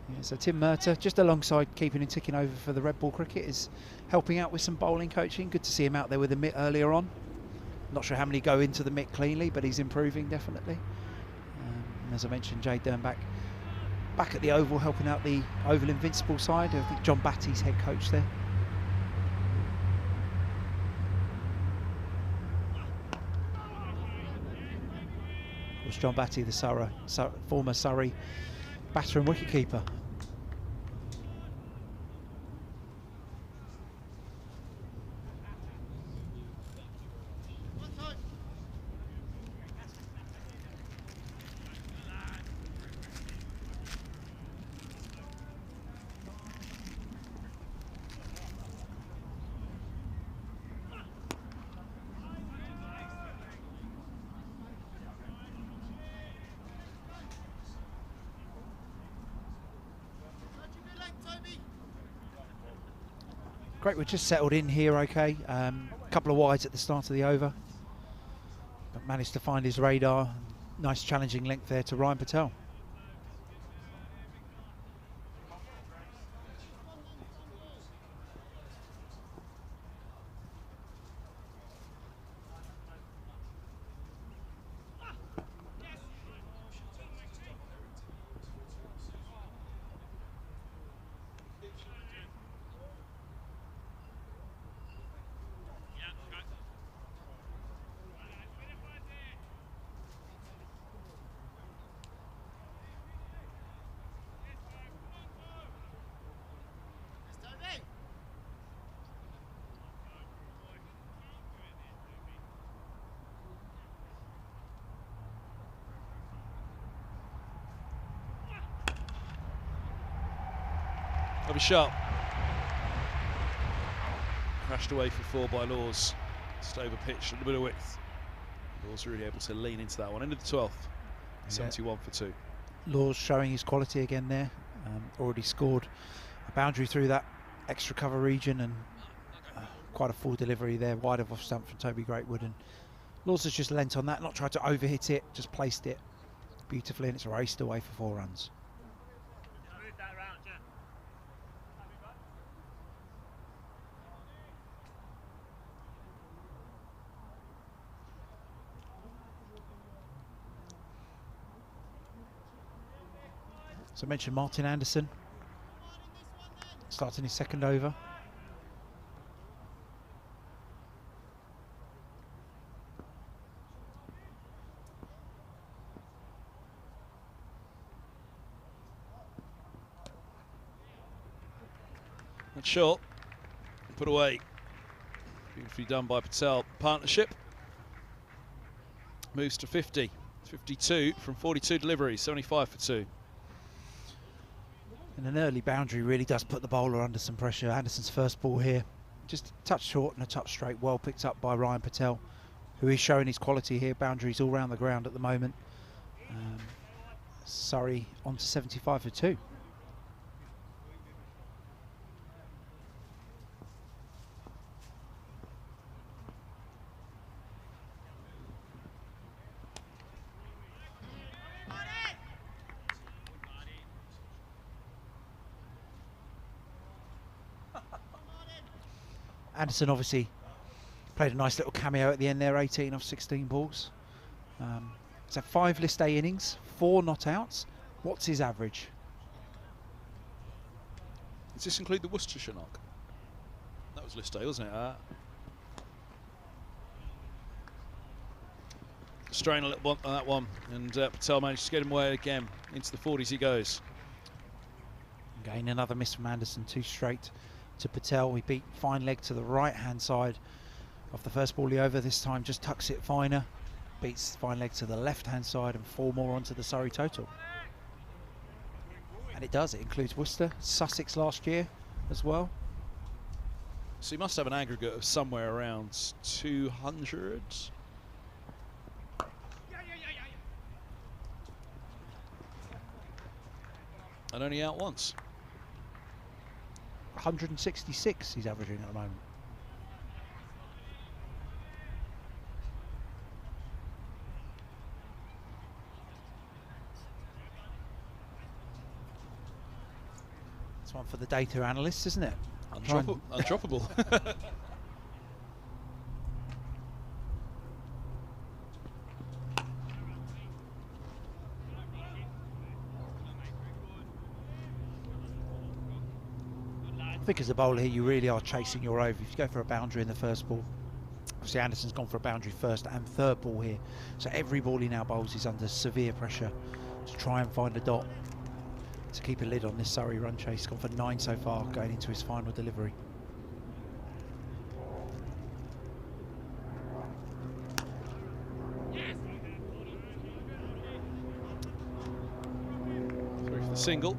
Yeah, so Tim Murtagh, just alongside keeping and ticking over for the Red Ball Cricket, is helping out with some bowling coaching. Good to see him out there with the mitt earlier on. Not sure how many go into the mitt cleanly, but he's improving definitely. And as I mentioned, Jay Dernbach back at the Oval helping out the Oval Invincible side. I think John Batty's head coach there. Of course, John Batty, the former Surrey batter and wicketkeeper. Great, we're just settled in here, okay. A couple of wides at the start of the over, but managed to find his radar. Nice challenging length there to Ryan Patel. Of a shot. Crashed away for 4 by Laws. Just over pitch, a little bit of width. Laws really able to lean into that one. Into the 12th. 71 for 2. Laws showing his quality again there. Already scored a boundary through that extra cover region, and quite a full delivery there, wide of off stump from Toby Greatwood. And Laws has just lent on that, not tried to overhit it, just placed it beautifully, and it's raced away for 4 runs. So I mentioned Martin Anderson starting his second over. That's short. Put away. Beautifully done by Patel. Partnership moves to 50. 52 from 42 deliveries, 75 for 2. And an early boundary really does put the bowler under some pressure. Anderson's first ball here, just a touch short and a touch straight, well picked up by Ryan Patel, who is showing his quality here. Boundaries all round the ground at the moment. Surrey on to 75 for 2. Anderson obviously played a nice little cameo at the end there, 18 off 16 balls. He's had 5 list A innings, 4 not outs. What's his average? Does this include the Worcestershire knock? That was list A, wasn't it? Strain a little on that one, and Patel managed to get him away again. Into the 40s he goes. Again, another miss from Anderson, 2 straight to Patel. We beat fine leg to the right hand side of the first ball over. This time just tucks it finer, beats fine leg to the left hand side, and 4 more onto the Surrey total. And it does, it includes Worcester, Sussex last year as well. So he must have an aggregate of somewhere around 200. And only out once. 166 he's averaging at the moment. It's one for the data analysts, isn't it? Undroppable. I think as a bowler here, you really are chasing your over. If you go for a boundary in the first ball, obviously Anderson's gone for a boundary first and third ball here. So every ball he now bowls is under severe pressure to try and find a dot to keep a lid on this Surrey run chase. He's gone for 9 so far, going into his final delivery. Through for the single.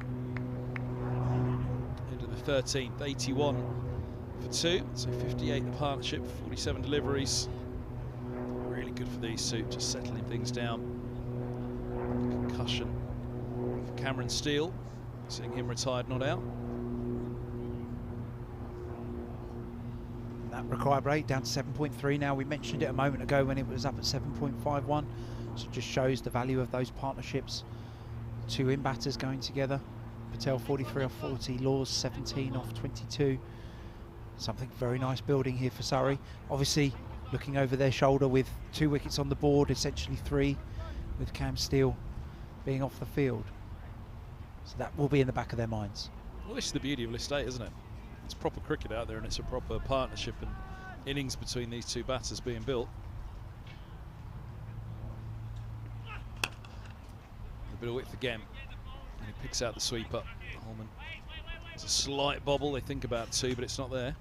Into the 13th, 81 for 2, so 58 the partnership, 47 deliveries. Really good for these two, just settling things down. Concussion for Cameron Steele, seeing him retired, not out. That required rate down to 7.3 now. We mentioned it a moment ago when it was up at 7.51, so it just shows the value of those partnerships. 2 in-batters going together. Patel 43 off 40, Laws 17 off 22. Something very nice building here for Surrey. Obviously looking over their shoulder with 2 wickets on the board, essentially 3, with Cam Steele being off the field. So that will be in the back of their minds. Well, this is the beauty of List 8, isn't it? It's proper cricket out there, and it's a proper partnership and innings between these 2 batters being built. A bit of width again, and he picks out the sweeper. Holman. It's a slight bobble. They think about 2, but it's not there.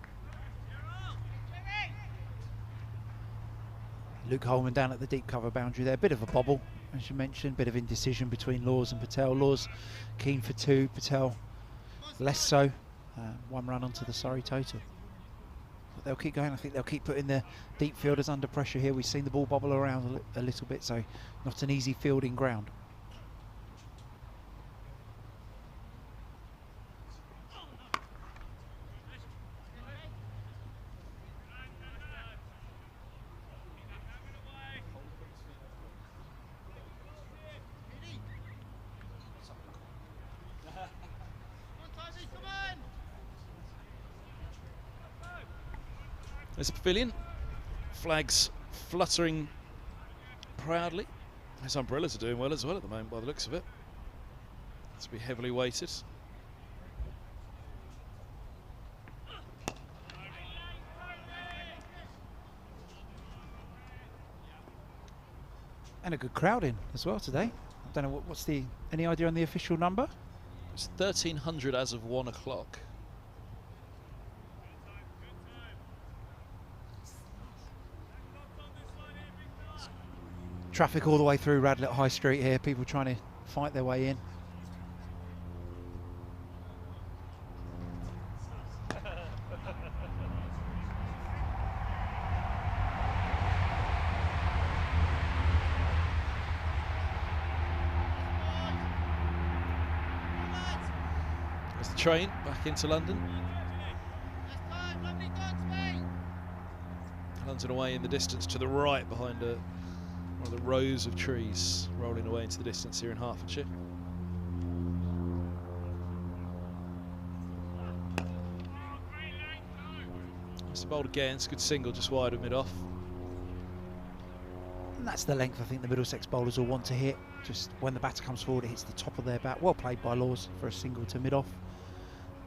Luke Holman down at the deep cover boundary there. Bit of a bobble, as you mentioned. Bit of indecision between Laws and Patel. Laws keen for 2, Patel less so. 1 run onto the Surrey total. But they'll keep going. I think they'll keep putting their deep fielders under pressure here. We've seen the ball bobble around a little bit, so not an easy fielding ground. There's a pavilion, flags fluttering proudly. His umbrellas are doing well as well at the moment by the looks of it. It's be heavily weighted. And a good crowd in as well today. I don't know what's the, any idea on the official number? It's 1,300 as of 1 o'clock. Traffic all the way through Radlett High Street here, people trying to fight their way in. There's the train back into London. London away in the distance to the right behind one of the rows of trees rolling away into the distance here in Hertfordshire. Mr. Bowled again, it's a good single just wide of mid-off. And that's the length I think the Middlesex bowlers will want to hit. Just when the batter comes forward, it hits the top of their bat. Well played by Laws for a single to mid-off.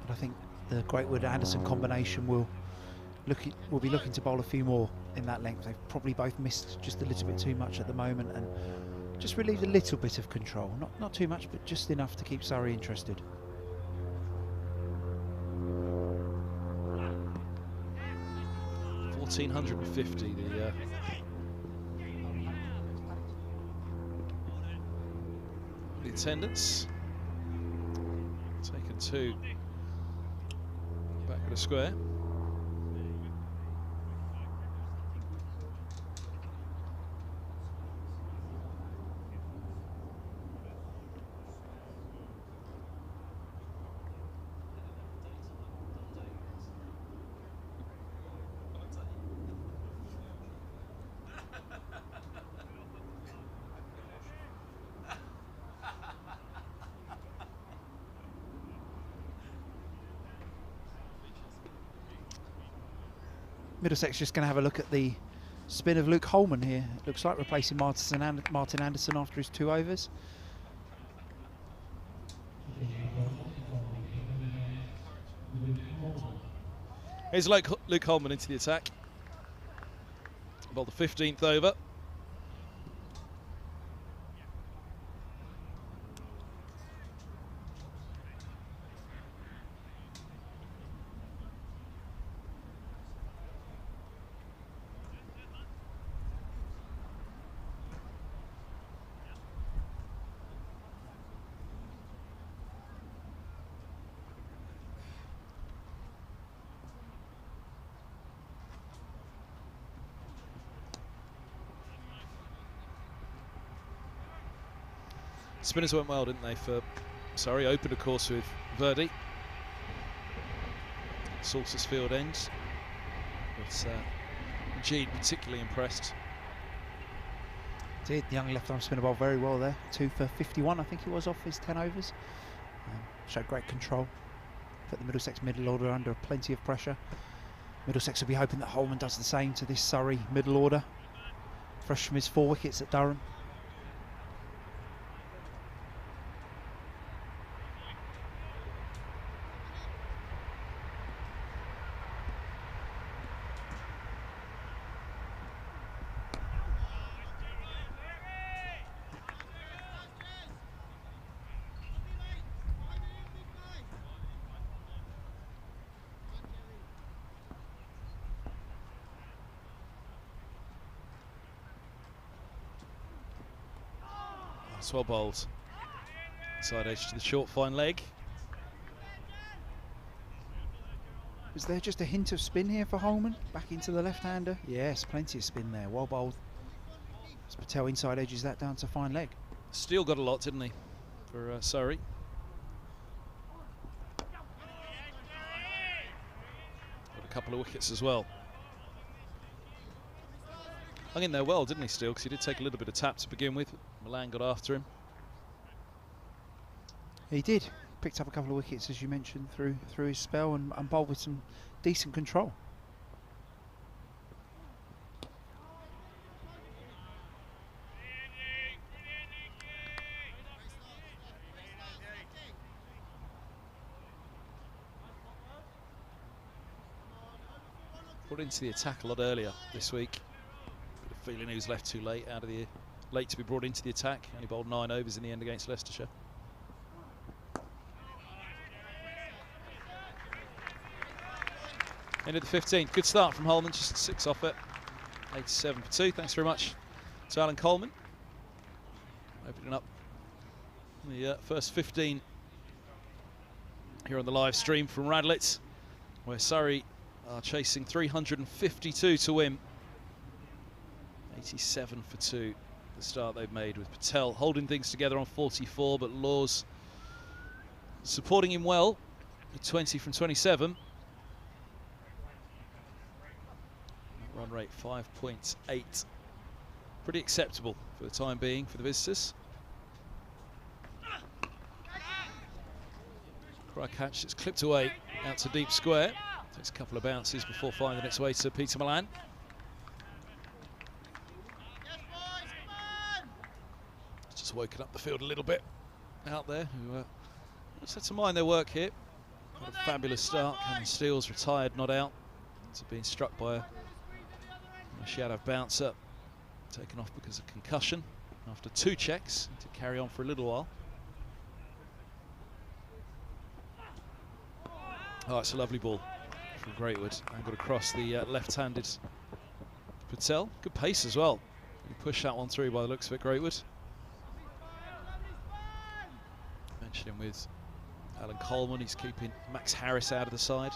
But I think the Greatwood-Anderson combination will be looking to bowl a few more in that length. They've probably both missed just a little bit too much at the moment and just relieved a little bit of control. Not too much, but just enough to keep Surrey interested. $1,450 the attendance. Taken 2 back at the square. Middlesex just going to have a look at the spin of Luke Holman here. It looks like replacing Martin Anderson after his 2 overs. Here's Luke Holman into the attack. Ball the 15th over. Spinners went well, didn't they, for Surrey? Opened, of course, with Verdi. Salters Field ends. But Jeed particularly impressed. Did the young left-arm spinner bowled very well there. 2 for 51, I think he was, off his 10 overs. Showed great control. Put the Middlesex middle order under plenty of pressure. Middlesex will be hoping that Holman does the same to this Surrey middle order. Fresh from his 4 wickets at Durham. That's well bowled. Side edge to the short fine leg. Was there just a hint of spin here for Holman? Back into the left-hander? Yes, plenty of spin there. Well bowled. As Patel inside edges that down to fine leg. Steele got a lot, didn't he, for Surrey? Got a couple of wickets as well. Hung in there well, didn't he, Steele? Because he did take a little bit of tap to begin with. Milan got after him. He did. Picked up a couple of wickets, as you mentioned, through his spell and bowled with some decent control. Brought into the attack a lot earlier this week. Bit of feeling he was left too late late to be brought into the attack. Only bowled 9 overs in the end against Leicestershire. End of the 15th. Good start from Holman, just 6 off it. 87 for 2. Thanks very much to Alan Coleman. Opening up the first 15 here on the live stream from Radlett, where Surrey are chasing 352 to win. 87 for 2, the start they've made, with Patel holding things together on 44, but Laws supporting him well with 20 from 27. Run rate 5.8. Pretty acceptable for the time being for the visitors. Cry catch, it's clipped away out to deep square. Takes a couple of bounces before finding its way to Peter Milan. It's just woken up the field a little bit out there. Who set to mind their work here. Got a fabulous start. Cameron Steele's retired, not out. It's being struck by a shadow bouncer, taken off because of concussion after 2 checks, to carry on for a little while. Oh, it's a lovely ball from Greatwood, angled across the left-handed Patel. Good pace as well. You push that one through by the looks of it, Greatwood. Mentioning with Alan Coleman, he's keeping Max Harris out of the side.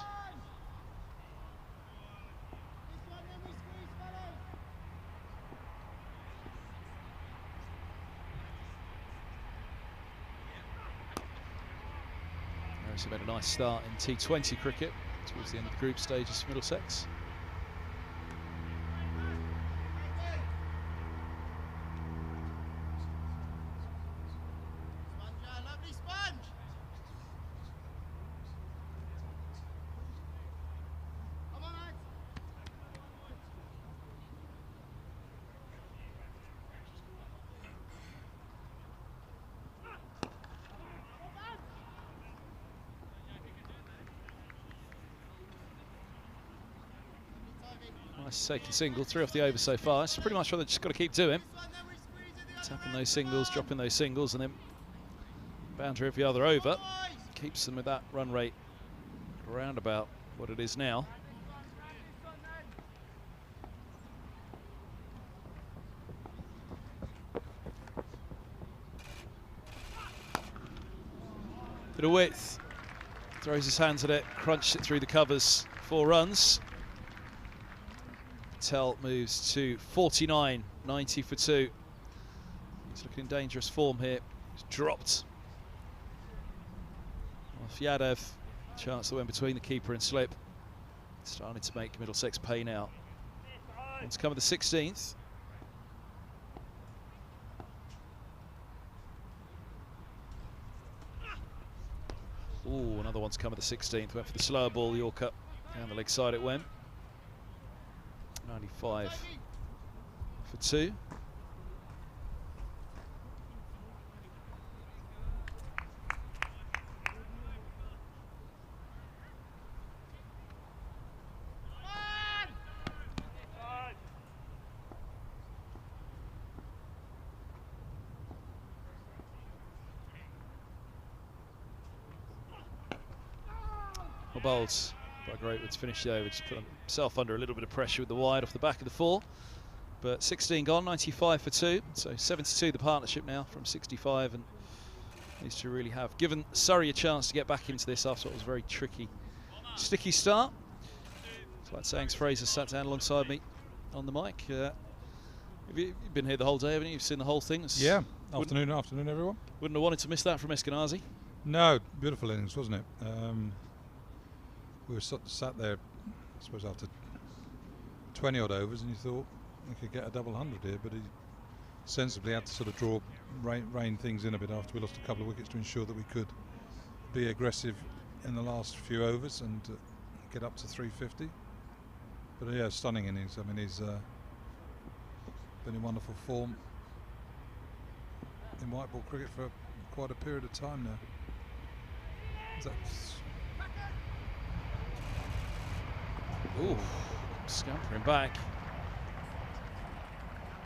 Harris made a nice start in T20 cricket towards the end of the group stages for Middlesex. Nice second single, 3 off the over so far. It's pretty much what they've just got to keep doing. Tapping those singles, dropping those singles, and then boundary every other over. Keeps them with that run rate around about what it is now. Bit of width. Throws his hands at it, crunched it through the covers. 4 runs. Patel moves to 49, 90 for 2. He's looking in dangerous form here. He's dropped off Yadav. Chance that went between the keeper and slip. Starting to make Middlesex pay now. One's come with the 16th. Ooh, another one's come with the 16th. Went for the slower ball, Yorker. Down the leg side it went. 95 for 2. Bowls by Greatwood to finish the over, just put himself under a little bit of pressure with the wide off the back of the 4. But 16 gone, 95 for 2, so 72 the partnership now from 65, and needs to really have given Surrey a chance to get back into this after what was a very tricky, sticky start. It's like Sangs Fraser sat down alongside me on the mic. You've been here the whole day, haven't you? You've seen the whole thing. Yeah, afternoon everyone. Wouldn't have wanted to miss that from Eskinazi. No, beautiful innings, wasn't it? We were sat there, I suppose, after 20 odd overs, and you thought we could get a double 100 here, but he sensibly had to sort of rein things in a bit after we lost a couple of wickets to ensure that we could be aggressive in the last few overs and get up to 350. But yeah, stunning innings. I mean, he's been in wonderful form in white ball cricket for quite a period of time now. Ooh, scampering back.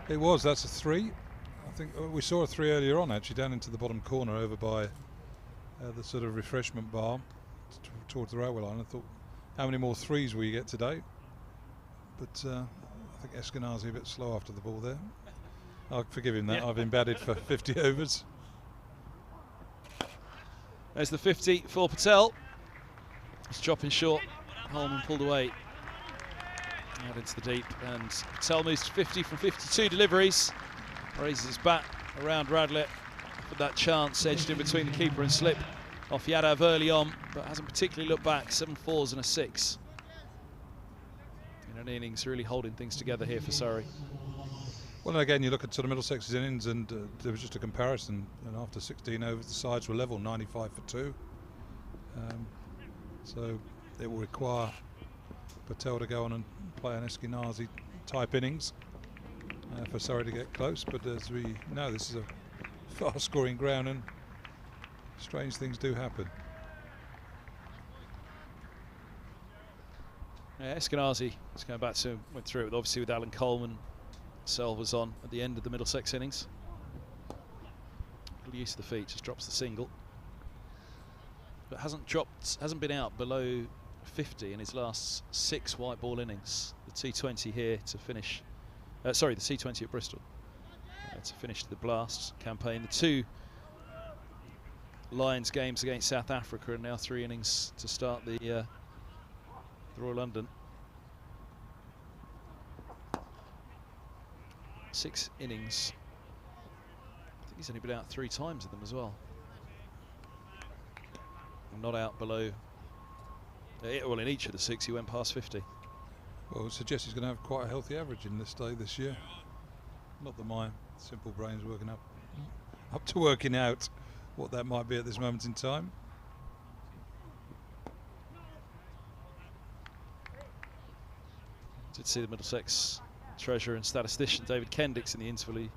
It was, that's a 3. I think we saw a 3 earlier on, actually, down into the bottom corner over by the sort of refreshment bar towards the railway line. I thought, how many more 3s will you get today? But I think Eskinazi a bit slow after the ball there. I'll forgive him that. Yeah. I've been batted for 50 overs. There's the 50 for Patel. He's dropping short. Holman pulled away. Out into the deep, and Patel moves to 50 from 52 deliveries. Raises his bat around Radlett. But that chance edged in between the keeper and slip off Yadav early on, but hasn't particularly looked back. 7 4s and a 6. In an innings, really holding things together here for Surrey. Well, again, you look at sort of Middlesex's innings, and there was just a comparison. And after 16 overs, the sides were level, 95 for 2. So it will require Patel to go on and play an Eskinazi type innings for Surrey to get close. But as we know, this is a fast scoring ground, and strange things do happen. Yeah, Eskinazi is going back to, went through it obviously with Alan Coleman. Sel was on at the end of the Middlesex innings. Good use of the feet, just drops the single. But hasn't been out below 50 in his last 6 white ball innings. The T20 here to finish, the T20 at Bristol to finish the Blast campaign. The 2 Lions games against South Africa, and now 3 innings to start the Royal London. 6 innings. I think he's only been out 3 times in them as well. Not out below. Well, in each of the 6 he went past 50. Well, it suggests he's going to have quite a healthy average in this day this year. Not that my simple brain's working up to working out what that might be at this moment in time. Did see the Middlesex treasurer and statistician David Kendricks in the interval. He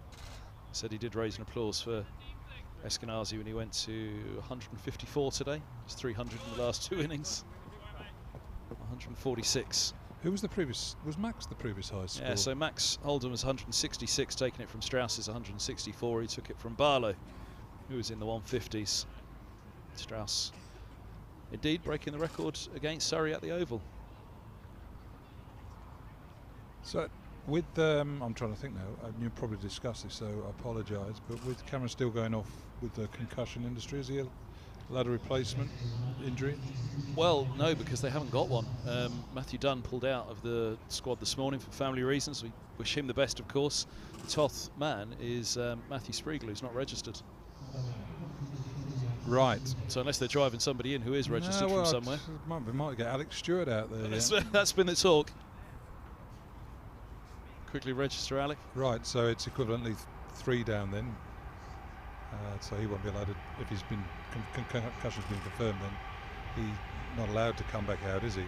said he did raise an applause for Eskinazi when he went to 154 today. It's 300 in the last 2 innings. 146 Who was the previous? Was Max the previous high score? Yeah, so Max Holden was 166, taking it from Strauss's 164. He took it from Barlow, who was in the 150s. Strauss, indeed, breaking the record against Surrey at the Oval. So, with I'm trying to think now. You'll probably discuss this, so I apologise. But with Cameron still going off with the concussion industry, is he allowed a replacement injury? Well, no, because they haven't got one. Matthew Dunn pulled out of the squad this morning for family reasons. We wish him the best, of course. The 12th man is Matthew Spriegel, who's not registered. Right. So unless they're driving somebody in who is registered from somewhere. We might get Alex Stewart out there. That's been the talk. Quickly register, Alec. Right, so it's equivalently 3 down then. So he won't be allowed to, if he's been concussion's been confirmed, then he's not allowed to come back out, is he?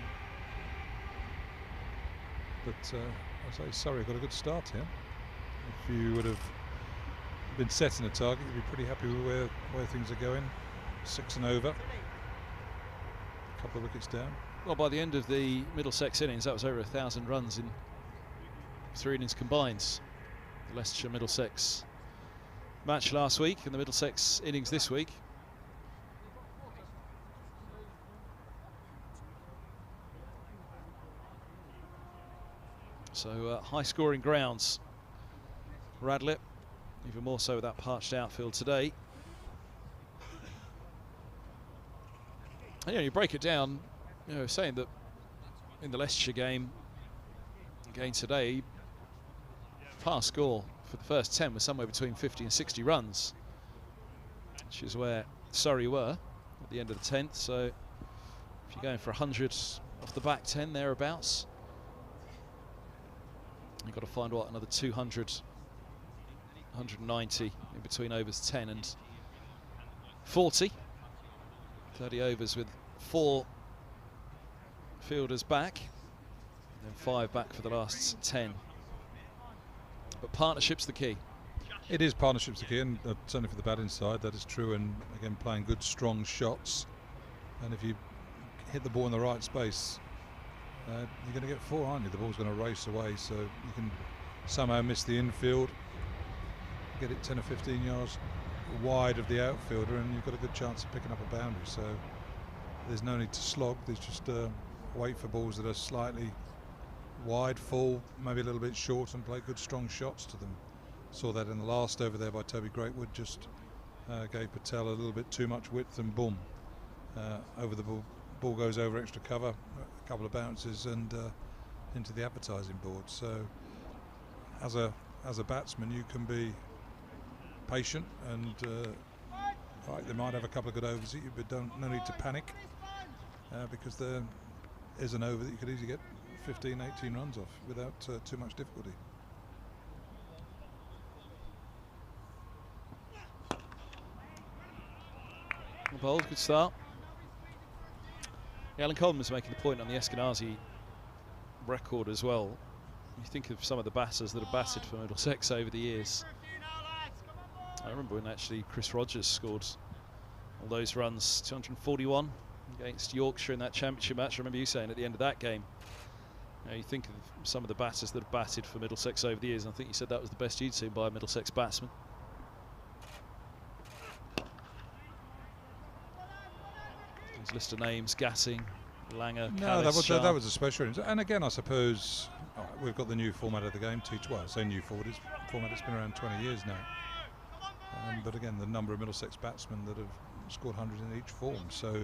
But I say, sorry, got a good start here. If you would have been setting a target, you'd be pretty happy with where things are going. 6 and over. A couple of wickets down. Well, by the end of the Middlesex innings, that was over 1,000 runs in 3 innings combined. The Leicestershire-Middlesex match last week and the Middlesex innings this week. So high-scoring grounds. Radlett, even more so with that parched outfield today. And, you break it down, saying that in the Leicestershire game again today, par score for the first 10 was somewhere between 50 and 60 runs, which is where Surrey were at the end of the 10th. So if you're going for 100 off the back 10 thereabouts, you've got to find another 200, 190 in between overs 10 and 40. 30 overs with 4 fielders back, and then 5 back for the last 10. But partnership's the key. It is partnership's the key, and certainly for the batting side, that is true. And again, playing good, strong shots. And if you hit the ball in the right space, you're going to get 4, aren't you? The ball's going to race away, so you can somehow miss the infield, get it 10 or 15 yards wide of the outfielder, and you've got a good chance of picking up a boundary. So there's no need to slog. There's just wait for balls that are slightly wide, full, maybe a little bit short, and play good strong shots to them. Saw that in the last over there by Toby Greatwood, just gave Patel a little bit too much width, and boom, over the ball goes over extra cover, a couple of bounces, and into the advertising board. So as a batsman, you can be patient, and right, they might have a couple of good overs at you, but no need to panic, because there is an over that you could easily get 15, 18 runs off without too much difficulty. Bowled, good start. Alan Coleman was making the point on the Eskinazi record as well. You think of some of the batters that have batted for Middlesex over the years. I remember when actually Chris Rogers scored all those runs, 241 against Yorkshire in that championship match. I remember you saying at the end of that game, you think of some of the batters that have batted for Middlesex over the years, and I think you said that was the best you'd seen by a Middlesex batsman. There's a list of names: Gatting, Langer, No, Callis, that was a special. And again, I suppose we've got the new format of the game. Well, I say new format. It's been around 20 years now. But again, the number of Middlesex batsmen that have scored 100 in each form. So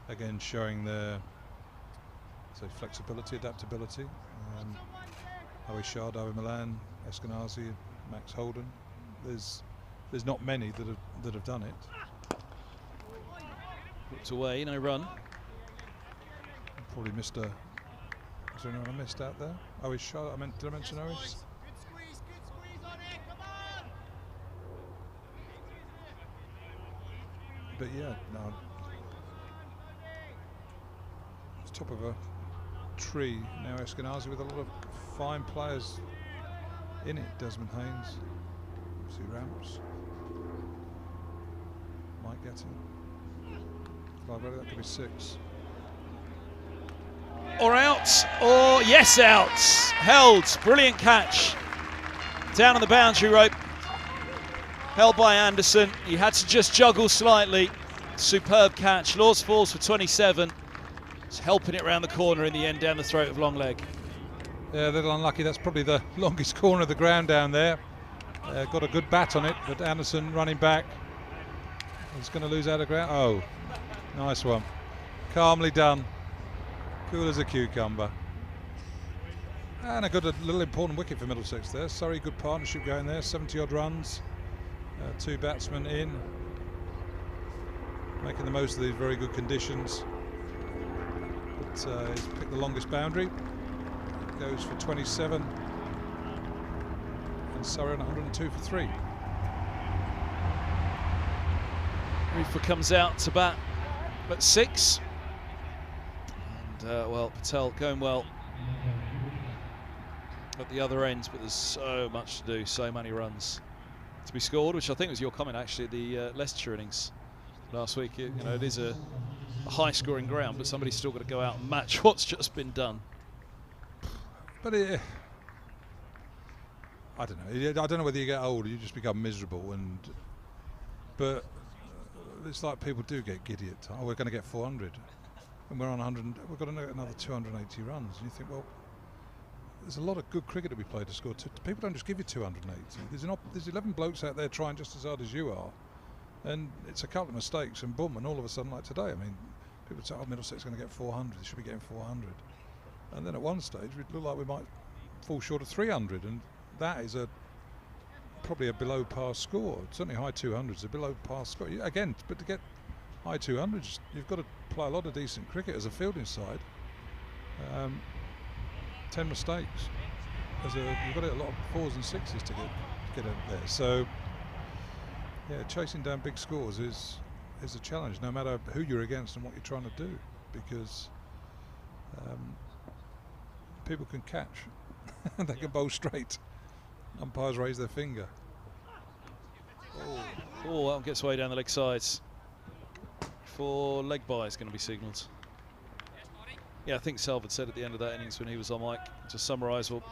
again, showing their flexibility, adaptability. Howie Shah, David Milan, Eskinazi, Max Holden. There's not many that have done it. Put away, no run. Probably missed a. Is there anyone I missed out there? Howie Shah. Did I mention Howie? But yeah, no. It's top of a tree now, Eskinazi, with a lot of fine players in it. Desmond Haynes, see Ramps, Mike Gatting. That could be 6. or out, or yes, out. Held, brilliant catch. Down on the boundary rope. Held by Anderson. He had to just juggle slightly. Superb catch. Laws falls for 27. He's helping it around the corner in the end, down the throat of long leg. Yeah, a little unlucky. That's probably the longest corner of the ground down there. Got a good bat on it, but Anderson running back. He's going to lose out of ground. Oh, nice one. Calmly done. Cool as a cucumber. And a good little important wicket for Middlesex there. Surrey, good partnership going there. 70 odd runs. 2 batsmen in. Making the most of these very good conditions. But he's picked the longest boundary. Goes for 27. And Surrey on 102 for 3. Roofer comes out to bat at 6. And well, Patel going well at the other end, but there's so much to do, so many runs to be scored, which I think was your comment actually at the Leicestershire innings last week. You know, it is a high scoring ground, but somebody's still got to go out and match what's just been done. But I don't know. I don't know whether you get older, you just become miserable, but it's like people do get giddy at times. Oh, we're going to get 400, and we're on 100. We've got another 280 runs. And you think, well, there's a lot of good cricket to be played to score. People don't just give you 280. There's 11 blokes out there trying just as hard as you are, and it's a couple of mistakes, and boom, and all of a sudden, like today, I mean, people say, oh, Middlesex is going to get 400. They should be getting 400, and then at one stage, we look like we might fall short of 300, and that is probably a below par score. Certainly high 200s, a below par score. Again, but to get high 200s, you've got to play a lot of decent cricket as a fielding side. 10 mistakes. You've got a lot of 4s and 6s to get up there. So, yeah, chasing down big scores is a challenge, no matter who you're against and what you're trying to do, because people can catch. They can bowl straight. Umpires raise their finger. Oh, that one gets way down the leg sides. For leg bye is going to be signalled. Yeah, I think Salford said at the end of that innings when he was on mic, to summarise, well,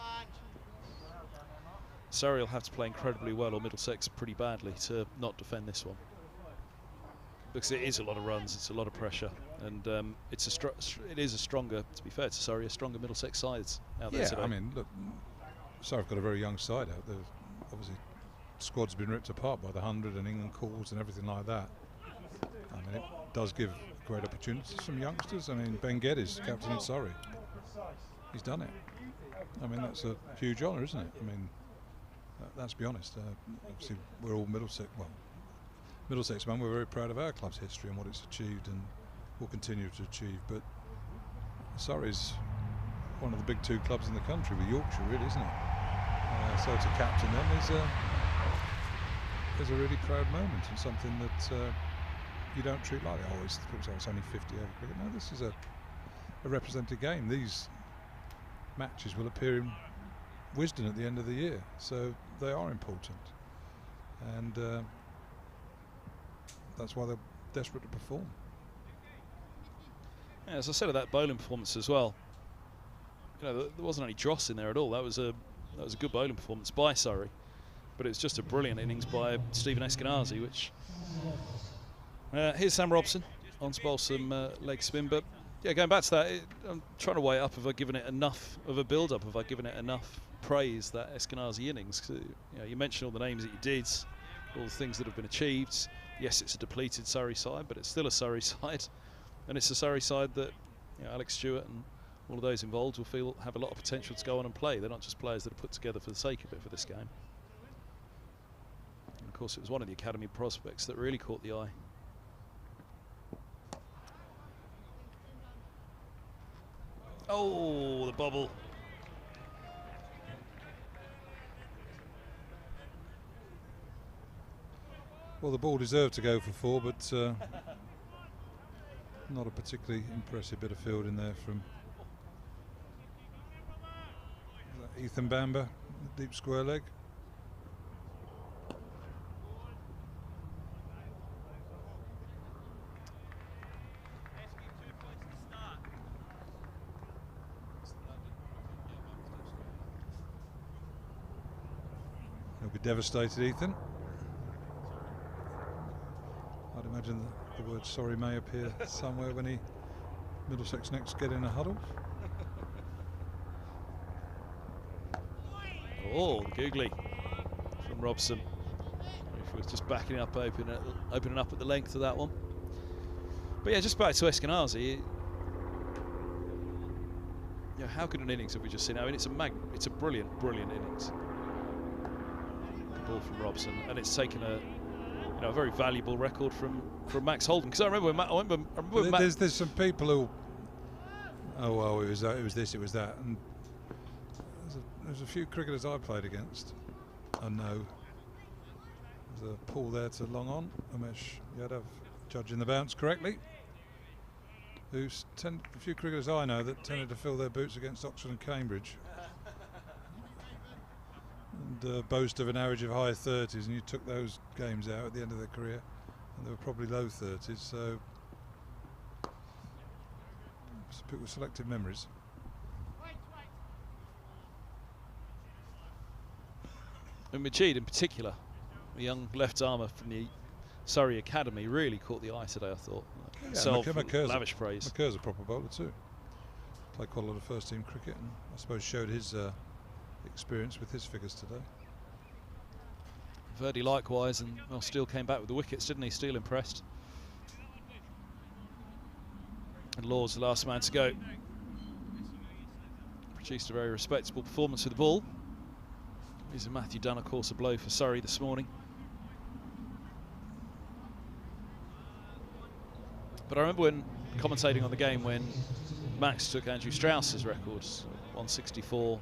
Surrey will have to play incredibly well, or Middlesex pretty badly, to not defend this one. Because it is a lot of runs, it's a lot of pressure, and it is a stronger, to be fair to Surrey, a stronger Middlesex side out there today. I mean, look, Surrey have got a very young side out there. Obviously, squad's been ripped apart by the 100 and England calls and everything like that. I mean, it does give great opportunities to some youngsters. I mean, Ben Geddes, captain in Surrey, he's done it. I mean, that's a huge honour, isn't it? I mean, let's be honest. Obviously, we're all Middlesex man. We're very proud of our club's history and what it's achieved and will continue to achieve. But Surrey's one of the big 2 clubs in the country, with Yorkshire, really, isn't it? So to captain them is a really proud moment, and something that you don't treat lightly. Always people say it's only 50 over cricket. No, this is a represented game. These matches will appear in Wisden at the end of the year, so they are important, and that's why they're desperate to perform. Yeah, as I said, of that bowling performance as well, you know, there wasn't any dross in there at all. That was a good bowling performance by Surrey, but it was just a brilliant innings by Stephen Eskinazi, which here's Sam Robson on to bowl some leg spin. But yeah, going back to that, I'm trying to weigh up, have I given it enough of a build-up, have I given it enough praise, that Eskinazi innings? You know, you mentioned all the names that you did, all the things that have been achieved. Yes, it's a depleted Surrey side, but it's still a Surrey side, and it's a Surrey side that, you know, Alex Stewart and all of those involved will have a lot of potential to go on and play. They're not just players that are put together for the sake of it for this game. And of course, it was one of the academy prospects that really caught the eye. Oh, the bobble. Well, the ball deserved to go for 4, but not a particularly impressive bit of fielding there from Ethan Bamber, deep square leg. devastated, Ethan. I'd imagine the word sorry may appear somewhere when Middlesex next get in a huddle. Oh, googly from Robson. If was just backing up, opening up at the length of that one. But yeah, just back to Eskinazi. Yeah, how good an innings have we just seen? I mean, it's a brilliant innings. The ball from Robson, and it's taken a very valuable record from Max Holden. Because I remember there's some people who, oh well, it was that, it was this, it was that, and there's a few cricketers I played against. I know there's a pull there to long on. Umesh Yadav judging the bounce correctly. A few cricketers I know that tended to fill their boots against Oxford and Cambridge and boast of an average of high 30s, and you took those games out at the end of their career and they were probably low 30s, so people with selective memories. And Majid in particular, a young left armer from the Surrey Academy, really caught the eye today, I thought. Yeah, Lavish praise. McCur's a proper bowler too. Played quite a lot of first team cricket and I suppose showed his experience with his figures today. Verdi likewise, and Steele came back with the wickets, didn't he? Steele impressed. And Law's the last man to go. Produced a very respectable performance with the ball. Here's Matthew Dunn, of course, a blow for Surrey this morning. But I remember when commentating on the game when Max took Andrew Strauss's records, 164,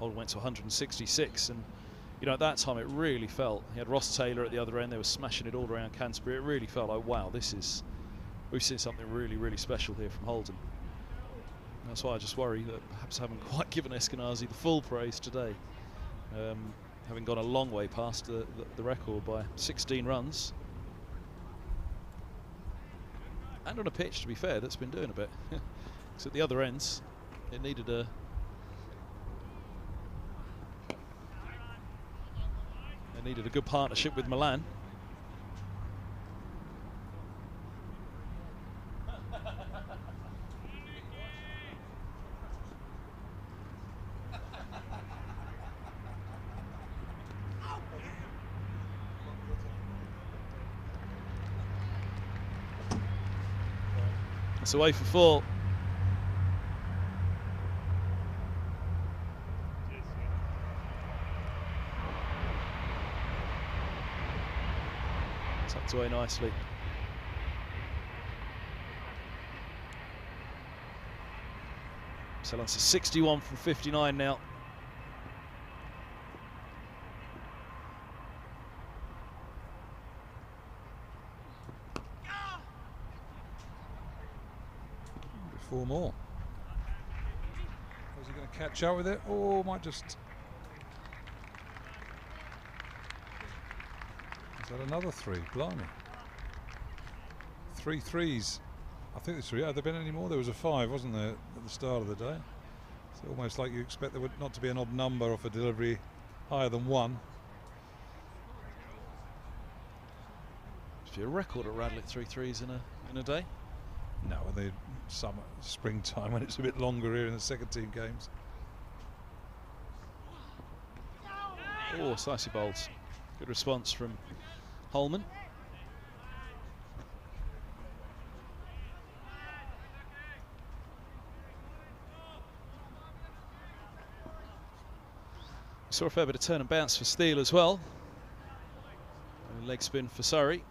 Holden went to 166, and at that time it really felt, he had Ross Taylor at the other end, they were smashing it all around Canterbury. It really felt like, wow, we've seen something really, really special here from Holden. And that's why I just worry that perhaps I haven't quite given Eskinazi the full praise today, having gone a long way past the record by 16 runs. And on a pitch, to be fair, that's been doing a bit. Because at the other ends, it needed a good partnership with Milan. It's away for 4. Tucked away nicely. So that's a 61 from 59 now. Four more. Is he going to catch up with it, or might just? Is that another 3? Blimey. 3 threes. I think there's 3. Have there been any more? There was a 5, wasn't there, at the start of the day? It's almost like you expect there would not to be an odd number off a delivery higher than 1. Must be a record at Radlett, 3 threes in a day. No, in the summer, springtime, when it's a bit longer here in the second team games. Oh, slicey bowls. Good response from Holman. Saw a fair bit of turn and bounce for Steele as well. And leg spin for Surrey.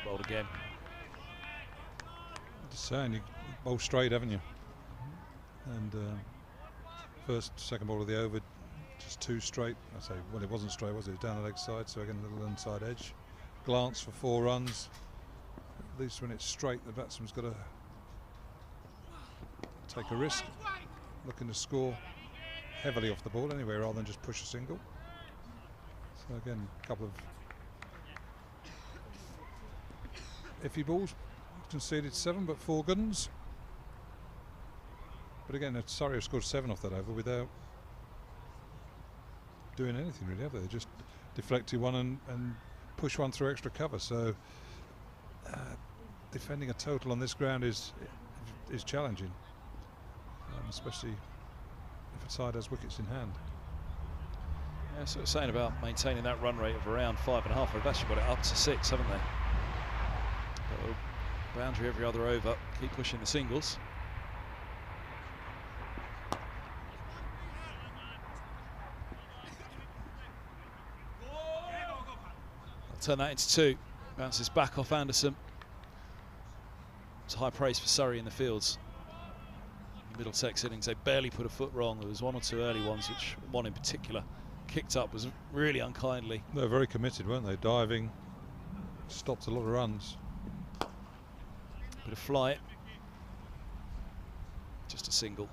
Bowled again. Just saying, you bowl straight, haven't you? And second ball of the over, just 2 straight. I say, well, it wasn't straight, was it? It was down the leg side, so again, a little inside edge. Glance for 4 runs. At least when it's straight, the batsman's got to take a risk, looking to score heavily off the ball anyway, rather than just push a single. So again, a couple of iffy balls. Conceded 7, but 4 good ones. But again, Surrey have scored 7 off that over without doing anything really, have they? They just deflected one and push one through extra cover. So defending a total on this ground is challenging, especially if a side has wickets in hand. Yeah, so saying about maintaining that run rate of around 5.5. They've actually got it up to 6, haven't they? Got a boundary every other over. Keep pushing the singles. I'll turn that into 2. Bounces back off Anderson. It's high praise for Surrey in the fields. Middlesex innings, they barely put a foot wrong. There was 1 or 2 early ones, which one in particular kicked up was really unkindly. They were very committed, weren't they? Diving, stopped a lot of runs. Bit of flight. Just a single.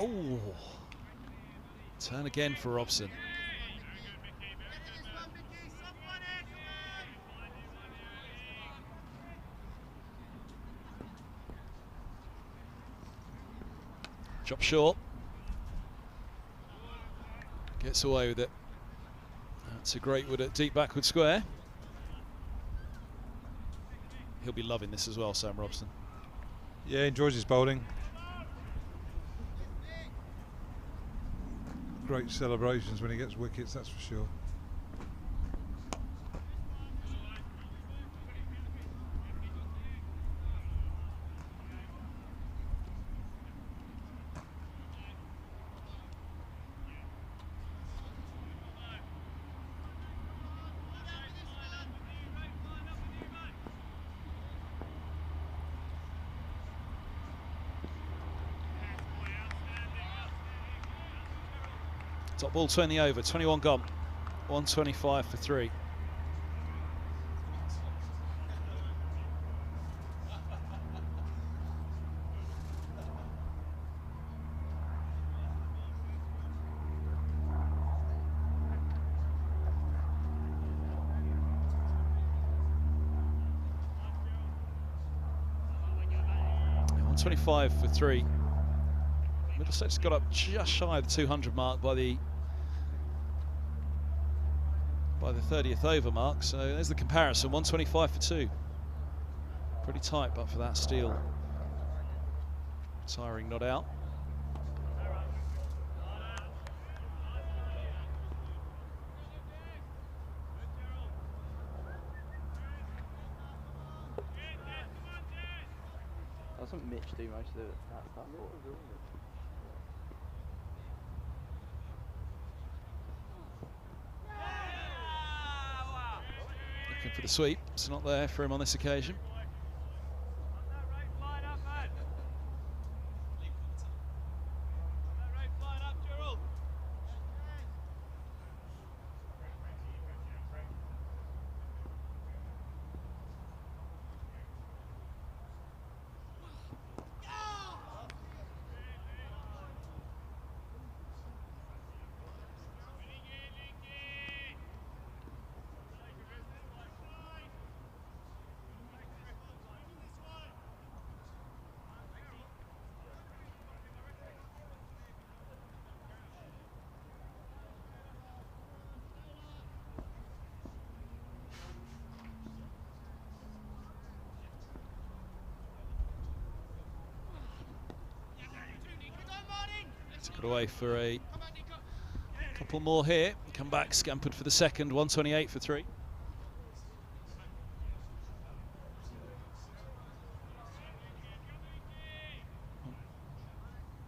Oh, turn again for Robson. Drop short. Gets away with it. That's a great wood at deep backward square. He'll be loving this as well, Sam Robson. Yeah, enjoys his bowling. Great celebrations when he gets wickets, that's for sure. Top ball 20 over, 21 gone, 125 for 3. $125 for 3. Middlesex got up just shy of the 200 mark by the 30th over mark, so there's the comparison. 125 for 2. Pretty tight, but for that steal. Tiring not out. Doesn't Mitch do most of that stuff? Looking for the sweep. It's not there for him on this occasion. Took it away for a couple more here. Come back, scampered for the second. 128 for 3.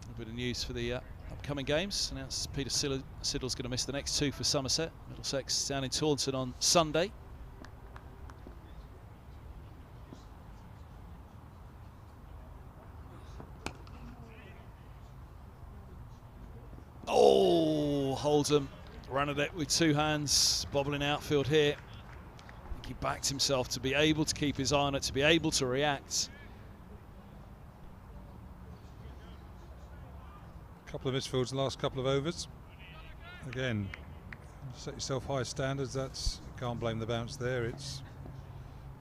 A bit of news for the upcoming games. Announced Peter Siddle's going to miss the next 2 for Somerset. Middlesex down in Taunton on Sunday. Oh, Hold'em Radlett with 2 hands, bobbling outfield here. I think he backed himself to be able to keep his eye on it, to be able to react. A couple of misfields in the last couple of overs. Again, set yourself high standards. That's, can't blame the bounce there. It's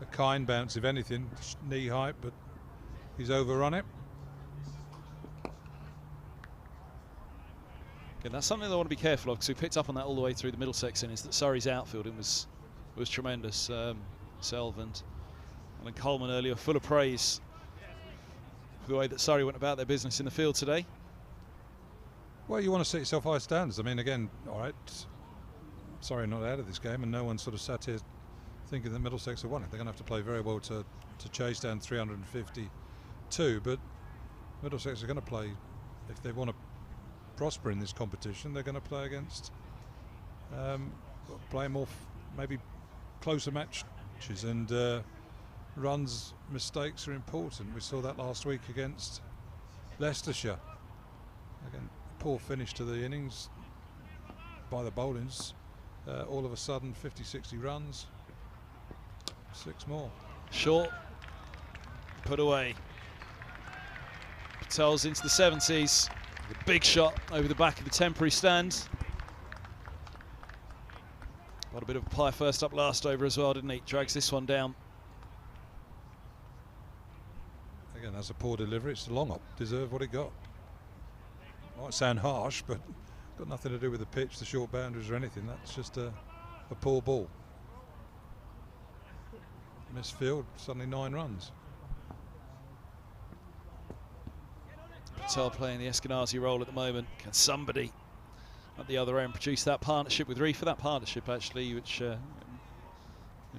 a kind bounce, if anything, knee height, but he's overrun it. Again, that's something they want to be careful of, because we picked up on that all the way through the Middlesex innings, that Surrey's outfielding was tremendous. Selv and Alan Coleman earlier, full of praise for the way that Surrey went about their business in the field today. Well, you want to set yourself high standards. I mean, again, all right, Surrey not out of this game, and no one sort of sat here thinking that Middlesex have won it. They're going to have to play very well to chase down 352, but Middlesex are going to play, if they want to prosper in this competition, they're going to play against play more maybe closer matches, and runs, mistakes are important. We saw that last week against Leicestershire. Again, poor finish to the innings by the bowlings. All of a sudden 50-60 runs, 6 more. Short, put away. Patel's into the 70s. A big shot over the back of the temporary stand. Got a bit of a pie first up last over as well, didn't he? Drags this one down. Again, that's a poor delivery. It's a long up. Deserved what it got. Might sound harsh, but got nothing to do with the pitch, the short boundaries or anything. That's just a poor ball. Misfield, suddenly 9 runs. Patel playing the Eskinazi role at the moment. Can somebody at the other end produce that partnership with Reefer? That partnership actually, which you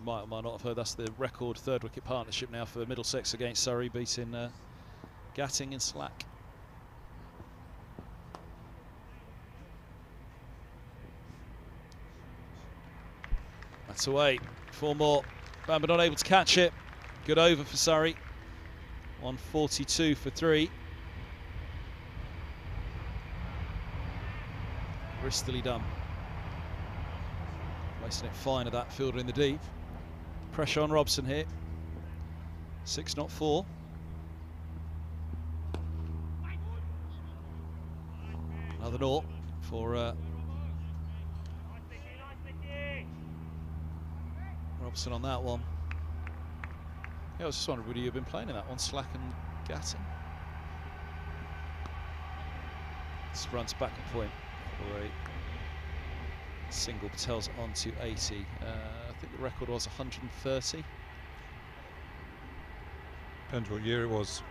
might or might not have heard, that's the record 3rd wicket partnership now for Middlesex against Surrey, beating Gatting and Slack. That's away. 4 more. Bamber not able to catch it. Good over for Surrey. 142 for 3. Bristly done. Placing it fine at that fielder in the deep. Pressure on Robson here. 6 not 4. Another naught for Robson on that one. Yeah, I was just wondering, would you have been playing in that one, Slack and Gatting? This runs back a point for a single. Patel's on to 80. I think the record was 130. Depends what year it was.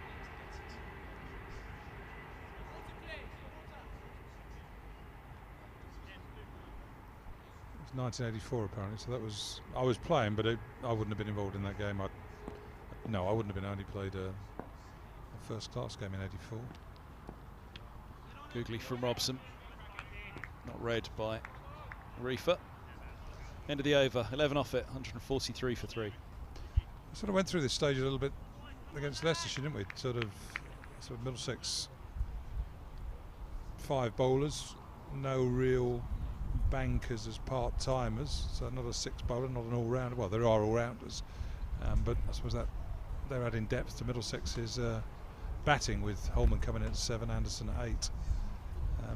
It was 1984 apparently, so that was, I was playing, but I wouldn't have been involved in that game. No, I wouldn't have been. I only played a first class game in 84. Googly from Robson. Not read by Reefer. End of the over, 11 off it, 143 for 3. We sort of went through this stage a little bit against Leicestershire, didn't we? Sort of Middlesex 5 bowlers, no real bankers as part-timers, so not a 6 bowler, not an all-rounder. Well, there are all-rounders, but I suppose that they're adding depth to Middlesex's batting, with Holman coming in at 7, Anderson at 8.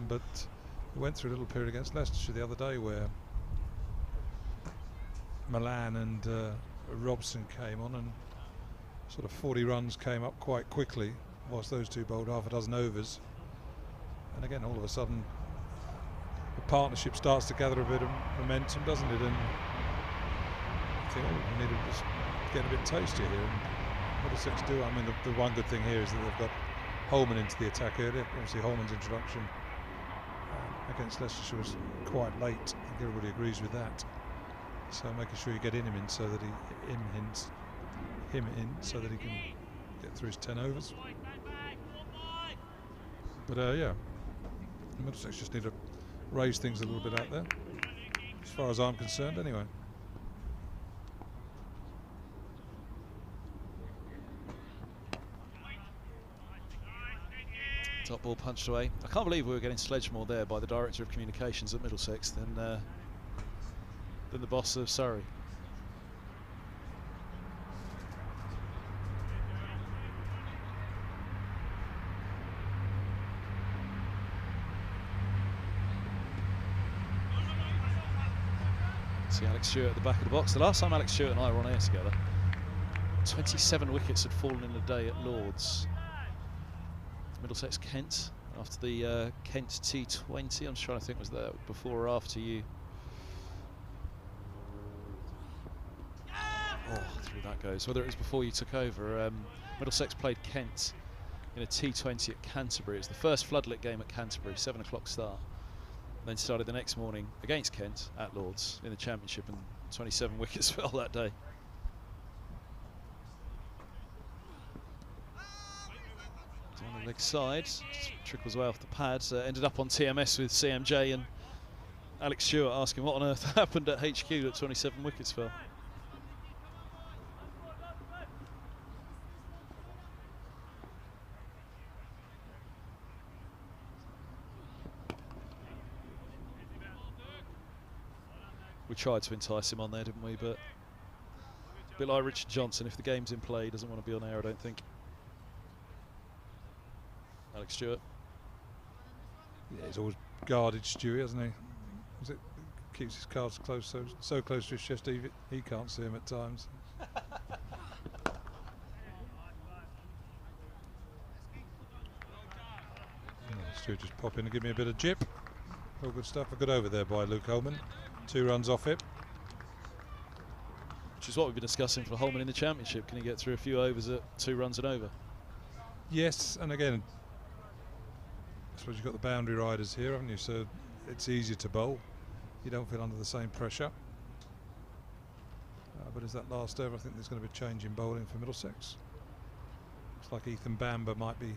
But we went through a little period against Leicestershire the other day where Milan and Robson came on, and sort of 40 runs came up quite quickly whilst those two bowled half a dozen overs. And again, all of a sudden, the partnership starts to gather a bit of momentum, doesn't it? And I think, we need to just get a bit tastier here. And Middlesex do. I mean, the one good thing here is that they've got Holman into the attack earlier. Obviously, Holman's introduction against Leicestershire was quite late. I think everybody agrees with that. So making sure you get him in so that he can get through his 10 overs. But yeah, Middlesex just need to raise things a little bit out there, as far as I'm concerned, anyway. Top ball punched away. I can't believe we were getting sledged more there by the Director of Communications at Middlesex than the boss of Surrey. See Alex Stewart at the back of the box. The last time Alex Stewart and I were on air together, 27 wickets had fallen in a day at Lords. Middlesex Kent after the Kent T20. I'm just trying to think, was that before or after you? Oh, through that goes. Whether it was before you took over. Middlesex played Kent in a T20 at Canterbury. It was the first floodlit game at Canterbury, 7 o'clock start. Then started the next morning against Kent at Lords in the Championship, and 27 wickets fell that day. On the leg side, just trickles away off the pads. Ended up on TMS with CMJ and Alex Stewart asking what on earth happened at HQ that 27 wickets fell. We tried to entice him on there, didn't we? But a bit like Richard Johnson, if the game's in play, he doesn't want to be on air, I don't think. Alex Stewart. Yeah, he's always guarded Stewie, hasn't he? Is it keeps his cards close, so close to his chest he can't see him at times. Stewart just pop in and give me a bit of jip. All good stuff. A good over there by Luke Holman. 2 runs off it. Which is what we've been discussing for Holman in the Championship. Can he get through a few overs at 2 runs and over? Yes, and again, I suppose you've got the boundary riders here, haven't you? So it's easier to bowl. You don't feel under the same pressure. But as that last over, I think there's going to be a change in bowling for Middlesex. Looks like Ethan Bamber might be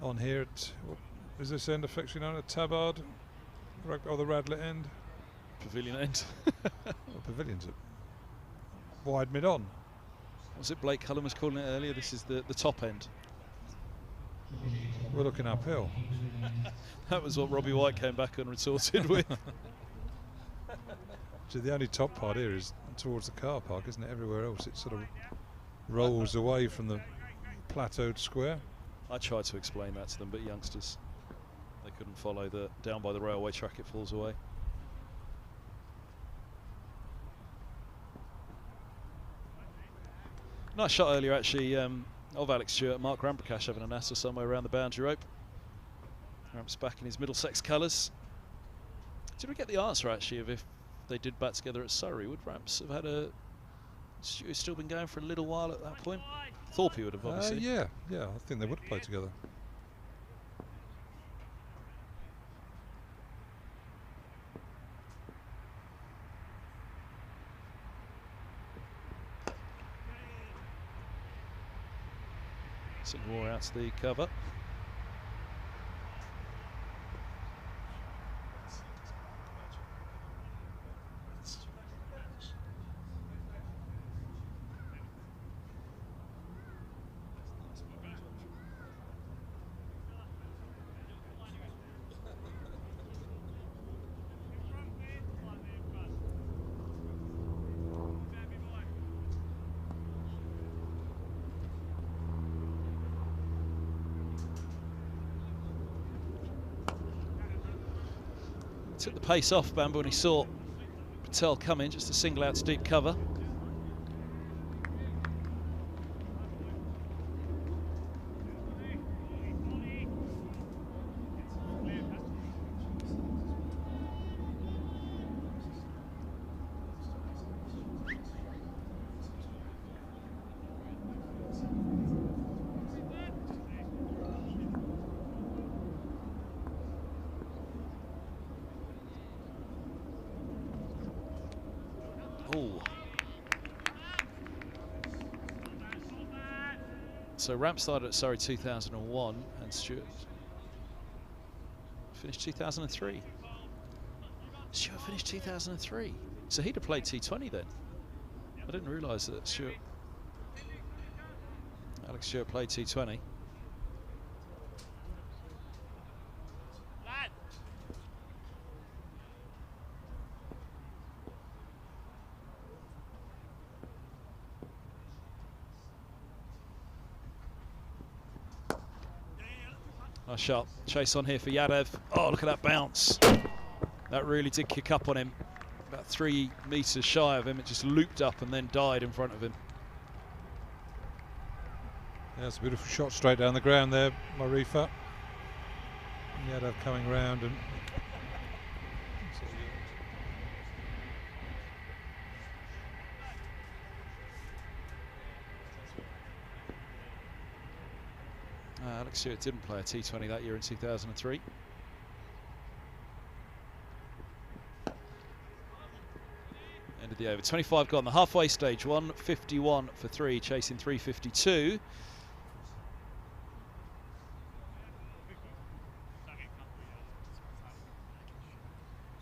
on here at, what is this end affectionately known as Tabard? Or the Radlett end? Pavilion end. Well, Pavilion's at wide mid-on. Was it Blake Cullen was calling it earlier? This is the top end. We're looking uphill. That was what Robbie White came back and retorted with. So the only top part here is towards the car park, isn't it? Everywhere else it sort of rolls away from the plateaued square. I tried to explain that to them, but youngsters, they couldn't follow the down by the railway track it falls away. Nice shot earlier actually of Alex Stewart. Mark Ramprakash having a natter somewhere around the boundary rope. Ramps back in his Middlesex colours. Did we get the answer actually of if they did bat together at Surrey? Would Ramps have had a Stewart still been going for a little while at that point? Thorpe would have obviously. Yeah, I think they would have played together. Single out to the cover. Took the pace off Bamber when he saw Patel come in, just a single out to deep cover. So Ramp started at Surrey 2001 and Stewart finished 2003. Stewart finished 2003. So he'd have played T20 then. I didn't realise that Alex Stewart played T20. Nice shot. Chase on here for Yadav. Oh, look at that bounce. That really did kick up on him. About 3 metres shy of him. It just looped up and then died in front of him. Yeah, it's a beautiful shot straight down the ground there, Marifa. Yadav coming round and Alex Stewart didn't play a T20 that year in 2003. End of the over. 25 gone. The halfway stage. 151 for 3, chasing 352.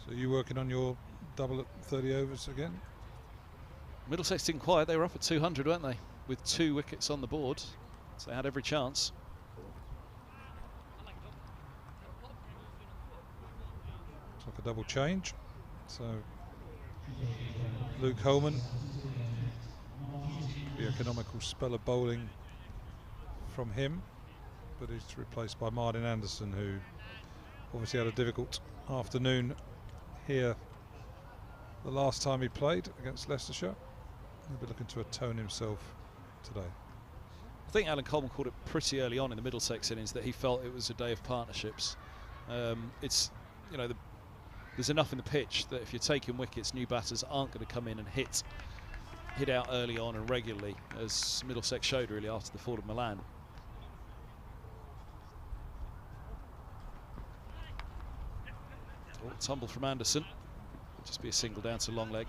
so you working on your double at 30 overs again? Middlesex didn't quite. They were up at 200, weren't they? With 2 wickets on the board. So they had every chance. It's like a double change. So Luke Holman, the economical spell of bowling from him, but he's replaced by Martin Anderson, who obviously had a difficult afternoon here the last time he played against Leicestershire. He'll be looking to atone himself today. I think Alan Coleman called it pretty early on in the Middlesex innings that he felt it was a day of partnerships. It's, you know, there's enough in the pitch that if you're taking wickets, new batters aren't going to come in and hit out early on and regularly, as Middlesex showed really after the fall of Milan. Oh, tumble from Anderson. It'll just be a single down to long leg.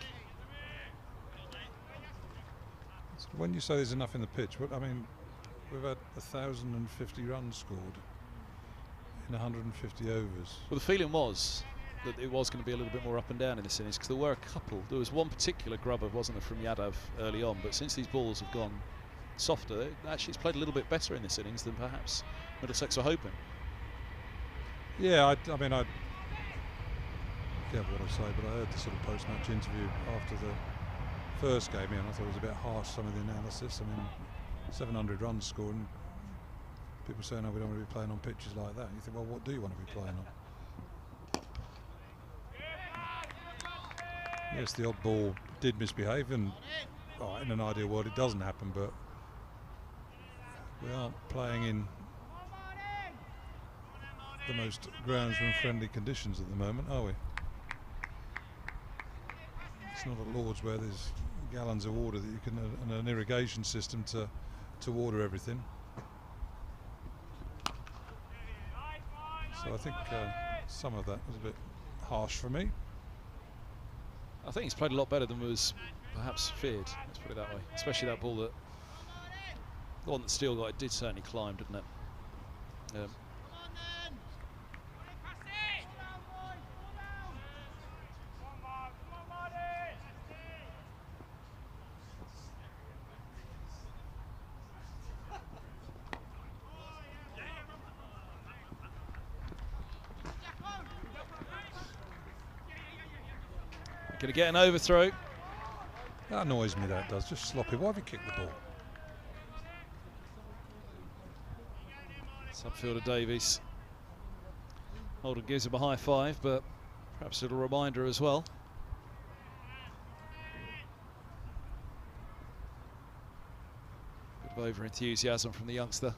So when you say there's enough in the pitch, I mean, we've had 1,050 runs scored in 150 overs. Well, the feeling was that it was going to be a little bit more up and down in this innings, because there were a couple. There was one particular grubber, wasn't there, from Yadav early on, but since these balls have gone softer, actually it's played a little bit better in this innings than perhaps Middlesex were hoping. Yeah, I mean, I get what I say, but I heard the sort of post-match interview after the first game, and I thought it was a bit harsh, some of the analysis. I mean, 700 runs scored, and people saying, oh, we don't want to be playing on pitches like that. And you think, well, what do you want to be playing on? Yes, the odd ball did misbehave, and in an ideal world it doesn't happen, but we aren't playing in the most groundsman-friendly conditions at the moment, are we? It's not at Lord's where there's gallons of water that you can, and an irrigation system to water everything. So I think some of that was a bit harsh for me. I think he's played a lot better than was perhaps feared, let's put it that way. Especially that ball, the one that Steele got, it did certainly climb, didn't it? Going to get an overthrow. That annoys me, that does. Just sloppy. Why have you kicked the ball? Subfielder Davies. Holden gives him a high five, but perhaps a little reminder as well. Bit of over-enthusiasm from the youngster.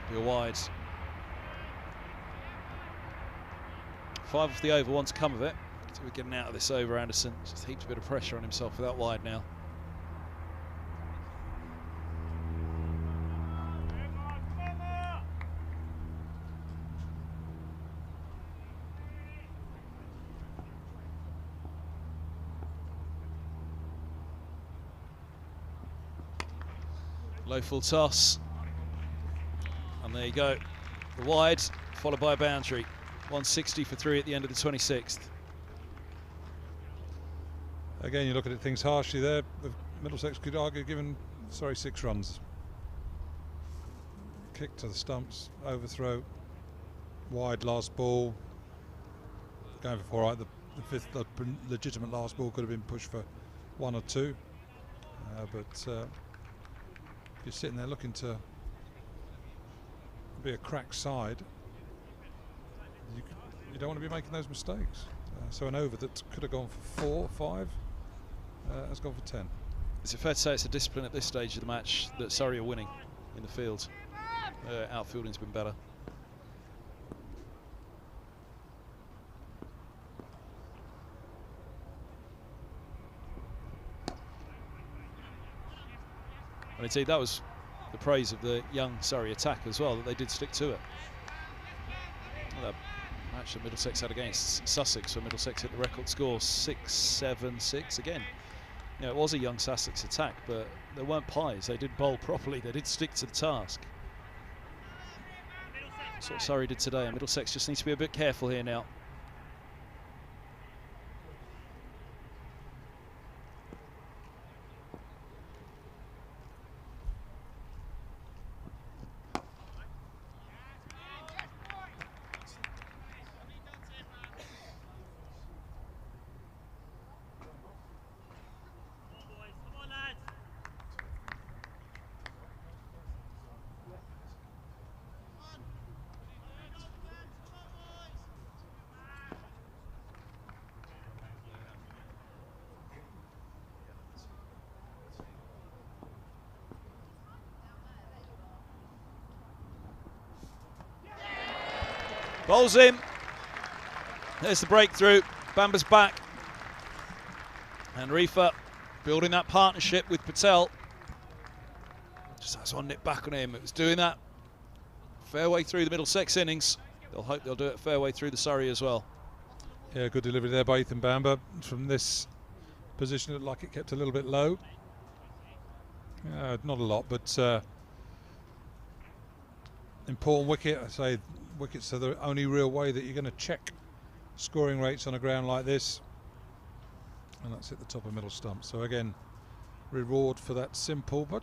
Be a wide. 5 off the over, 1 to come of it. So we're getting out of this over, Anderson. Just heaped a bit of pressure on himself with that wide now. Low full toss. And there you go. The wide, followed by a boundary. 160 for 3 at the end of the 26th. Again, you're looking at things harshly there. Middlesex could argue given Surrey 6 runs. Kick to the stumps, overthrow, wide last ball. Going for 4 right. The fifth, the legitimate last ball could have been pushed for 1 or 2. But you're sitting there looking to be a crack side. You don't want to be making those mistakes. So an over that could have gone for 4, 5 has gone for 10. Is it fair to say it's a discipline at this stage of the match that Surrey are winning in the field? Outfielding's been better. And indeed, that was the praise of the young Surrey attack as well, that they did stick to it. Well, that match that Middlesex had against Sussex, where Middlesex hit the record score 6-7-6 again. You know, it was a young Sussex attack, but they weren't pies. They did bowl properly. They did stick to the task. That's what Surrey did today, and Middlesex just needs to be a bit careful here now. Bowls in. There's the breakthrough. Bamba's back. And Reefer building that partnership with Patel. Just has one nip back on him. It was doing that fair way through the Middlesex innings. They'll hope they'll do it fair way through the Surrey as well. Yeah, good delivery there by Ethan Bamba. From this position, it looked like it kept a little bit low. Not a lot, but important wicket. I say wickets are the only real way that you're going to check scoring rates on a ground like this. And that's at the top of middle stump. So again, reward for that simple, but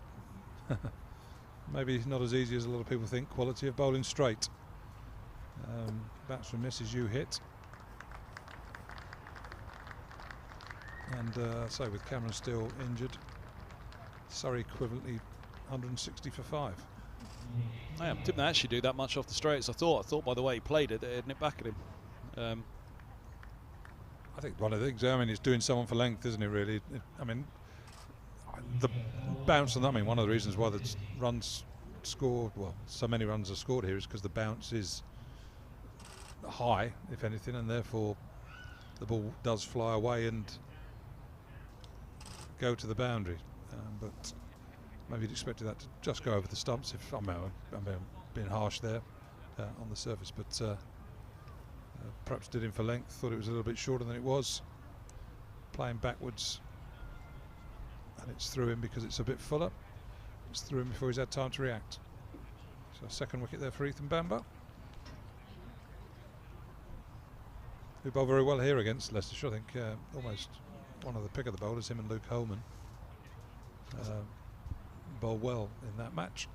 maybe not as easy as a lot of people think, quality of bowling straight. Batsman misses, you hit. And so with Cameron still injured, Surrey equivalently 160 for 5. Didn't actually do that much off the straight as I thought. I thought by the way he played it, they'd nip back at him. I think one of the things, I mean, it's doing someone for length, isn't it, really? I mean, the bounce on that, I mean, one of the reasons why the runs scored, well, so many runs are scored here is because the bounce is high, if anything, and therefore the ball does fly away and go to the boundary. But maybe you'd expected that to just go over the stumps, if I'm being harsh there on the surface, but perhaps did him for length, thought it was a little bit shorter than it was. Playing backwards, and it's through him because it's a bit fuller. It's through him before he's had time to react. So second wicket there for Ethan Bamba, who bowled very well here against Leicestershire. I think almost one of the pick of the bowlers, him and Luke Holman, bowled well in that match.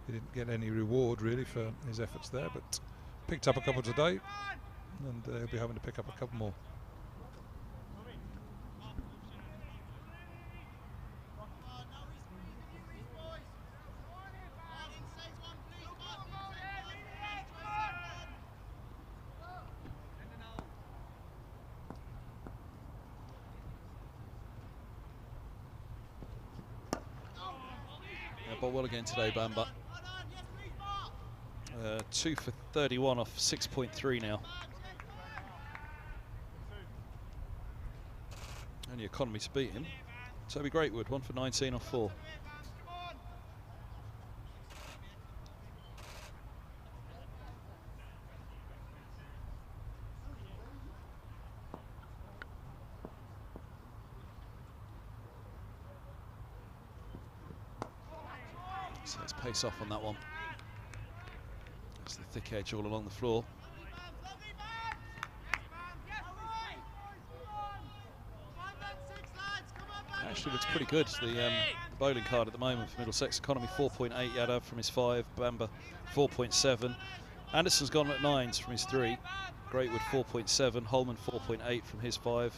He didn't get any reward really for his efforts there, but picked up a couple today, and he'll be hoping to pick up a couple more. Bowled well again today, Bamba. 2 for 31 off 6.3 now. Only economy to beat him. Toby Greatwood, 1 for 19 off 4. So let's pace off on that one. That's the thick edge all along the floor. Actually looks pretty good. The bowling card at the moment for Middlesex. Economy 4.8 Yadav from his 5, Bamba 4.7. Anderson's gone at 9s from his 3. Greatwood 4.7, Holman 4.8 from his 5.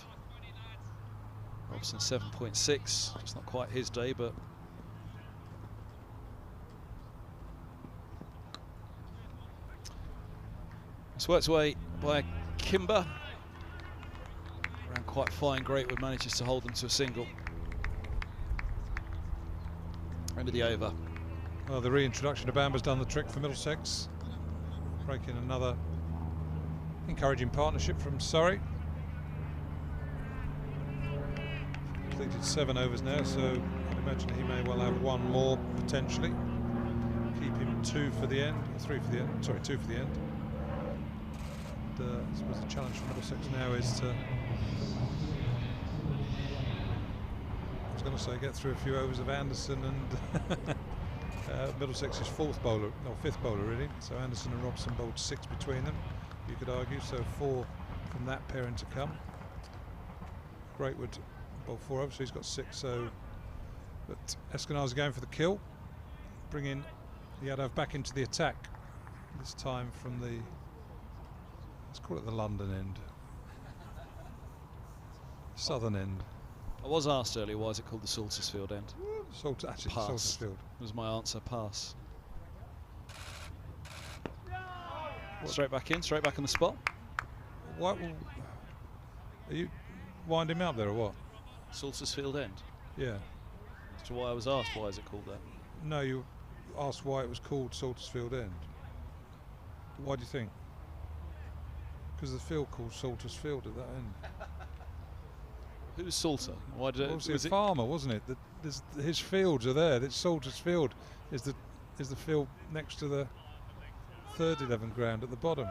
Robson 7.6, just not quite his day, but it's worked away by Kimber. Ran quite fine. Greatwood manages to hold them to a single. End of the over. Well, the reintroduction of Bamba's done the trick for Middlesex, breaking another encouraging partnership from Surrey. Completed 7 overs now, so I'd imagine he may well have 1 more potentially. Keep him 2 for the end, or 3 for the end. Sorry, 2 for the end. And, I suppose the challenge for Middlesex now is to, I was going to say, get through a few overs of Anderson and Middlesex's 4th bowler, or 5th bowler really. So Anderson and Robson bowled 6 between them, you could argue, so 4 from that pairing to come. Greatwood bowled 4 overs, so he's got 6, so, but Eskinazi going for the kill, bringing Yadav back into the attack, this time from the, let's call it the London end, southern end. I was asked earlier, why is it called the Saltersfield end? Actually, Pass. Saltersfield Was my answer, pass. Straight back in, straight back on the spot. What? Are you winding me up there or what? Saltersfield end. Yeah. As to why I was asked, why is it called that? No, you asked why it was called Saltersfield end. Why do you think? Because the field called Saltersfield at that end. Who's Salter? Why did Obviously was a it farmer, wasn't it? His fields are there. That Saltersfield is the field next to the 3rd 11 ground at the bottom.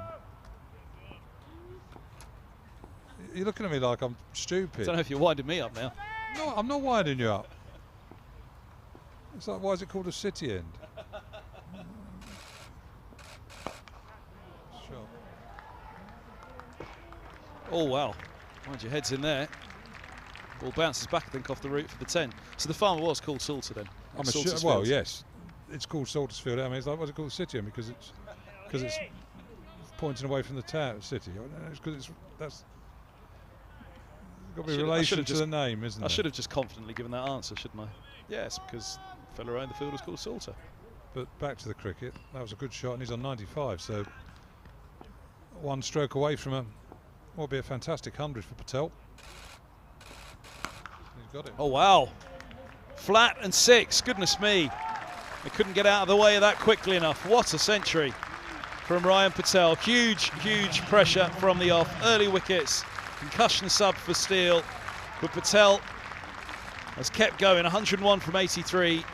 You're looking at me like I'm stupid. I don't know if you're winding me up now. No, I'm not winding you up. It's like, why is it called a city end? Sure. Oh wow, mind your head's in there. Ball bounces back, I think, off the route for the 10. So the farmer was called Salter then? Well, yes, it's called Saltersfield. I mean, it's like, what's it called city end? Because it's pointing away from the town, city. It's because that's got to be relation to the name, isn't it? I should have just confidently given that answer, shouldn't I? Yes, because the fellow around the field was called Salter. But back to the cricket, that was a good shot, and he's on 95, so 1 stroke away from what will be a fantastic 100 for Patel. He's got it. Oh wow, flat and 6, goodness me. They couldn't get out of the way of that quickly enough. What a century from Ryan Patel. Huge, huge pressure from the off. Early wickets, concussion sub for Steele, but Patel has kept going. 101 from 83,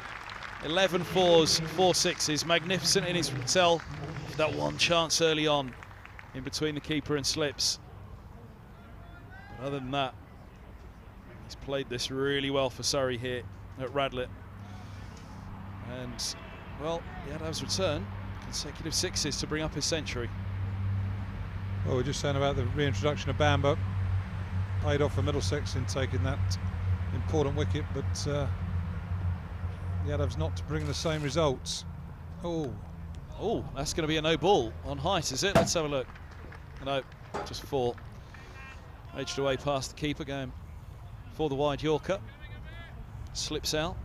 11 4s, 4 6s. Magnificent innings from Patel. That 1 chance early on in between the keeper and slips. But other than that, he's played this really well for Surrey here at Radlett. And, well, Yadav's return, consecutive 6s to bring up his century. Well, we're just saying about the reintroduction of Bamba. Paid off for Middlesex in taking that important wicket, but Yadav's not to bring the same results. Oh, that's going to be a no ball on height, is it? Let's have a look. No, just 4. Edged away past the keeper, going for the wide Yorker. Slips out.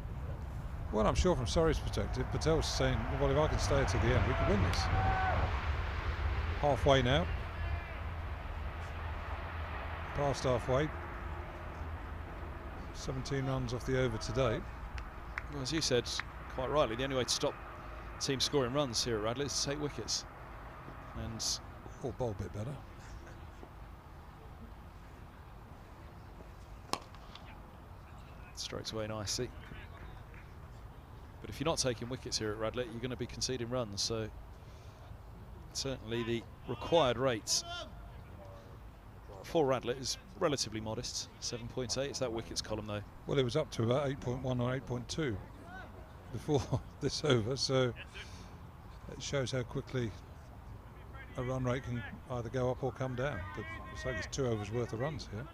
Well, I'm sure from Surrey's perspective, Patel's saying, well, if I can stay until the end, we can win this. Halfway now. Past halfway. 17 runs off the over today. Well, as you said, quite rightly, the only way to stop team scoring runs here at Radlett is to take wickets. And or bowl a bit better. Strokes away nicely. But if you're not taking wickets here at Radlett, you're going to be conceding runs. So certainly the required rates for Radlett is relatively modest, 7.8. It's that wickets column though. Well, it was up to about 8.1 or 8.2 before this over, so it shows how quickly a run rate can either go up or come down. But it's like it's 2 overs worth of runs here.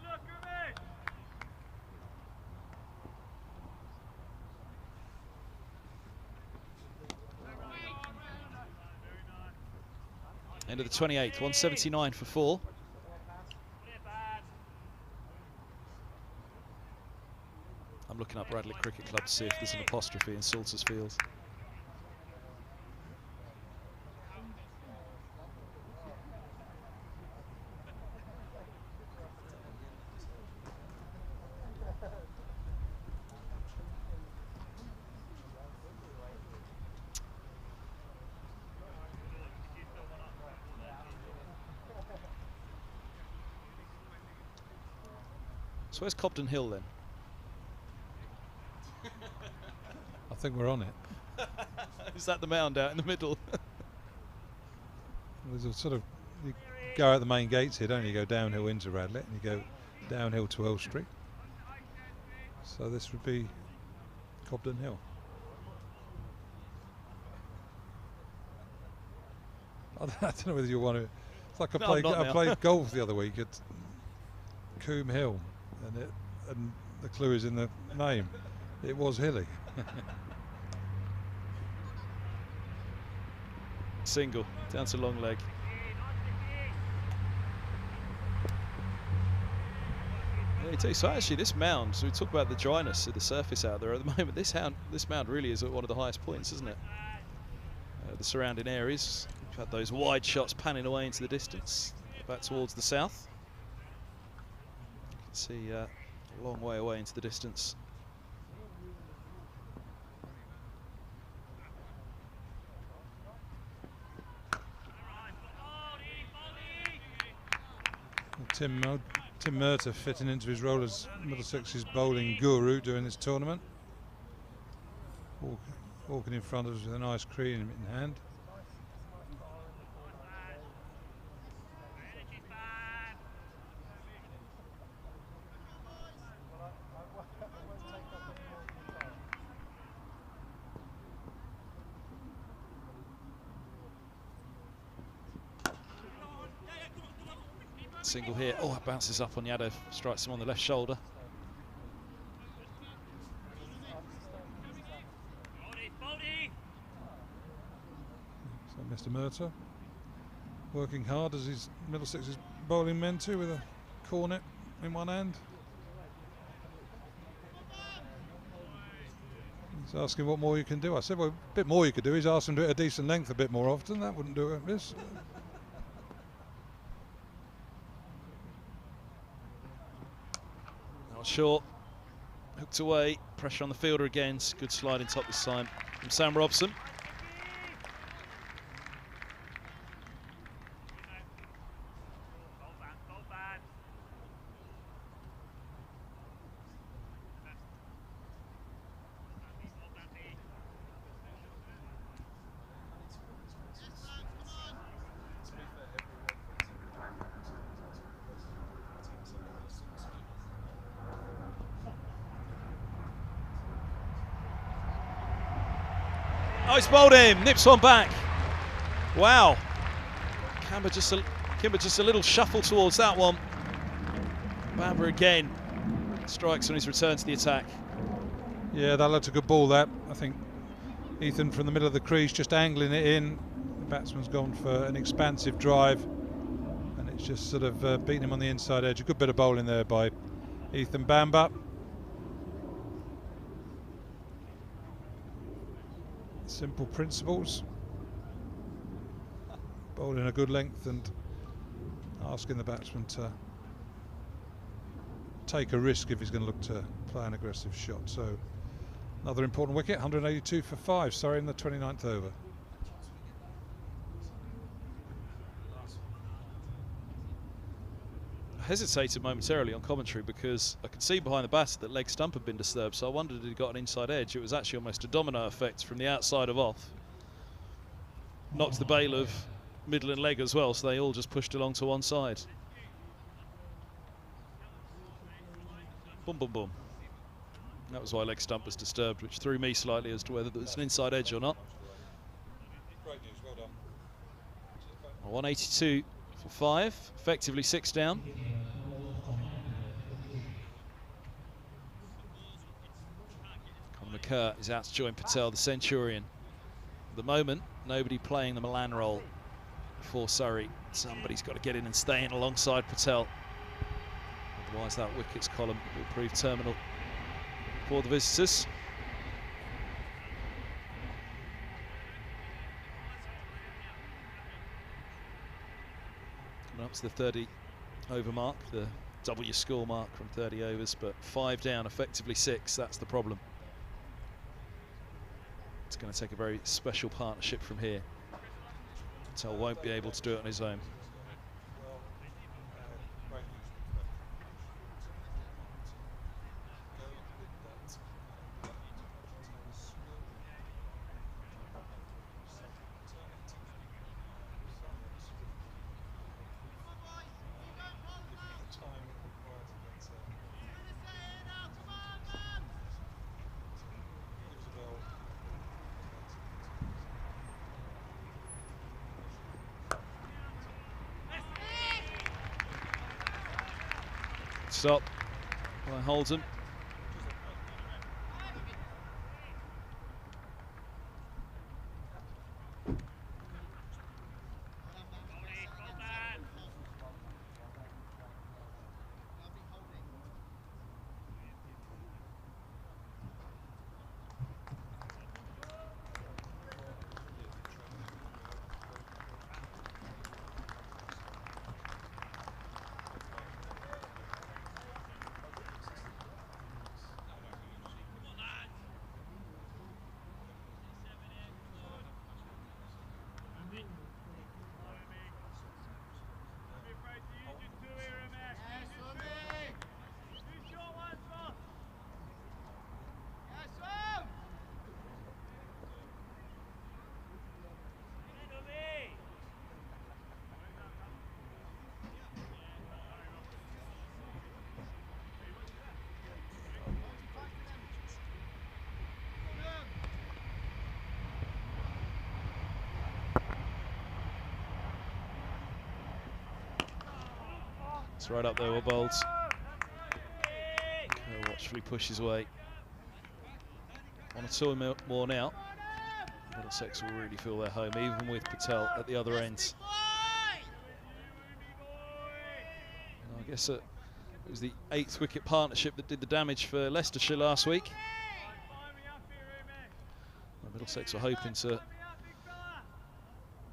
End of the 28th, 179 for 4. I'm looking up Radlett Cricket Club to see if there's an apostrophe in Salters Field. So where's Cobden Hill then? I think we're on it. Is that the mound out in the middle? There's a sort of, you go out the main gates here, don't you? You go downhill into Radlett and you go downhill to Elstree. So this would be Cobden Hill. I don't know whether you want to. It's like I played golf the other week at Coombe Hill, and the clue is in the name. It was hilly. Single down to long leg. Yeah, so actually this mound, so we talk about the dryness of the surface out there at the moment, this mound really is at one of the highest points, isn't it? The surrounding areas, we've had those wide shots panning away into the distance back towards the south. You can see a long way away into the distance. Tim Murtagh fitting into his role as Middlesex's bowling guru during this tournament. Walking in front of us with an ice cream in hand. Single here. Oh, it bounces up on Yadav, strikes him on the left shoulder. So Mr. Murtagh working hard as his Middlesex's bowling men too, with a cornet in one hand. He's asking what more you can do. I said, well, a bit more you could do. He's asked him to do it a decent length a bit more often. That wouldn't do it this. Short, hooked away, pressure on the fielder again. Good sliding top this time from Sam Robson. Nice bowled him, nips one back. Wow. Kimber just a little shuffle towards that one. Bamber again strikes on his return to the attack. Yeah, that looked a good ball, that. I think Ethan from the middle of the crease just angling it in. The batsman's gone for an expansive drive and it's just sort of beaten him on the inside edge. A good bit of bowling there by Ethan Bamber. Simple principles. Bowling a good length and asking the batsman to take a risk if he's going to look to play an aggressive shot. So another important wicket, 182 for 5, sorry, in the 29th over. I hesitated momentarily on commentary because I could see behind the batter that leg stump had been disturbed, so I wondered if he got an inside edge. It was actually almost a domino effect from the outside of off. Knocked the bail of middle and leg as well, so they all just pushed along to one side. Boom, boom, boom. That was why leg stump was disturbed, which threw me slightly as to whether there was an inside edge or not. Great news, well done. 182 for 5, effectively 6 down. Conor McCurr is out to join Patel, the Centurion. At the moment, nobody playing the Milan role for Surrey. Somebody's got to get in and stay in alongside Patel. Otherwise that wickets column will prove terminal for the visitors. Coming up to the 30 over mark, the W score mark from 30 overs, but 5 down, effectively 6, that's the problem. It's going to take a very special partnership from here. Patel won't be able to do it on his own. Stop by Holden. It's right up there with Bowles. Watchfully pushes away. 1 or 2 more now. Middlesex will really feel their home, even with Patel at the other end. And I guess it was the 8th wicket partnership that did the damage for Leicestershire last week. Well, Middlesex were hoping to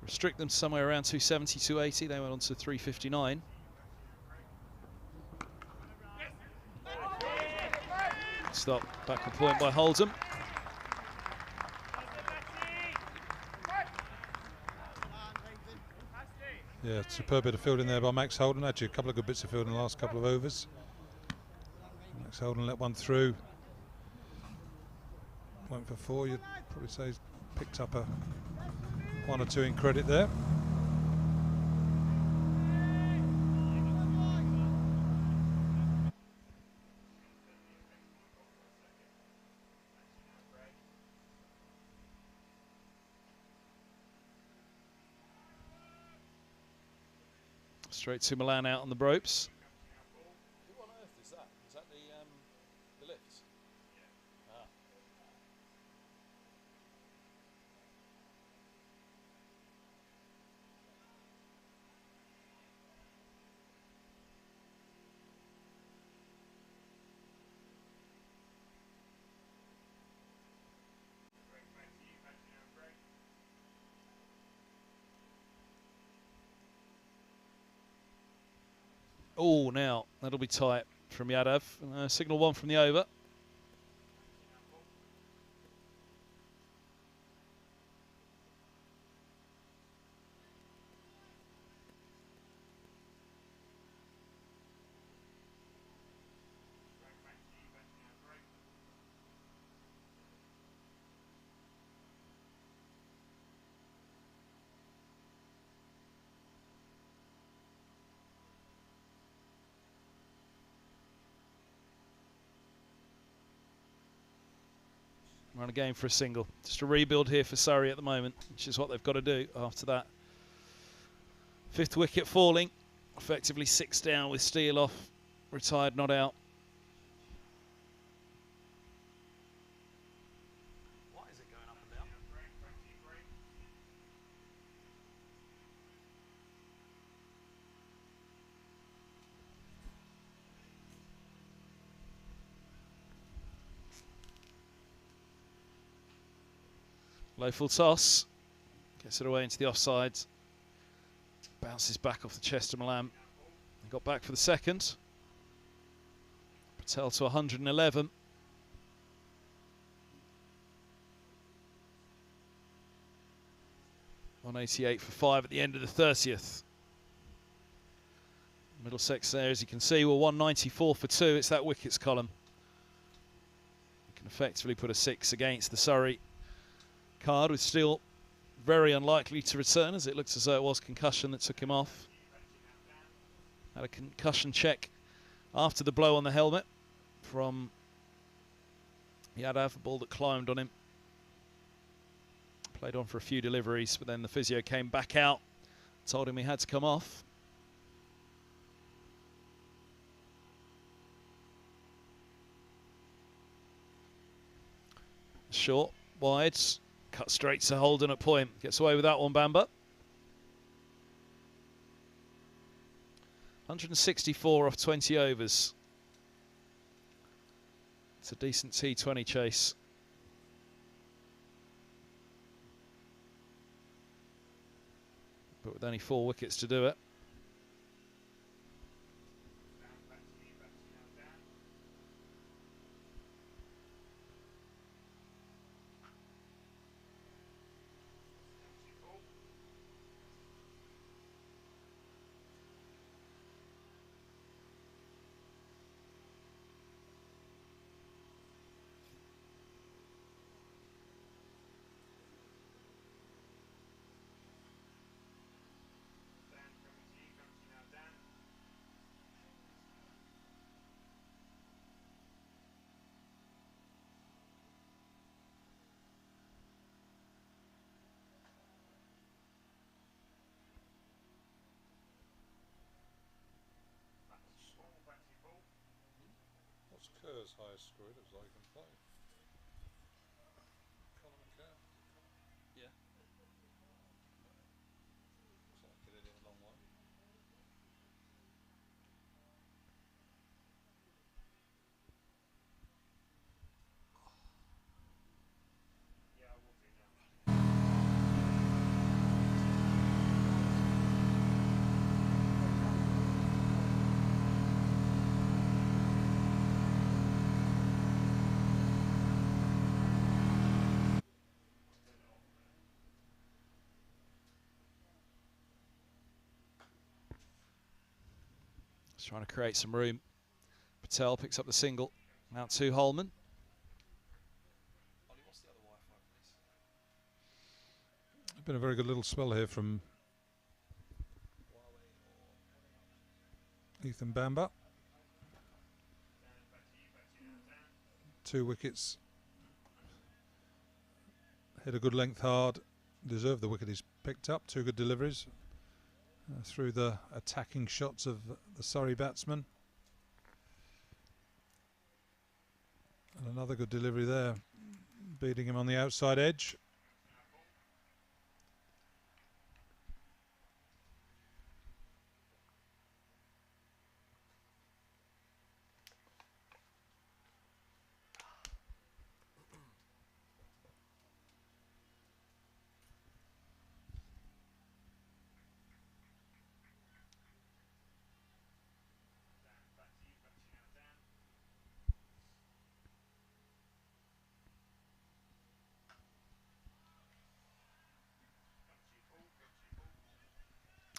restrict them to somewhere around 270, 280. They went on to 359. Stop, backward point by Holden. Yeah, superb bit of fielding there by Max Holden. Actually, a couple of good bits of fielding in the last couple of overs. Max Holden let one through. Went for 4. You'd probably say he's picked up a 1 or 2 in credit there. Straight to Milan out on the ropes. Who on earth is that? Is that the lifts? Ah. Oh, now that'll be tight from Yadav. Signal 1 from the over. Run a game for a single. Just a rebuild here for Surrey at the moment, which is what they've got to do after that. 5th wicket falling. Effectively 6 down with Steele off. Retired, not out. What is it going up and down? Low full toss. Gets it away into the offsides. Bounces back off the chest of Milan. He got back for the second. Patel to 111. .188 for 5 at the end of the 30th. Middlesex there, as you can see, were 194 for 2. It's that wickets column. You can effectively put a 6 against the Surrey card, with Steele very unlikely to return, as it looks as though it was concussion that took him off. Had a concussion check after the blow on the helmet from Yadav, a ball that climbed on him. Played on for a few deliveries, but then the physio came back out, told him he had to come off. Short, wide, cut straight to Holden at point. Gets away with that one, Bamba. 164 off 20 overs. It's a decent T20 chase. But with only 4 wickets to do it. What's Kerr's highest score? It looks like he can play. Colin Kerr? Yeah. Looks like he did it a long way. Just trying to create some room. Patel picks up the single. Out to Holman. It's been a very good little spell here from Ethan Bamba. 2 wickets. Hit a good length hard. Deserved the wicket he's picked up. 2 good deliveries through the attacking shots of the Surrey batsman. And another good delivery there, beating him on the outside edge.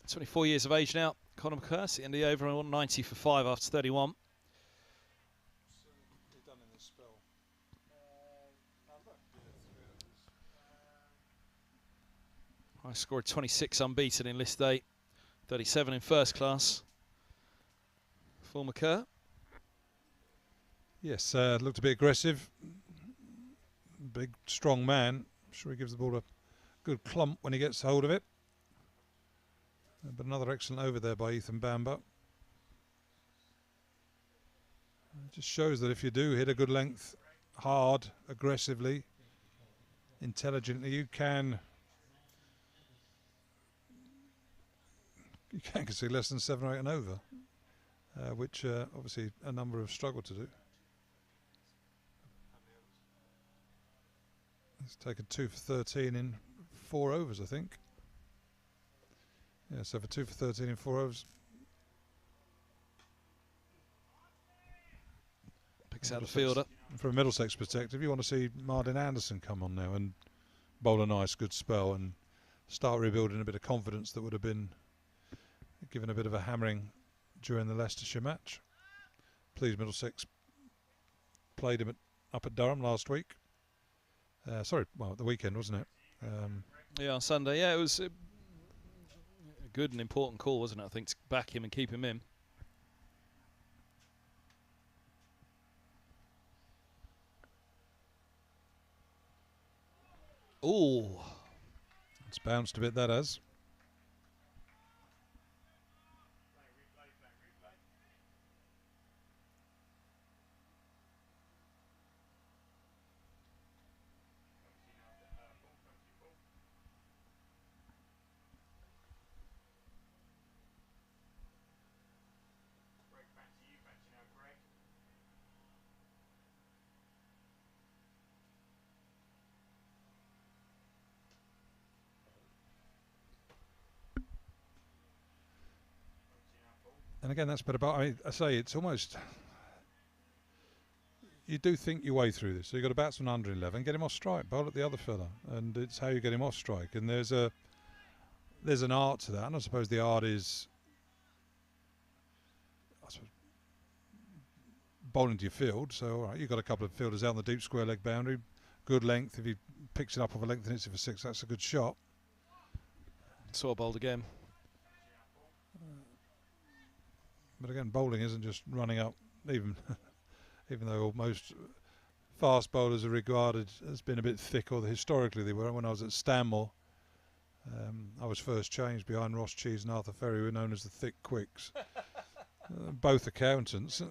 He's 24 years of age now. Conor McCurse in the over on 90 for 5 after 31. I scored 26 unbeaten in list 8, 37 in first class for McCurr. Yes, looked a bit aggressive. big, strong man. I'm sure he gives the ball a good clump when he gets hold of it. But another excellent over there by Ethan Bamber. It just shows that if you do hit a good length, hard, aggressively, intelligently, you can concede less than 7 or 8 and over, which obviously a number have struggled to do. He's taken 2 for 13 in 4 overs, I think. Yeah, so for 2 for 13 in 4 overs. Picks out the fielder. From a Middlesex perspective, you want to see Martin Anderson come on now and bowl a nice, good spell and start rebuilding a bit of confidence that would have been given a bit of a hammering during the Leicestershire match. Please, Middlesex played him up at Durham last week. Sorry, well, at the weekend, wasn't it? Yeah, on Sunday. Yeah, it was a good and important call, wasn't it? I think to back him and keep him in. Ooh. It's bounced a bit, that has. And again, that's better. But I say it's almost. You do think your way through this. So you've got a batsman under 11, get him off strike, bowl at the other fella, and it's how you get him off strike. And there's an art to that, and I suppose the art is, I suppose, bowling to your field. So all right, you've got a couple of fielders out on the deep square leg boundary, good length. If he picks it up off a length and hits it for 6, that's a good shot. Saw bowled again. But again, bowling isn't just running up, even though most fast bowlers are regarded as being a bit thick, or historically they were. When I was at Stanmore, I was first changed behind Ross Cheese and Arthur Ferry, who were known as the thick quicks. Both accountants,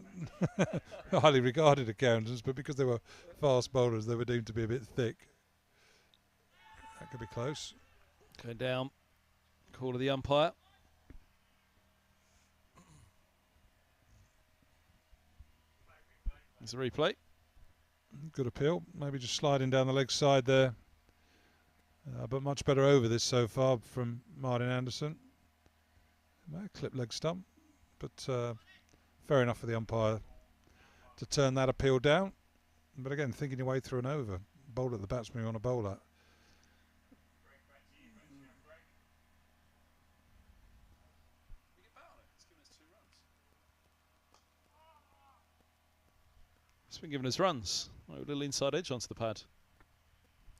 highly regarded accountants, but because they were fast bowlers, they were deemed to be a bit thick. That could be close. Going down, call of the umpire. There's a replay. Good appeal. Maybe just sliding down the leg side there. But much better over this so far from Martin Anderson. Clip leg stump. But fair enough for the umpire to turn that appeal down. But again, thinking your way through an over. Bowl at the batsman you want to bowl at. It's been giving us runs. A little inside edge onto the pad.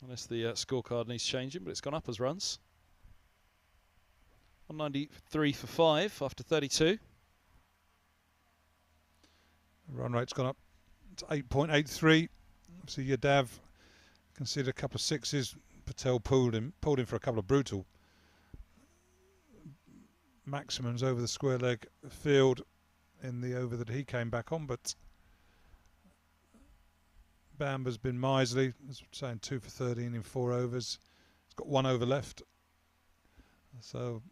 Unless the scorecard needs changing, but it's gone up as runs. 193 for 5 after 32. The run rate's gone up to 8.83. Obviously, Yadav conceded a couple of 6s. Patel pulled him for a couple of brutal maximums over the square leg field in the over that he came back on, but Bamber's been miserly, as I'm saying, 2 for 13 in 4 overs. He's got 1 over left. So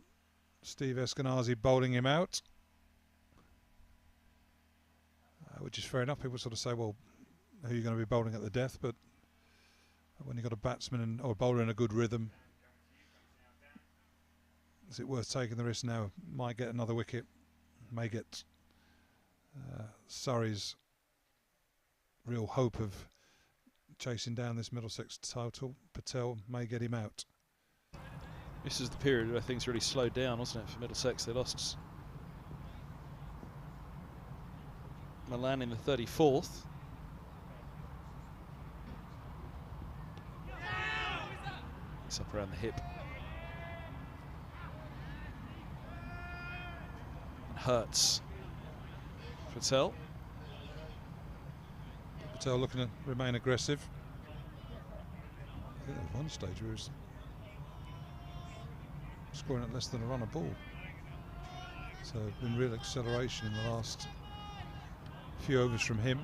Steve Eskinazi bowling him out, which is fair enough. People sort of say, well, who are you going to be bowling at the death? But when you've got a batsman or a bowler in a good rhythm, is it worth taking the risk now? Might get another wicket, may get Surrey's real hope of chasing down this Middlesex title. Patel may get him out. This is the period where things really slowed down, wasn't it, for Middlesex? They lost Milan in the 34th. It's up around the hip. And hurts Patel. Patel looking to remain aggressive. I think there was one stage where he was scoring at less than a run a ball. So been real acceleration in the last few overs from him.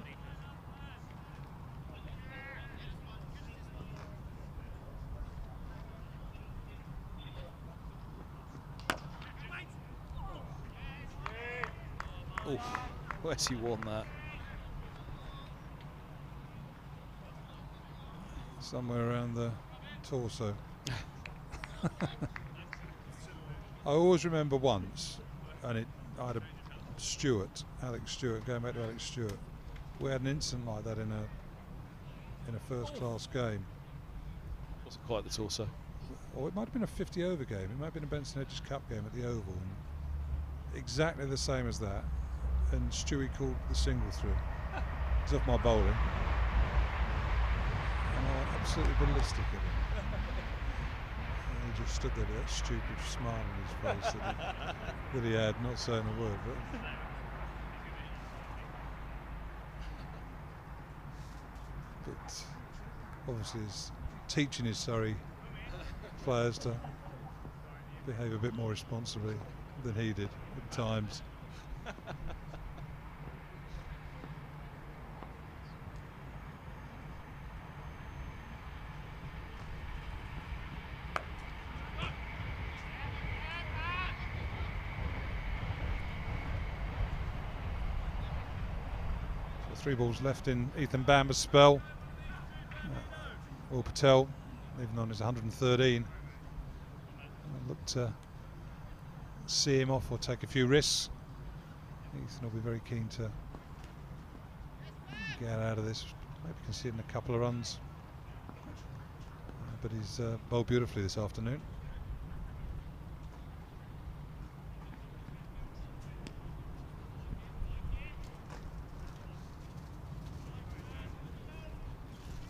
Oh, where's he won that? Somewhere around the torso. I always remember once, and I had a Alex Stewart, going back to Alex Stewart. We had an incident like that in a first-class game. Wasn't quite the torso. Or it might have been a 50-over game. It might have been a Benson Hedges Cup game at the Oval. And exactly the same as that. And Stewie called the single through. It's off my bowling. And I went absolutely ballistic at him. And he just stood there with that stupid smile on his face that he had, not saying a word. But obviously he's teaching his Surrey players to behave a bit more responsibly than he did at times. So 3 balls left in Ethan Bamber's spell. Will Patel, even on his 113, look to see him off or take a few risks. Ethan will be very keen to get out of this, maybe conceding a couple of runs. But he's bowled beautifully this afternoon.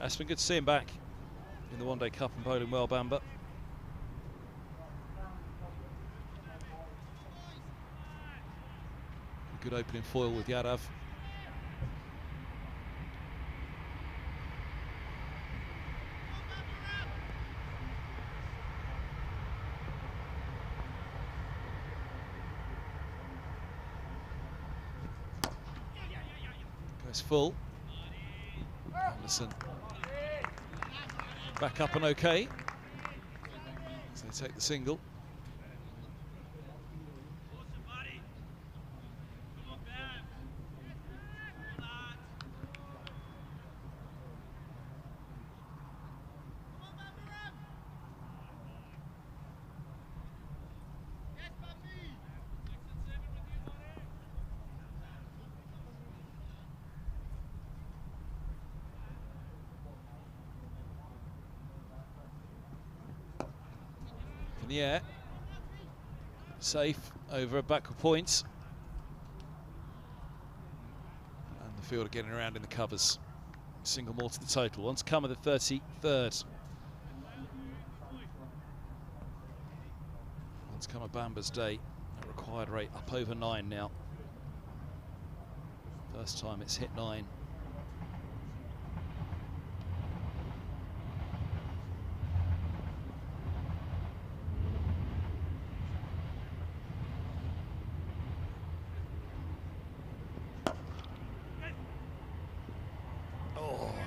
It's been good to see him back in the One Day Cup and bowling well, Bamber. Good opening foil with Yadav. Goes full. Anderson back up and okay. So they take the single. In the air, safe over backward points, and the fielder getting around in the covers. Single more to the total. One to come at the 33rd. One to come at Bamber's day. A required rate up over 9 now. First time it's hit 9.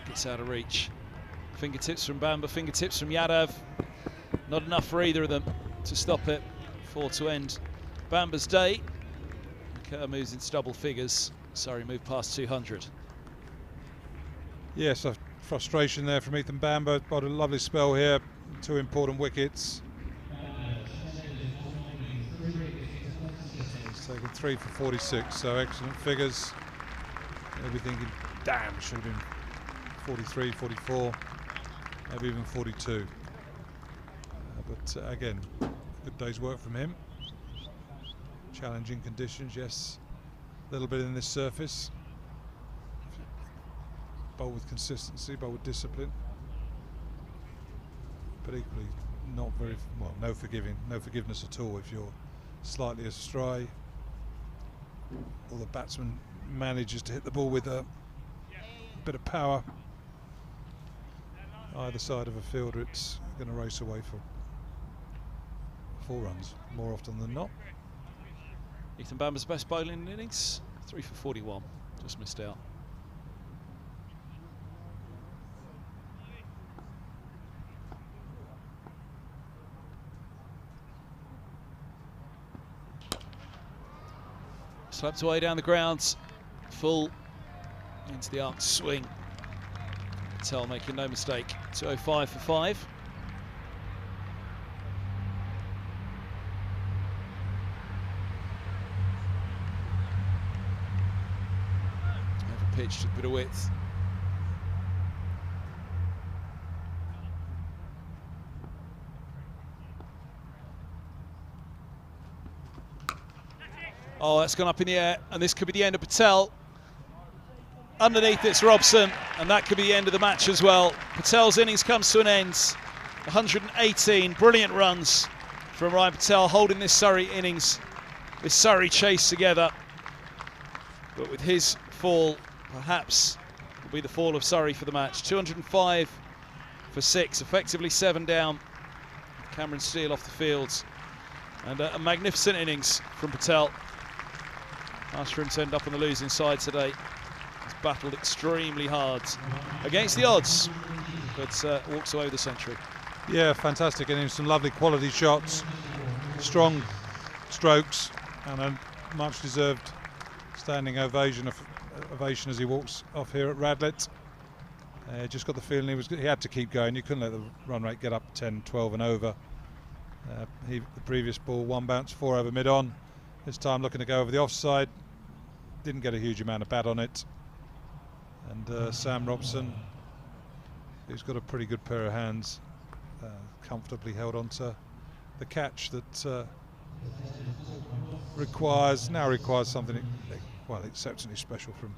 Gets out of reach. Fingertips from Bamber, fingertips from Yadav. Not enough for either of them to stop it. 4 to end Bamber's day. Kerr moves into double figures. Surrey move past 200. Yes, a frustration there from Ethan Bamber. Got a lovely spell here. 2 important wickets. He's taken 3 for 46, so excellent figures. Maybe thinking, damn, should have been 43, 44, maybe even 42. But again, good day's work from him. Challenging conditions, yes. A little bit in this surface. Bowl with consistency, bowl with discipline. But equally, not very, well, no forgiveness at all if you're slightly astray. Or the batsman manages to hit the ball with a bit of power. either side of a fielder, it's going to race away for 4 runs more often than not. Ethan Bamber's best bowling in the innings, 3 for 41, just missed out. Slapped away down the ground, full into the arc swing. Patel making no mistake, 205 for 5. Over pitched a bit of width. Oh, that's gone up in the air, and this could be the end of Patel. Underneath it's Robson, and that could be the end of the match as well. Patel's innings comes to an end. 118 brilliant runs from Ryan Patel, holding this Surrey innings, this Surrey chase together. But with his fall, perhaps will be the fall of Surrey for the match. 205 for 6, effectively 7 down. Cameron Steele off the field, and a magnificent innings from Patel. Nice for him to end up on the losing side today. He's battled extremely hard against the odds, but walks away with the century. Yeah, fantastic innings, some lovely quality shots, strong strokes, and a much deserved standing ovation as he walks off here at Radlett. Just got the feeling he had to keep going. You couldn't let the run rate get up 10, 12 and over. The previous ball, 1 bounce, 4 over mid-on. This time looking to go over the offside. Didn't get a huge amount of bat on it. And Sam Robson, who's got a pretty good pair of hands, comfortably held on to the catch that requires something well exceptionally special from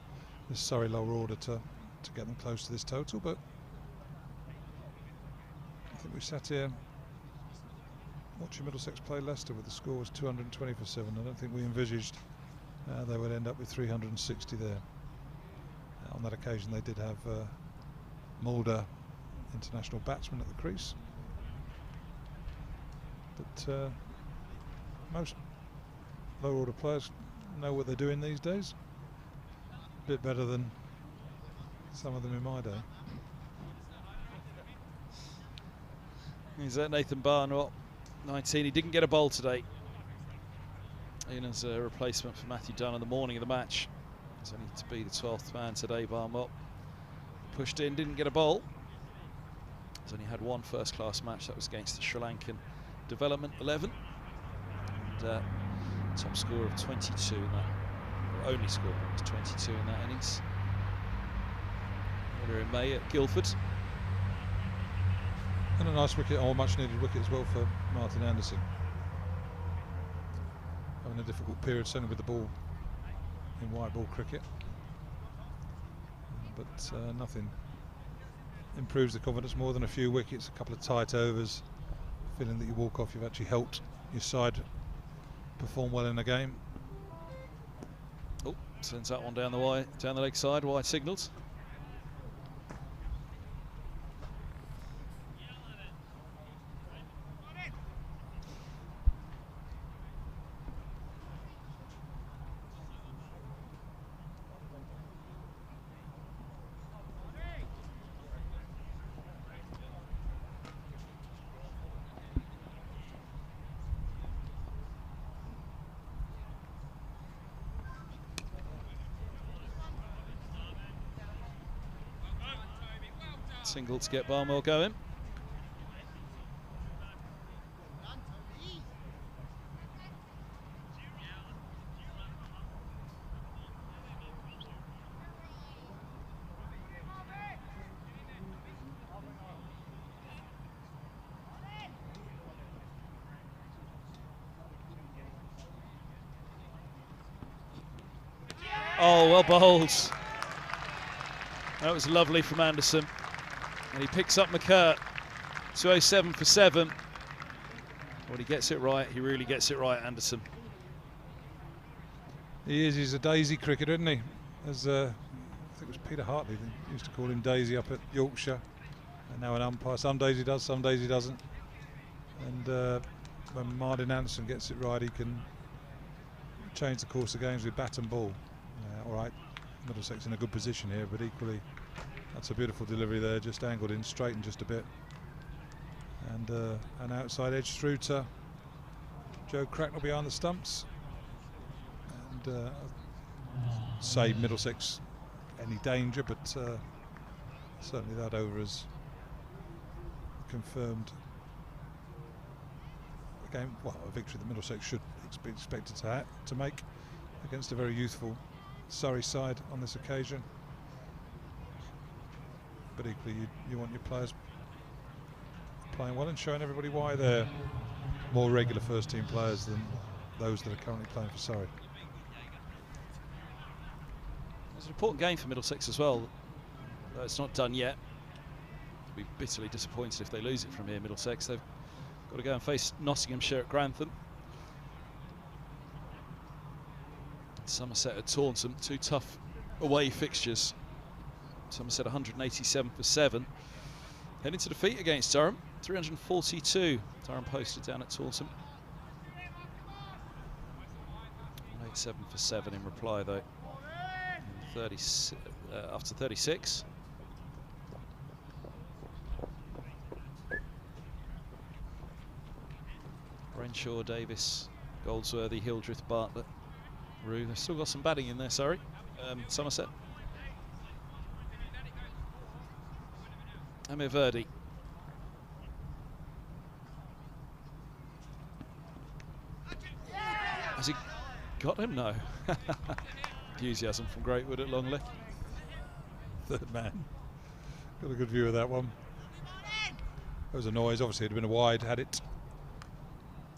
this Surrey lower order to get them close to this total. But I think we sat here watching Middlesex play Leicester with the score was 220 for 7. I don't think we envisaged they would end up with 360 there. On that occasion they did have Mulder, international batsman, at the crease. But most lower order players know what they're doing these days. A bit better than some of them in my day. Is that Nathan Barnwell, 19? He didn't get a bowl today. In as a replacement for Matthew Dunn in the morning of the match. He's only to be the 12th man today, Barnwell. Pushed in, didn't get a bowl. He's only had 1 first-class match, that was against the Sri Lankan Development 11. And top score of 22 in that, or only score was 22 in that innings. Earlier in May at Guildford. And a nice wicket, or much needed wicket as well for Martin Anderson. Having a difficult period, certainly with the ball in white ball cricket. But nothing improves the confidence more than a few wickets, a couple of tight overs, feeling that you walk off, you've actually helped your side perform well in a game. Oh, sends that one down the leg side, wide signals. Single to get Barnwell going. Oh, well bowled. That was lovely from Anderson. And he picks up McCurt, 207 for 7. When he gets it right, he really gets it right, Anderson. He is, he's a daisy cricketer, isn't he? As I think it was Peter Hartley that used to call him Daisy up at Yorkshire. And now an umpire, some days he does, some days he doesn't. And when Martin Anderson gets it right, he can change the course of games with bat and ball. All right, Middlesex in a good position here, but equally that's a beautiful delivery there, just angled in, straightened just a bit. And an outside edge through to Joe Cracknell behind the stumps. And save Middlesex any danger, but certainly that over is confirmed. Game, well, a victory that Middlesex should be expected to make against a very youthful Surrey side on this occasion. But equally, you want your players playing well and showing everybody why they're more regular first-team players than those that are currently playing for Surrey. It's an important game for Middlesex as well. It's not done yet. They'll be bitterly disappointed if they lose it from here, Middlesex. They've got to go and face Nottinghamshire at Grantham. Somerset at Taunton, 2 tough away fixtures. Somerset 187 for 7. Heading to defeat against Durham, 342. Durham posted down at Taunton. 187 for 7 in reply though. 36, after 36. Renshaw, Davis, Goldsworthy, Hildreth, Bartlett, Rue. They've still got some batting in there, sorry. Somerset. Amir Verdi. Has he got him? No. Enthusiasm from Greatwood at Longley. Third man. Got a good view of that one. There was a noise, obviously it'd have been a wide, had it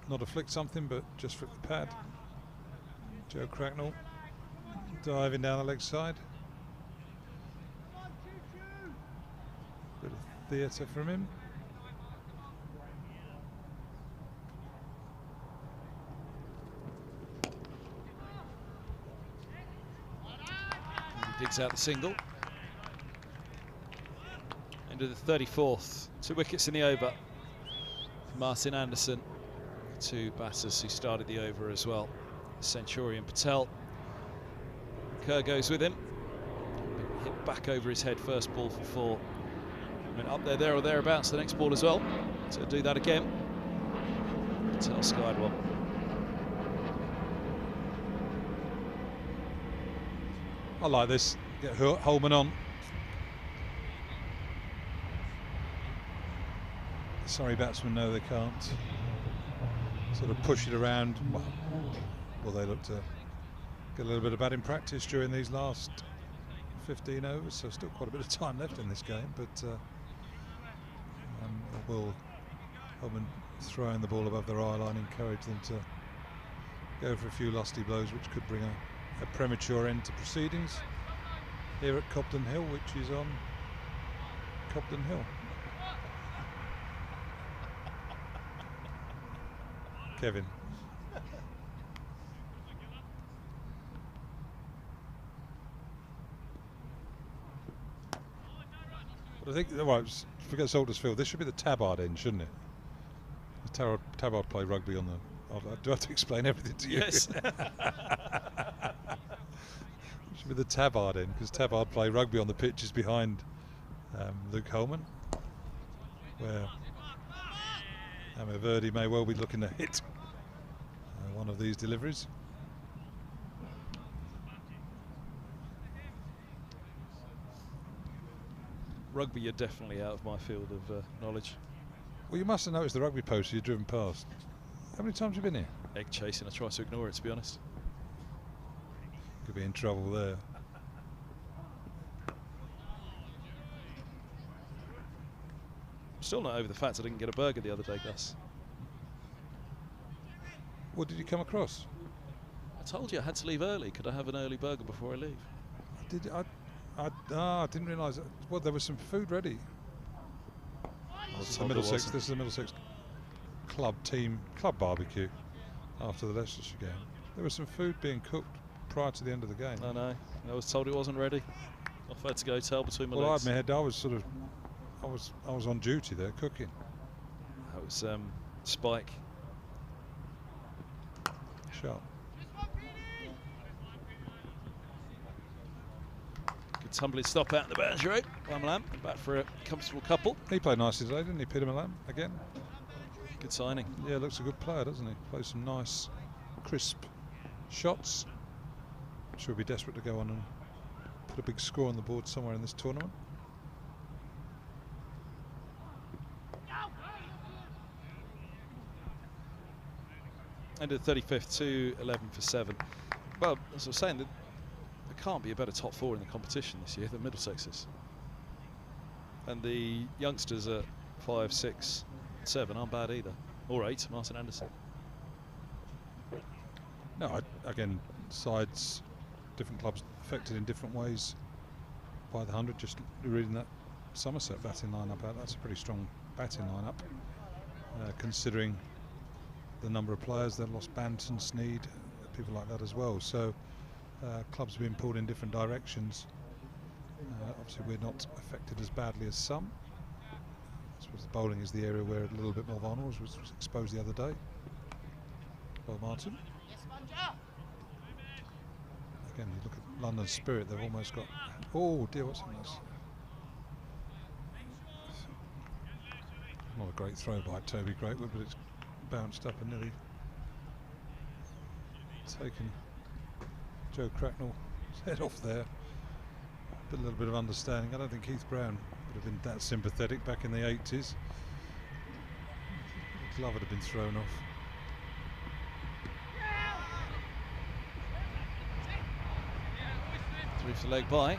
not a flick something, but just flick the pad. Joe Cracknell diving down the leg side. Bit of theatre from him. He digs out the single. Into the 34th. 2 wickets in the over. Martin Anderson. 2 batters who started the over as well. Centurion Patel. Kerr goes with him. Hit back over his head, first ball for 4. Went up there or thereabouts the next ball as well. So do that again. Patel skied one. I like this. Get Holman on. Sorry, batsmen know they can't sort of push it around. Well, they look to get a little bit of batting practice during these last 15 overs, so still quite a bit of time left in this game, but will Holman throwing the ball above their eye line encourage them to go for a few lusty blows, which could bring a premature end to proceedings here at Cobden Hill, which is on Cobden Hill. Kevin. But I think, well, forget Salters Field, this should be the Tabard end, shouldn't it? The Tabard play rugby on the... do I have to explain everything to you? Yes. It should be the Tabard end, because Tabard play rugby on the pitches behind Luke Holman, where Amir Verdi may well be looking to hit one of these deliveries. Rugby, you're definitely out of my field of knowledge. Well, you must have noticed the rugby poster you've driven past. How many times have you been here? Egg chasing, I try to ignore it, to be honest. Could be in trouble there. Still not over the fact I didn't get a burger the other day, Gus. What did you come across? I told you I had to leave early. Could I have an early burger before I leave? Did I didn't realise. Well, there was some food ready. This is the Middlesex club barbecue after the Leicestershire game. There was some food being cooked prior to the end of the game. I know. I was told it wasn't ready. Off I had to go tell between my legs. Well, I had my head. I I was on duty there cooking. That was Spike. Sharp. Good tumbling stop out in the boundary. Lam back for a comfortable couple. He played nicely today, didn't he, Peter Milan? Again. Good signing. Yeah, looks a good player, doesn't he? Plays some nice, crisp shots. I'm sure he'll be desperate to go on and put a big score on the board somewhere in this tournament. Ended 35th to 11 for 7. Well, as I was saying, there can't be a better top 4 in the competition this year than Middlesex's. And the youngsters at 5, 6, 7 aren't bad either. Or 8, Martin Anderson. No, again, sides, different clubs affected in different ways by the 100. Just reading that Somerset batting lineup out, that's a pretty strong batting lineup, considering the number of players. They've lost Banton, Sneed, people like that as well. So clubs have been pulled in different directions. Obviously we're not affected as badly as some. I suppose the bowling is the area where a little bit more vulnerable was exposed the other day. Well, Martin. Again, you look at London Spirit, they've almost got... Oh dear, what's on this? Not a great throw by Toby Greatwood, but it's bounced up and nearly taken Joe Cracknell's head off there. A little bit of understanding. I don't think Keith Brown would have been that sympathetic back in the 80s. The glove would have been thrown off. Through for leg by.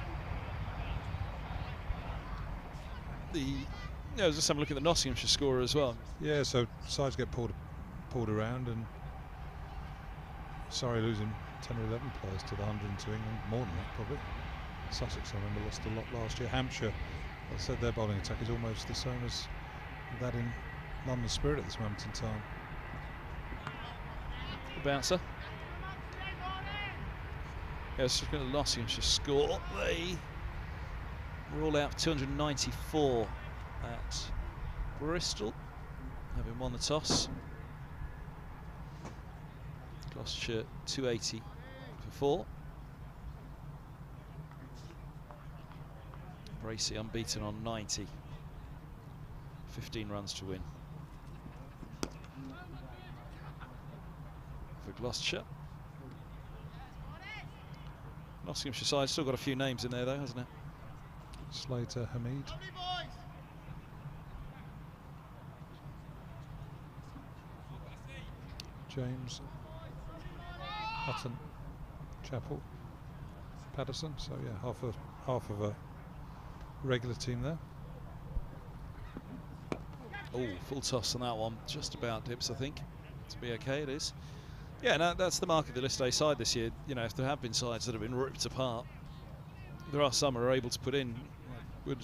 Just have a look at the Nottinghamshire scorer as well. Yeah, so sides get pulled around, and Surrey losing 10 or 11 players to the 100 to England, more than that probably. Sussex, I remember, lost a lot last year. Hampshire, I said their bowling attack is almost the same as that in London Spirit at this moment in time. The bouncer. Yeah, let's look at the Nottinghamshire score. They were all out 294 at Bristol, having won the toss. Gloucestershire 280 for 4. Bracey unbeaten on 90. 15 runs to win for Gloucestershire. Nottinghamshire side still got a few names in there though, hasn't it? Slater, Hamid. James, Hutton, Chappell, Patterson. So yeah, half of a regular team there. Oh, full toss on that one. Just about dips, I think. To be okay, it is. Yeah, no, that's the mark of the List A side this year. You know, if there have been sides that have been ripped apart, there are some who are able to put in. Would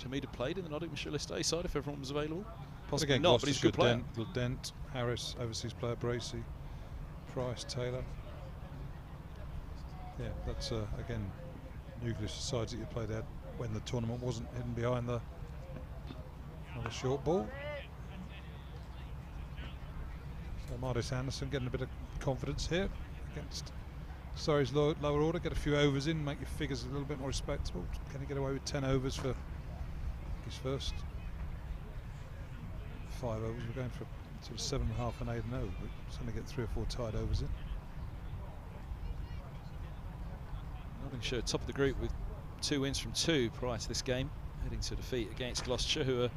Hamid have played in the Nottinghamshire List A side if everyone was available? Possibly again, not, but he's a good player. Dent, Harris, overseas player, Bracey, Price, Taylor. Yeah, that's again nucleus of sides that you played at when the tournament wasn't hidden behind the short ball. So Martis Anderson getting a bit of confidence here against Surrey's lower order. Get a few overs in, make your figures a little bit more respectable. Can he get away with 10 overs for his first 5 overs? We're going for sort of 7.5 and 8 and 0, but it's only get 3 or 4 tied overs in. Nottinghamshire top of the group with 2 wins from 2 prior to this game, heading to defeat against Gloucestershire, who are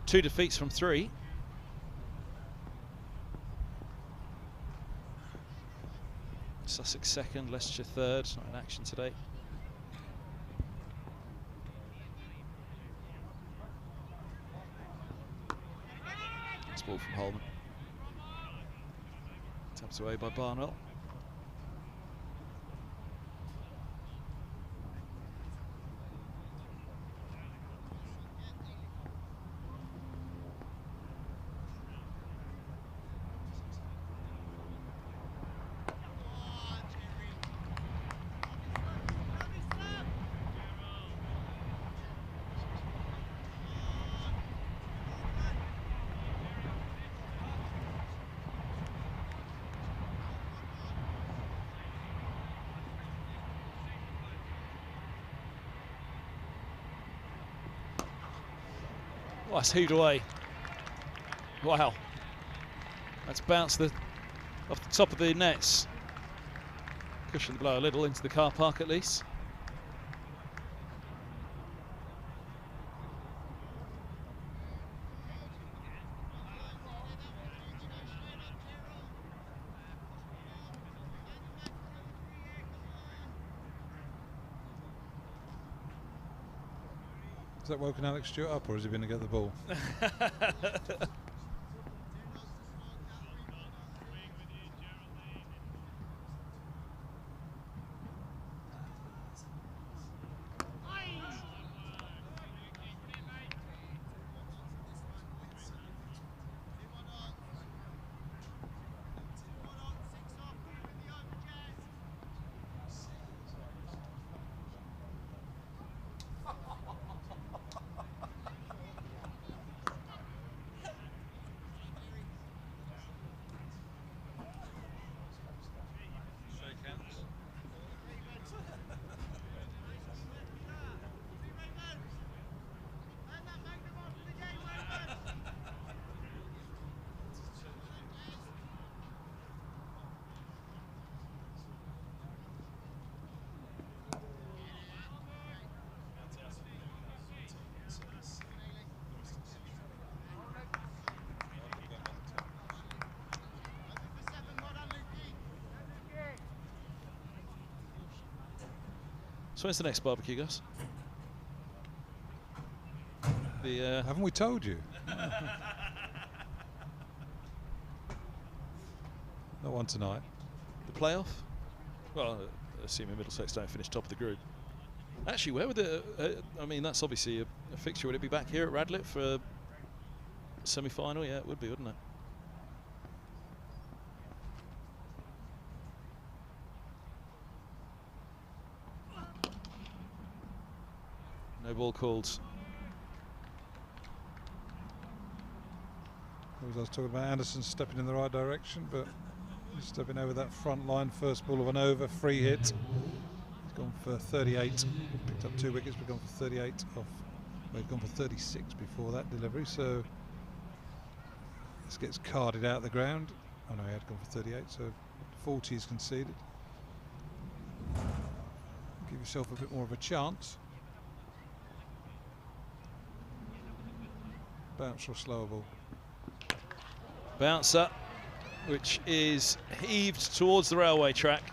2 defeats from 3. Sussex second, Leicestershire third, not in action today. It's ball from Holman. Tapped away by Barnwell. Oh, that's hewed away. Wow. That's bounced off the top of the nets. Cushioned the blow a little into the car park at least. Has that woken Alex Stewart up, or has he been to get the ball? So when's the next barbecue, Gus? Haven't we told you? Not one tonight. The playoff? Well, assuming Middlesex don't finish top of the group. Actually, where would the... I mean, that's obviously a fixture. Would it be back here at Radlett for a semi-final? Yeah, it would be, wouldn't it? No ball called. I was talking about Anderson stepping in the right direction, but he's stepping over that front line. First ball of an over, free hit. He's gone for 38. Picked up 2 wickets, but gone for 38 off. Well, he's gone for 36 before that delivery, so this gets carded out the ground. Oh no, he had gone for 38, so 40 is conceded. Give yourself a bit more of a chance. Bounce or slower ball? Bouncer, which is heaved towards the railway track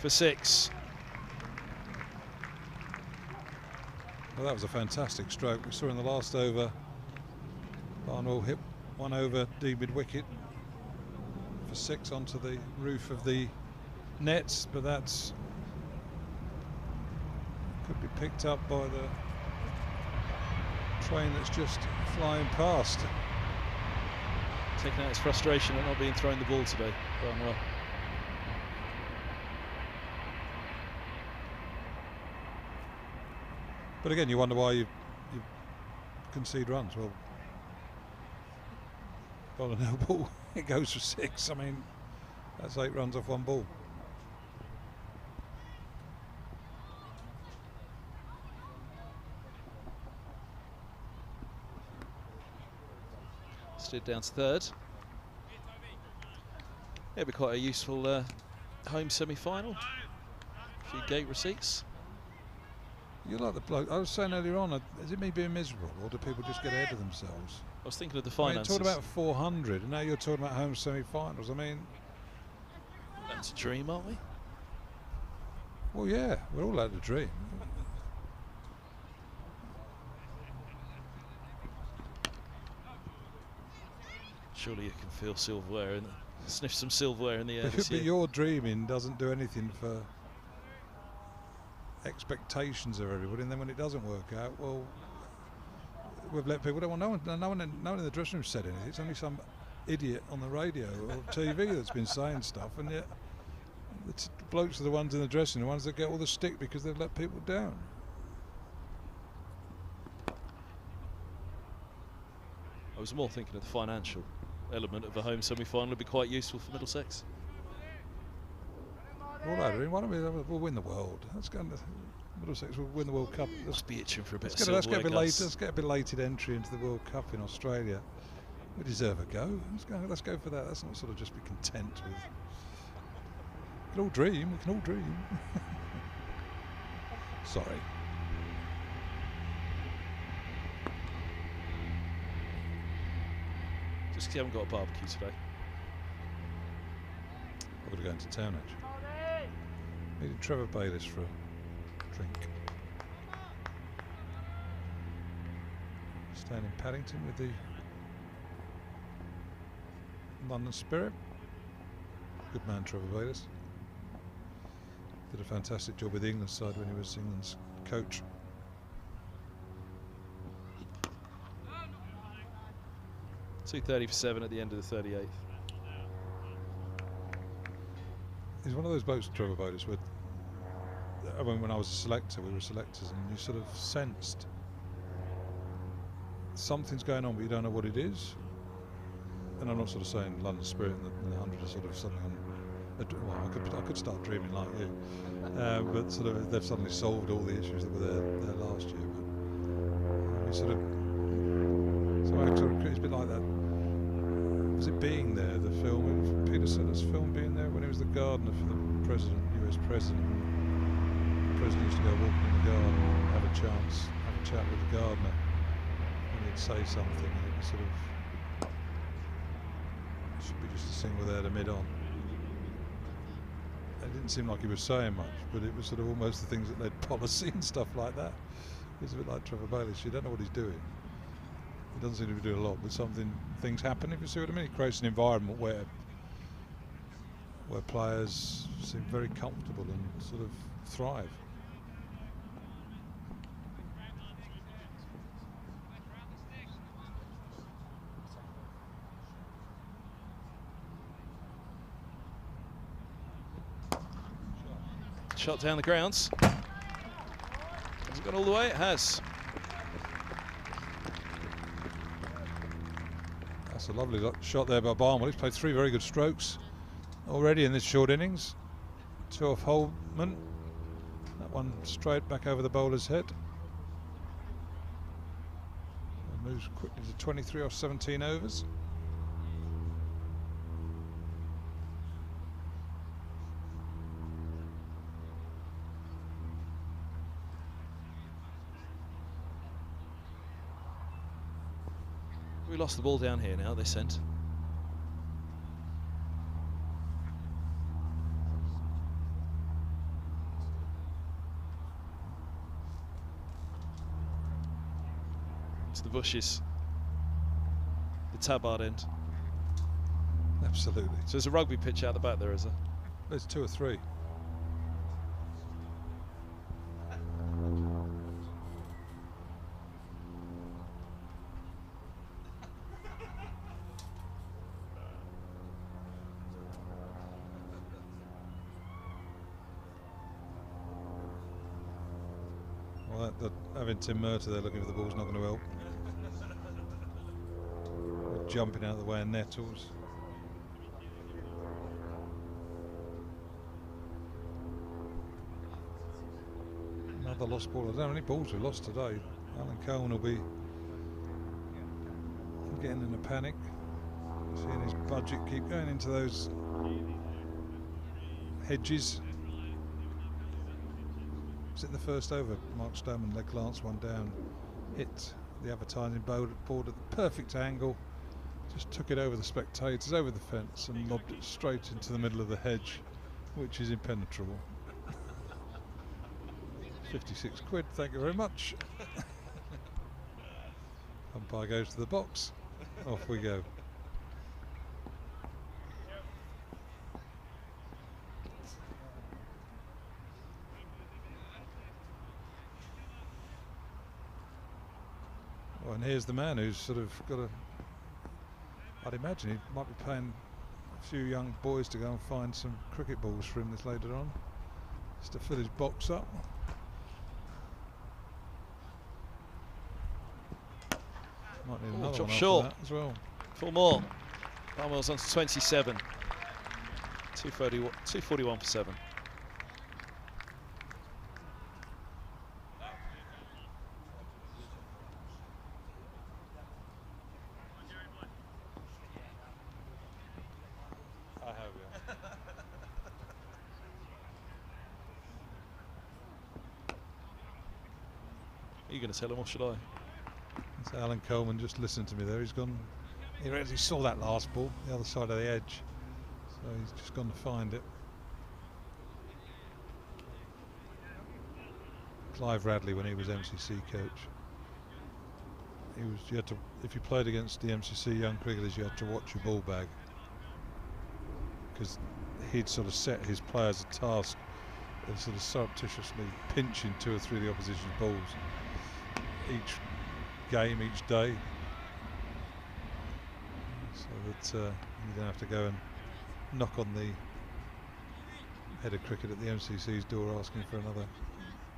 for 6. Well, that was a fantastic stroke. We saw in the last over, Barnwell hit one over deep mid wicket for 6 onto the roof of the nets, but that's could be picked up by the train that's just flying past. Taking out his frustration at not being thrown the ball today. Well. But again, you wonder why you concede runs. Well, on a no ball, it goes for 6. I mean, that's 8 runs off 1 ball. Stood down to 3rd. It'll be quite a useful home semi-final. A few gate receipts. You're like the bloke I was saying earlier on. Is it me being miserable, or do people just get ahead of themselves? I was thinking of the finances. I mean, talking about 400, and now you're talking about home semi-finals. I mean, that's a dream, aren't we? Well, yeah, we're all out of dream. Surely you can feel silverware and sniff some silverware in the air this year. But your dreaming doesn't do anything for expectations of everybody, and then when it doesn't work out, well, we've let people down. Well, no one in the dressing room said anything. It's only some idiot on the radio or TV that's been saying stuff, and yet the blokes are the ones in the dressing room, the ones that get all the stick because they've let people down. I was more thinking of the financial element of a home semi-final would be quite useful for Middlesex. All over. Why don't we'll win the world? Let's go. Middlesex will win the World Cup. Must be itching for a bit. Let's get a belated entry into the World Cup in Australia. We deserve a go. Let's go for that. Let's not sort of just be content with. We can all dream. We can all dream. Sorry. Just because you haven't got a barbecue today. I've got to go into town actually. Meeting Trevor Bayliss for a drink. Staying in Paddington with the London Spirit. Good man, Trevor Bayliss. Did a fantastic job with the England side when he was England's coach. .230 for 7 at the end of the 38th. He's one of those blokes, Trevor Bayliss, where I mean, when I was a selector, we were selectors, and you sort of sensed something's going on, but you don't know what it is. And I'm not sort of saying London Spirit and the 100 are sort of suddenly on. Well, I could start dreaming like you, but sort of they've suddenly solved all the issues that were there last year. But you sort of, it's a bit like that. Was it Being There, the film? Peter Sellers' film Being There, when he was the gardener for the president, US president. The president used to go walking in the garden and have a chat with the gardener, and he'd say something, and it was sort of, it should be just a single there to mid on. It didn't seem like he was saying much, but it was sort of almost the things that led policy and stuff like that. It's a bit like Trevor Bayliss. You don't know what he's doing. He doesn't seem to be doing a lot, but things happen, if you see what I mean. It creates an environment where players seem very comfortable and sort of thrive. Shot down the grounds. Has it gone all the way? It has. That's a lovely shot there by Barnwell. He's played 3 very good strokes already in this short innings. 2 off Holman. That one straight back over the bowler's head. And moves quickly to 23 off 17 overs. We lost the ball down here now, this end. To the bushes. The Tabard end. Absolutely. So there's a rugby pitch out the back there, is there? There's 2 or 3. Having Tim Murtagh there looking for the ball's not going to help. Jumping out of the way of Nettles. Another lost ball. I don't know how many balls we lost today. Alan Cohen will be getting in a panic. Seeing his budget keep going into those hedges. In the first over, Mark Stoneman leg glance one down, hit the advertising board at the perfect angle, just took it over the spectators, over the fence, and lobbed it straight into the middle of the hedge, which is impenetrable. 56 quid, thank you very much. Umpire goes to the box, off we go. And here's the man who's sort of got I'd imagine he might be paying a few young boys to go and find some cricket balls for him this later on, just to fill his box up. Might need another one short after that as well. 4 more. Barnwell's on to 27. 241 for 7. I have, yeah. Are you going to tell him or should I? It's Alan Coleman just listened to me there. He's gone. He saw that last ball, the other side of the edge. So he's just gone to find it. Clive Radley, when he was MCC coach, you had to, if you played against the MCC young cricketers, you had to watch your ball bag, because he'd sort of set his players a task of sort of surreptitiously pinching 2 or 3 of the opposition's balls each game, each day, so that you don't have to go and knock on the head of cricket at the MCC's door asking for another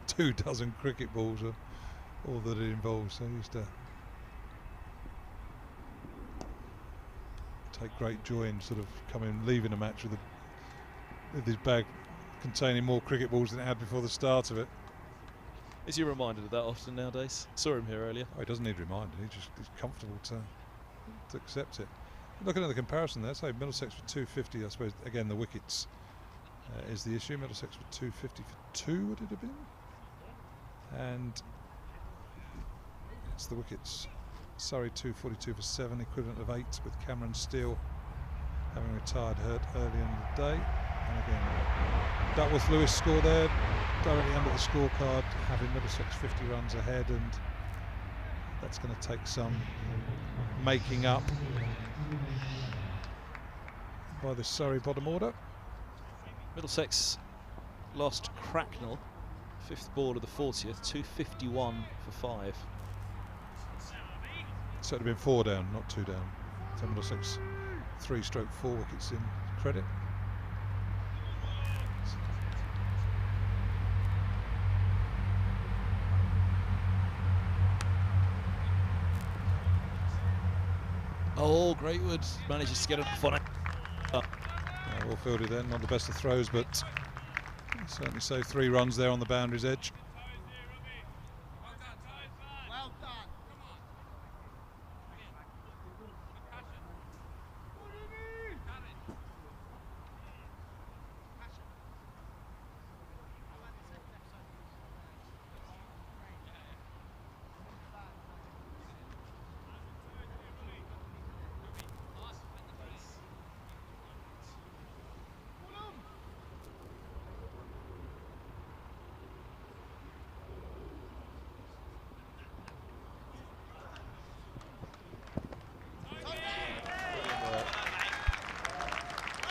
2 dozen cricket balls, or all that it involves. So he used to take great joy in sort of leaving a match with his bag containing more cricket balls than it had before the start of it. Is he reminded of that often nowadays? Saw him here earlier. Oh, he doesn't need reminded. He's comfortable to accept it. Looking at the comparison there, so Middlesex for 250. I suppose again the wickets is the issue. Middlesex for 250 for 2. Would it have been? And it's the wickets. Surrey 242 for 7, equivalent of 8, with Cameron Steele having retired hurt early in the day. And again, Duckworth Lewis score there, directly under the scorecard, having Middlesex 50 runs ahead, and that's going to take some making up by the Surrey bottom order. Middlesex lost Cracknell, 5th ball of the 40th, 251 for 5. So it'd have been 4 down, not 2 down. So Middlesex 3/4 wickets in credit. Oh, Greatwood manages to get it off on it. Well fielded then, not the best of throws, but certainly saved 3 runs there on the boundary's edge.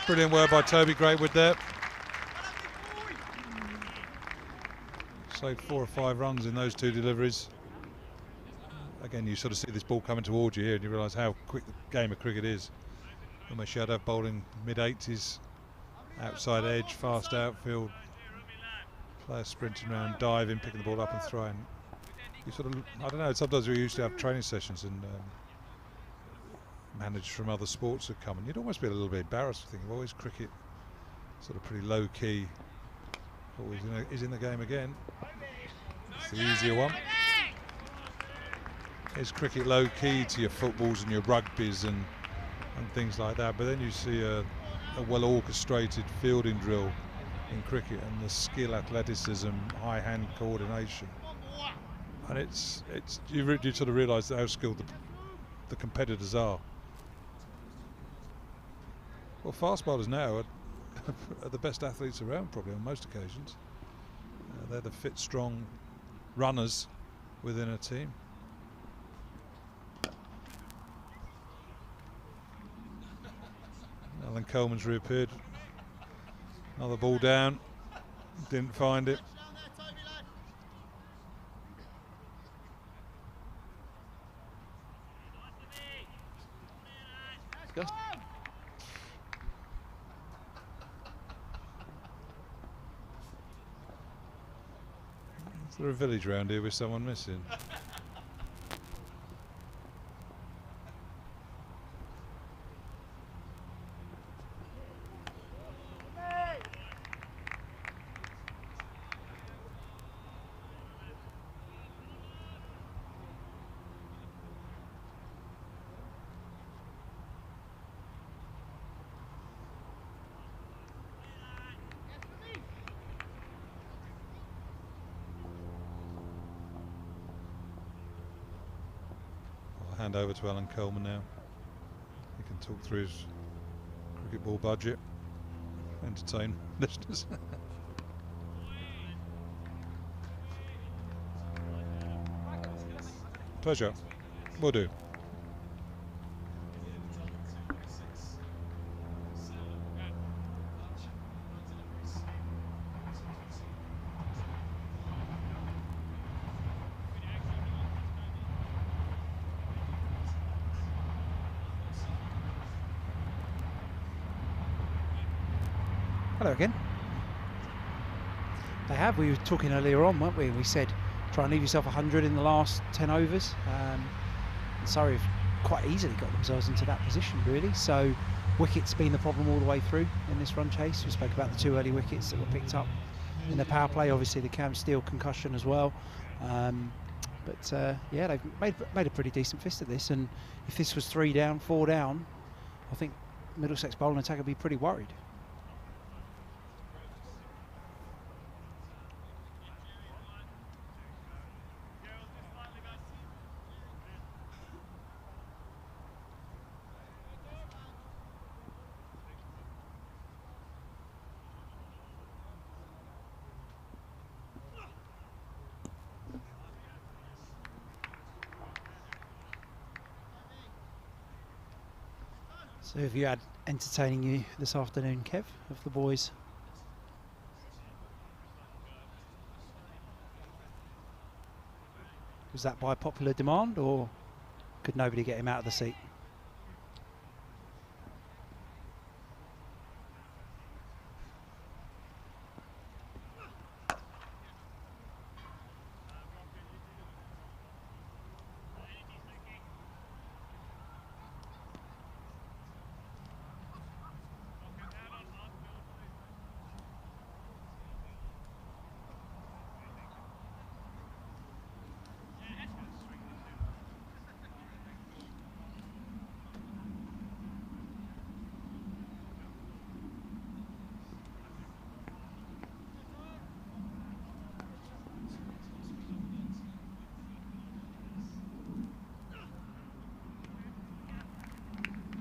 Brilliant work by Toby Greatwood there. Saved 4 or 5 runs in those 2 deliveries. Again, you sort of see this ball coming towards you here and you realise how quick the game of cricket is. Almost Yadav bowling mid-80s, outside edge, fast outfield, players sprinting around, diving, picking the ball up and throwing. You sort of, I don't know, sometimes we used to have training sessions and managed from other sports would come, and you'd almost be a little bit embarrassed thinking, well, is cricket sort of pretty low key? Oh, he's in the game again. It's the easier one. Is cricket low key to your footballs and your rugbies and things like that? But then you see a well orchestrated fielding drill in cricket, and the skill, athleticism, high hand coordination, and it's you sort of realise how skilled the competitors are. Well, fast bowlers now are the best athletes around, probably on most occasions. They're the fit, strong runners within a team. Alan Coleman's reappeared. Another ball down. Didn't find it. Is there a village round here with someone missing? hand over to Alan Coleman now. He can talk through his cricket ball budget, entertain listeners. Pleasure. Will do. Hello again. They have. We were talking earlier on, weren't we? We said try and leave yourself 100 in the last 10 overs. And Surrey have quite easily got themselves into that position, really. So wickets been the problem all the way through in this run chase. We spoke about the 2 early wickets that were picked up in the power play. Obviously the Cam Steele concussion as well. Yeah, they've made a pretty decent fist of this. And if this was 3 down, 4 down, I think Middlesex bowling attack would be pretty worried. So have you had entertaining you this afternoon, Kev, of the boys? Was that by popular demand, or could nobody get him out of the seat?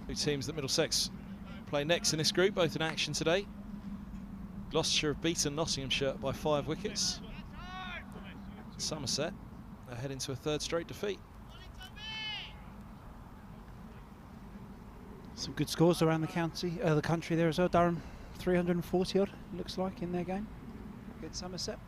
Two teams that Middlesex play next in this group, both in action today. Gloucestershire have beaten Nottinghamshire by 5 wickets. Somerset are heading to a 3rd straight defeat. Some good scores around the country there as well. Durham 340 odd looks like in their game. Good Somerset.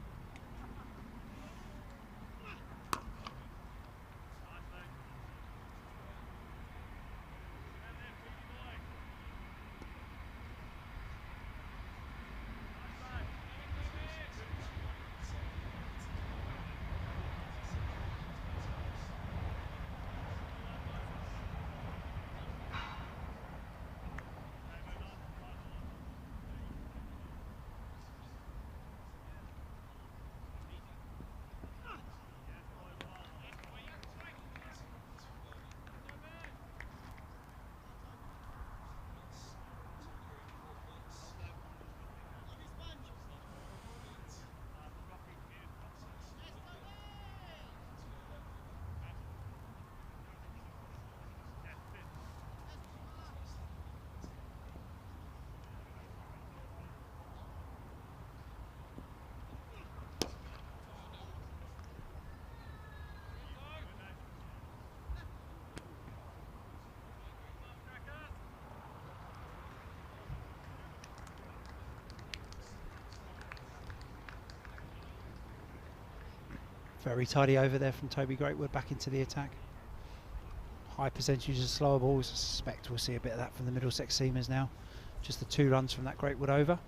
Very tidy over there from Toby Greatwood back into the attack. High percentages of slower balls. I suspect we'll see a bit of that from the Middlesex seamers now. Just the 2 runs from that Greatwood over.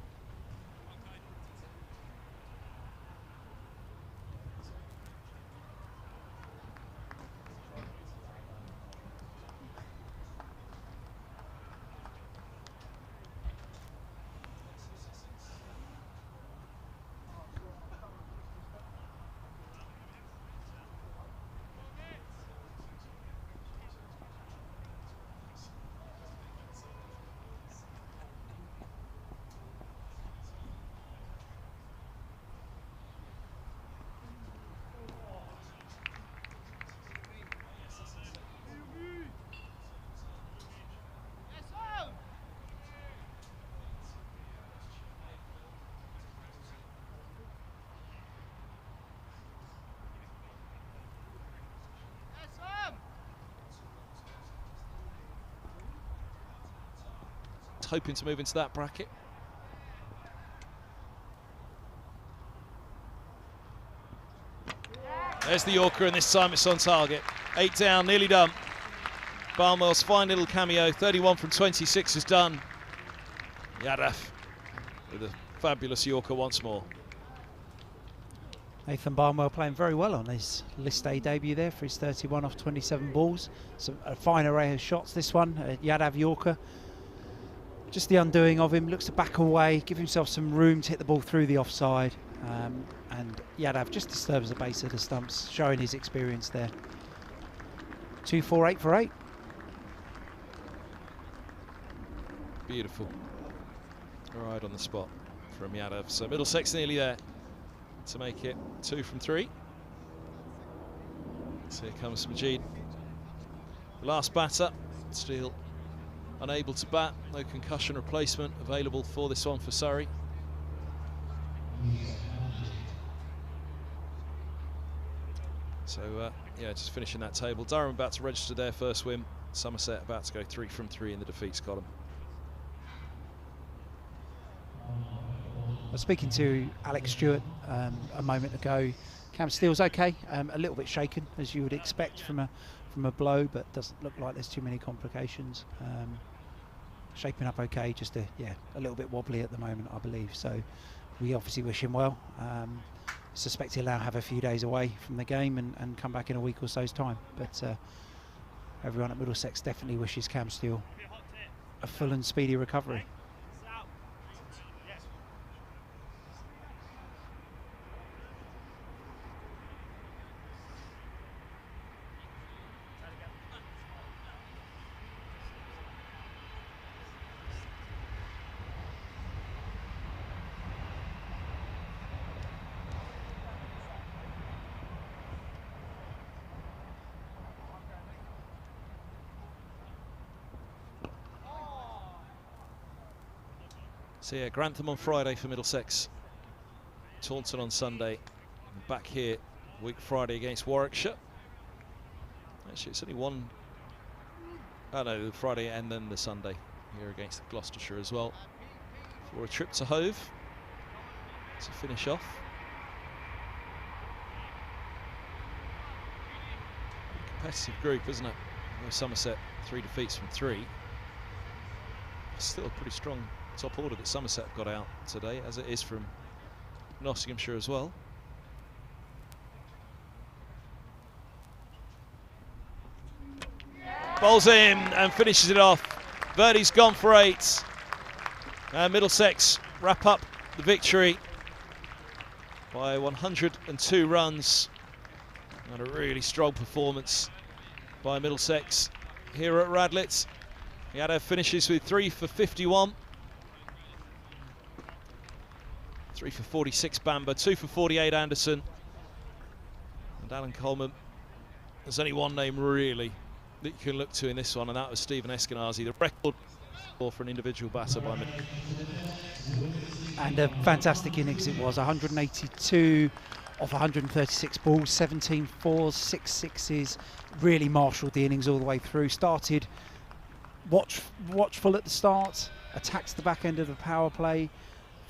hoping to move into that bracket. There's the Yorker, and this time it's on target. 8 down, nearly done. Barnwell's fine little cameo, 31 from 26 is done. Yadav with a fabulous Yorker once more. Nathan Barnwell playing very well on his List A debut there for his 31 off 27 balls. A fine array of shots this one, Yadav Yorker. Just the undoing of him, looks to back away, give himself some room to hit the ball through the offside. And Yadav just disturbs the base of the stumps, showing his experience there. 2 4 8 for 8. Beautiful. Right on the spot from Yadav. So Middlesex nearly there to make it 2 from 3. So here comes Majid. The last batter, still unable to bat. No concussion replacement available for this one for Surrey. So yeah, just finishing that table. Durham about to register their first win. Somerset about to go 3 from 3 in the defeats column. I was speaking to Alex Stewart a moment ago. Cam Steele's okay, a little bit shaken as you would expect from a blow, but doesn't look like there's too many complications. Shaping up okay, just a little bit wobbly at the moment, I believe. So we obviously wish him well. Suspect he'll now have a few days away from the game and come back in a week or so's time. But everyone at Middlesex definitely wishes Cam Steele a full and speedy recovery. So yeah, Grantham on Friday for Middlesex, Taunton on Sunday, and back here week Friday against Warwickshire. Actually, it's only one. Oh no, the Friday and then the Sunday here against Gloucestershire as well, for a trip to Hove to finish off. Competitive group, isn't it? Somerset 3 defeats from 3. Still a pretty strong top order that Somerset got out today, as it is from Nottinghamshire as well. Bowls in and finishes it off. Verdi's gone for 8. Middlesex wrap up the victory by 102 runs. And a really strong performance by Middlesex here at Radlett. Yadav finishes with 3 for 51. 3 for 46 Bamber, 2 for 48 Anderson. And Alan Coleman, there's only one name really that you can look to in this one, and that was Stephen Eskinazi, the record for an individual batter by Mid. And a fantastic innings it was, 182 off 136 balls, 17 fours, 6 sixes, really marshalled the innings all the way through. Started watchful at the start, attacked the back end of the power play,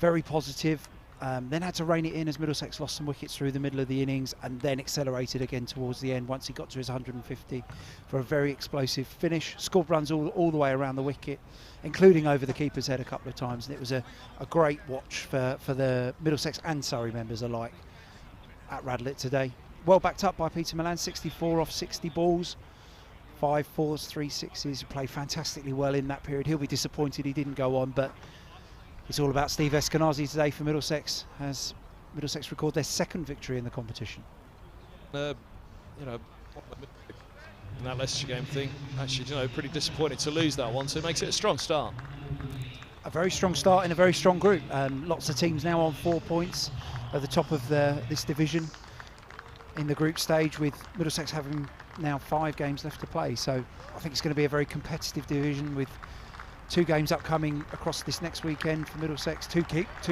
very positive. Then had to rein it in as Middlesex lost some wickets through the middle of the innings, and then accelerated again towards the end once he got to his 150 for a very explosive finish. Scored runs all the way around the wicket, including over the keeper's head a couple of times, and it was a great watch for the Middlesex and Surrey members alike at Radlett today. Well backed up by Peter Milan, 64 off 60 balls, 5 fours, 3 sixes. Played fantastically well in that period. He'll be disappointed he didn't go on, but it's all about Steve Eskinazi today for Middlesex, as Middlesex record their 2nd victory in the competition. You know, in that Leicestershire game thing, actually, you know, pretty disappointed to lose that one, so it makes it a strong start. A very strong start in a very strong group. Lots of teams now on 4 points at the top of this division in the group stage, with Middlesex having now 5 games left to play. So I think it's going to be a very competitive division, with 2 games upcoming across this next weekend for Middlesex, 2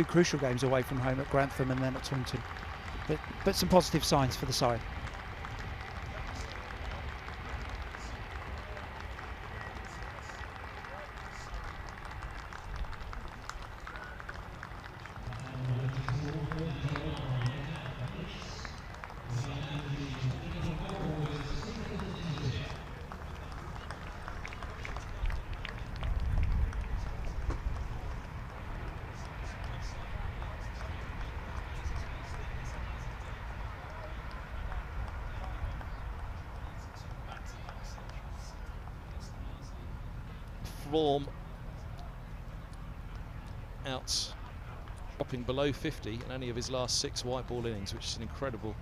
crucial games away from home at Grantham and then at Taunton. But some positive signs for the side. form out, dropping below 50 in any of his last 6 white ball innings, which is an incredible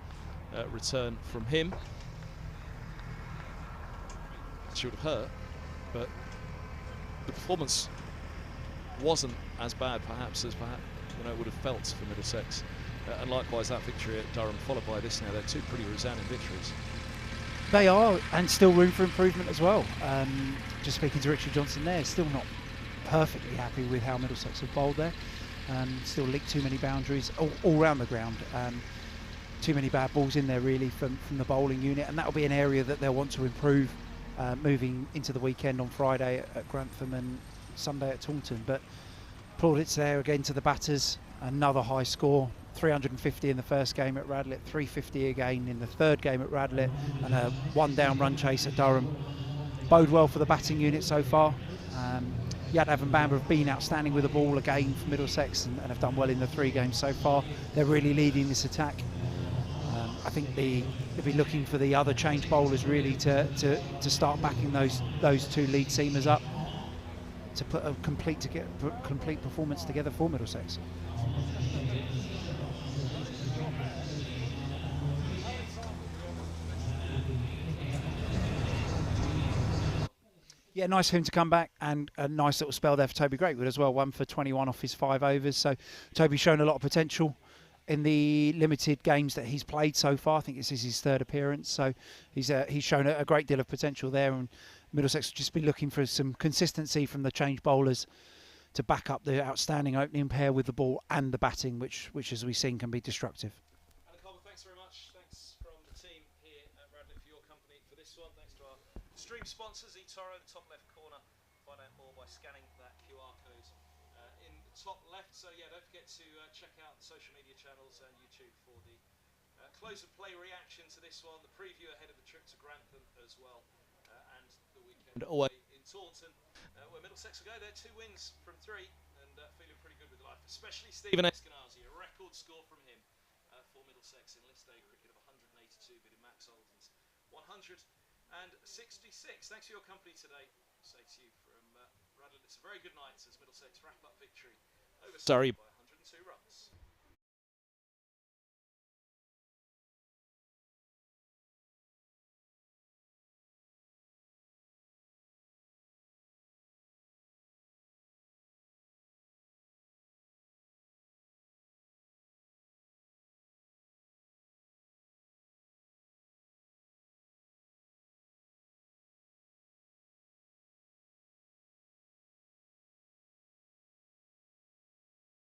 return from him. Should have hurt, but the performance wasn't as bad perhaps as it would have felt for Middlesex. And likewise that victory at Durham, followed by this now. They're 2 pretty resounding victories. They are, and still room for improvement as well. Just speaking to Richard Johnson there, still not perfectly happy with how Middlesex have bowled there. Still leaked too many boundaries all round the ground. Too many bad balls in there really from the bowling unit, and that'll be an area that they'll want to improve moving into the weekend on Friday at Grantham and Sunday at Taunton. But plaudits there again to the batters. Another high score, 350 in the first game at Radlett, 350 again in the third game at Radlett, and a 1 down run chase at Durham. Bode well for the batting unit so far. Yadav and Bamber have been outstanding with the ball again for Middlesex and have done well in the 3 games so far. They're really leading this attack. I think they'll be looking for the other change bowlers really to start backing those 2 lead seamers up to put a complete performance together for Middlesex. Yeah, nice for him to come back, and a nice little spell there for Toby Greatwood as well. 1 for 21 off his 5 overs. So Toby's shown a lot of potential in the limited games that he's played so far. I think this is his 3rd appearance. So he's shown a great deal of potential there. And Middlesex have just been looking for some consistency from the change bowlers to back up the outstanding opening pair with the ball and the batting, which as we've seen can be destructive. Thanks very much. Thanks from the team here at Radlett for your company for this one. Thanks to our stream sponsors, eToro, the top left corner. Find out more by scanning that QR code in the top left. So yeah, don't forget to check out the social media channels and YouTube for the close of play reaction to this one, the preview ahead of the trip to Grantham as well, and the weekend away in Taunton, where Middlesex will go. They're 2 wins from 3 and feeling pretty good with life, especially Stephen Eskinazi, a record score from him for Middlesex in list A cricket of 182, beating Max Holden's 166. Thanks for your company today. Say to you from Radlett, it's a very good night as Middlesex wrap up victory over Surrey.